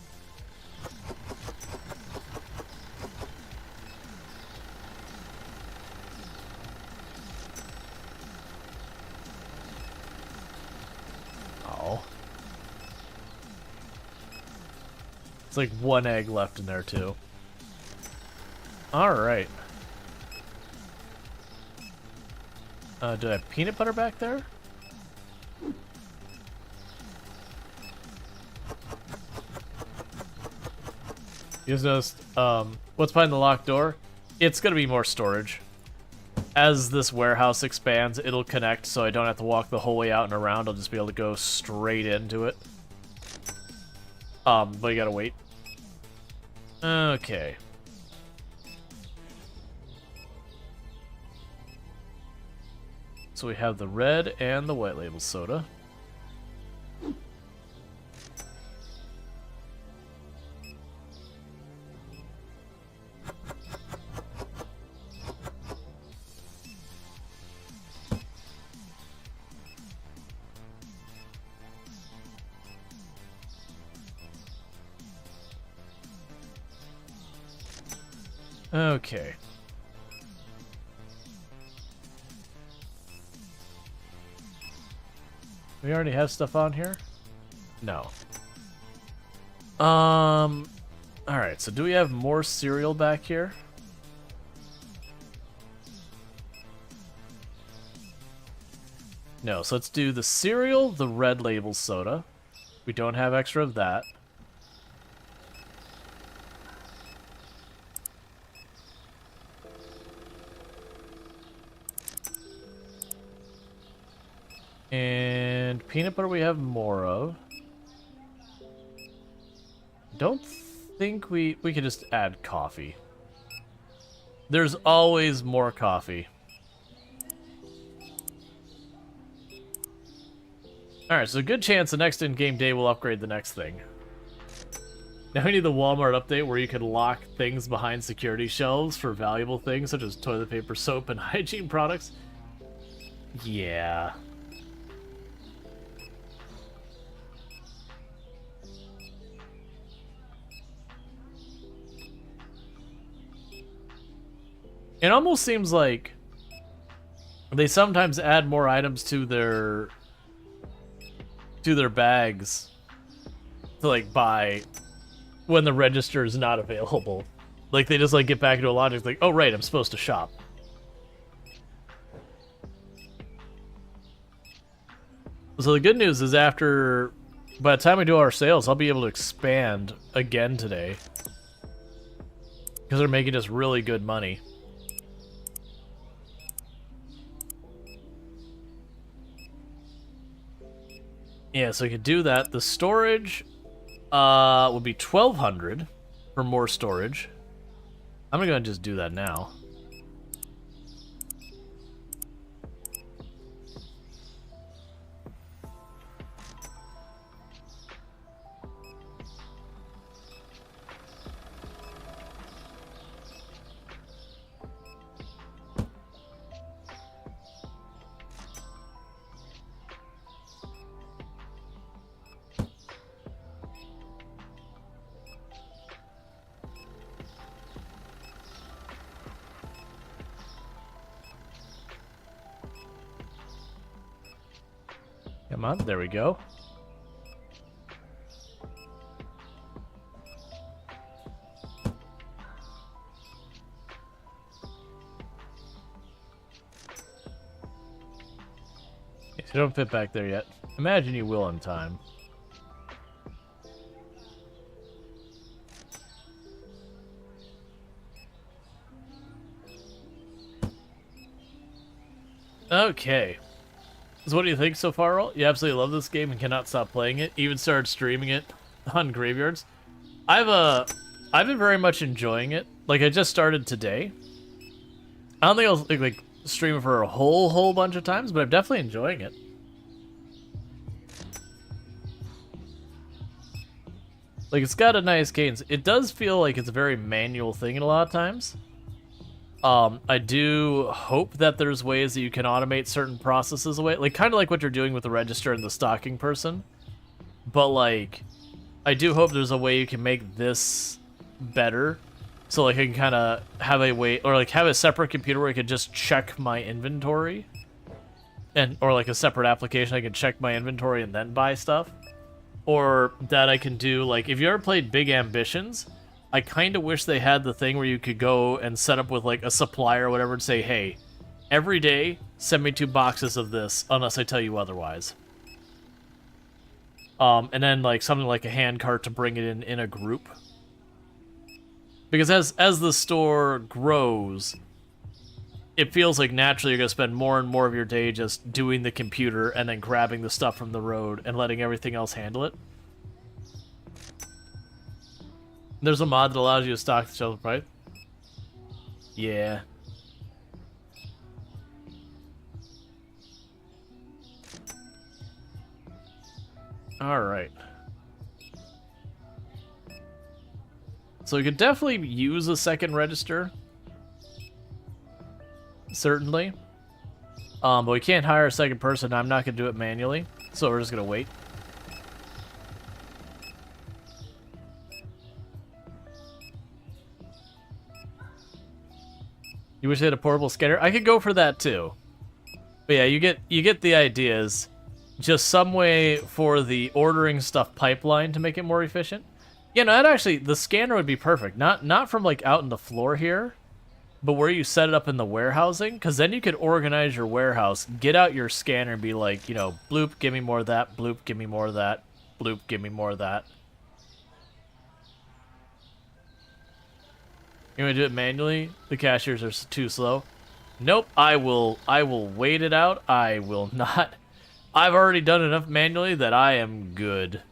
It's like one egg left in there, too. Alright. Do I have peanut butter back there? You just noticed, what's behind the locked door? It's gonna be more storage. As this warehouse expands, it'll connect, so I don't have to walk the whole way out and around. I'll just be able to go straight into it. But you gotta wait. Okay. So we have the red and the white label soda. Okay. We already have stuff on here? No. Alright, so do we have more cereal back here? No, so let's do the cereal, the red label soda. We don't have extra of that. And peanut butter we have more of. Don't think we could just add coffee. There's always more coffee. Alright, so good chance the next in-game day will upgrade the next thing. Now we need the Walmart update where you can lock things behind security shelves for valuable things such as toilet paper, soap, and hygiene products. Yeah. It almost seems like They sometimes add more items to their bags to like buy when the register is not available. Like they just like get back into a logic like, oh right, I'm supposed to shop. So the good news is by the time we do our sales, I'll be able to expand again today. Because they're making us really good money. Yeah, so we could do that. The storage would be 1,200 for more storage. I'm gonna go and just do that now. Come on, there we go. Yes, you don't fit back there yet. Imagine you will in time. Okay. So what do you think so far, Rual? You absolutely love this game and cannot stop playing it. Even started streaming it on Graveyards. I've been very much enjoying it. Like I just started today. I don't think I'll like stream it for a whole bunch of times, but I'm definitely enjoying it. Like it's got a nice cadence. It does feel like it's a very manual thing a lot of times. I do hope that there's ways that you can automate certain processes away, like kind of like what you're doing with the register and the stocking person. But like, I do hope there's a way you can make this better, so like I can kind of have a way, or like have a separate computer where I could just check my inventory, or like a separate application I can check my inventory and then buy stuff, or that I can do like if you ever played Big Ambitions. I kind of wish they had the thing where you could go and set up with like a supplier or whatever and say, hey, every day send me 2 boxes of this unless I tell you otherwise. And then like something like a hand cart to bring it in a group. Because as the store grows, it feels like naturally you're going to spend more and more of your day just doing the computer and then grabbing the stuff from the road and letting everything else handle it. There's a mod that allows you to stock the shelf, right? Yeah. Alright. So we could definitely use a second register. Certainly. But we can't hire a second person. I'm not going to do it manually. So we're just going to wait. You wish they had a portable scanner? I could go for that too. But yeah, you get the ideas. Just some way for the ordering stuff pipeline to make it more efficient. Yeah, no, that actually, the scanner would be perfect. Not from like out in the floor here, but where you set it up in the warehousing, because then you could organize your warehouse, get out your scanner and be like, you know, bloop, give me more of that, bloop, give me more of that, bloop, give me more of that. You want to do it manually? The cashiers are too slow. Nope, I will wait it out. I will not. I've already done enough manually that I am good.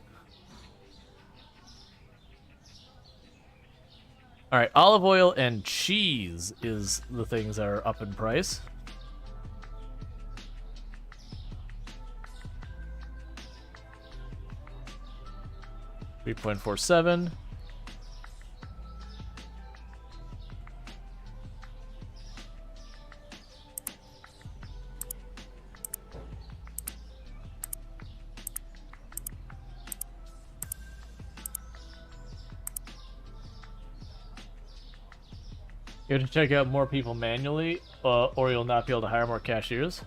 Alright, olive oil and cheese is the things that are up in price. $3.47. You have to check out more people manually. or you'll not be able to hire more cashiers.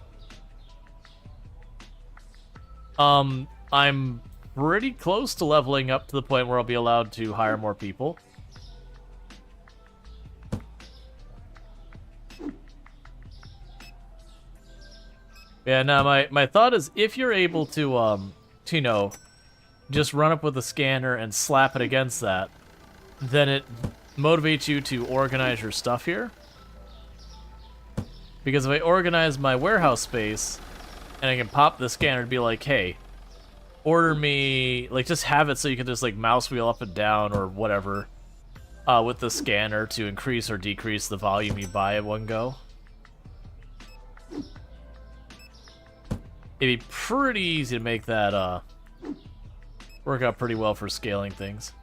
I'm pretty close to leveling up to the point where I'll be allowed to hire more people. Yeah, now my thought is if you're able to you know, just run up with a scanner and slap it against that, then it motivates you to organize your stuff here. Because if I organize my warehouse space and I can pop the scanner and be like, hey, order me, like just have it so you can just like mouse wheel up and down or whatever with the scanner to increase or decrease the volume you buy at one go. It'd be pretty easy to make that work out pretty well for scaling things.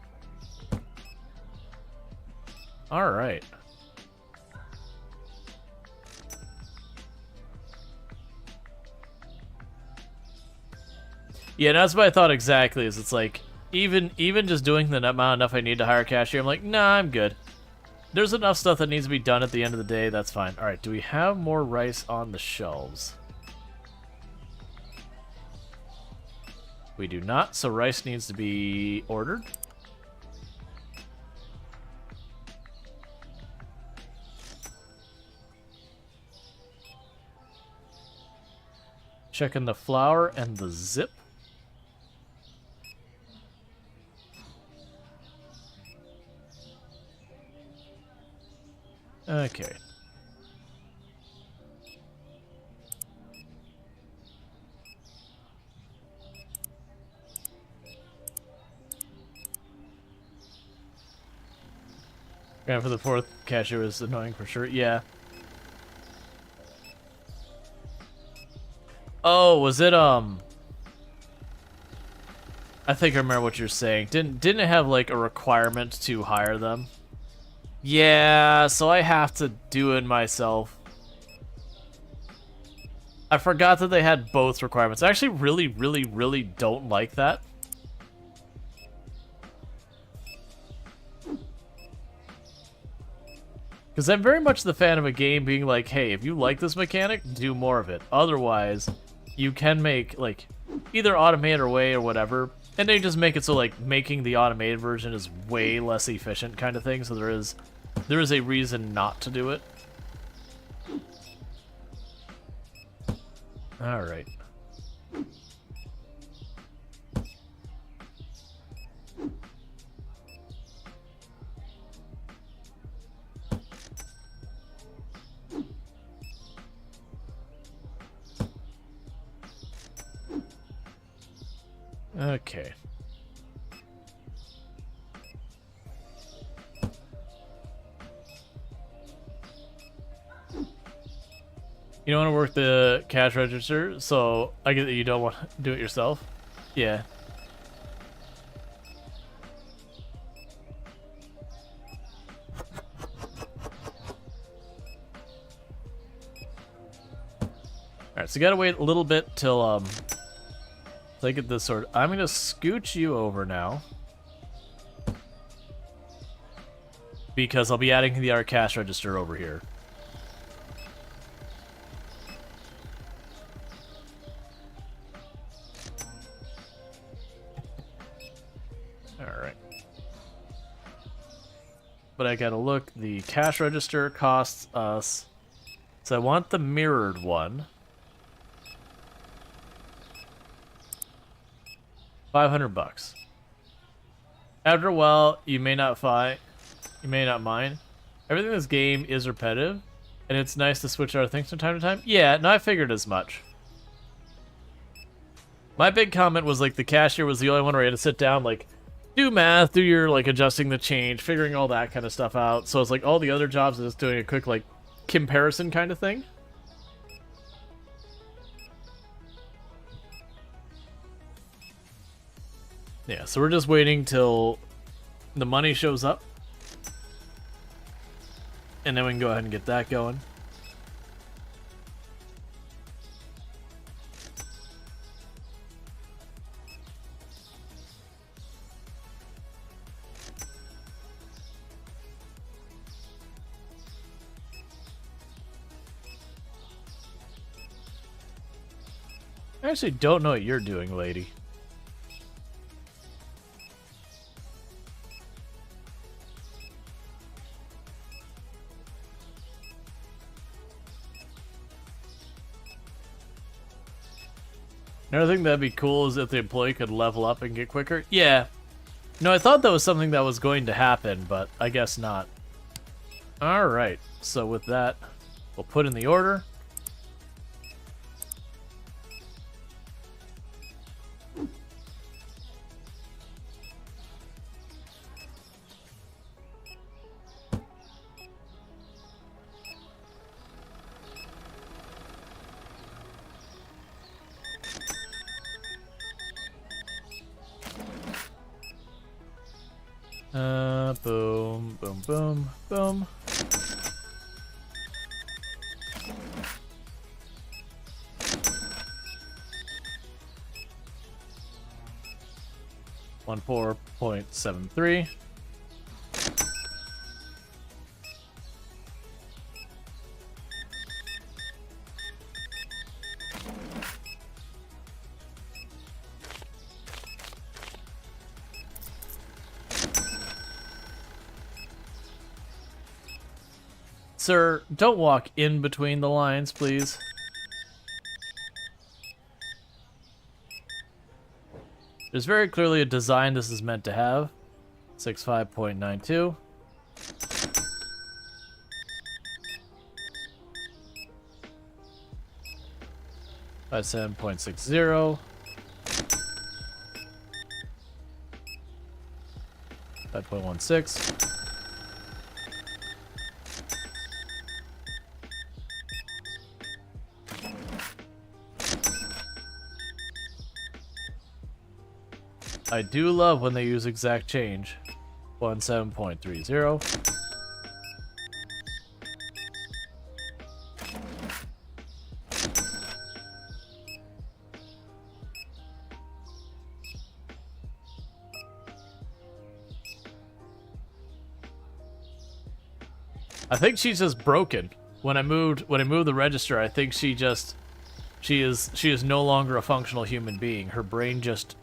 Alright. Yeah, that's what I thought exactly, is it's like, even just doing the amount enough I need to hire a cashier, I'm like, nah, I'm good. There's enough stuff that needs to be done at the end of the day, that's fine. Alright, do we have more rice on the shelves? We do not, so rice needs to be ordered. Checking the flour and the zip. Okay. Yeah, for the fourth cashier was annoying for sure. Yeah. Oh, was it I think I remember what you're saying. Didn't it have like a requirement to hire them? Yeah, so I have to do it myself. I forgot that they had both requirements. I actually really don't like that. Because I'm very much the fan of a game being like, hey, if you like this mechanic, do more of it. Otherwise, you can make, like, either automate or way or whatever, and they just make it so, like, making the automated version is way less efficient kind of thing, so there is a reason not to do it. Alright. Okay. You don't want to work the cash register, so I get that you don't want to do it yourself. Yeah. Alright, so you gotta wait a little bit till I get this sort. I'm gonna scooch you over now. Because I'll be adding the cash register over here. Alright. But I gotta look, the cash register costs us, so I want the mirrored one. 500 bucks. After a while, you may not mind. Everything in this game is repetitive, and it's nice to switch our things from time to time. Yeah, no, I figured as much. My big comment was like the cashier was the only one where you had to sit down, like, do math, do your, like, adjusting the change, figuring all that kind of stuff out. So it's like all the other jobs is just doing a quick, like, comparison kind of thing. Yeah, so we're just waiting till the money shows up. And then we can go ahead and get that going. I actually don't know what you're doing, lady. Another thing that'd be cool is if the employee could level up and get quicker. Yeah. No, I thought that was something that was going to happen, but I guess not. Alright, so with that, we'll put in the order. Boom, boom, boom, boom. One 4.73. Sir, don't walk in between the lines, please. There's very clearly a design this is meant to have. 65.92. By 7.60. 5.16. I do love when they use exact change. 17.30. I think she's just broken. When I moved the register, I think she is no longer a functional human being. Her brain just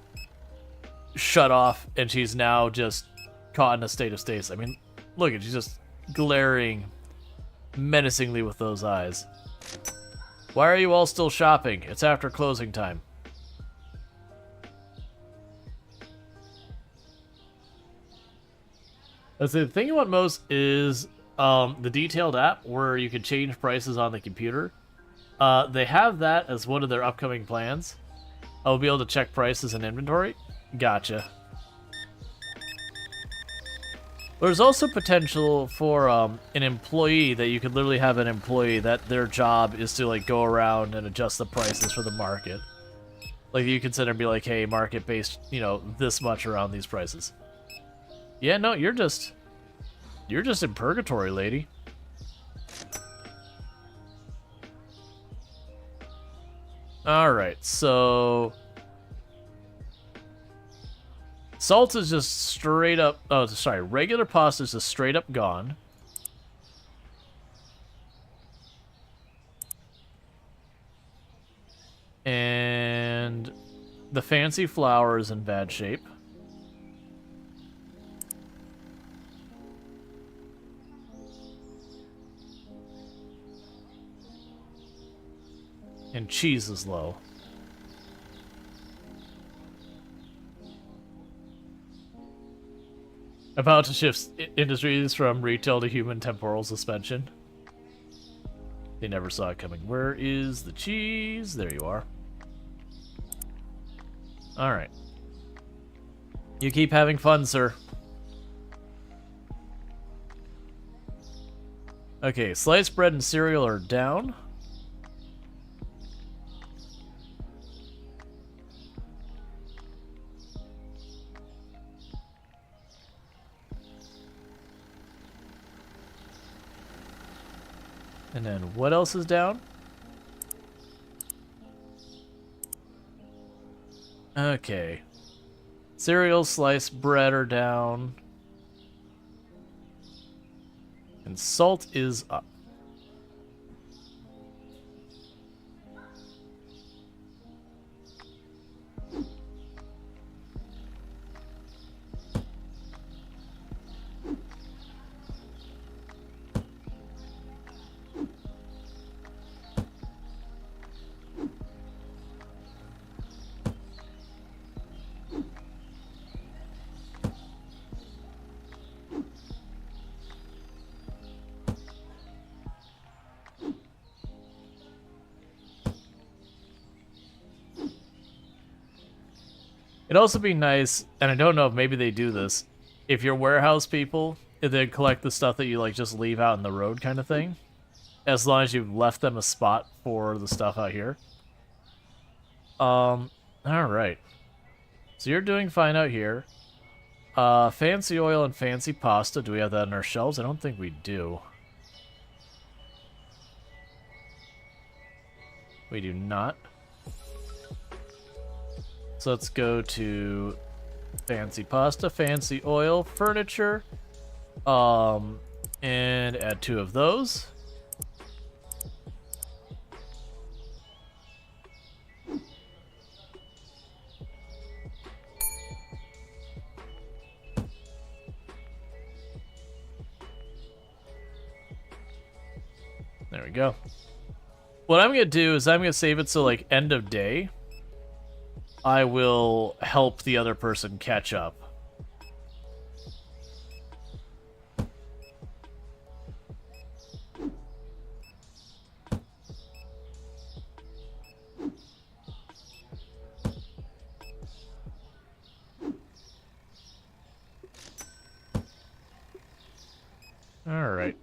shut off, and she's now just caught in a state of stasis. I mean, look at, she's just glaring menacingly with those eyes. Why are you all still shopping? It's after closing time. The thing I want most is the detailed app where you can change prices on the computer. They have that as one of their upcoming plans. I'll be able to check prices and inventory. Gotcha. There's also potential for an employee that you could literally have an employee that their job is to like go around and adjust the prices for the market. Like you could sit there and be like, hey, market based, you know, this much around these prices. Yeah, no, you're just in purgatory, lady. Alright, so salt is just straight up... Oh, sorry. Regular pasta is just straight up gone. And the fancy flour is in bad shape. And cheese is low. About to shift industries from retail to human temporal suspension. They never saw it coming. Where is the cheese? There you are. Alright. You keep having fun, sir. Okay, sliced bread and cereal are down. And then what else is down? Okay. Cereal, sliced bread are down. And salt is up. It'd also be nice, and I don't know if maybe they do this, if you're warehouse people, if they collect the stuff that you like just leave out in the road kind of thing, as long as you've left them a spot for the stuff out here. All right. So you're doing fine out here. Fancy oil and fancy pasta. Do we have that on our shelves? I don't think we do. We do not. So let's go to fancy pasta, fancy oil, furniture, and add 2 of those. There we go. What I'm going to do is I'm going to save it so, like, end of day, I will help the other person catch up. All right.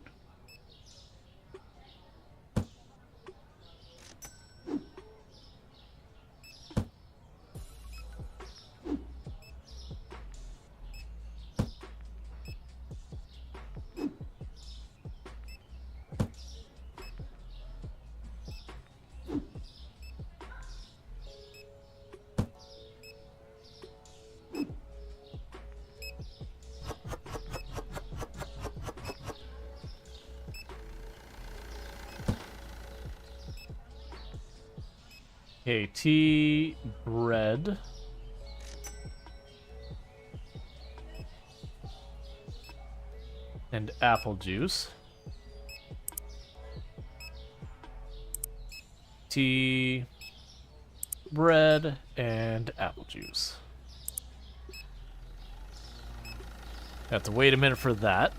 Okay, tea, bread. And apple juice. Tea, bread, and apple juice. Have to wait a minute for that.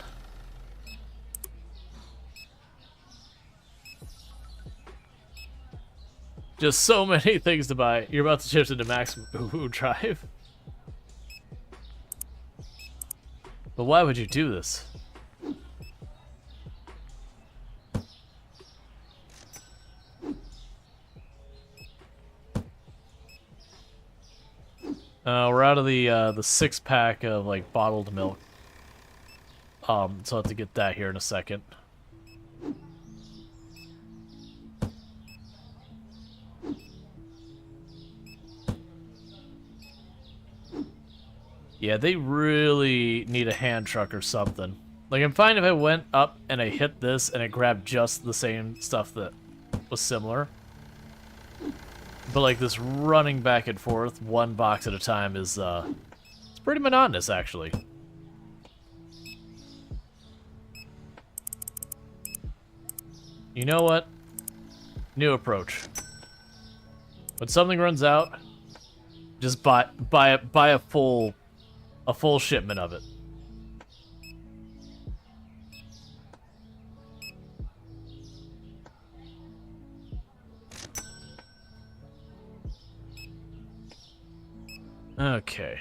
Just so many things to buy. You're about to shift into max food drive. But why would you do this? We're out of the 6-pack of like bottled milk. So I'll have to get that here in a second. Yeah, they really need a hand truck or something. Like, I'm fine if I went up and I hit this and it grabbed just the same stuff that was similar. But, like, this running back and forth, 1 box at a time is, it's pretty monotonous, actually. You know what? New approach. When something runs out, just buy a full shipment of it. Okay.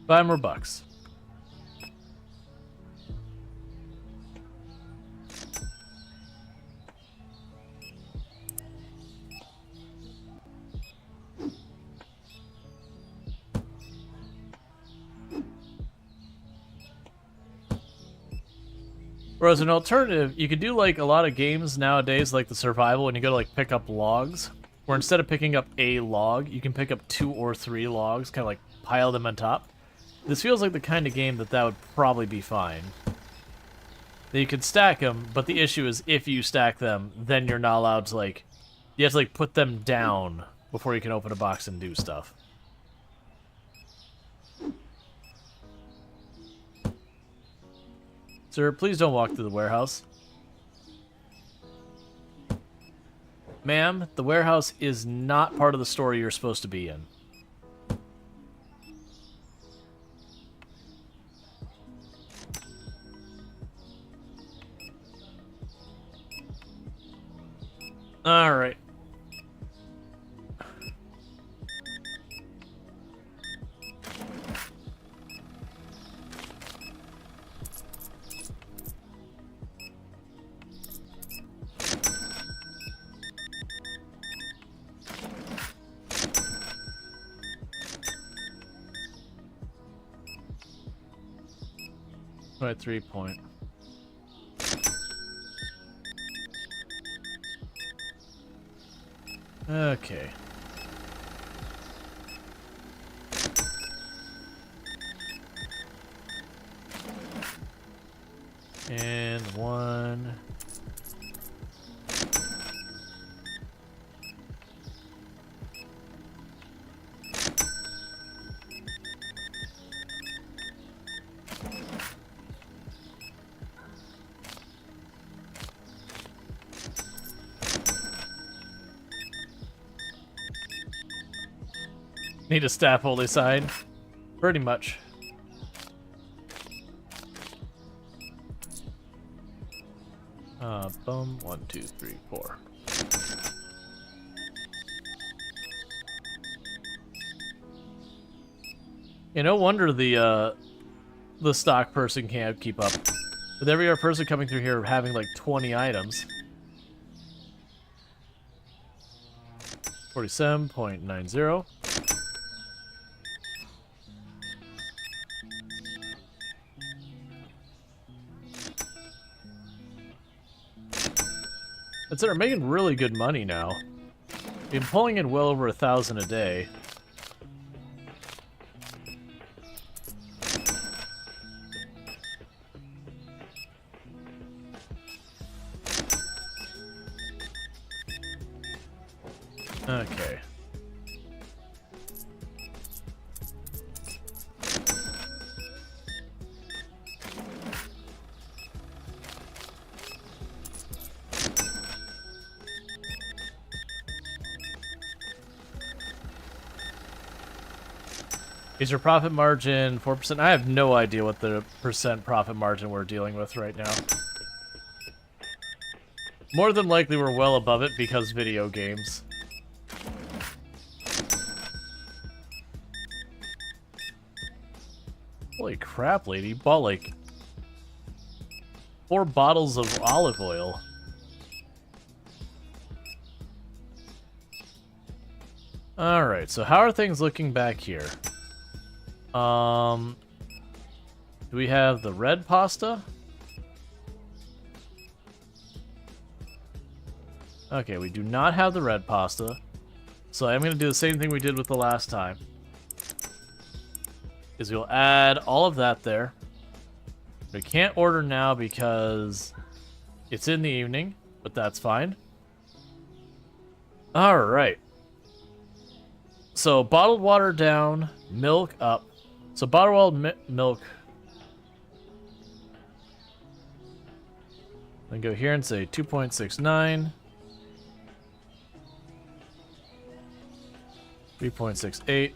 $5 more bucks. Whereas an alternative, you could do like a lot of games nowadays, like the survival, and you go to like pick up logs, where instead of picking up a log, you can pick up 2 or 3 logs, kind of like pile them on top. This feels like the kind of game that would probably be fine. That you could stack them, but the issue is if you stack them, then you're not allowed to like, you have to like put them down before you can open a box and do stuff. Sir, please don't walk through the warehouse. Ma'am, the warehouse is not part of the story you're supposed to be in. Alright. Right, 3 point. Okay. And 1. Need a staff only sign. Pretty much. Boom. 1, 2, 3, 4. Yeah, no wonder the stock person can't keep up. With every other person coming through here having like 20 items. 47.90. That's it, we're making really good money now. Been pulling in well over 1,000 a day. Okay. Is your profit margin 4%? I have no idea what the percent profit margin we're dealing with right now. More than likely we're well above it because video games. Holy crap, lady. You bought like 4 bottles of olive oil. Alright, so how are things looking back here? Do we have the red pasta? Okay, we do not have the red pasta. So I'm going to do the same thing we did with the last time. Is we'll add all of that there. We can't order now because it's in the evening, but that's fine. Alright. So bottled water down, milk up. So bottled milk. Then go here and say 2.69. 3.68.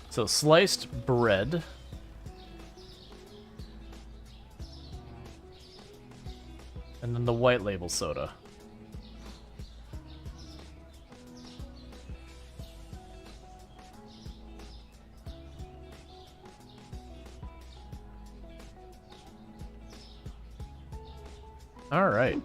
So sliced bread. And then the white label soda. All right.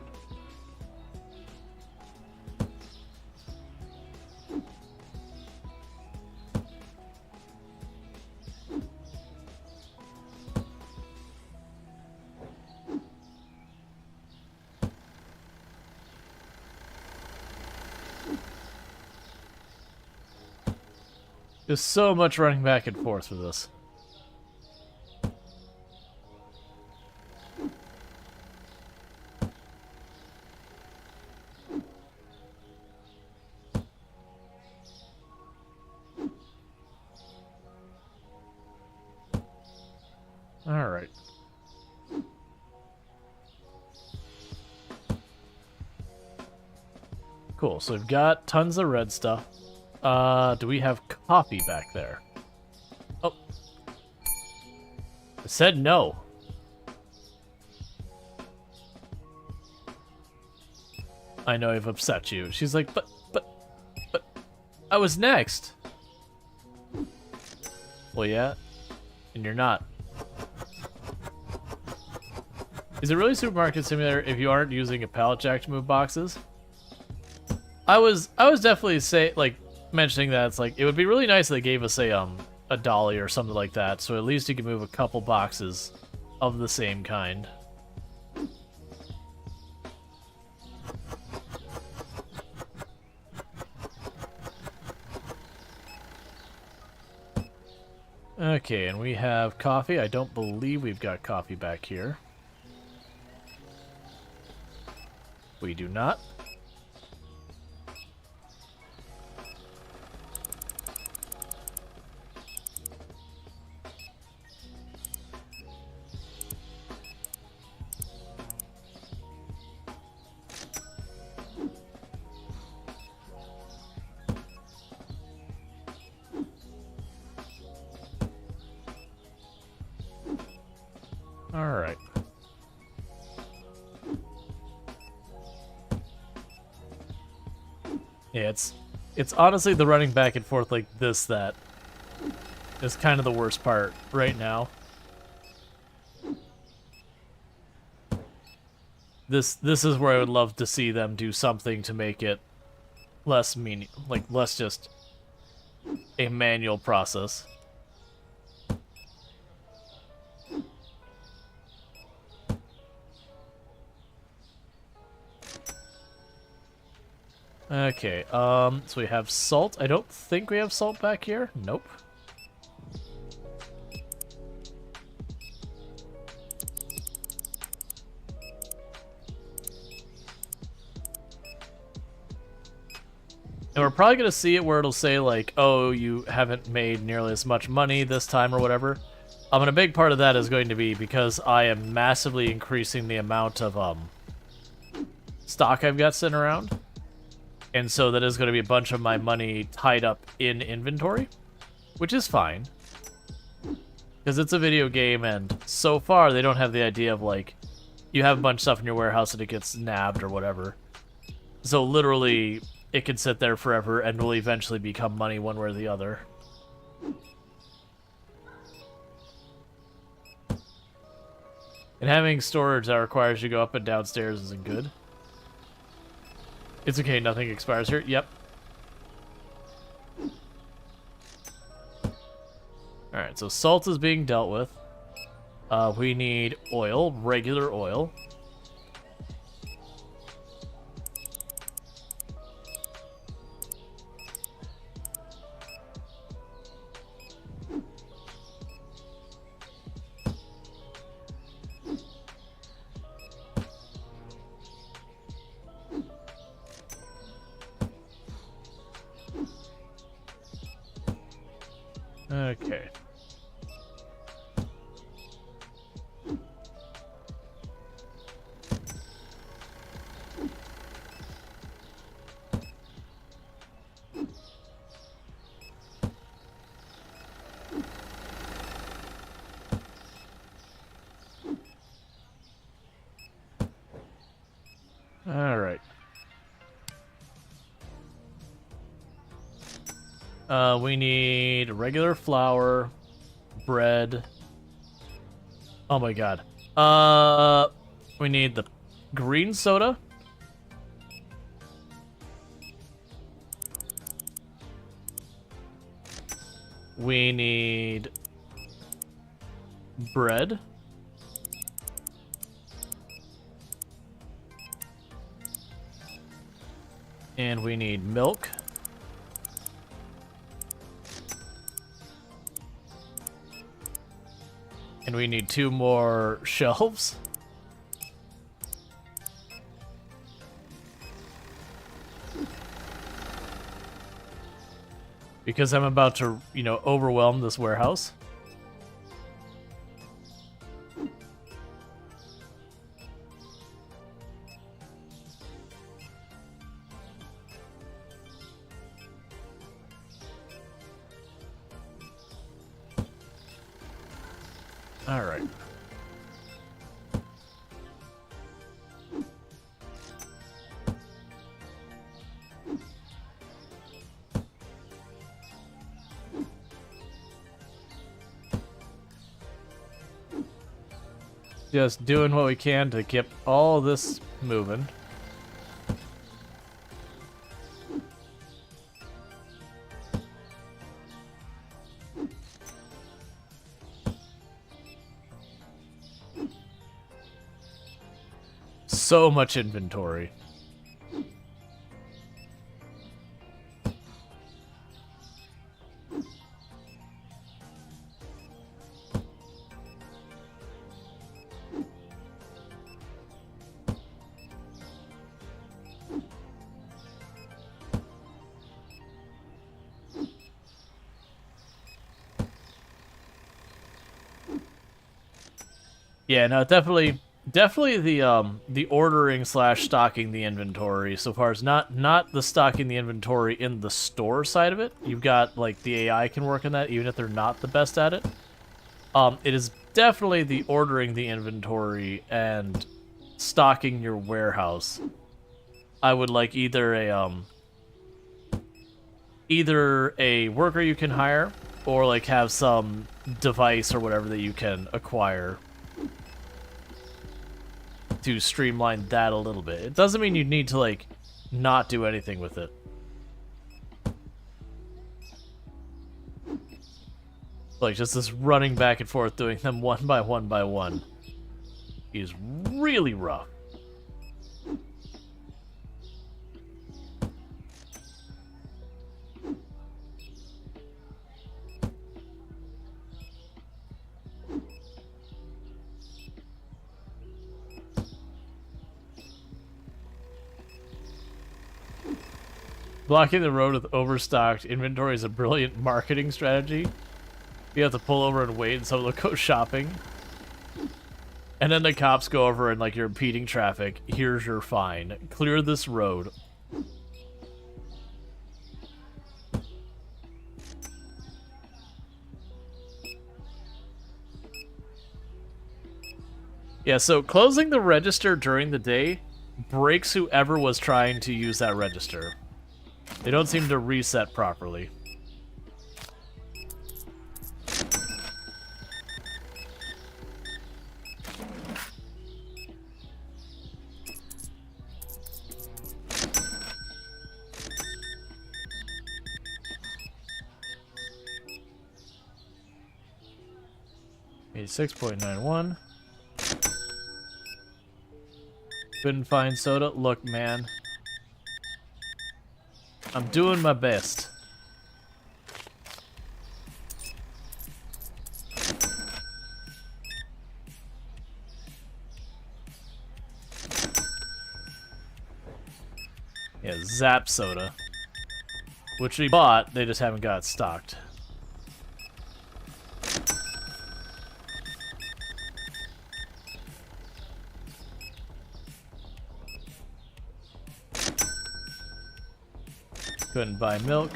There's so much running back and forth for this. Alright. Cool, so we've got tons of red stuff. Do we have coffee back there? Oh. I said no. I know I've upset you. She's like, but, I was next. Well, yeah, and you're not. Is it really Supermarket Simulator if you aren't using a pallet jack to move boxes? I was definitely mentioning that it's like it would be really nice if they gave us a dolly or something like that, so at least you can move a couple boxes of the same kind. Okay, and we have coffee. I don't believe we've got coffee back here. We do not. All right. Yeah, it's honestly the running back and forth like this that is kind of the worst part right now. This is where I would love to see them do something to make it less less just a manual process. Okay, so we have salt. I don't think we have salt back here. Nope. And we're probably gonna see it where it'll say like, oh, you haven't made nearly as much money this time or whatever. And a big part of that is going to be because I am massively increasing the amount of stock I've got sitting around. And so that is going to be a bunch of my money tied up in inventory, which is fine. Because it's a video game, and so far they don't have the idea of, like, you have a bunch of stuff in your warehouse and it gets nabbed or whatever. So literally, it can sit there forever and will eventually become money one way or the other. And having storage that requires you to go up and downstairs isn't good. It's okay, nothing expires here. Yep. Alright, so salt is being dealt with. We need oil, regular oil. Okay. All right. We need regular flour, bread. Oh my god. We need the green soda. We need bread. And we need milk. And we need 2 more shelves. Because I'm about to, overwhelm this warehouse. All right. Just doing what we can to keep all this moving. So much inventory. Yeah, no, definitely the ordering slash stocking the inventory so far as not the stocking the inventory in the store side of it. You've got like the AI can work on that even if they're not the best at it. It is definitely the ordering the inventory and stocking your warehouse. I would like either a worker you can hire or like have some device or whatever that you can acquire to streamline that a little bit. It doesn't mean you need to like not do anything with it. Like just this running back and forth doing them one by one is really rough. Blocking the road with overstocked inventory is a brilliant marketing strategy. You have to pull over and wait and someone will go shopping. And then the cops go over and like you're impeding traffic. Here's your fine. Clear this road. Yeah, so closing the register during the day breaks whoever was trying to use that register. They don't seem to reset properly. $86.91. Couldn't find soda. Look, man. I'm doing my best. Yeah, Zap Soda. Which we bought, they just haven't got it stocked. Couldn't buy milk.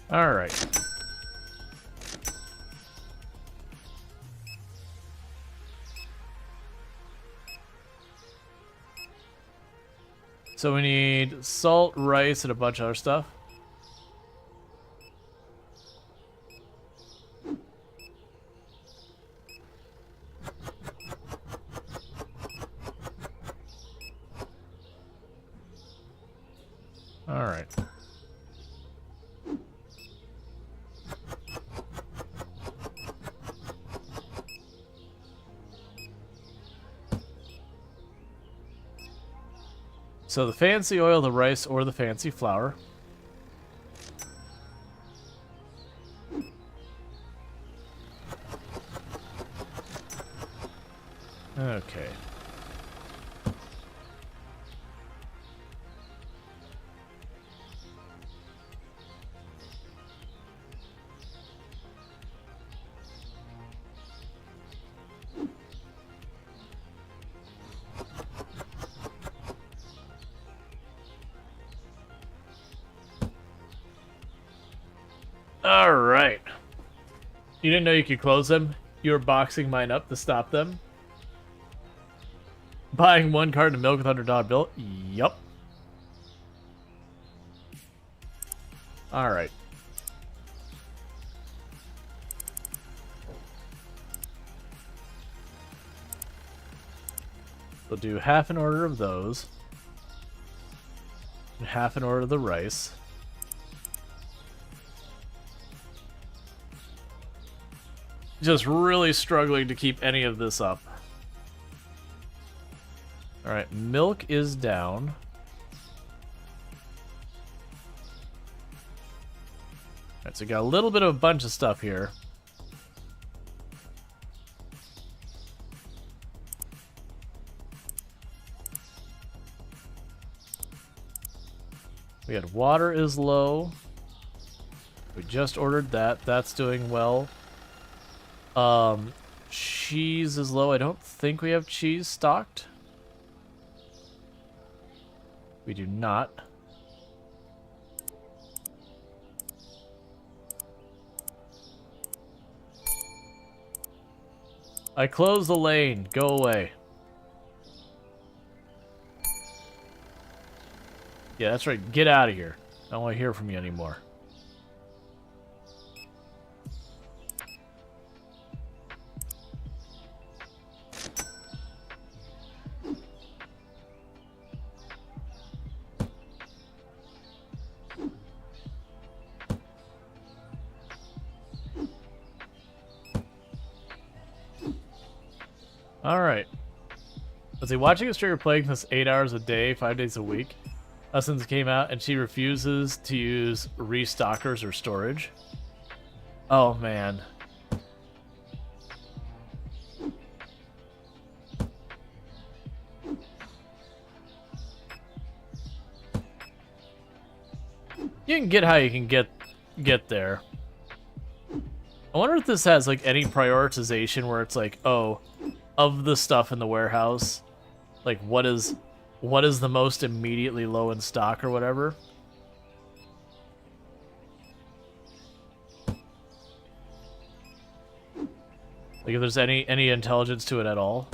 All right. So we need salt, rice, and a bunch of other stuff. All right. So the fancy oil, the rice, or the fancy flour. Okay. Alright. You didn't know you could close them? You were boxing mine up to stop them? Buying one carton of milk with $100 bill? Yup. Alright. We'll do half an order of those. And half an order of the rice. Just really struggling to keep any of this up. Alright, milk is down. Alright, so we got a little bit of a bunch of stuff here. We had water is low. We just ordered that. That's doing well. Cheese is low. I don't think we have cheese stocked. We do not. I closed the lane. Go away. Yeah, that's right. Get out of here. I don't want to hear from you anymore. Alright. Let's see, watching a streamer playing this 8 hours a day, 5 days a week, since it came out, and she refuses to use restockers or storage. Oh, man. You can get how you can get there. I wonder if this has, like, any prioritization where it's like, oh, of the stuff in the warehouse, like what is the most immediately low in stock or whatever. Like if there's any intelligence to it at all.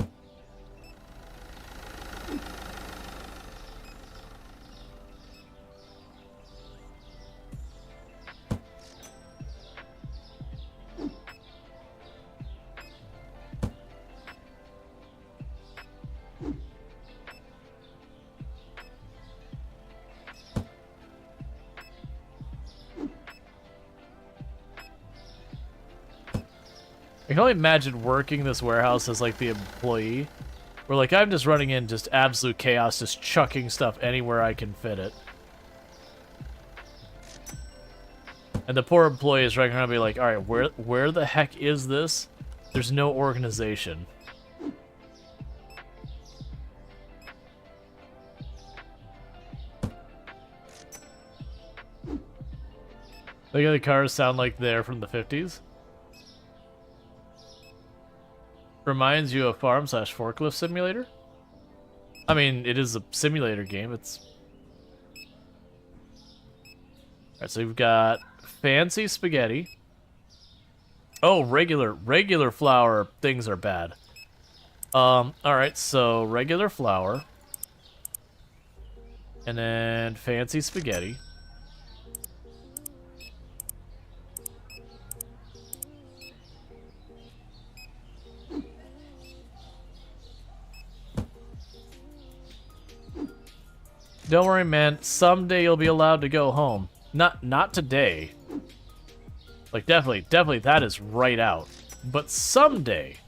I can only imagine working this warehouse as like the employee, where like I'm just running in just absolute chaos, just chucking stuff anywhere I can fit it. And the poor employee is running around and be like, alright, where the heck is this? There's no organization. Look at the cars sound like they're from the 50s. Reminds you of farm/forklift simulator? I mean, it is a simulator game. It's... Alright, so we've got fancy spaghetti. Oh, regular flour things are bad. Alright, so regular flour. And then fancy spaghetti. Don't worry, man. Someday you'll be allowed to go home. Not today. Like, definitely that is right out. But someday,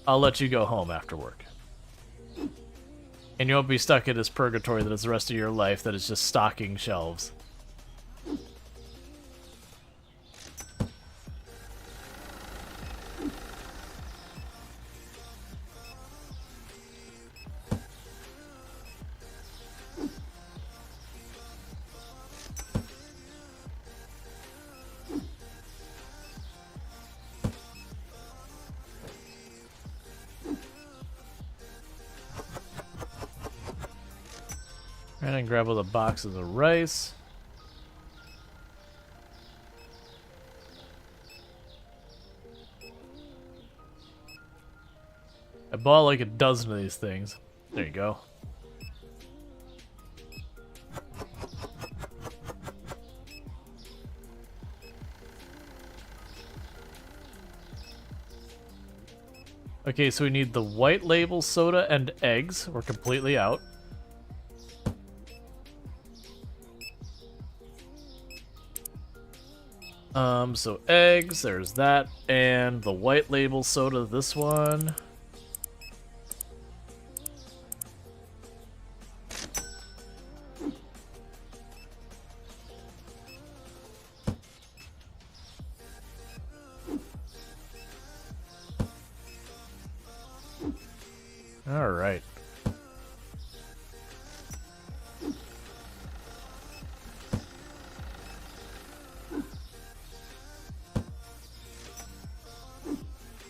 I'll let you go home after work. And you won't be stuck in this purgatory that is the rest of your life that is just stocking shelves. And grab all the boxes of rice. I bought like a dozen of these things. There you go. Okay, so we need the white label soda and eggs. We're completely out. So eggs, there's that, and the white label soda, this one. All right.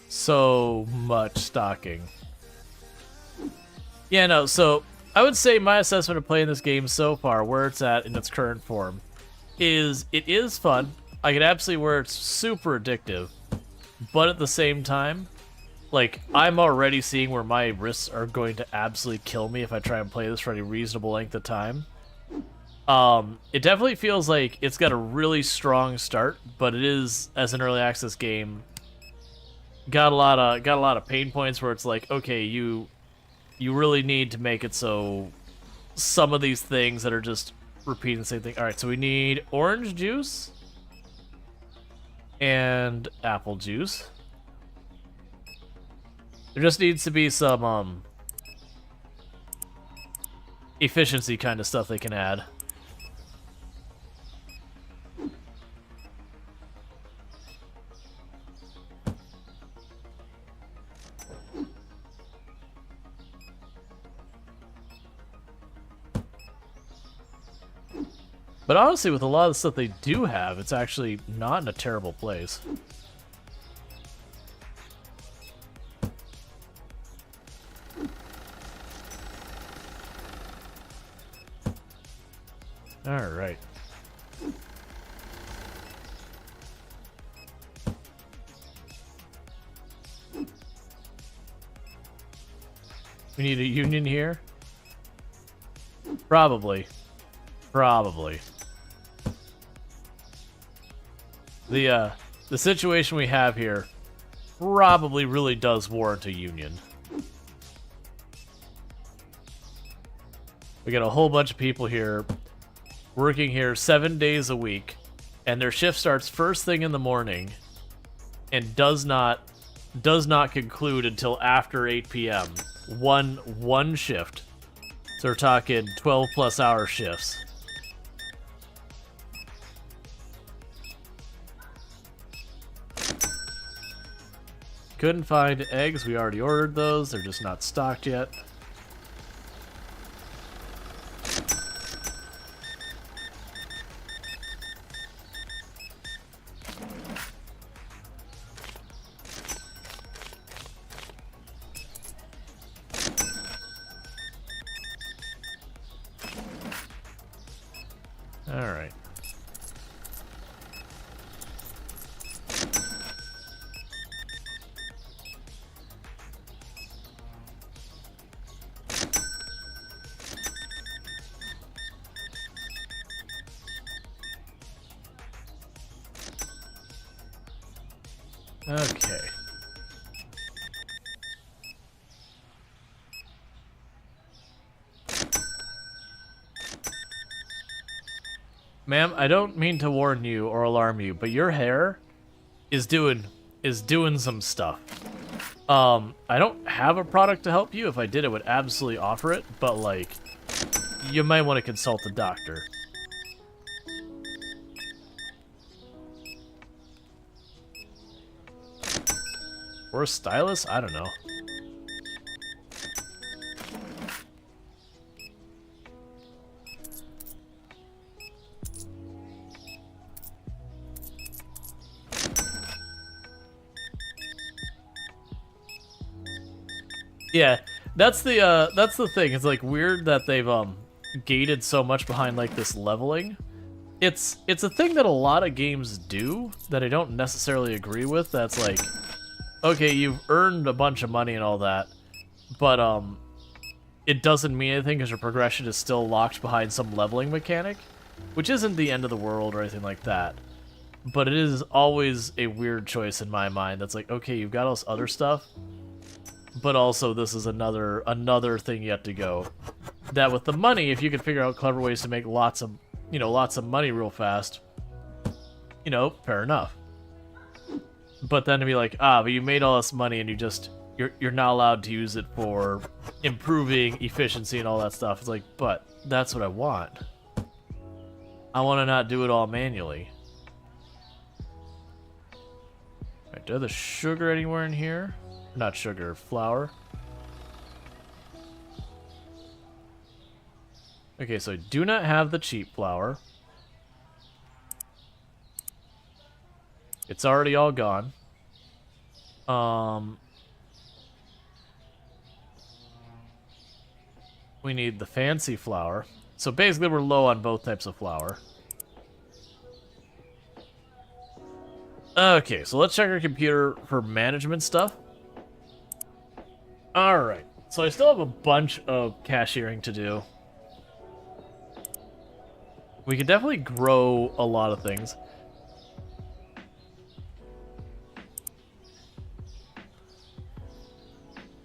So much stocking. Yeah, no, so I would say my assessment of playing this game so far, where it's at in its current form, is it is fun. I can absolutely where it's super addictive, but at the same time, like, I'm already seeing where my wrists are going to absolutely kill me if I try and play this for any reasonable length of time. It definitely feels like it's got a really strong start, but it is, as an early access game, got a lot of pain points where it's like, okay, you really need to make it so some of these things that are just repeating the same thing. All right, so we need orange juice and apple juice. There just needs to be some efficiency kind of stuff they can add. But honestly, with a lot of the stuff they do have, it's actually not in a terrible place. All right. We need a union here? Probably. Probably. The situation we have here probably really does warrant a union. We got a whole bunch of people here working here 7 days a week, and their shift starts first thing in the morning and does not conclude until after 8 p.m. One shift. So we're talking 12 plus hour shifts. Couldn't find eggs. We already ordered those. They're just not stocked yet. All right. Okay. Ma'am, I don't mean to warn you or alarm you, but your hair is doing some stuff. I don't have a product to help you. If I did, I would absolutely offer it, but like, you might want to consult a doctor. Or a stylist? I don't know. Yeah, that's the thing. It's like weird that they've gated so much behind like this leveling. It's a thing that a lot of games do that I don't necessarily agree with. That's like, okay, you've earned a bunch of money and all that, but it doesn't mean anything because your progression is still locked behind some leveling mechanic, which isn't the end of the world or anything like that. But it is always a weird choice in my mind. That's like, okay, you've got all this other stuff, but also this is another thing yet to go. That with the money, if you could figure out clever ways to make lots of money real fast, fair enough. But then to be like, but you made all this money and you're not allowed to use it for improving efficiency and all that stuff. It's like, but that's what I want. I want to not do it all manually. Right, do I have the sugar anywhere in here? Not sugar, flour. Okay, so I do not have the cheap flour. It's already all gone. We need the fancy flour. So basically we're low on both types of flour. Okay, so let's check our computer for management stuff. Alright, so I still have a bunch of cashiering to do. We could definitely grow a lot of things.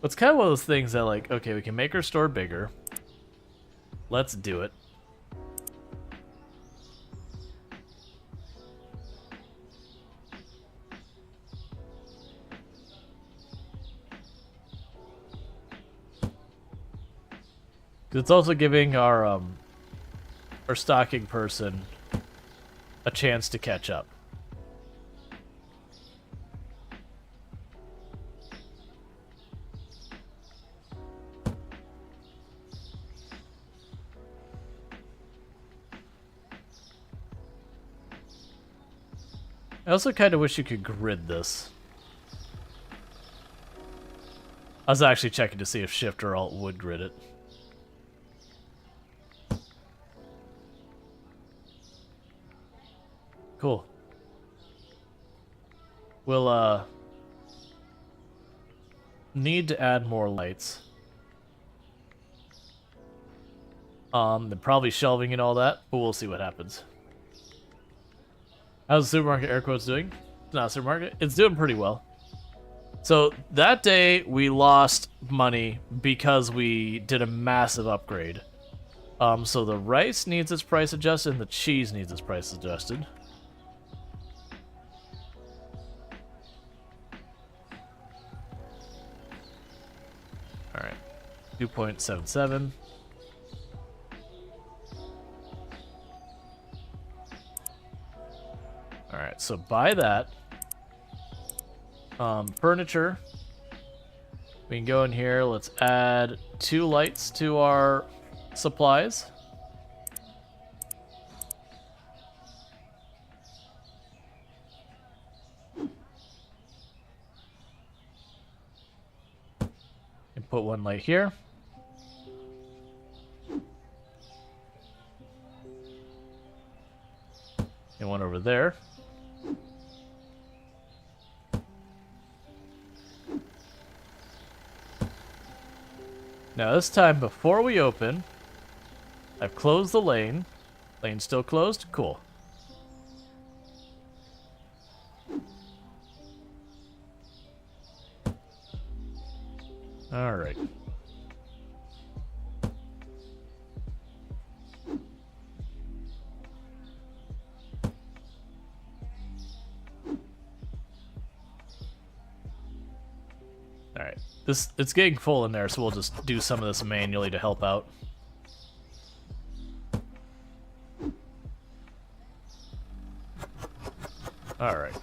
It's kind of one of those things that, like, okay, we can make our store bigger. Let's do it. It's also giving our stocking person a chance to catch up. I also kind of wish you could grid this. I was actually checking to see if Shift or Alt would grid it. Cool. We'll, need to add more lights. And probably shelving and all that, but we'll see what happens. How's the supermarket air quotes doing? It's not a supermarket. It's doing pretty well. So that day we lost money because we did a massive upgrade. So the rice needs its price adjusted and the cheese needs its price adjusted. Alright. 2.77. Alright, so buy that. Furniture. We can go in here. Let's add 2 lights to our supplies. And put 1 light here. And 1 over there. Now this time, before we open, I've closed the lane. Lane still closed? Cool. Alright. Alright. It's getting full in there, so we'll just do some of this manually to help out. Alright.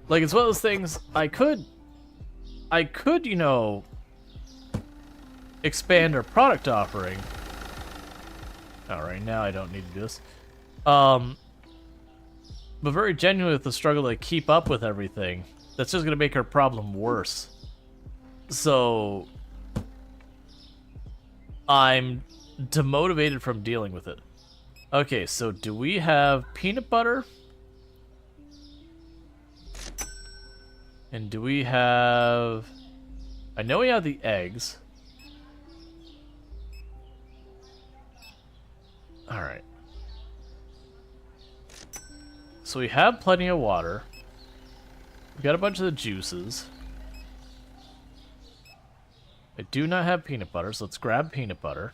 Like, it's one of those things, I could, you know, expand our product offering. Alright, now I don't need to do this. But very genuinely with the struggle to keep up with everything, that's just going to make our problem worse. So, I'm demotivated from dealing with it. Okay, so do we have peanut butter? And do we have... I know we have the eggs. Alright. So we have plenty of water. We got a bunch of the juices. I do not have peanut butter, so let's grab peanut butter.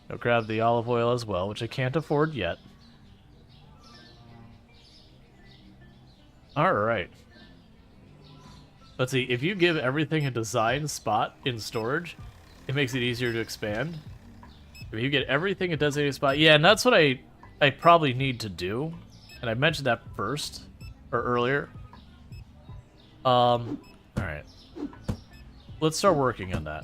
I'll grab the olive oil as well, which I can't afford yet. Alright. Let's see, if you give everything a design spot in storage, it makes it easier to expand. If you get everything a designated spot, yeah, and that's what I probably need to do. And I mentioned that first, or earlier. Alright. Let's start working on that.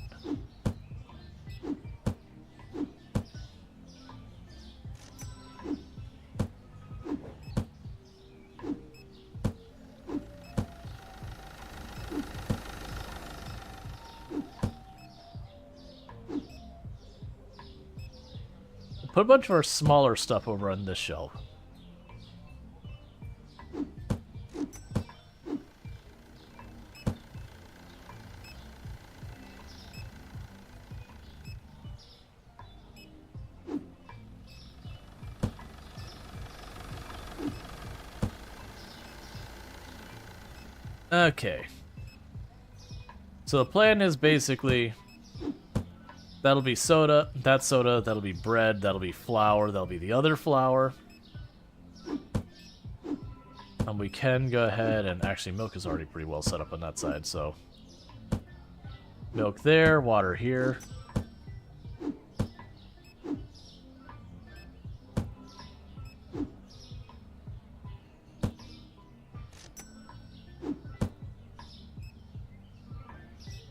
Put a bunch of our smaller stuff over on this shelf. Okay. So the plan is basically... That'll be soda, that's soda, that'll be bread, that'll be flour, that'll be the other flour. And we can go ahead and... Actually, milk is already pretty well set up on that side, so... Milk there, water here.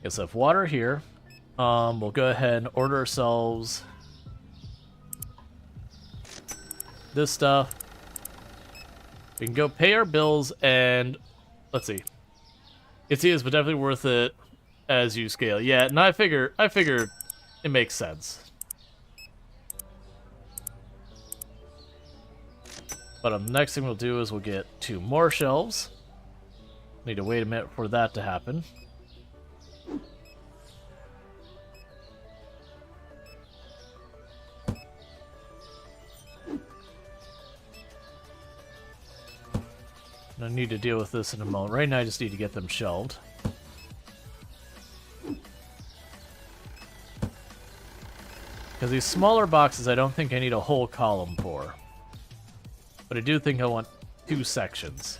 Yes, I have water here. We'll go ahead and order ourselves this stuff. We can go pay our bills and let's see. It's but definitely worth it as you scale. Yeah, and I figure it makes sense. But the next thing we'll do is we'll get 2 more shelves. Need to wait a minute for that to happen. I need to deal with this in a moment. Right now I just need to get them shelved. Because these smaller boxes I don't think I need a whole column for. But I do think I want 2 sections.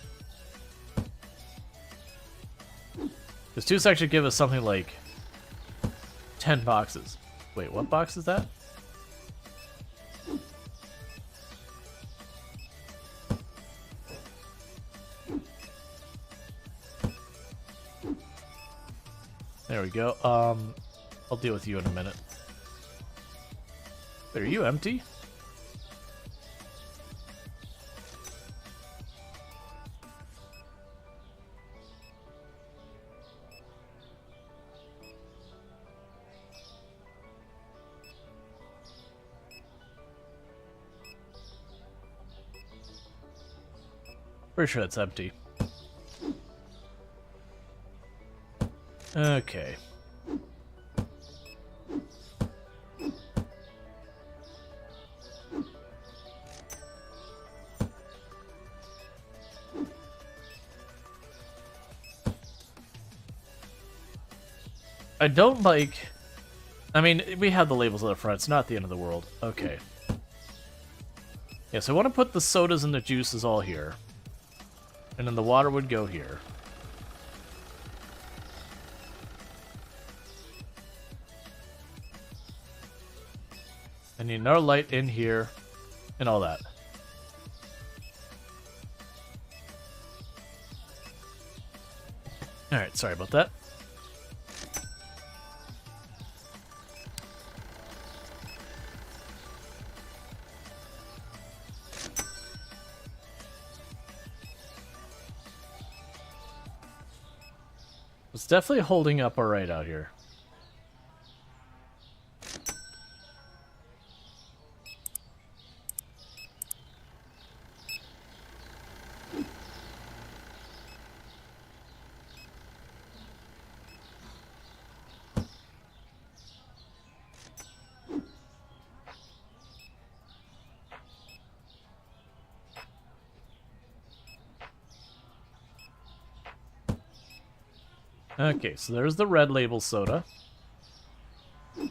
Because 2 sections give us something like 10 boxes. Wait, what box is that? There we go. I'll deal with you in a minute. Wait, are you empty? Pretty sure it's empty. Okay. I don't like... I mean, we have the labels on the front. It's not the end of the world. Okay. Yeah, so I want to put the sodas and the juices all here. And then the water would go here. I need another light in here, and all that. Alright, sorry about that. It's definitely holding up alright out here. Okay, so there's the red label soda. Do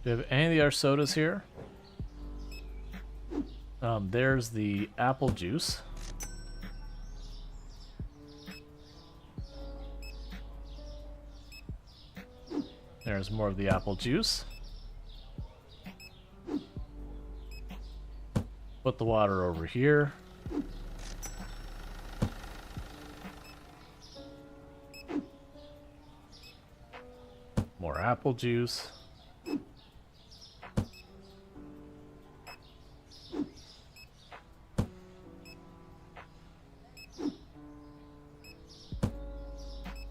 we have any of the other sodas here? There's the apple juice. There's more of the apple juice. Put the water over here. More apple juice.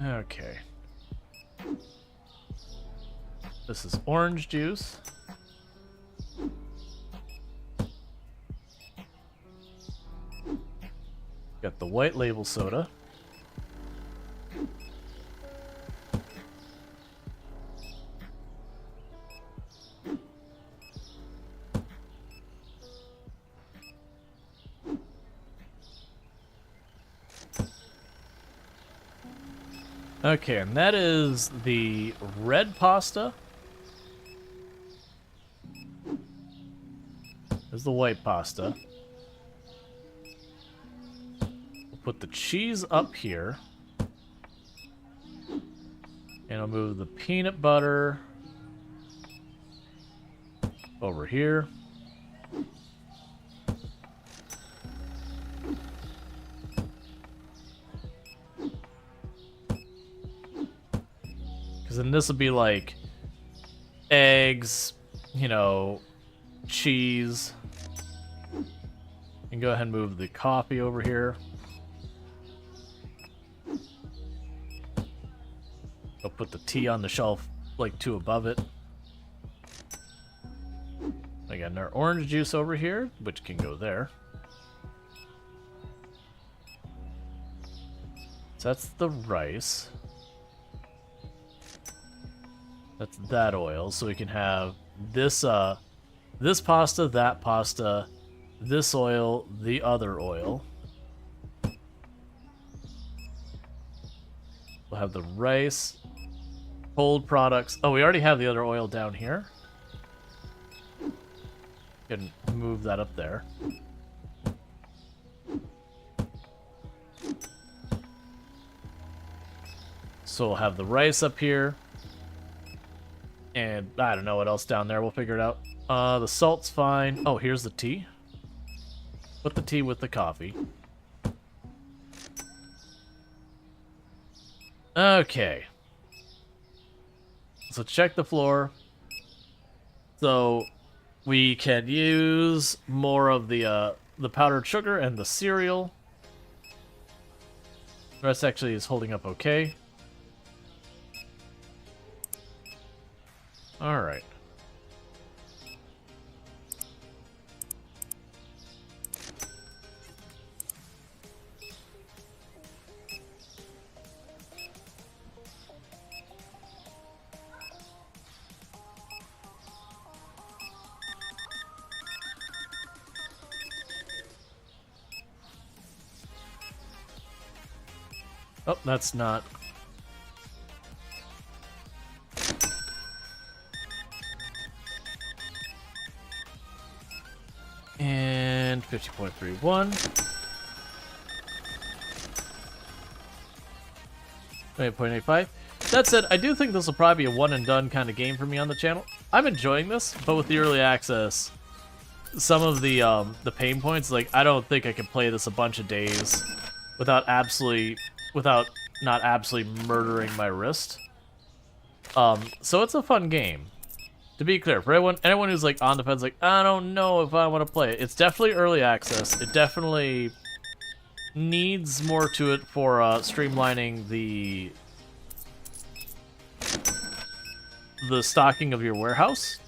Okay. This is orange juice. Got the white label soda. Okay, and that is the red pasta. There's the white pasta. We'll put the cheese up here. And I'll move the peanut butter over here. Because then this will be like eggs, you know, cheese. And go ahead and move the coffee over here. I'll put the tea on the shelf, like 2 above it. I got our orange juice over here, which can go there. So that's the rice. That's that oil, so we can have this this pasta, that pasta, this oil, the other oil. We'll have the rice, cold products. Oh, we already have the other oil down here. Can move that up there. So we'll have the rice up here. And I don't know what else down there. We'll figure it out. The salt's fine. Oh, here's the tea. Put the tea with the coffee. Okay. So check the floor. So we can use more of the powdered sugar and the cereal. The rest actually is holding up okay. All right. Oh, that's not. And 50.31. 20.85. That said, I do think this will probably be a one and done kind of game for me on the channel. I'm enjoying this, but with the early access, some of the pain points, like I don't think I can play this a bunch of days without not absolutely murdering my wrist. So it's a fun game. To be clear, for anyone who's like on the fence, like, I don't know if I want to play it. It's definitely early access. It definitely needs more to it for streamlining the stocking of your warehouse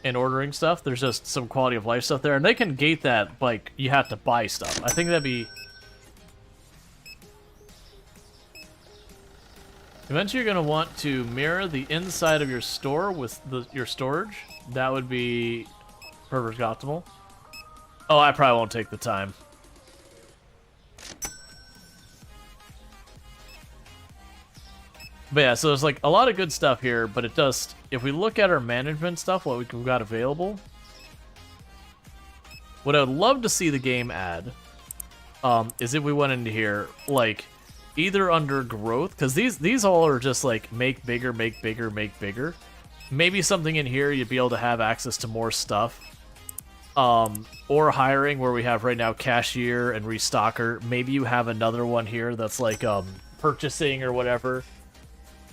and ordering stuff. There's just some quality of life stuff there, and they can gate that like you have to buy stuff. I think that'd be. Eventually, you're going to want to mirror the inside of your store with your storage. That would be perfect optimal. Oh, I probably won't take the time. But yeah, so there's like a lot of good stuff here, but it does, if we look at our management stuff, what we've got available, what I would love to see the game add is if we went into here, like, either under growth, because these all are just like make bigger, make bigger, make bigger. Maybe something in here you'd be able to have access to more stuff. Or hiring, where we have right now cashier and restocker. Maybe you have another one here that's like purchasing or whatever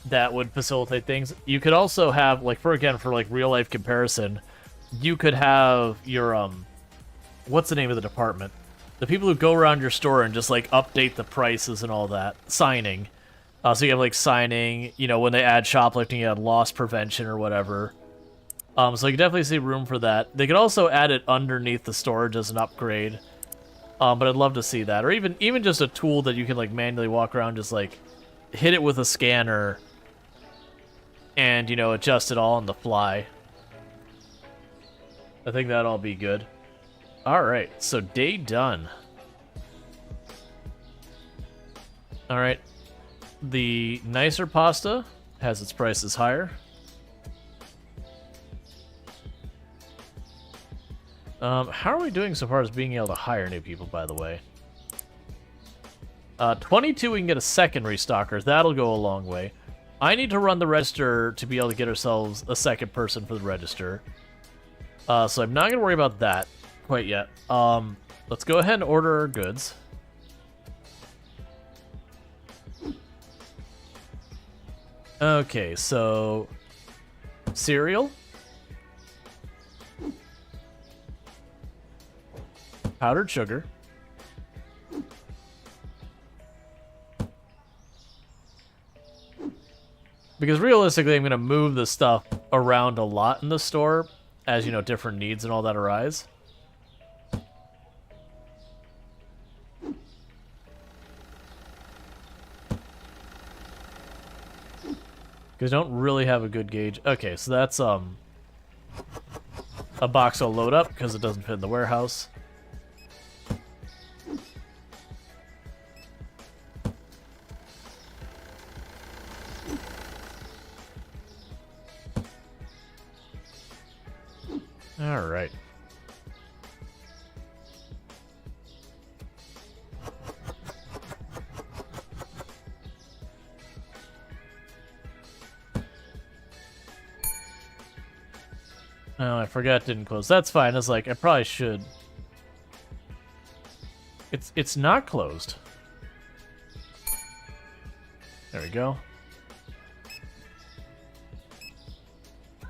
that would facilitate things. You could also have, like, for like real life comparison, you could have your what's the name of the department? The people who go around your store and just like update the prices and all that. Signing. So you have like signing, you know, when they add shoplifting, you add loss prevention or whatever. So you can definitely see room for that. They could also add it underneath the storage as an upgrade. But I'd love to see that. Or even just a tool that you can like manually walk around, just like hit it with a scanner and, you know, adjust it all on the fly. I think that'd all be good. Alright, so day done. Alright. The nicer pasta has its prices higher. How are we doing so far as being able to hire new people, by the way? 22, we can get a second restocker. That'll go a long way. I need to run the register to be able to get ourselves a second person for the register. So I'm not going to worry about that quite yet. Let's go ahead and order our goods. Okay, so cereal, powdered sugar, because realistically I'm going to move the stuff around a lot in the store as, you know, different needs and all that arise. Because I don't really have a good gauge. Okay, so that's a box I'll load up because it doesn't fit in the warehouse. All right. Oh, I forgot it didn't close. That's fine. It's like I probably should. It's not closed. There we go.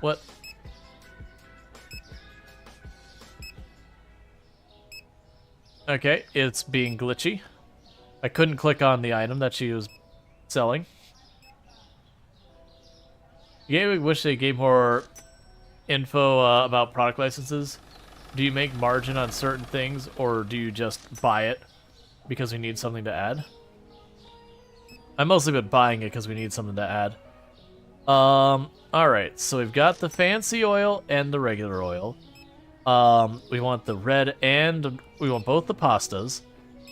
What? Okay, it's being glitchy. I couldn't click on the item that she was selling. Yeah, we wish they gave more info about product licenses. Do you make margin on certain things, or do you just buy it because we need something to add? I mostly been buying it because we need something to add. Alright, so we've got the fancy oil and the regular oil. We want the red and we want both the pastas.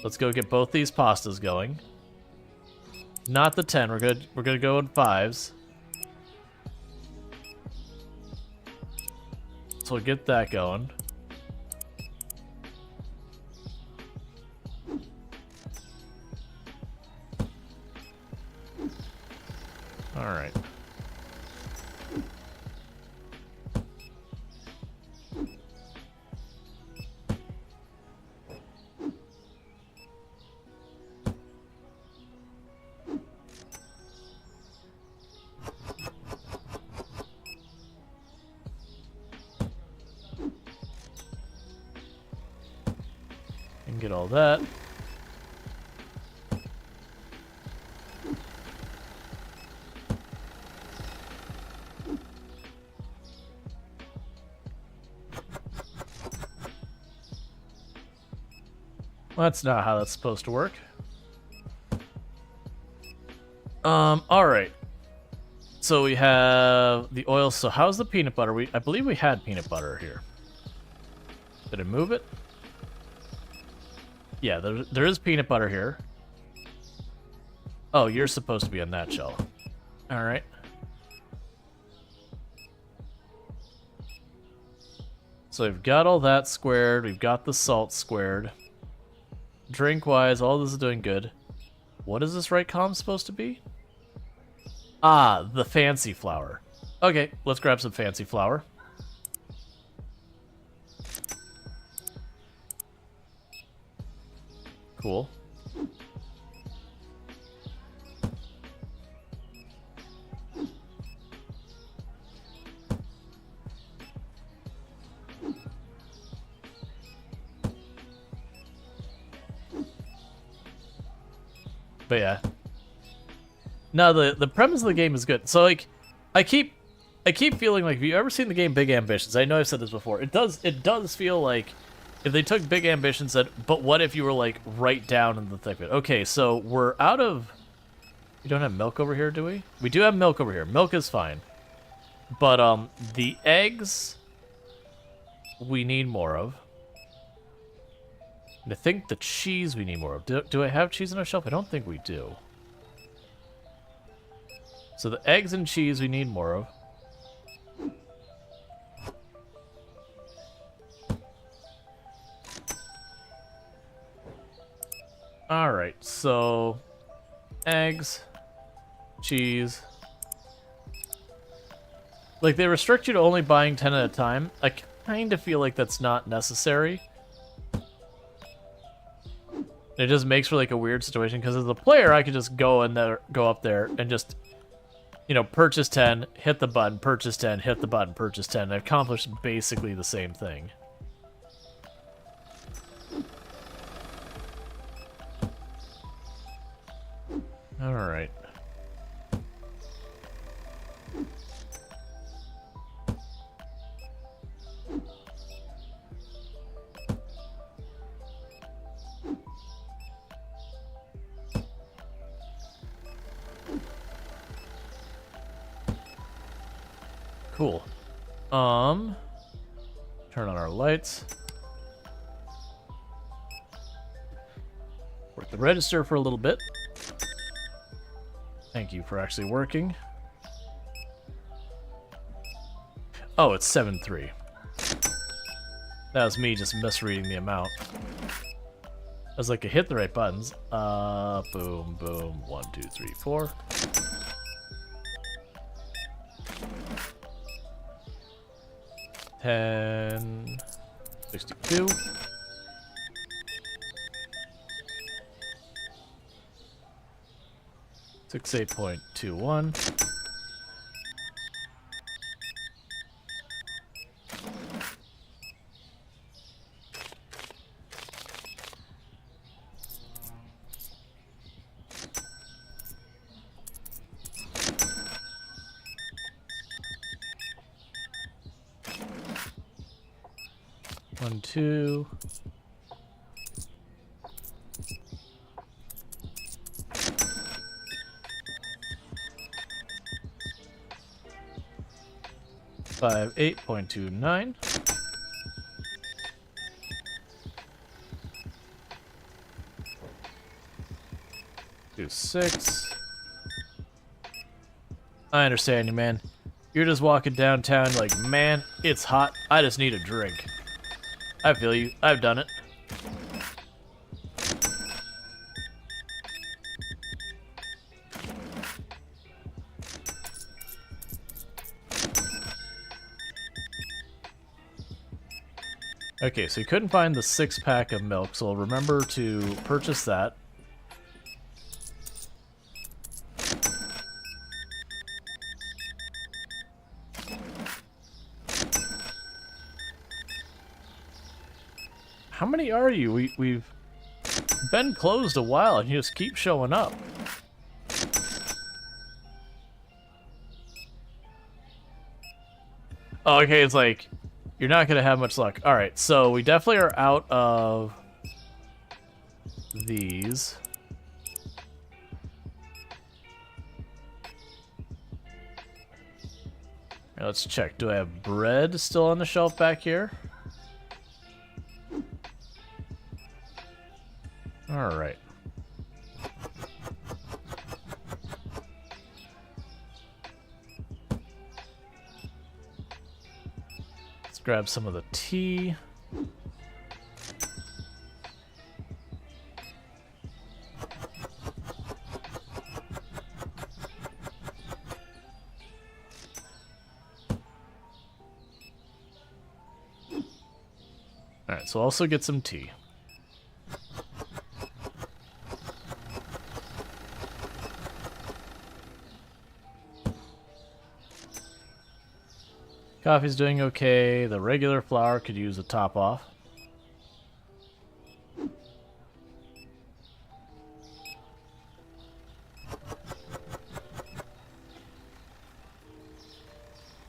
Let's go get both these pastas going. Not the 10, we're gonna go in 5s. So we'll get that going. All right. And get all that. Well, that's not how that's supposed to work. Alright. So we have the oil. So how's the peanut butter? I believe we had peanut butter here. Did I move it? Yeah, there is peanut butter here. Oh, you're supposed to be on that shelf. All right. So we've got all that squared. We've got the salt squared. Drink-wise, all this is doing good. What is this right column supposed to be? Ah, the fancy flour. Okay, let's grab some fancy flour. Cool. But yeah. No, the premise of the game is good. So like I keep feeling like, have you ever seen the game Big Ambitions? I know I've said this before. It does feel like if they took Big Ambitions and but what if you were like right down in the thick of it? Okay, so we're out of we don't have milk over here, do we? We do have milk over here. Milk is fine. But the eggs we need more of. And I think the cheese we need more of. Do I have cheese on our shelf? I don't think we do. So the eggs and cheese we need more of. Alright, so eggs, cheese. Like, they restrict you to only buying 10 at a time. I kind of feel like that's not necessary. It just makes for like a weird situation because as a player, I could just go up there and just, you know, purchase 10, hit the button, purchase 10, hit the button, purchase 10. I accomplished basically the same thing. All right. Cool. Turn on our lights. Work the register for a little bit. Thank you for actually working. Oh, it's 7-3. That was me just misreading the amount. I was like, I hit the right buttons. Boom, boom. 1, 2, 3, 4. $10, 62. $68.21. One, two. Five, 8.29. Do 6. I understand you, man. You're just walking downtown like, man, it's hot. I just need a drink. I feel you. I've done it. Okay, so you couldn't find the 6-pack of milk, so remember to purchase that. How many are you? We've been closed a while and you just keep showing up. Oh, okay, it's like, you're not gonna have much luck. Alright, so we definitely are out of these. Now let's check. Do I have bread still on the shelf back here? Alright. Let's grab some of the tea. Alright, so also get some tea. Coffee's doing okay. The regular flour could use a top off.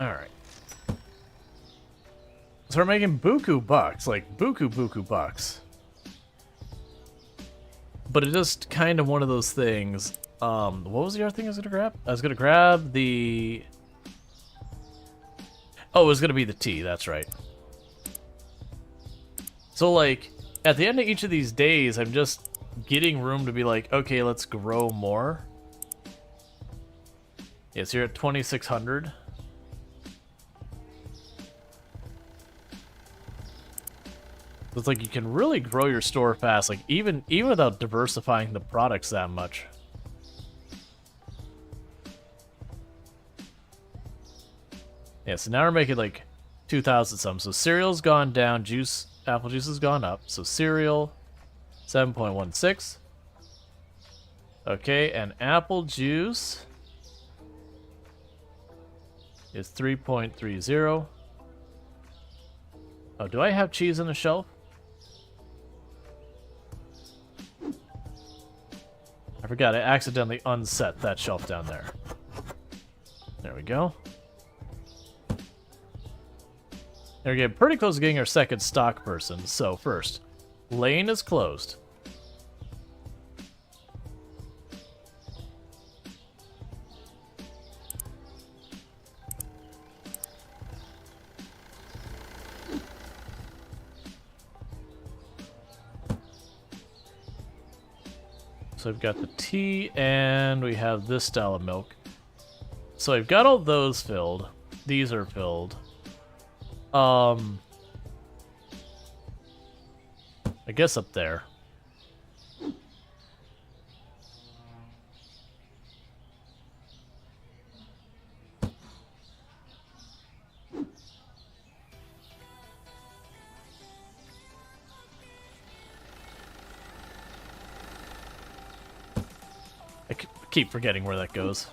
Alright. So we're making buku bucks, like buku bucks. But it's just kind of one of those things. What was the other thing I was gonna grab? I was gonna grab the... Oh, it was gonna be the tea, that's right. So like, at the end of each of these days, I'm just getting room to be like, okay, let's grow more. Yeah, so you're at 2,600. It's like you can really grow your store fast, like even without diversifying the products that much. Yeah, so now we're making like 2,000 some. So cereal's gone down, apple juice has gone up. So cereal, 7.16. Okay, and apple juice is 3.30. Oh, do I have cheese on the shelf? I forgot, I accidentally unset that shelf down there. There we go. We're getting pretty close to getting our second stock person. So first, lane is closed. So we've got the tea and we have this style of milk. So I've got all those filled. These are filled. I guess up there. I keep forgetting where that goes.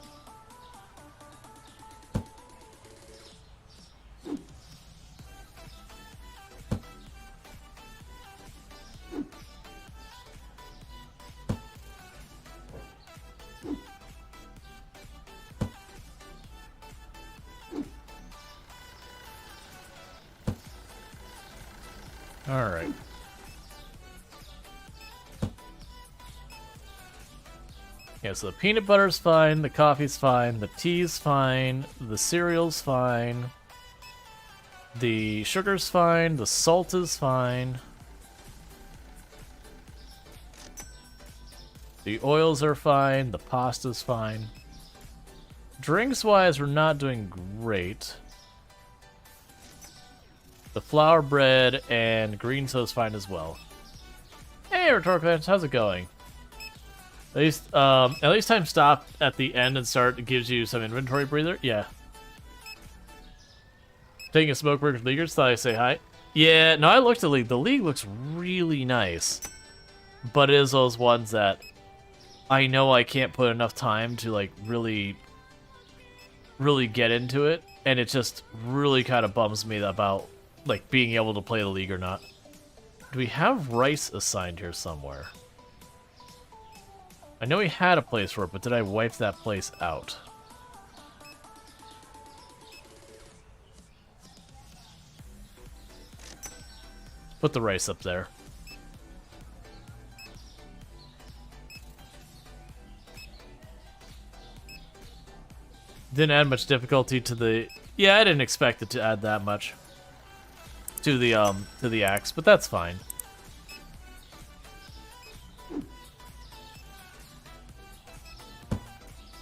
All right. Yeah, so the peanut butter's fine, the coffee's fine, the tea's fine, the cereal's fine, the sugar's fine, the salt is fine, the oils are fine, the pasta's fine. Drinks-wise, we're not doing great. The flour bread and green soda's fine as well. Hey, Rhetorical Fans, how's it going? At least time stop at the end and start gives you some inventory breather. Yeah. Taking a smoke break with Leaguers, thought I'd say hi. Yeah, no, I looked at the League. The League looks really nice. But it is those ones that I know I can't put enough time to like really get into it. And it just really kind of bums me about like being able to play the League or not. Do we have rice assigned here somewhere? I know we had a place for it, but did I wipe that place out? Put the rice up there. Didn't add much difficulty to the... Yeah, I didn't expect it to add that much to the axe, but that's fine.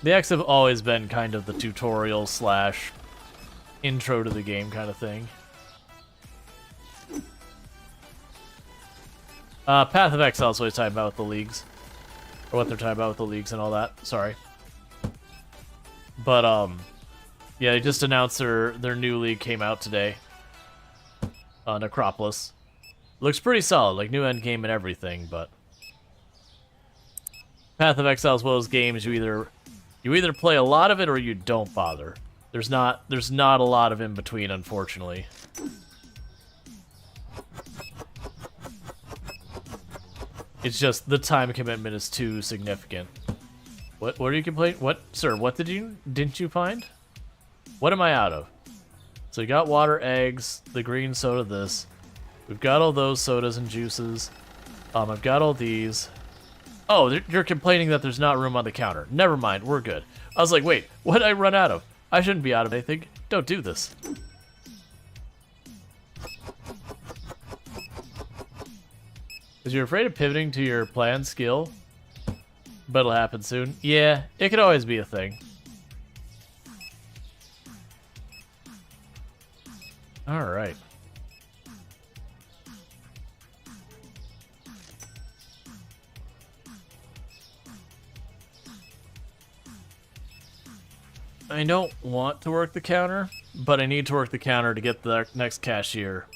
The X have always been kind of the tutorial slash intro to the game kind of thing. Path of Exile is what he's talking about with the leagues. Or what they're talking about with the leagues and all that. Sorry. But, yeah, they just announced their new league came out today. Necropolis. Looks pretty solid, like new endgame and everything, but... Path of Exile is one of those games you either play a lot of it or you don't bother. There's not a lot of in between, unfortunately. It's just the time commitment is too significant. What are you complaining? What, sir? What didn't you find? What am I out of? So you got water, eggs, the green soda. This. We've got all those sodas and juices. I've got all these. Oh, you're complaining that there's not room on the counter. Never mind, we're good. I was like, wait, what did I run out of? I shouldn't be out of anything. Don't do this. Because you're afraid of pivoting to your planned skill, but it'll happen soon. Yeah, it could always be a thing. Alright. I don't want to work the counter, but I need to work the counter to get the next cashier.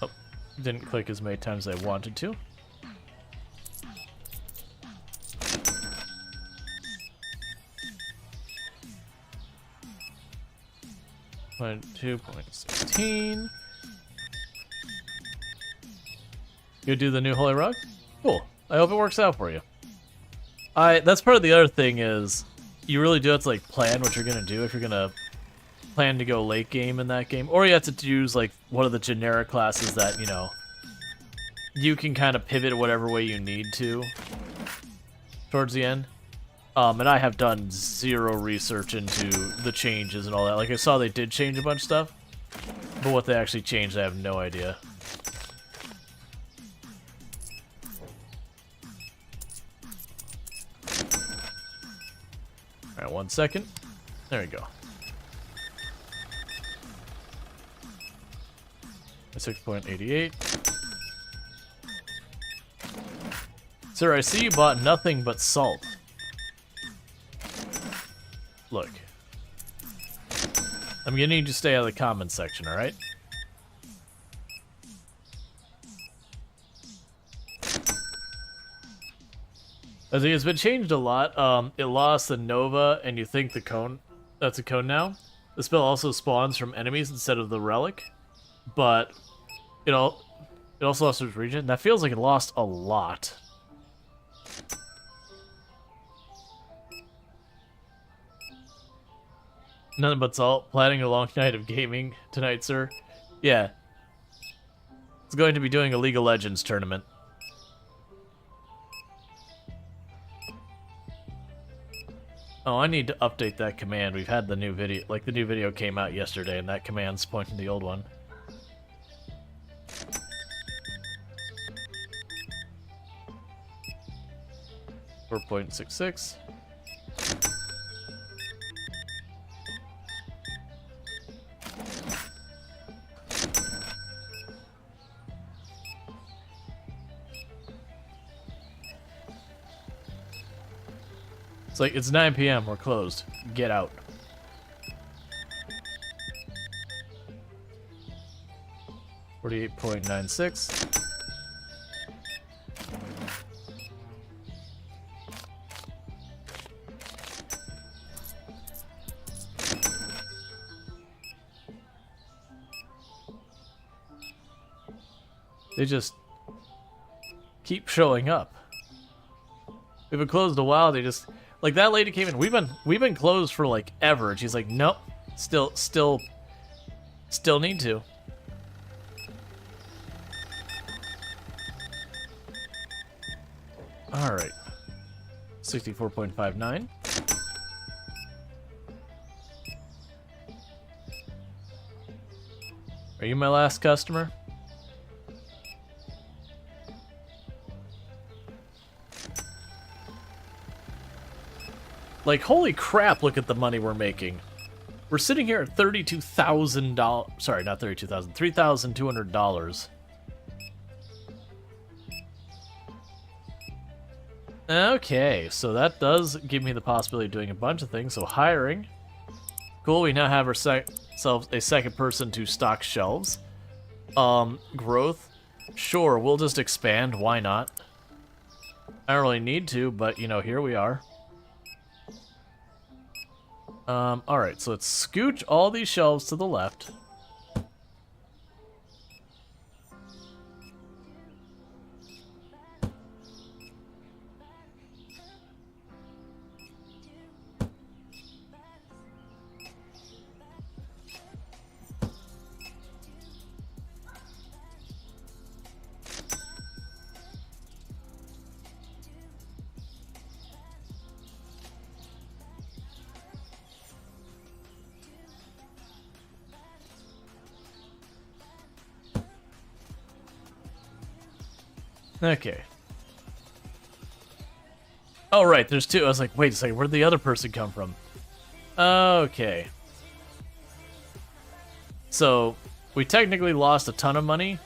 Oh, didn't click as many times as I wanted to. Point 2.16. You do the new holy rug? Cool. I hope it works out for you. That's part of the other thing is you really do have to like plan what you're gonna do if you're gonna plan to go late game in that game, or you have to choose like one of the generic classes that you can kind of pivot whatever way you need to towards the end. And I have done zero research into the changes and all that. Like, I saw they did change a bunch of stuff, but what they actually changed, I have no idea. Alright, 1 second. There we go. 6.88. Sir, I see you bought nothing but salt. Look, I'm gonna need you to stay out of the comments section, alright? I think it's been changed a lot. It lost the Nova, and you think the cone, that's a cone now. The spell also spawns from enemies instead of the relic, but it also lost its region. That feels like it lost a lot. Nothing but salt. Planning a long night of gaming tonight, sir. Yeah. It's going to be doing a League of Legends tournament. Oh, I need to update that command. We've had the new video, like the new video came out yesterday, and that command's pointing to the old one. .66. It's like, it's 9 p.m., we're closed. Get out. .96. They just keep showing up. We've been closed a while, they just... Like, that lady came in, we've been closed for, like, ever, and she's like, nope, still need to. Alright. 64.59. Are you my last customer? Like, holy crap, look at the money we're making. We're sitting here at $32,000. Sorry, not 32,000. $3,200. Okay, so that does give me the possibility of doing a bunch of things. So hiring. Cool, we now have ourselves a second person to stock shelves. Growth. Sure, we'll just expand. Why not? I don't really need to, but, you know, here we are. Alright, so let's scooch all these shelves to the left. Okay. Oh, right, there's two. I was like, wait a second, where'd the other person come from? Okay. So, we technically lost a ton of money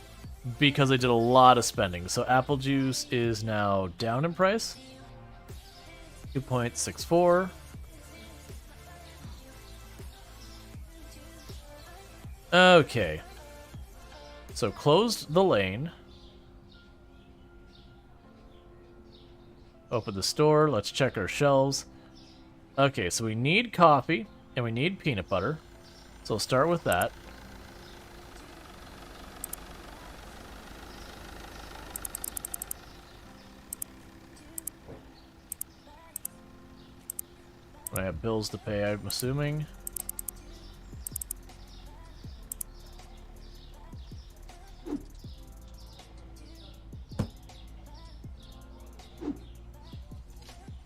because they did a lot of spending. So, apple juice is now down in price. 2.64. Okay. So, closed the lane. Open the store. Let's check our shelves. Okay, so we need coffee and we need peanut butter. So we'll start with that. I have bills to pay, I'm assuming.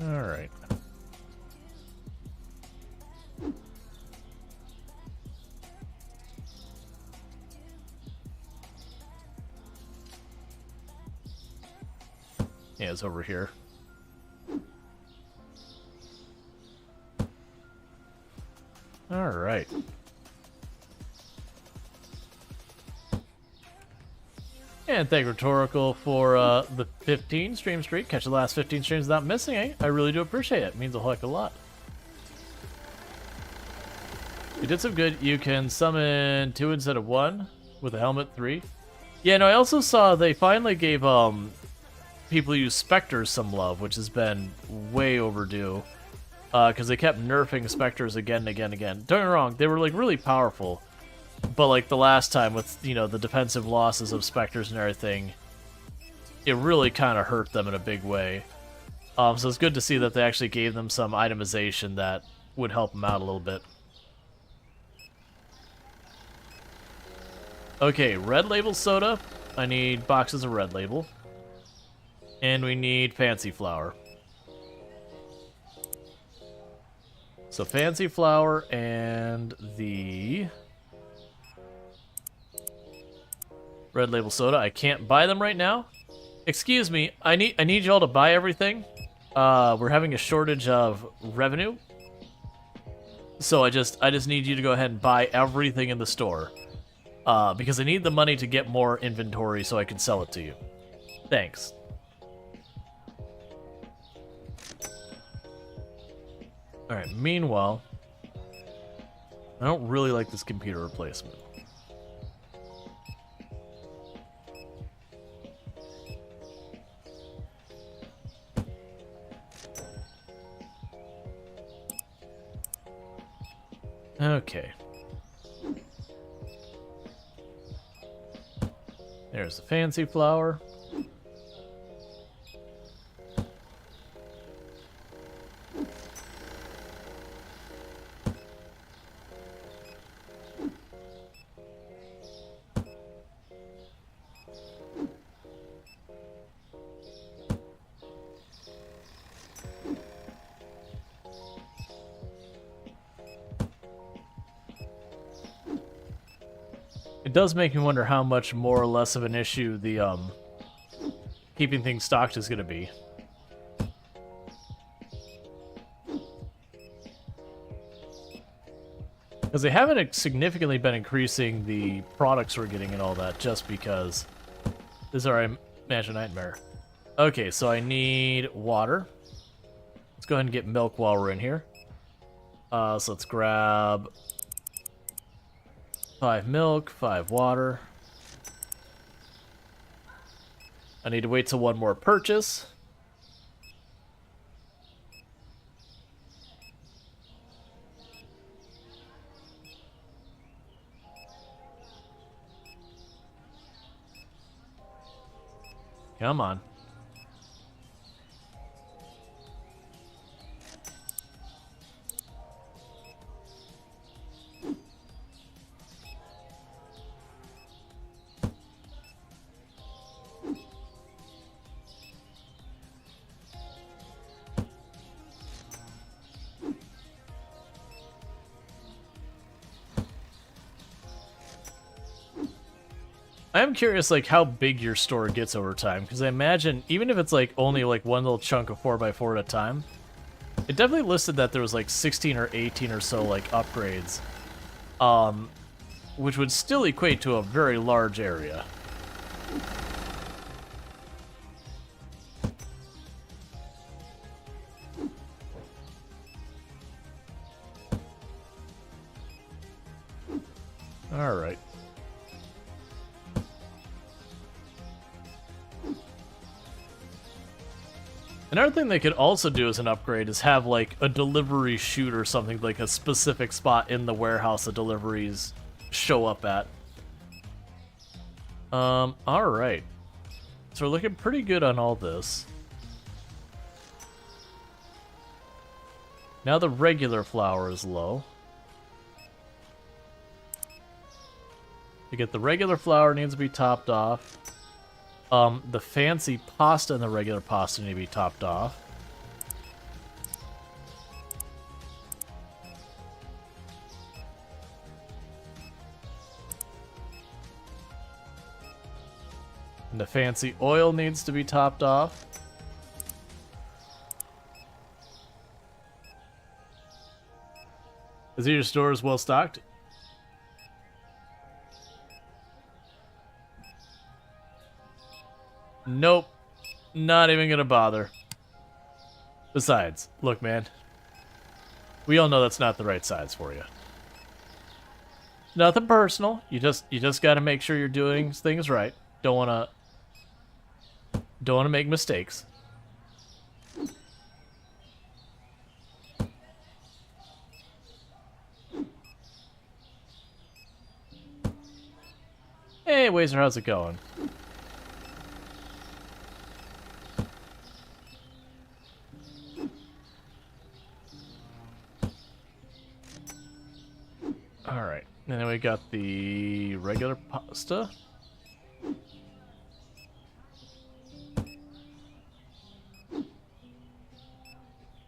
Alright. Yeah, it's over here. Alright. And thank Rhetorical for the 15 stream streak. Catch the last 15 streams without missing, eh? I really do appreciate it. It means a heck of a lot. You did some good. You can summon 2 instead of 1 with a helmet 3. Yeah, no, I also saw they finally gave people who use Spectres some love, which has been way overdue. Because they kept nerfing Spectres again and again and again. Don't get me wrong, they were like really powerful. But like the last time with, you know, the defensive losses of Spectres and everything, it really kind of hurt them in a big way. So it's good to see that they actually gave them some itemization that would help them out a little bit. Okay, Red Label soda. I need boxes of Red Label. And we need Fancy Flower. So Fancy Flower and the Red Label soda. I can't buy them right now. Excuse me. I need y'all to buy everything. We're having a shortage of revenue. So I just need you to go ahead and buy everything in the store. Because I need the money to get more inventory so I can sell it to you. Thanks. Alright, meanwhile, I don't really like this computer replacement. Okay. There's the Fancy Flower. It does make me wonder how much more or less of an issue the keeping things stocked is going to be. Because they haven't significantly been increasing the products we're getting and all that, just because this is our Imagine Nightmare. Okay, so I need water. Let's go ahead and get milk while we're in here. So let's grab 5 milk, 5 water. I need to wait till one more purchase. Come on. I am curious, like, how big your store gets over time, because I imagine, even if it's, like, only, like, one little chunk of 4x4 at a time, it definitely listed that there was, like, 16 or 18 or so, like, upgrades, which would still equate to a very large area. All right. Another thing they could also do as an upgrade is have, like, a delivery chute or something, like a specific spot in the warehouse that deliveries show up at. Alright. So we're looking pretty good on all this. Now the regular flour is low. To get the regular flour, needs to be topped off. The fancy pasta and the regular pasta need to be topped off. And the fancy oil needs to be topped off. Is your store well stocked? Nope. Not even gonna bother. Besides, look, man. We all know that's not the right size for you. Nothing personal. You just gotta make sure you're doing things right. Don't wanna make mistakes. Hey, Wazer, how's it going? Alright, and then we got the regular pasta.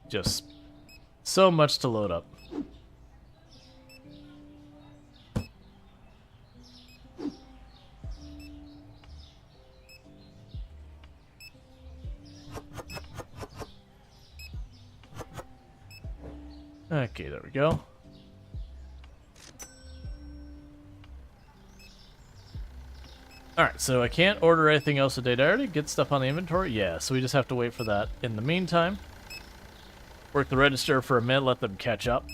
Just so much to load up. Okay, there we go. Alright, so I can't order anything else today. Did I already get stuff on the inventory? Yeah, so we just have to wait for that. In the meantime, work the register for a minute, let them catch up.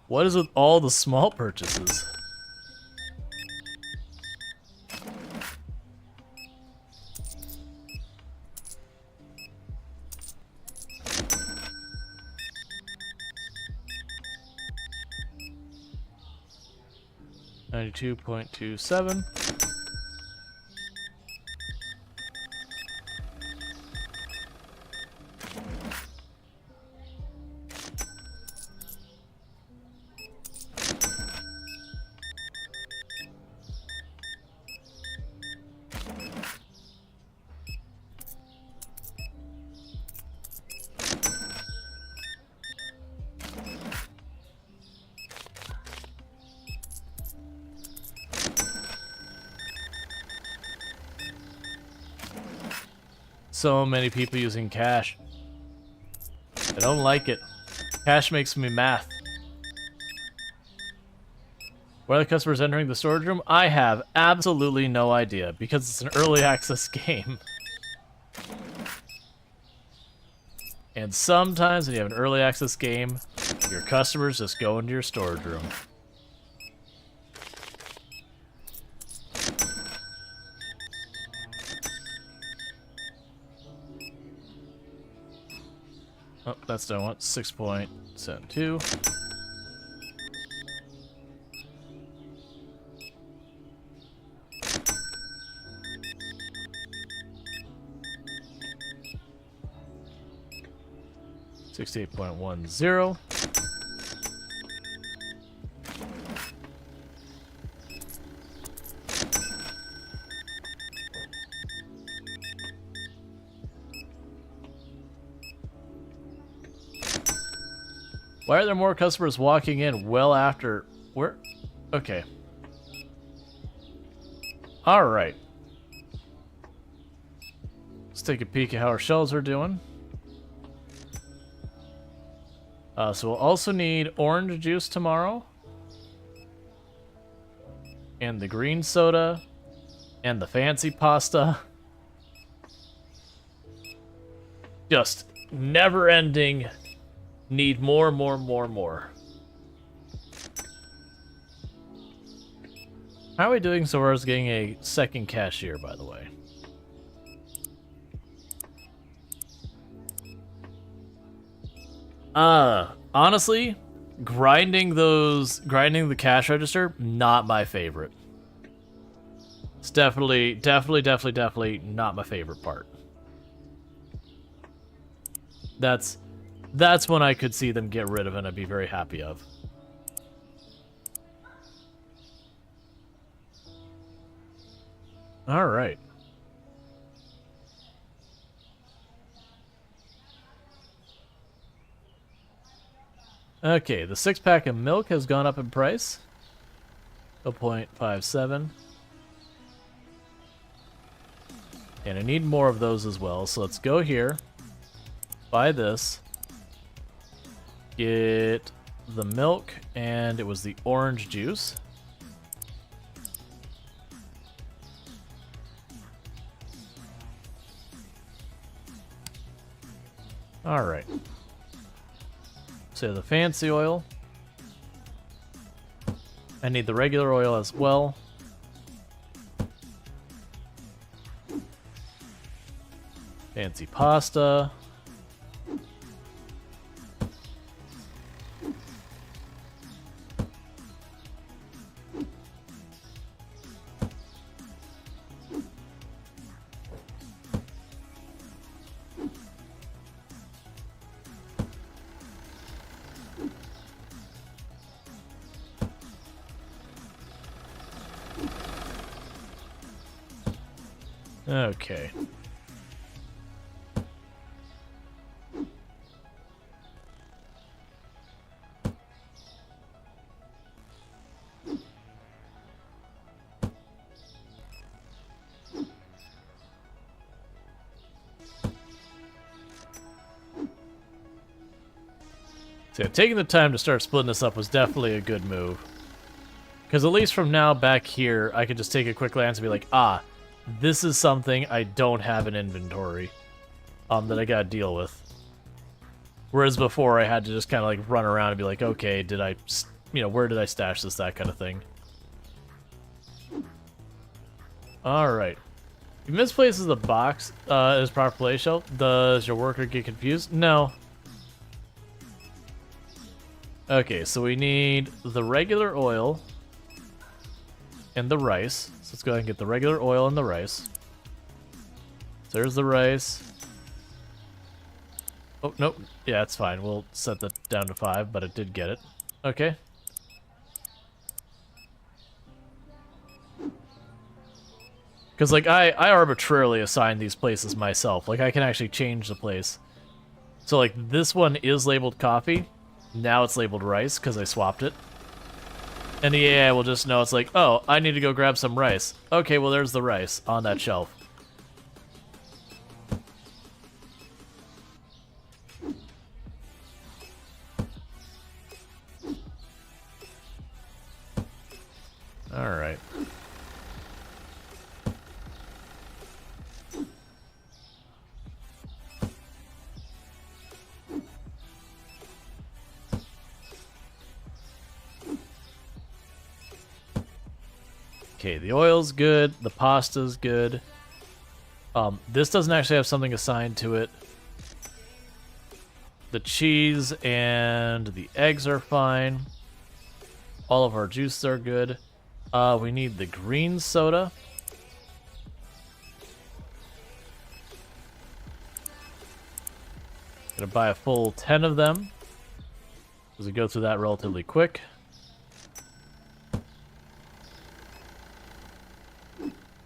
What is with all the small purchases? $92.27. So many people using cash. I don't like it. Cash makes me math. Why are the customers entering the storage room? I have absolutely no idea, because it's an early access game. And sometimes when you have an early access game, your customers just go into your storage room. Oh, that's what I want. 6.72. $68.10. Why are there more customers walking in well after... Where? Okay. Alright. Let's take a peek at how our shells are doing. So we'll also need orange juice tomorrow. And the green soda. And the fancy pasta. Just never-ending... Need more. How are we doing so far as getting a second cashier, by the way? Honestly, grinding the cash register, not my favorite. It's definitely not my favorite part. That's when I could see them get rid of and I'd be very happy of. Alright. Okay, the 6-pack of milk has gone up in price. 0.57. And I need more of those as well, so let's go here. Buy this. Get the milk, and it was the orange juice. Alright. So the fancy oil. I need the regular oil as well. Fancy pasta. Okay. So taking the time to start splitting this up was definitely a good move. Because at least from now back here, I could just take a quick glance and be like, ah, this is something I don't have in inventory that I gotta deal with. Whereas before, I had to just kind of like run around and be like, okay, did I, where did I stash this, that kind of thing. Alright. If misplaces the box as proper place shelf, does your worker get confused? No. Okay, so we need the regular oil and the rice. So let's go ahead and get the regular oil and the rice. So there's the rice. Oh, nope. Yeah, it's fine. We'll set that down to 5, but it did get it. Okay. Because, like, I arbitrarily assign these places myself. Like, I can actually change the place. So, like, this one is labeled coffee. Now it's labeled rice, because I swapped it. And the AI will just know it's like, oh, I need to go grab some rice. Okay, well, there's the rice on that shelf. Okay, the oil's good. The pasta's good. This doesn't actually have something assigned to it. The cheese and the eggs are fine. All of our juices are good. We need the green soda. Gonna buy a full 10 of them, because we go through that relatively quick.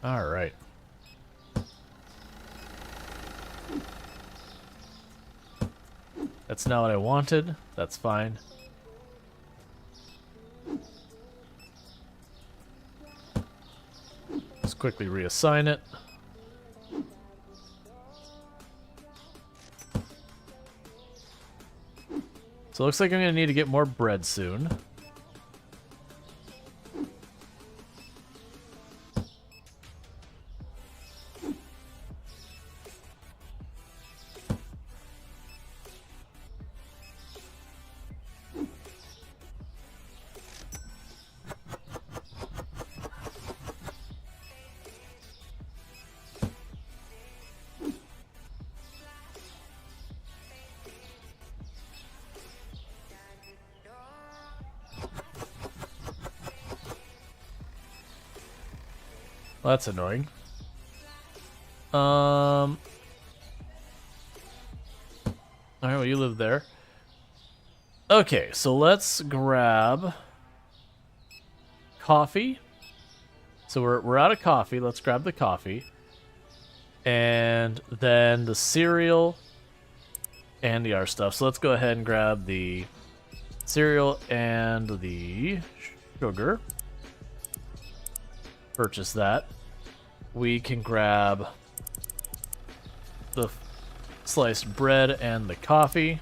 All right. That's not what I wanted. That's fine. Let's quickly reassign it. So it looks like I'm going to need to get more bread soon. Well, that's annoying. Alright, well, you live there. Okay, so let's grab coffee. So we're out of coffee. Let's grab the coffee. And then the cereal and the other stuff. So let's go ahead and grab the cereal and the sugar. Purchase that. We can grab the sliced bread and the coffee.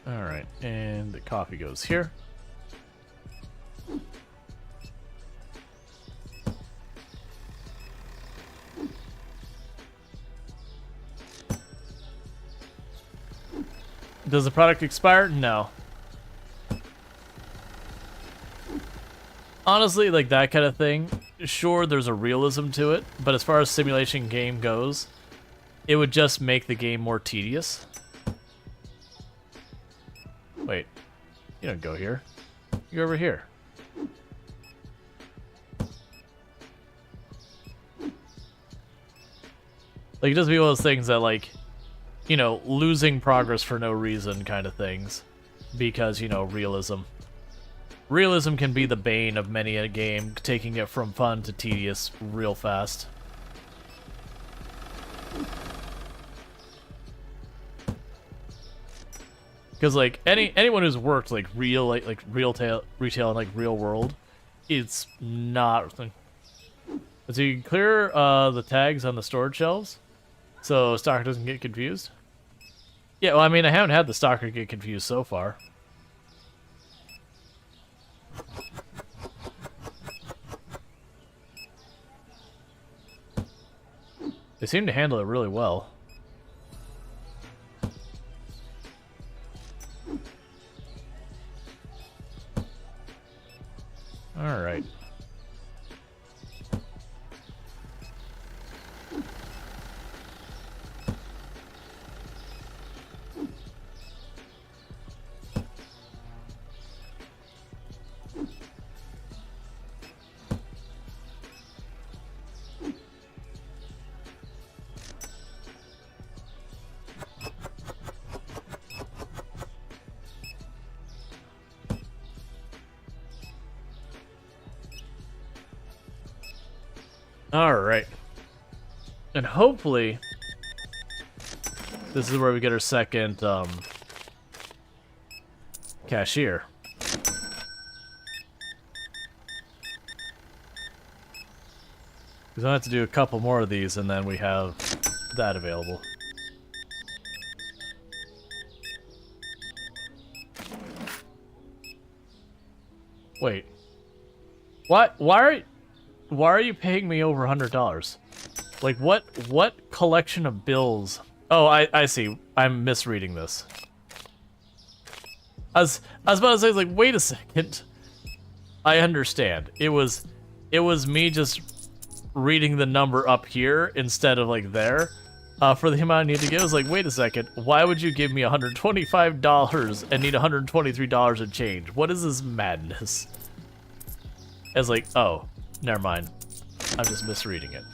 All right, and the coffee goes here. Does the product expire? No. Honestly, like that kind of thing, sure, there's a realism to it, but as far as simulation game goes, it would just make the game more tedious. Wait, you don't go here. You go over here. Like, it doesn't be one of those things that, like, you know, losing progress for no reason kind of things. Because, you know, realism. Realism can be the bane of many a game, taking it from fun to tedious real fast. Because, like, anyone who's worked, like, retail and, like, real world, it's not... So you can clear the tags on the storage shelves, so stocker doesn't get confused. Yeah, well, I mean, I haven't had the stocker get confused so far. They seem to handle it really well. All right. Alright. And hopefully, this is where we get our second, cashier. Because I have to do a couple more of these, and then we have that available. Wait. What? Why are you paying me over $100? Like, what collection of bills? Oh, I see. I'm misreading this. I was about to say, like, wait a second. I understand. It was me just reading the number up here instead of, like, there. For the amount I need to give. I was like, wait a second. Why would you give me $125 and need $123 in change? What is this madness? I was like, oh, never mind. I'm just misreading it.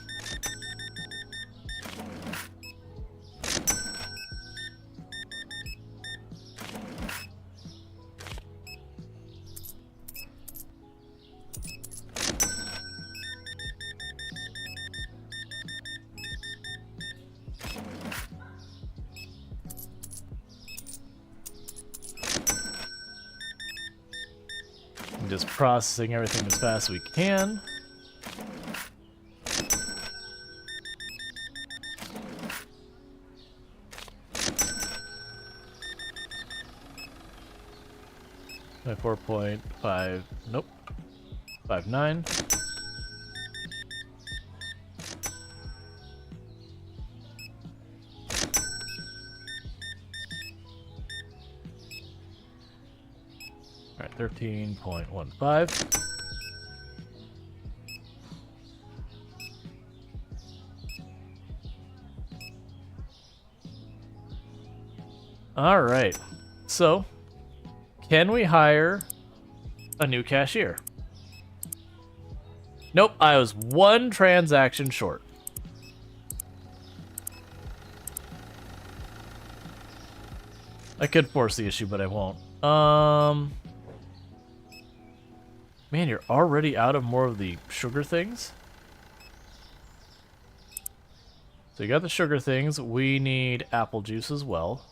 Just processing everything as fast as we can. My 4.5, nope, 5.9. All right, 13.15. All right, so can we hire a new cashier? Nope, I was one transaction short. I could force the issue, but I won't. Man, you're already out of more of the sugar things? So you got the sugar things. We need apple juice as well.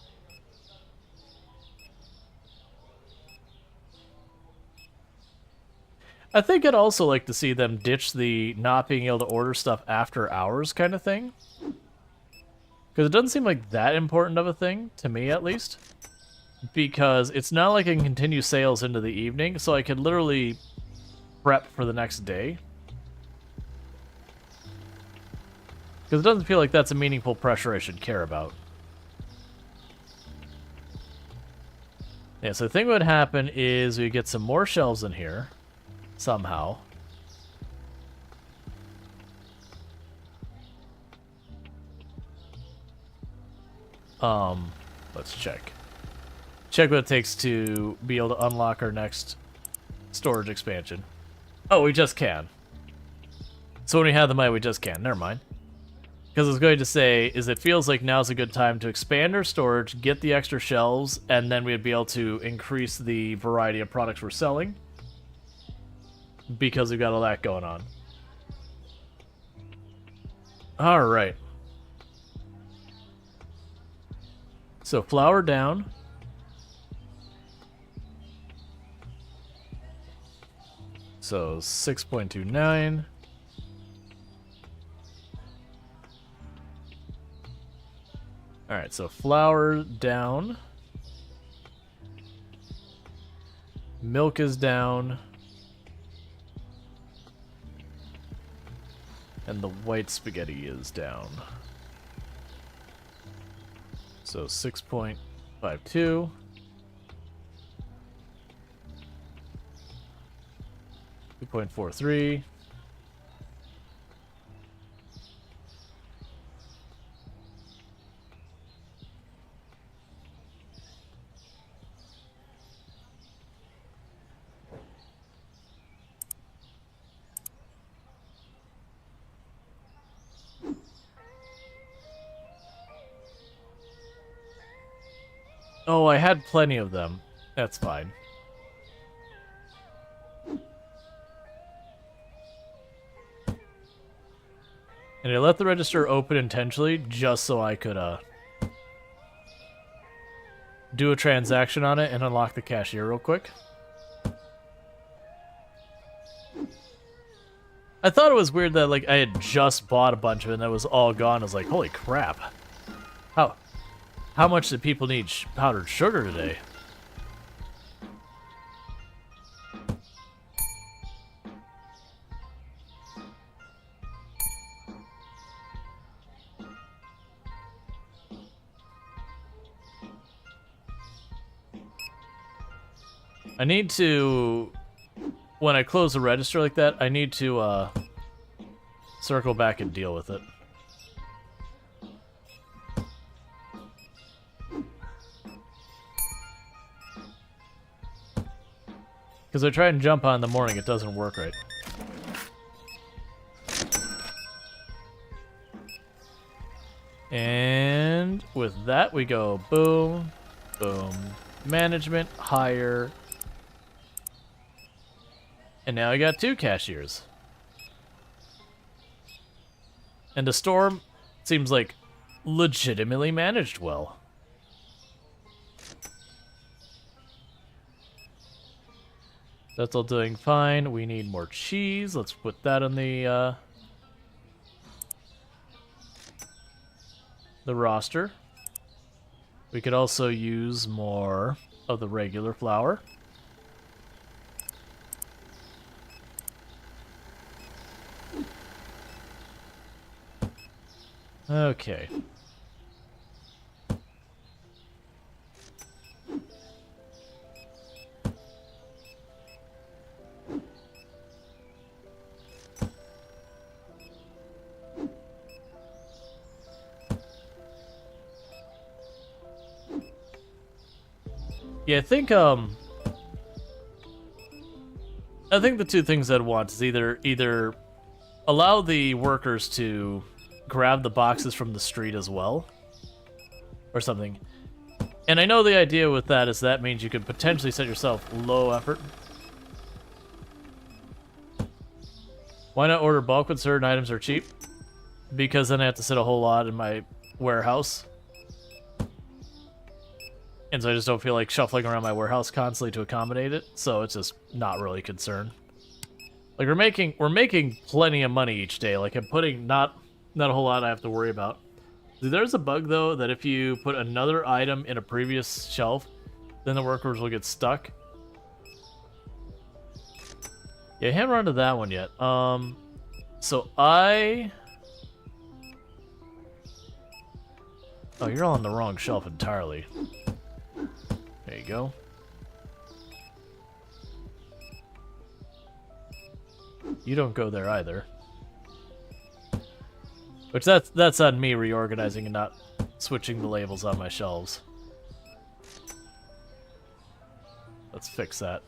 I think I'd also like to see them ditch the not being able to order stuff after hours kind of thing. Because it doesn't seem like that important of a thing, to me at least. Because it's not like I can continue sales into the evening, so I could literally prep for the next day. Because it doesn't feel like that's a meaningful pressure I should care about. Yeah, so the thing that would happen is we get some more shelves in here. Somehow. Let's check. Check what it takes to be able to unlock our next storage expansion. Oh, we just can. So when we have the money, we just can. Never mind. Because I was going to say, is it feels like now's a good time to expand our storage, get the extra shelves, and then we'd be able to increase the variety of products we're selling. Because we've got all that going on. Alright. So flour down. So 6.29. Alright, so flour down. Milk is down. And the white spaghetti is down. So 6.52. 2.43. Oh, I had plenty of them. That's fine. And I let the register open intentionally just so I could do a transaction on it and unlock the cashier real quick. I thought it was weird that like I had just bought a bunch of it and it was all gone. I was like, holy crap. How much do people need powdered sugar today? I need to, when I close the register like that, I need to circle back and deal with it. Because I try and jump on in the morning, it doesn't work right. And with that, we go boom, boom, management, hire. And now I got 2 cashiers. And the store seems like legitimately managed well. That's all doing fine. We need more cheese. Let's put that on the roster. We could also use more of the regular flour. Okay. Yeah, I think the 2 things I'd want is either allow the workers to grab the boxes from the street as well, or something. And I know the idea with that is that means you could potentially set yourself low effort. Why not order bulk when certain items are cheap? Because then I have to sit a whole lot in my warehouse. And so I just don't feel like shuffling around my warehouse constantly to accommodate it, so it's just not really a concern. Like, we're making plenty of money each day. Like, I'm putting not a whole lot I have to worry about. There's a bug, though, that if you put another item in a previous shelf, then the workers will get stuck. Yeah, I haven't run to that one yet. So I... Oh, you're on the wrong shelf entirely. There you go. You don't go there either. Which that's on me reorganizing and not switching the labels on my shelves. Let's fix that.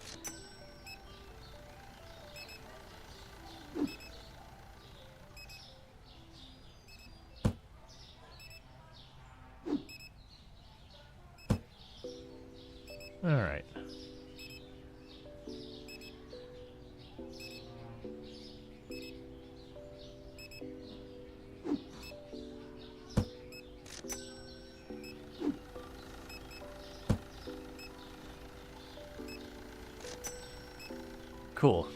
All right. Cool.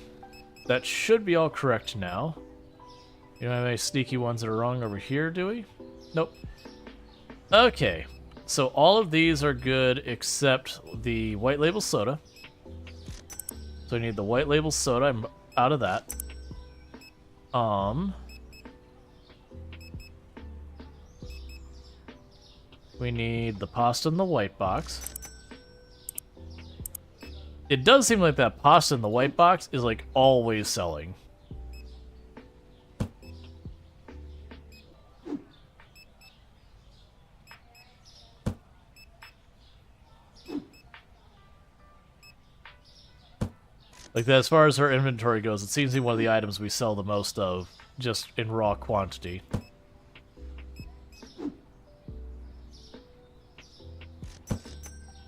That should be all correct now. You don't have any sneaky ones that are wrong over here, do we? Nope. Okay. So all of these are good except the white label soda. So I need the white label soda. I'm out of that. We need the pasta in the white box. It does seem like that pasta in the white box is like always selling. Like that, as far as our inventory goes, it seems to be one of the items we sell the most of, just in raw quantity.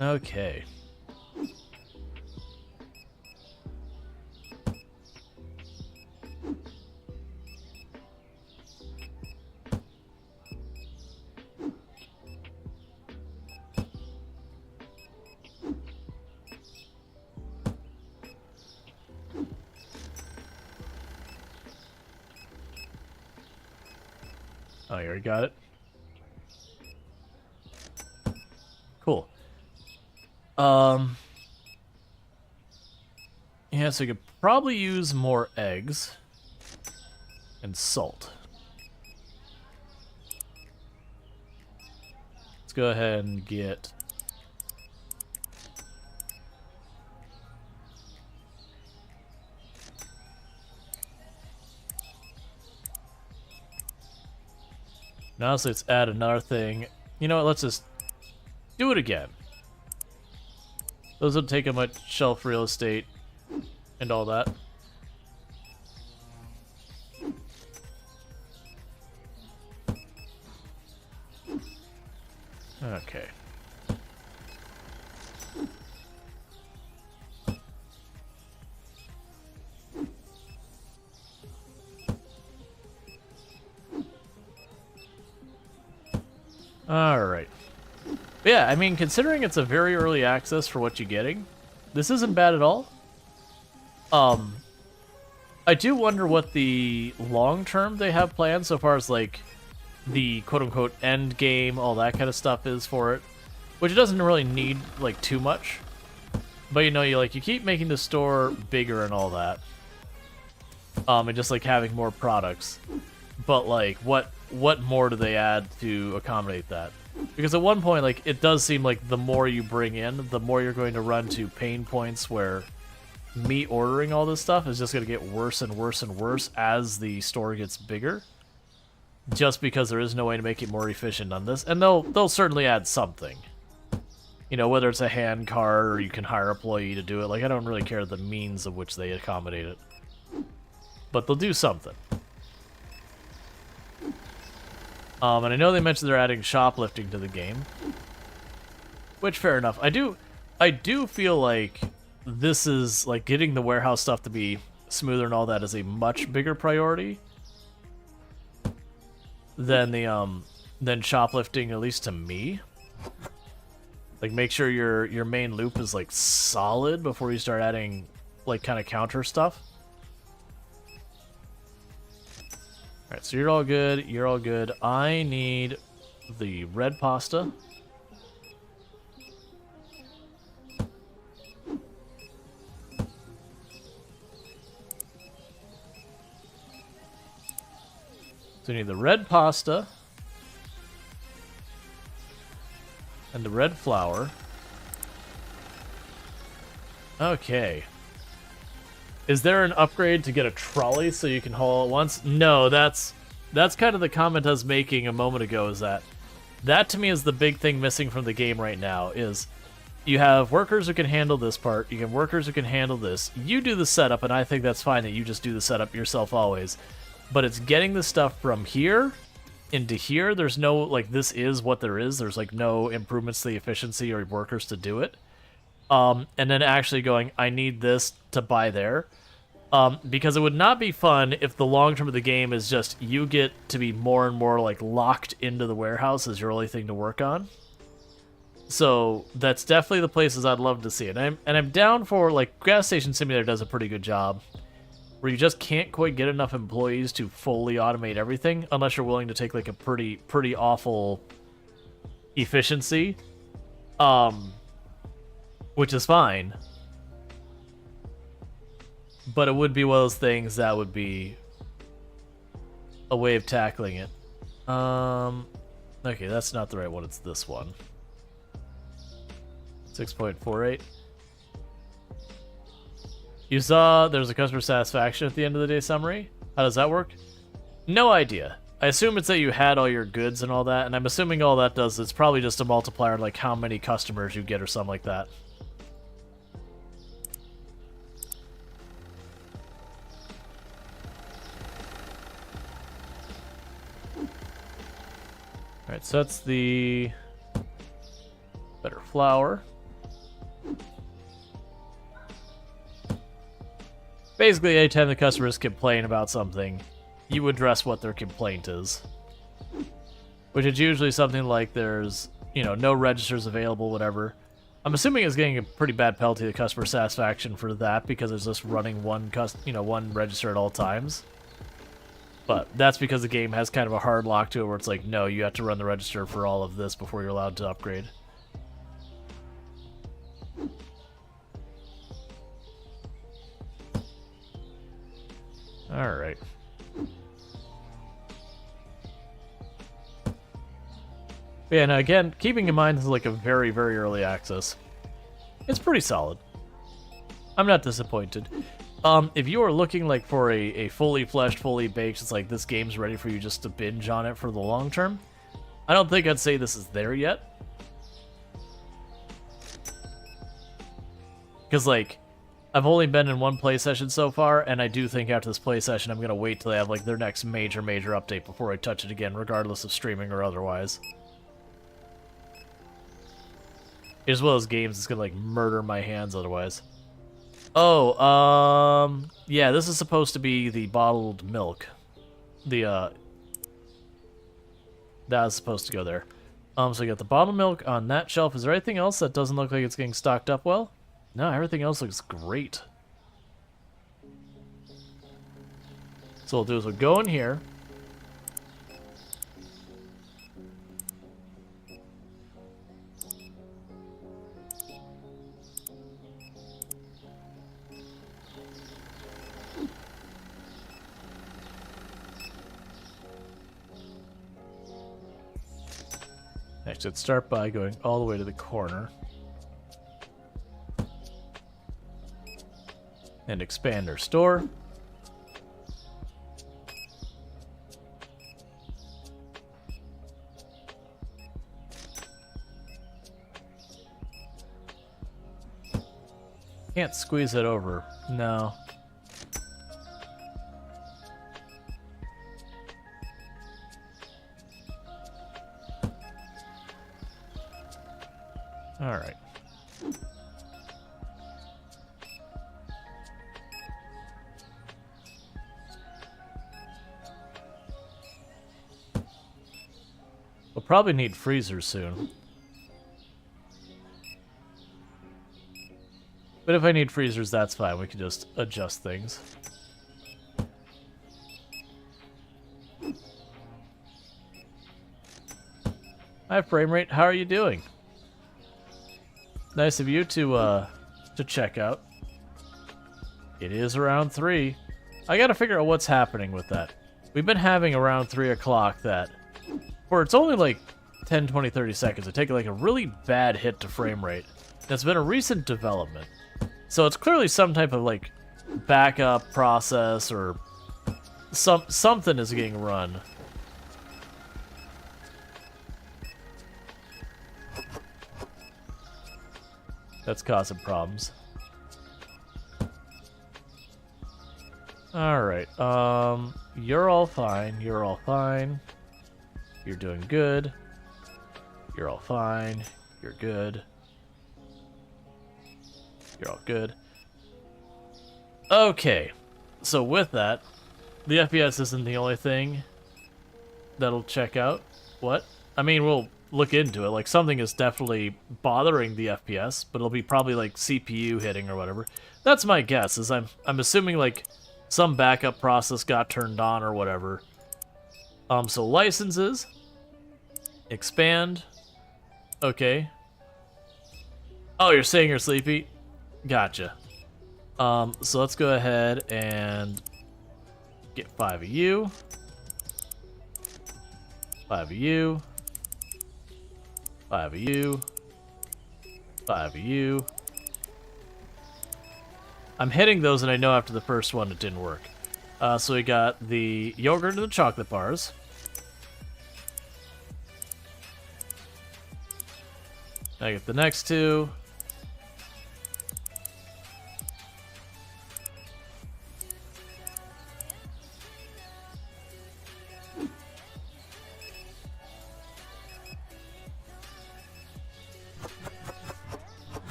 Okay. Oh, you already got it? Cool. Yeah, so you could probably use more eggs and salt. Let's go ahead and get Now so let's add another thing. You know what, let's just do it again. Those would take up much shelf real estate and all that. Okay. Alright. Yeah, I mean, considering it's a very early access for what you're getting, this isn't bad at all. I do wonder what the long term they have planned so far as, like, the quote-unquote end game, all that kind of stuff is for it. Which it doesn't really need, like, too much. But, you know, you keep making the store bigger and all that. And just, like, having more products. But, like, what more do they add to accommodate that? Because at one point, like, it does seem like the more you bring in, the more you're going to run to pain points where me ordering all this stuff is just going to get worse and worse and worse as the store gets bigger. Just because there is no way to make it more efficient on this. And they'll certainly add something. You know, whether it's a hand card or you can hire an employee to do it. Like, I don't really care the means of which they accommodate it. But they'll do something. And I know they mentioned they're adding shoplifting to the game. Which, fair enough. I do feel like this is, like, getting the warehouse stuff to be smoother and all that is a much bigger priority than than shoplifting, at least to me. Like, make sure your main loop is, like, solid before you start adding, like, kind of counter stuff. Alright, so you're all good, you're all good. I need the red pasta. So we need the red pasta. And the red flour. Okay. Is there an upgrade to get a trolley so you can haul at once? No, that's kind of the comment I was making a moment ago, is that to me is the big thing missing from the game right now, is you have workers who can handle this part, you have workers who can handle this. You do the setup, and I think that's fine that you just do the setup yourself always. But it's getting the stuff from here into here. There's no, like, this is what there is. There's, like, no improvements to the efficiency or workers to do it. And then actually going, I need this to buy there. Because it would not be fun if the long term of the game is just you get to be more and more, like, locked into the warehouse as your only thing to work on. So that's definitely the places I'd love to see it. And I'm down for, like, Gas Station Simulator does a pretty good job, where you just can't quite get enough employees to fully automate everything unless you're willing to take, like, a pretty awful efficiency, which is fine. But it would be one of those things that would be a way of tackling it. Okay, that's not the right one. It's this one. 6.48. You saw there's a customer satisfaction at the end of the day summary. How does that work? No idea. I assume it's that you had all your goods and all that, and I'm assuming all that does, it's probably just a multiplier, like how many customers you get or something like that. Alright, so that's the better flour. Basically, anytime the customers complain about something, you address what their complaint is. Which is usually something like there's, you know, no registers available, whatever. I'm assuming it's getting a pretty bad penalty to customer satisfaction for that because it's just running one register at all times. But that's because the game has kind of a hard lock to it where it's like, no, you have to run the register for all of this before you're allowed to upgrade. Alright. Yeah, now again, keeping in mind this is like a very, very early access. It's pretty solid. I'm not disappointed. If you are looking like for a fully fleshed, fully baked, it's like this game's ready for you just to binge on it for the long term, I don't think I'd say this is there yet. Because, like, I've only been in one play session so far, and I do think after this play session I'm going to wait till they have, like, their next major update before I touch it again, regardless of streaming or otherwise. It's one of those games that's going to, like, murder my hands otherwise. Oh, yeah, this is supposed to be the bottled milk. That's supposed to go there. So we got the bottled milk on that shelf. Is there anything else that doesn't look like it's getting stocked up well? No, everything else looks great. So what we'll do is we'll go in here. Next, let's start by going all the way to the corner. And expand our store. Can't squeeze it over. No. All right. We'll probably need freezers soon. But if I need freezers, that's fine. We can just adjust things. Hi, frame rate. How are you doing? Nice of you to check out. It is around 3. I gotta figure out what's happening with that. We've been having around 3 o'clock that, for it's only like 10, 20, 30 seconds, it takes like a really bad hit to frame rate. That's been a recent development. So it's clearly some type of like backup process or something is getting run. That's causing problems. Alright, you're all fine, you're all fine. You're doing good. You're all fine, you're good. You're all good. Okay, so with that, the FPS isn't the only thing that'll check out. What? I mean, we'll look into it. Like, something is definitely bothering the FPS, but it'll be probably like CPU hitting or whatever. That's my guess, is I'm assuming like some backup process got turned on or whatever. So licenses, expand, okay. Oh, you're saying you're sleepy? Gotcha. So let's go ahead and get 5 of you. 5 of you. 5 of you. 5 of you. I'm hitting those, and I know after the first one it didn't work. So we got the yogurt and the chocolate bars. I get the next 2.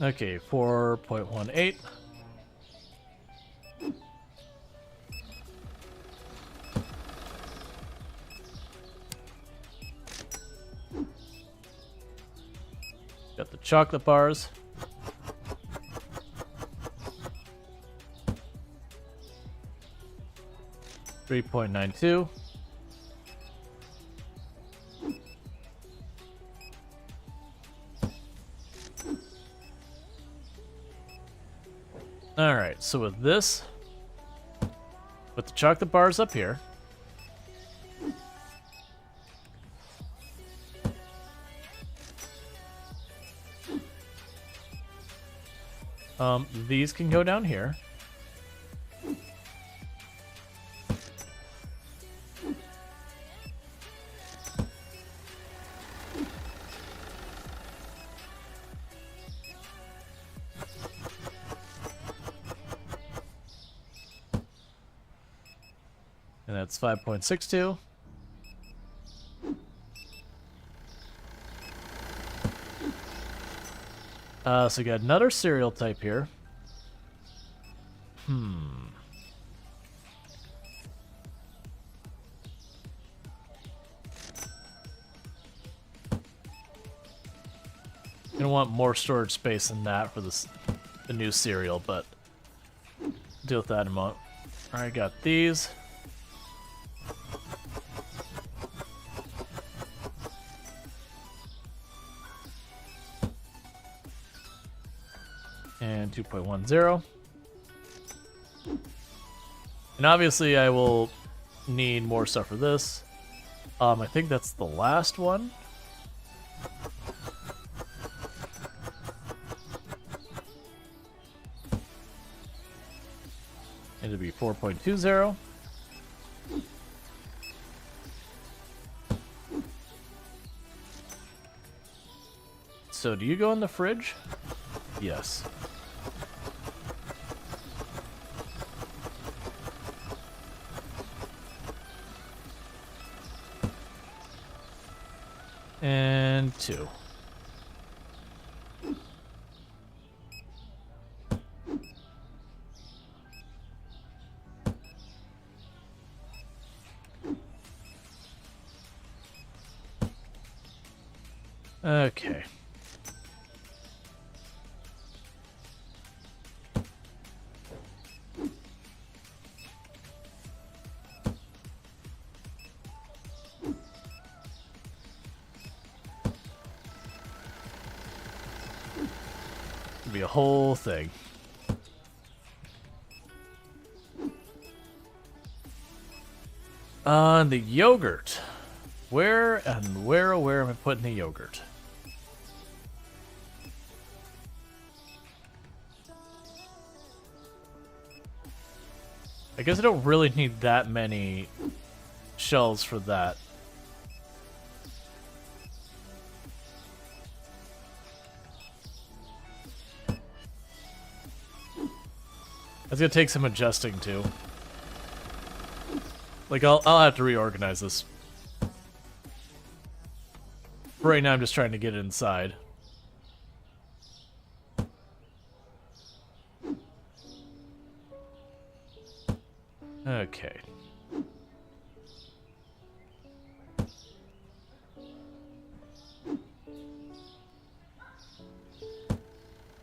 Okay, 4.18. Got the chocolate bars. $3.92. Alright, so with this, put the chocolate bars up here. These can go down here. And that's 5.62. So we got another cereal type here. Gonna want more storage space than that for the new cereal, but deal with that in a moment. Alright, got these. And 2.10. And obviously I will need more stuff for this. I think that's the last one. It'll be 4.20. So do you go in the fridge? Yes. And 2. Okay. Be a whole thing. The yogurt. Where am I putting the yogurt? I guess I don't really need that many shelves for that. That's gonna take some adjusting too. Like I'll have to reorganize this. For right now I'm just trying to get it inside. Okay.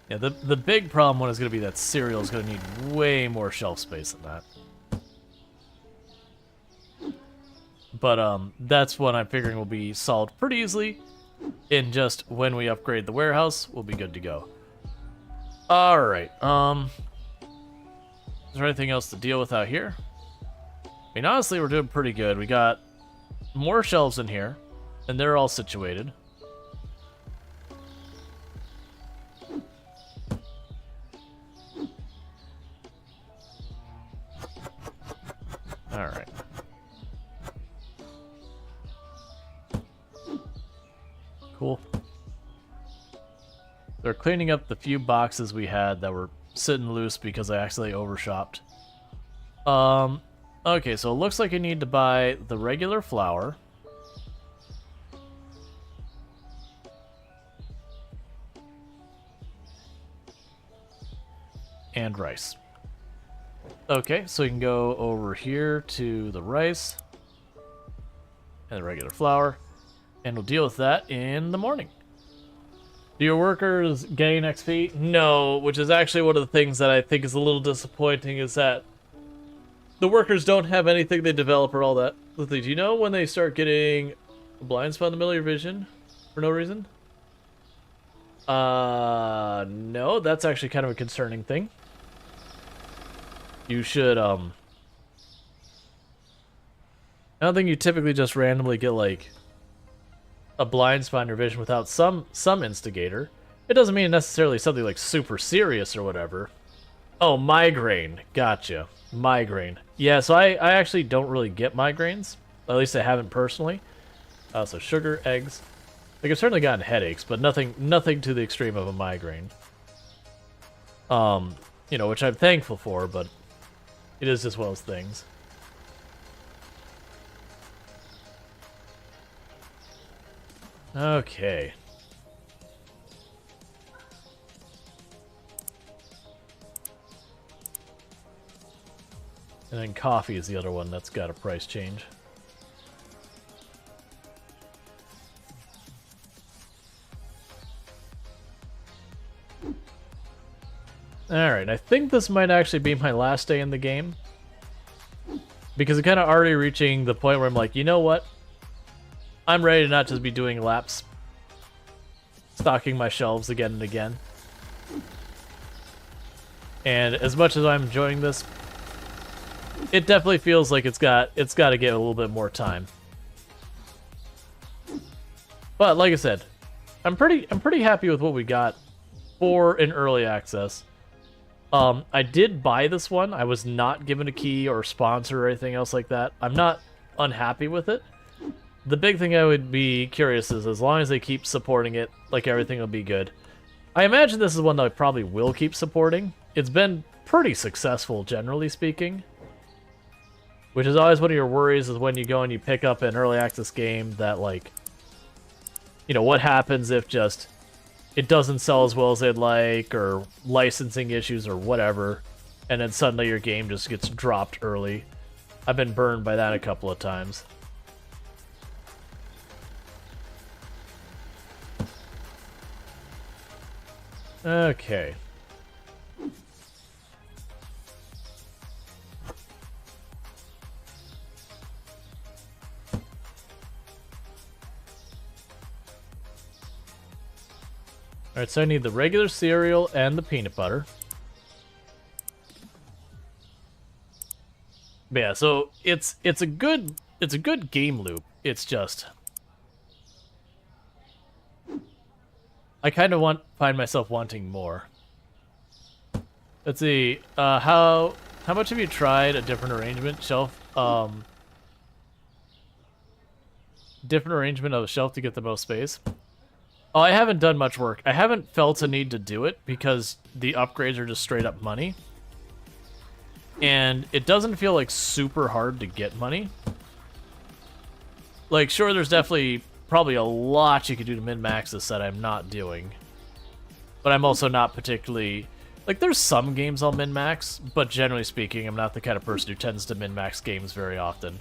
Yeah, the big problem one is going to be that cereal is going to need way more shelf space than that. But that's what I'm figuring will be solved pretty easily. In just when we upgrade the warehouse, we'll be good to go. Alright, is there anything else to deal with out here? I mean, honestly, we're doing pretty good. We got more shelves in here, and they're all situated. Alright. Cool. They're cleaning up the few boxes we had that were sitting loose because I accidentally overshopped. Okay, so it looks like I need to buy the regular flour. And rice. Okay, so we can go over here to the rice and the regular flour, and we'll deal with that in the morning. Do your workers gain XP? No, which is actually one of the things that I think is a little disappointing, is that the workers don't have anything they develop or all that. Do you know when they start getting a blind spot in the middle of your vision for no reason? No, that's actually kind of a concerning thing. You should, I don't think you typically just randomly get, like, a blind spot in your vision without some instigator. It doesn't mean necessarily something like super serious or whatever. Oh, migraine. Gotcha. Migraine. Yeah, so I actually don't really get migraines. At least I haven't personally. So sugar, eggs. Like, I've certainly gotten headaches, but nothing to the extreme of a migraine. You know, which I'm thankful for, but it is just one of those things. Okay. And then coffee is the other one that's got a price change. Alright, I think this might actually be my last day in the game. Because I'm kind of already reaching the point where I'm like, you know what? I'm ready to not just be doing laps. Stocking my shelves again and again. And as much as I'm enjoying this, it definitely feels like it's got to get a little bit more time. But like I said, I'm pretty happy with what we got for an early access. I did buy this one. I was not given a key or sponsor or anything else like that. I'm not unhappy with it. The big thing I would be curious is, as long as they keep supporting it, like, everything will be good. I imagine this is one that I probably will keep supporting. It's been pretty successful, generally speaking. Which is always one of your worries, is when you go and you pick up an early access game that, like, you know, what happens if just it doesn't sell as well as they'd like, or licensing issues or whatever, and then suddenly your game just gets dropped early. I've been burned by that a couple of times. Okay. Alright, so I need the regular cereal and the peanut butter. But yeah, so it's a good game loop. It's just I kind of find myself wanting more. Let's see. How much have you tried a different arrangement shelf? Different arrangement of a shelf to get the most space. Oh, I haven't done much work. I haven't felt a need to do it because the upgrades are just straight up money. And it doesn't feel like super hard to get money. Like, sure, there's definitely probably a lot you could do to min-max this that I'm not doing. But I'm also not particularly... Like, there's some games I'll min-max, but generally speaking, I'm not the kind of person who tends to min-max games very often.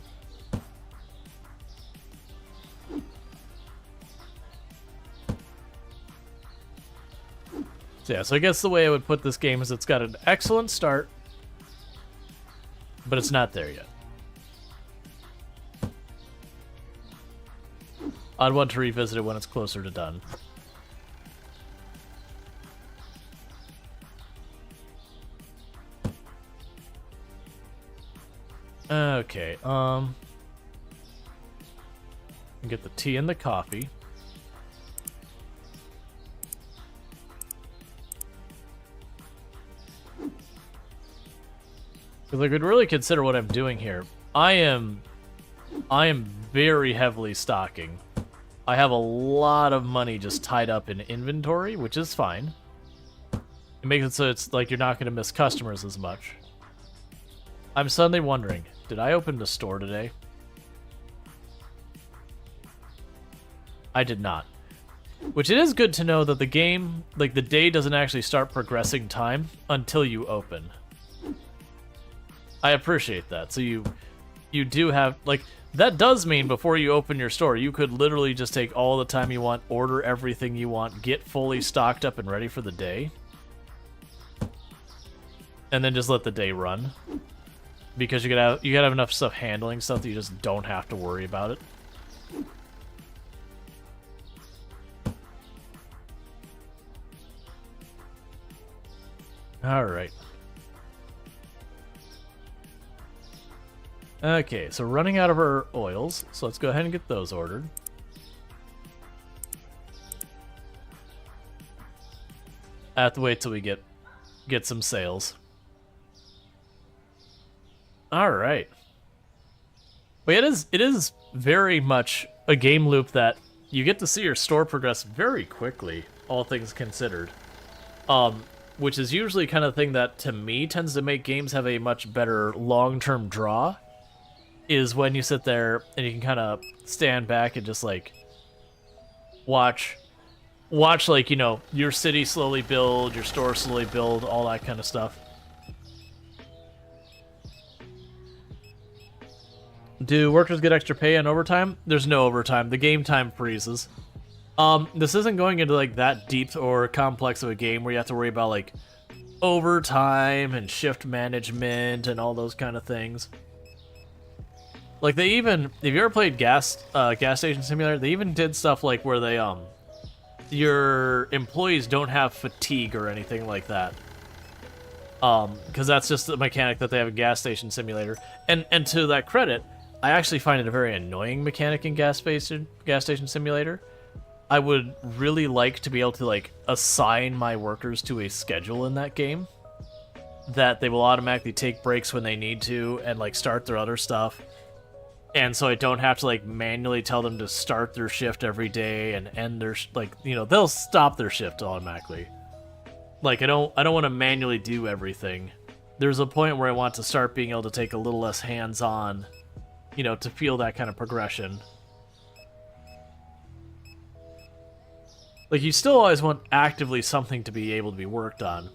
So yeah, so I guess the way I would put this game is it's got an excellent start, but it's not there yet. I'd want to revisit it when it's closer to done. Okay, get the tea and the coffee. Because I could really consider what I'm doing here. I am very heavily stocking. I have a lot of money just tied up in inventory, which is fine. It makes it so it's like you're not going to miss customers as much. I'm suddenly wondering, did I open the store today? I did not. Which it is good to know that the game, like the day doesn't actually start progressing time until you open. I appreciate that. So you do have, like, that does mean before you open your store, you could literally just take all the time you want, order everything you want, get fully stocked up and ready for the day. And then just let the day run. Because you gotta have enough stuff handling stuff that you just don't have to worry about it. Alright. Okay, so running out of our oils, so let's go ahead and get those ordered. I have to wait till we get some sales. All right. But it is very much a game loop that you get to see your store progress very quickly, all things considered. Which is usually kind of thing that, to me, tends to make games have a much better long-term draw, is when you sit there and you can kind of stand back and just, like, watch, like, you know, your city slowly build, your store slowly build, all that kind of stuff. Do workers get extra pay on overtime? There's no overtime. The game time freezes. This isn't going into, like, that deep or complex of a game where you have to worry about, like, overtime and shift management and all those kind of things. Like, they even, if you ever played Gas Station Simulator, they even did stuff like where they, your employees don't have fatigue or anything like that. Because that's just the mechanic that they have in Gas Station Simulator. And to that credit, I actually find it a very annoying mechanic in Gas Station Simulator. I would really like to be able to, like, assign my workers to a schedule in that game, that they will automatically take breaks when they need to and, like, start their other stuff. And so I don't have to, like, manually tell them to start their shift every day and end their, like, you know, they'll stop their shift automatically. Like, I don't want to manually do everything. There's a point where I want to start being able to take a little less hands-on, you know, to feel that kind of progression. Like, you still always want actively something to be able to be worked on,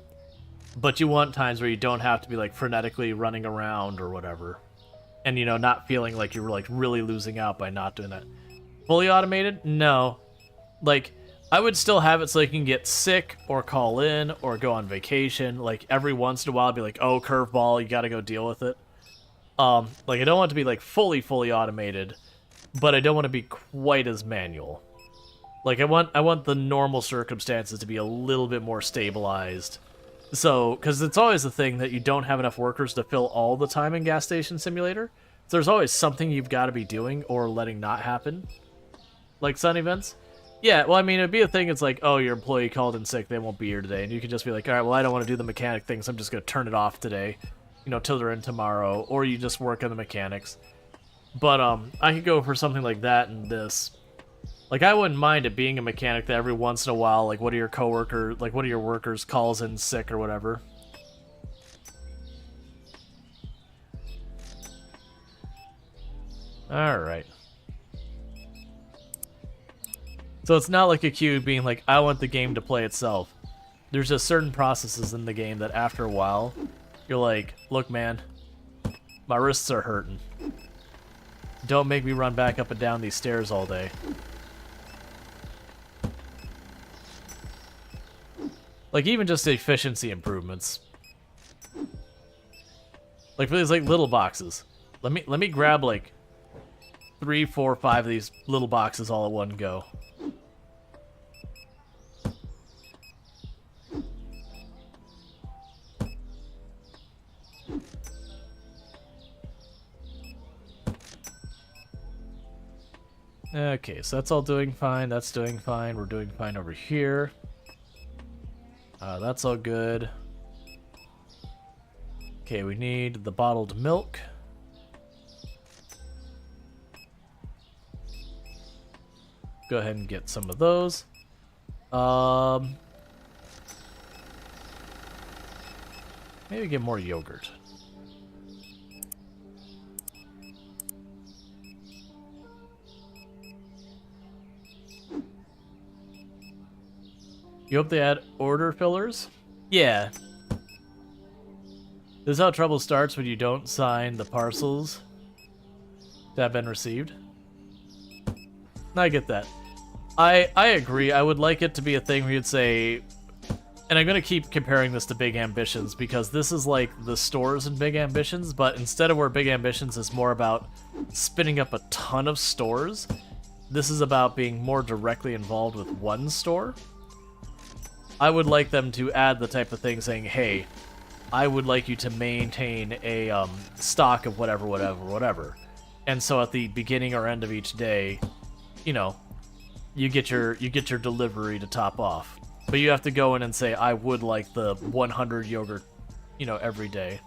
but you want times where you don't have to be, like, frenetically running around or whatever, and, you know, not feeling like you're, like, really losing out by not doing that. Fully automated? No. Like, I would still have it so you can get sick or call in or go on vacation. Like, every once in a while, I'd be like, oh, curveball, you gotta go deal with it. Like, I don't want it to be, like, fully automated, but I don't want to be quite as manual. Like, I want the normal circumstances to be a little bit more stabilized. So, because it's always the thing that you don't have enough workers to fill all the time in Gas Station Simulator. So there's always something you've got to be doing or letting not happen. Like sun events. Yeah, well, I mean, it'd be a thing, it's like, oh, your employee called in sick, they won't be here today. And you could just be like, all right, well, I don't want to do the mechanic thing, so I'm just going to turn it off today. You know, till they're in tomorrow. Or you just work on the mechanics. But, I could go for something like that and this. Like, I wouldn't mind it being a mechanic that every once in a while, like, one of your workers calls in sick or whatever. Alright. So it's not like a queue being like, I want the game to play itself. There's just certain processes in the game that after a while, you're like, look, man, my wrists are hurting. Don't make me run back up and down these stairs all day. Like, even just efficiency improvements. Like, for these, like, little boxes. Let me grab, like, 3, 4, 5 of these little boxes all at one go. Okay, so that's all doing fine. That's doing fine. We're doing fine over here. That's all good. Okay, we need the bottled milk. Go ahead and get some of those. Maybe get more yogurt. You hope they add order fillers? Yeah. This is how trouble starts when you don't sign the parcels that have been received. I get that. I agree. I would like it to be a thing where you'd say, and I'm going to keep comparing this to Big Ambitions because this is like the stores in Big Ambitions, but instead of where Big Ambitions is more about spinning up a ton of stores, this is about being more directly involved with one store. I would like them to add the type of thing saying, hey, I would like you to maintain a stock of whatever. And so at the beginning or end of each day, you know, you get your delivery to top off. But you have to go in and say, I would like the 100 yogurt, you know, every day.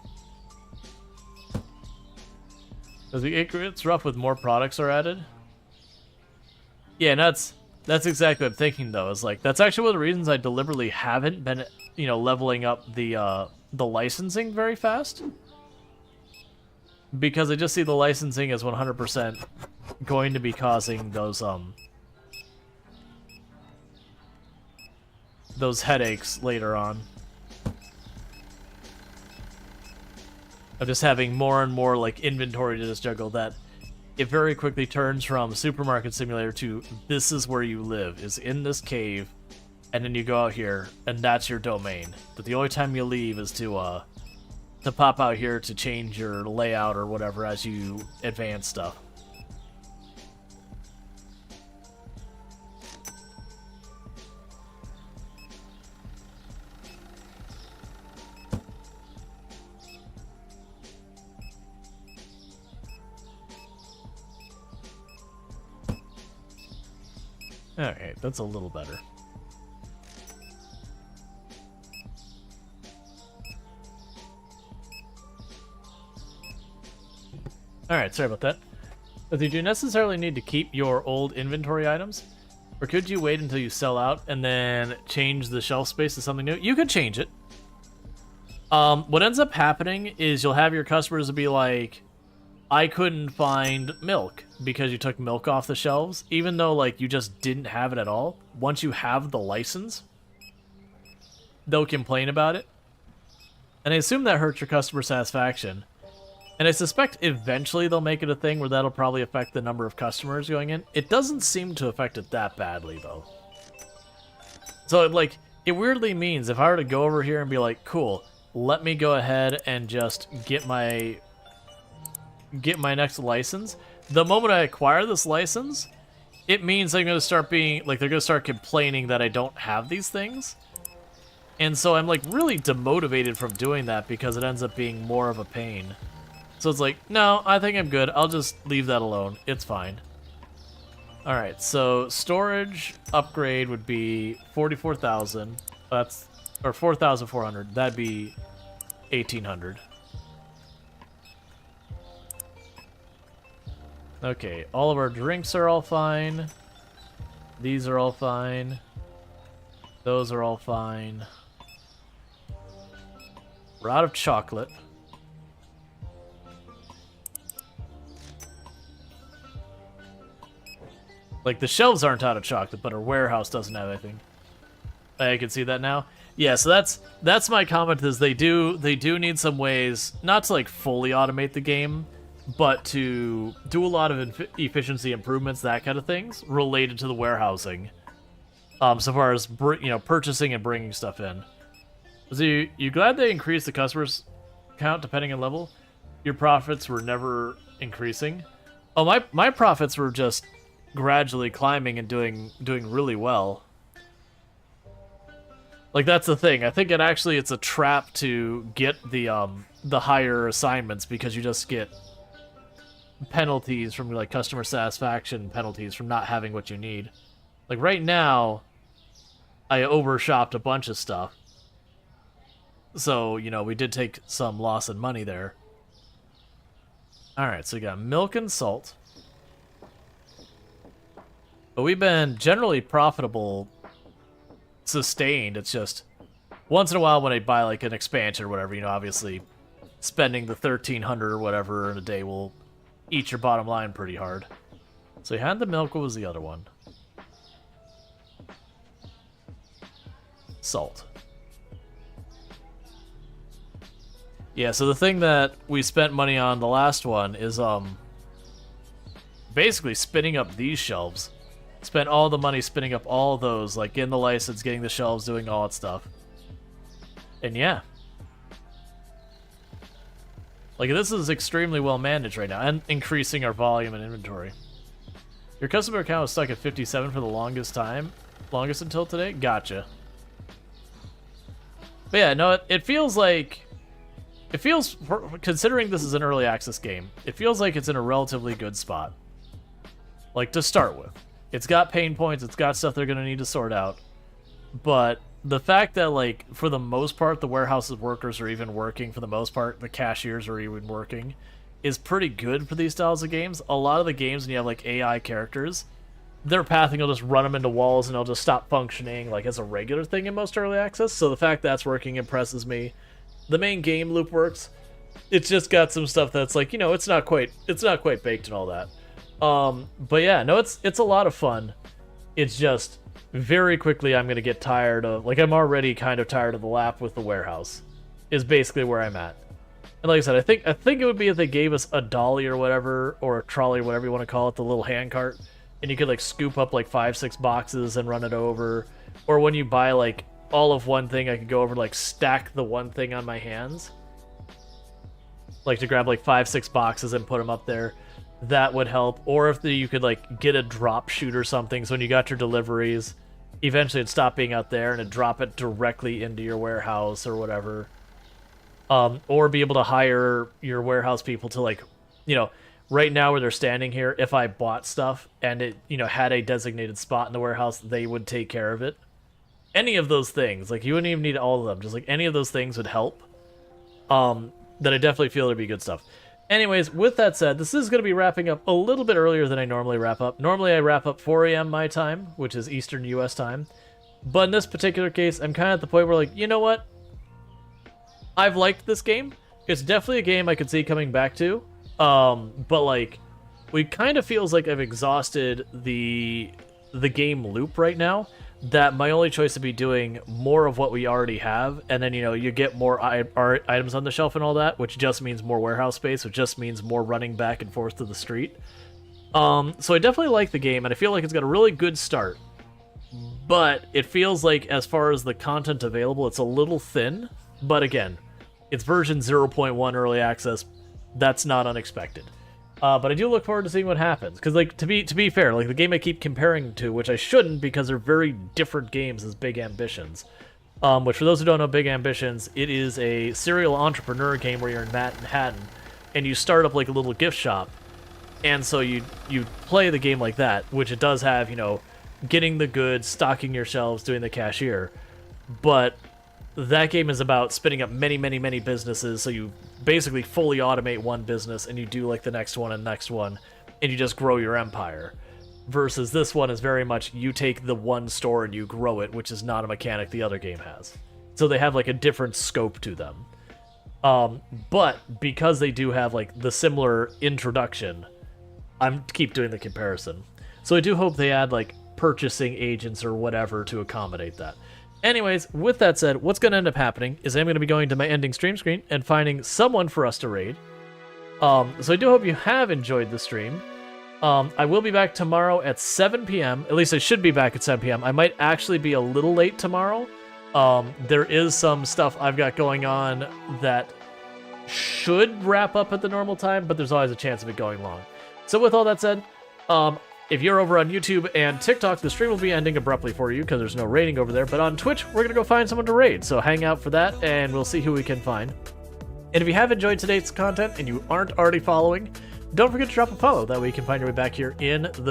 Does it get rough with more products are added? Yeah, and that's exactly what I'm thinking though. Is like that's actually one of the reasons I deliberately haven't been, you know, leveling up the licensing very fast. Because I just see the licensing as 100% going to be causing those headaches later on. Of just having more and more like inventory to just juggle that it very quickly turns from supermarket simulator to this is where you live, is in this cave, and then you go out here and that's your domain. But the only time you leave is to pop out here to change your layout or whatever as you advance stuff. Alright, that's a little better. Alright, sorry about that. But did you necessarily need to keep your old inventory items? Or could you wait until you sell out and then change the shelf space to something new? You could change it. What ends up happening is you'll have your customers be like, I couldn't find milk because you took milk off the shelves, even though like you just didn't have it at all. Once you have the license, they'll complain about it. And I assume that hurts your customer satisfaction. And I suspect eventually they'll make it a thing where that'll probably affect the number of customers going in. It doesn't seem to affect it that badly, though. So, like, it weirdly means if I were to go over here and be like, cool, let me go ahead and just get my next license. The moment I acquire this license, it means I'm going to start being, like, they're going to start complaining that I don't have these things. And so I'm, like, really demotivated from doing that because it ends up being more of a pain. So it's like, no, I think I'm good. I'll just leave that alone. It's fine. Alright, so storage upgrade would be 44,000. That's, or 4,400. That'd be 1,800. Okay, all of our drinks are all fine. These are all fine. Those are all fine. We're out of chocolate. Like, the shelves aren't out of chocolate, but our warehouse doesn't have anything. I can see that now. Yeah, so that's my comment, is they do need some ways, not to, like, fully automate the game, but to do a lot of efficiency improvements, that kind of things, related to the warehousing. So far as, you know, purchasing and bringing stuff in. So you glad they increased the customers count depending on level? Your profits were never increasing? Oh, my profits were just gradually climbing and doing really well. Like, that's the thing. I think it's a trap to get the higher assignments, because you just get penalties from, like, customer satisfaction penalties from not having what you need. Like, right now, I overshopped a bunch of stuff. So, you know, we did take some loss in money there. Alright, so we got milk and salt. But we've been generally profitable, sustained. It's just once in a while when I buy like an expansion or whatever, you know, obviously spending the 1,300 or whatever in a day will eat your bottom line pretty hard. So you had the milk. What was the other one? Salt. Yeah, so the thing that we spent money on the last one is basically spinning up these shelves. Spent all the money spinning up all those, like getting the license, getting the shelves, doing all that stuff. And yeah. Like, this is extremely well managed right now, and increasing our volume and inventory. Your customer account was stuck at 57 for the longest time. Longest until today? Gotcha. But yeah, no, it feels like... It feels, considering this is an early access game, it feels like it's in a relatively good spot. Like, to start with. It's got pain points, it's got stuff they're going to need to sort out. But the fact that, like, for the most part, the warehouse workers are even working, for the most part, the cashiers are even working, is pretty good for these styles of games. A lot of the games, when you have, like, AI characters, their pathing will just run them into walls and they'll just stop functioning, like, as a regular thing in most early access. So the fact that's working impresses me. The main game loop works. It's just got some stuff that's, like, you know, it's not quite baked and all that. But yeah, no, it's a lot of fun. It's just very quickly I'm gonna get tired of, like, I'm already kind of tired of the lap with the warehouse, is basically where I'm at. And like I said, I think it would be if they gave us a dolly or whatever, or a trolley, whatever you want to call it, the little hand cart, and you could, like, scoop up like 5-6 boxes and run it over. Or when you buy, like, all of one thing, I could go over and, like, stack the one thing on my hands, like, to grab like 5-6 boxes and put them up there. That would help. Or if you could, like, get a drop chute or something, so when you got your deliveries, eventually it'd stop being out there and it'd drop it directly into your warehouse or whatever. Or be able to hire your warehouse people to, like, you know, right now where they're standing here, if I bought stuff and it, you know, had a designated spot in the warehouse, they would take care of it. Any of those things, like, you wouldn't even need all of them, just, like, any of those things would help. That I definitely feel would be good stuff. Anyways, with that said, this is going to be wrapping up a little bit earlier than I normally wrap up. Normally I wrap up 4 a.m. my time, which is Eastern US time. But in this particular case, I'm kind of at the point where, like, you know what? I've liked this game. It's definitely a game I could see coming back to. But, like, it kind of feels like I've exhausted the game loop right now, that my only choice would be doing more of what we already have, and then, you know, you get more items on the shelf and all that, which just means more warehouse space, which just means more running back and forth to the street. So I definitely like the game, and I feel like it's got a really good start. But it feels like, as far as the content available, it's a little thin. But again, it's version 0.1 early access. That's not unexpected. But I do look forward to seeing what happens. Because, like, to be fair, like, the game I keep comparing to, which I shouldn't because they're very different games, is Big Ambitions. Which, for those who don't know Big Ambitions, it is a serial entrepreneur game where you're in Manhattan, and you start up, like, a little gift shop. And so you play the game like that, which it does have, you know, getting the goods, stocking your shelves, doing the cashier. But that game is about spinning up many, many, many businesses, so you basically fully automate one business, and you do, like, the next one and next one, and you just grow your empire. Versus this one is very much, you take the one store and you grow it, which is not a mechanic the other game has. So they have, like, a different scope to them. But because they do have, like, the similar introduction, I'm keep doing the comparison. So I do hope they add, like, purchasing agents or whatever to accommodate that. Anyways, with that said, what's going to end up happening is I'm going to be going to my ending stream screen and finding someone for us to raid. So I do hope you have enjoyed the stream. I will be back tomorrow at 7 p.m. At least I should be back at 7 p.m. I might actually be a little late tomorrow. There is some stuff I've got going on that should wrap up at the normal time, but there's always a chance of it going long. So with all that said, if you're over on YouTube and TikTok, the stream will be ending abruptly for you because there's no raiding over there. But on Twitch, we're going to go find someone to raid. So hang out for that, and we'll see who we can find. And if you have enjoyed today's content and you aren't already following, don't forget to drop a follow. That way you can find your way back here in the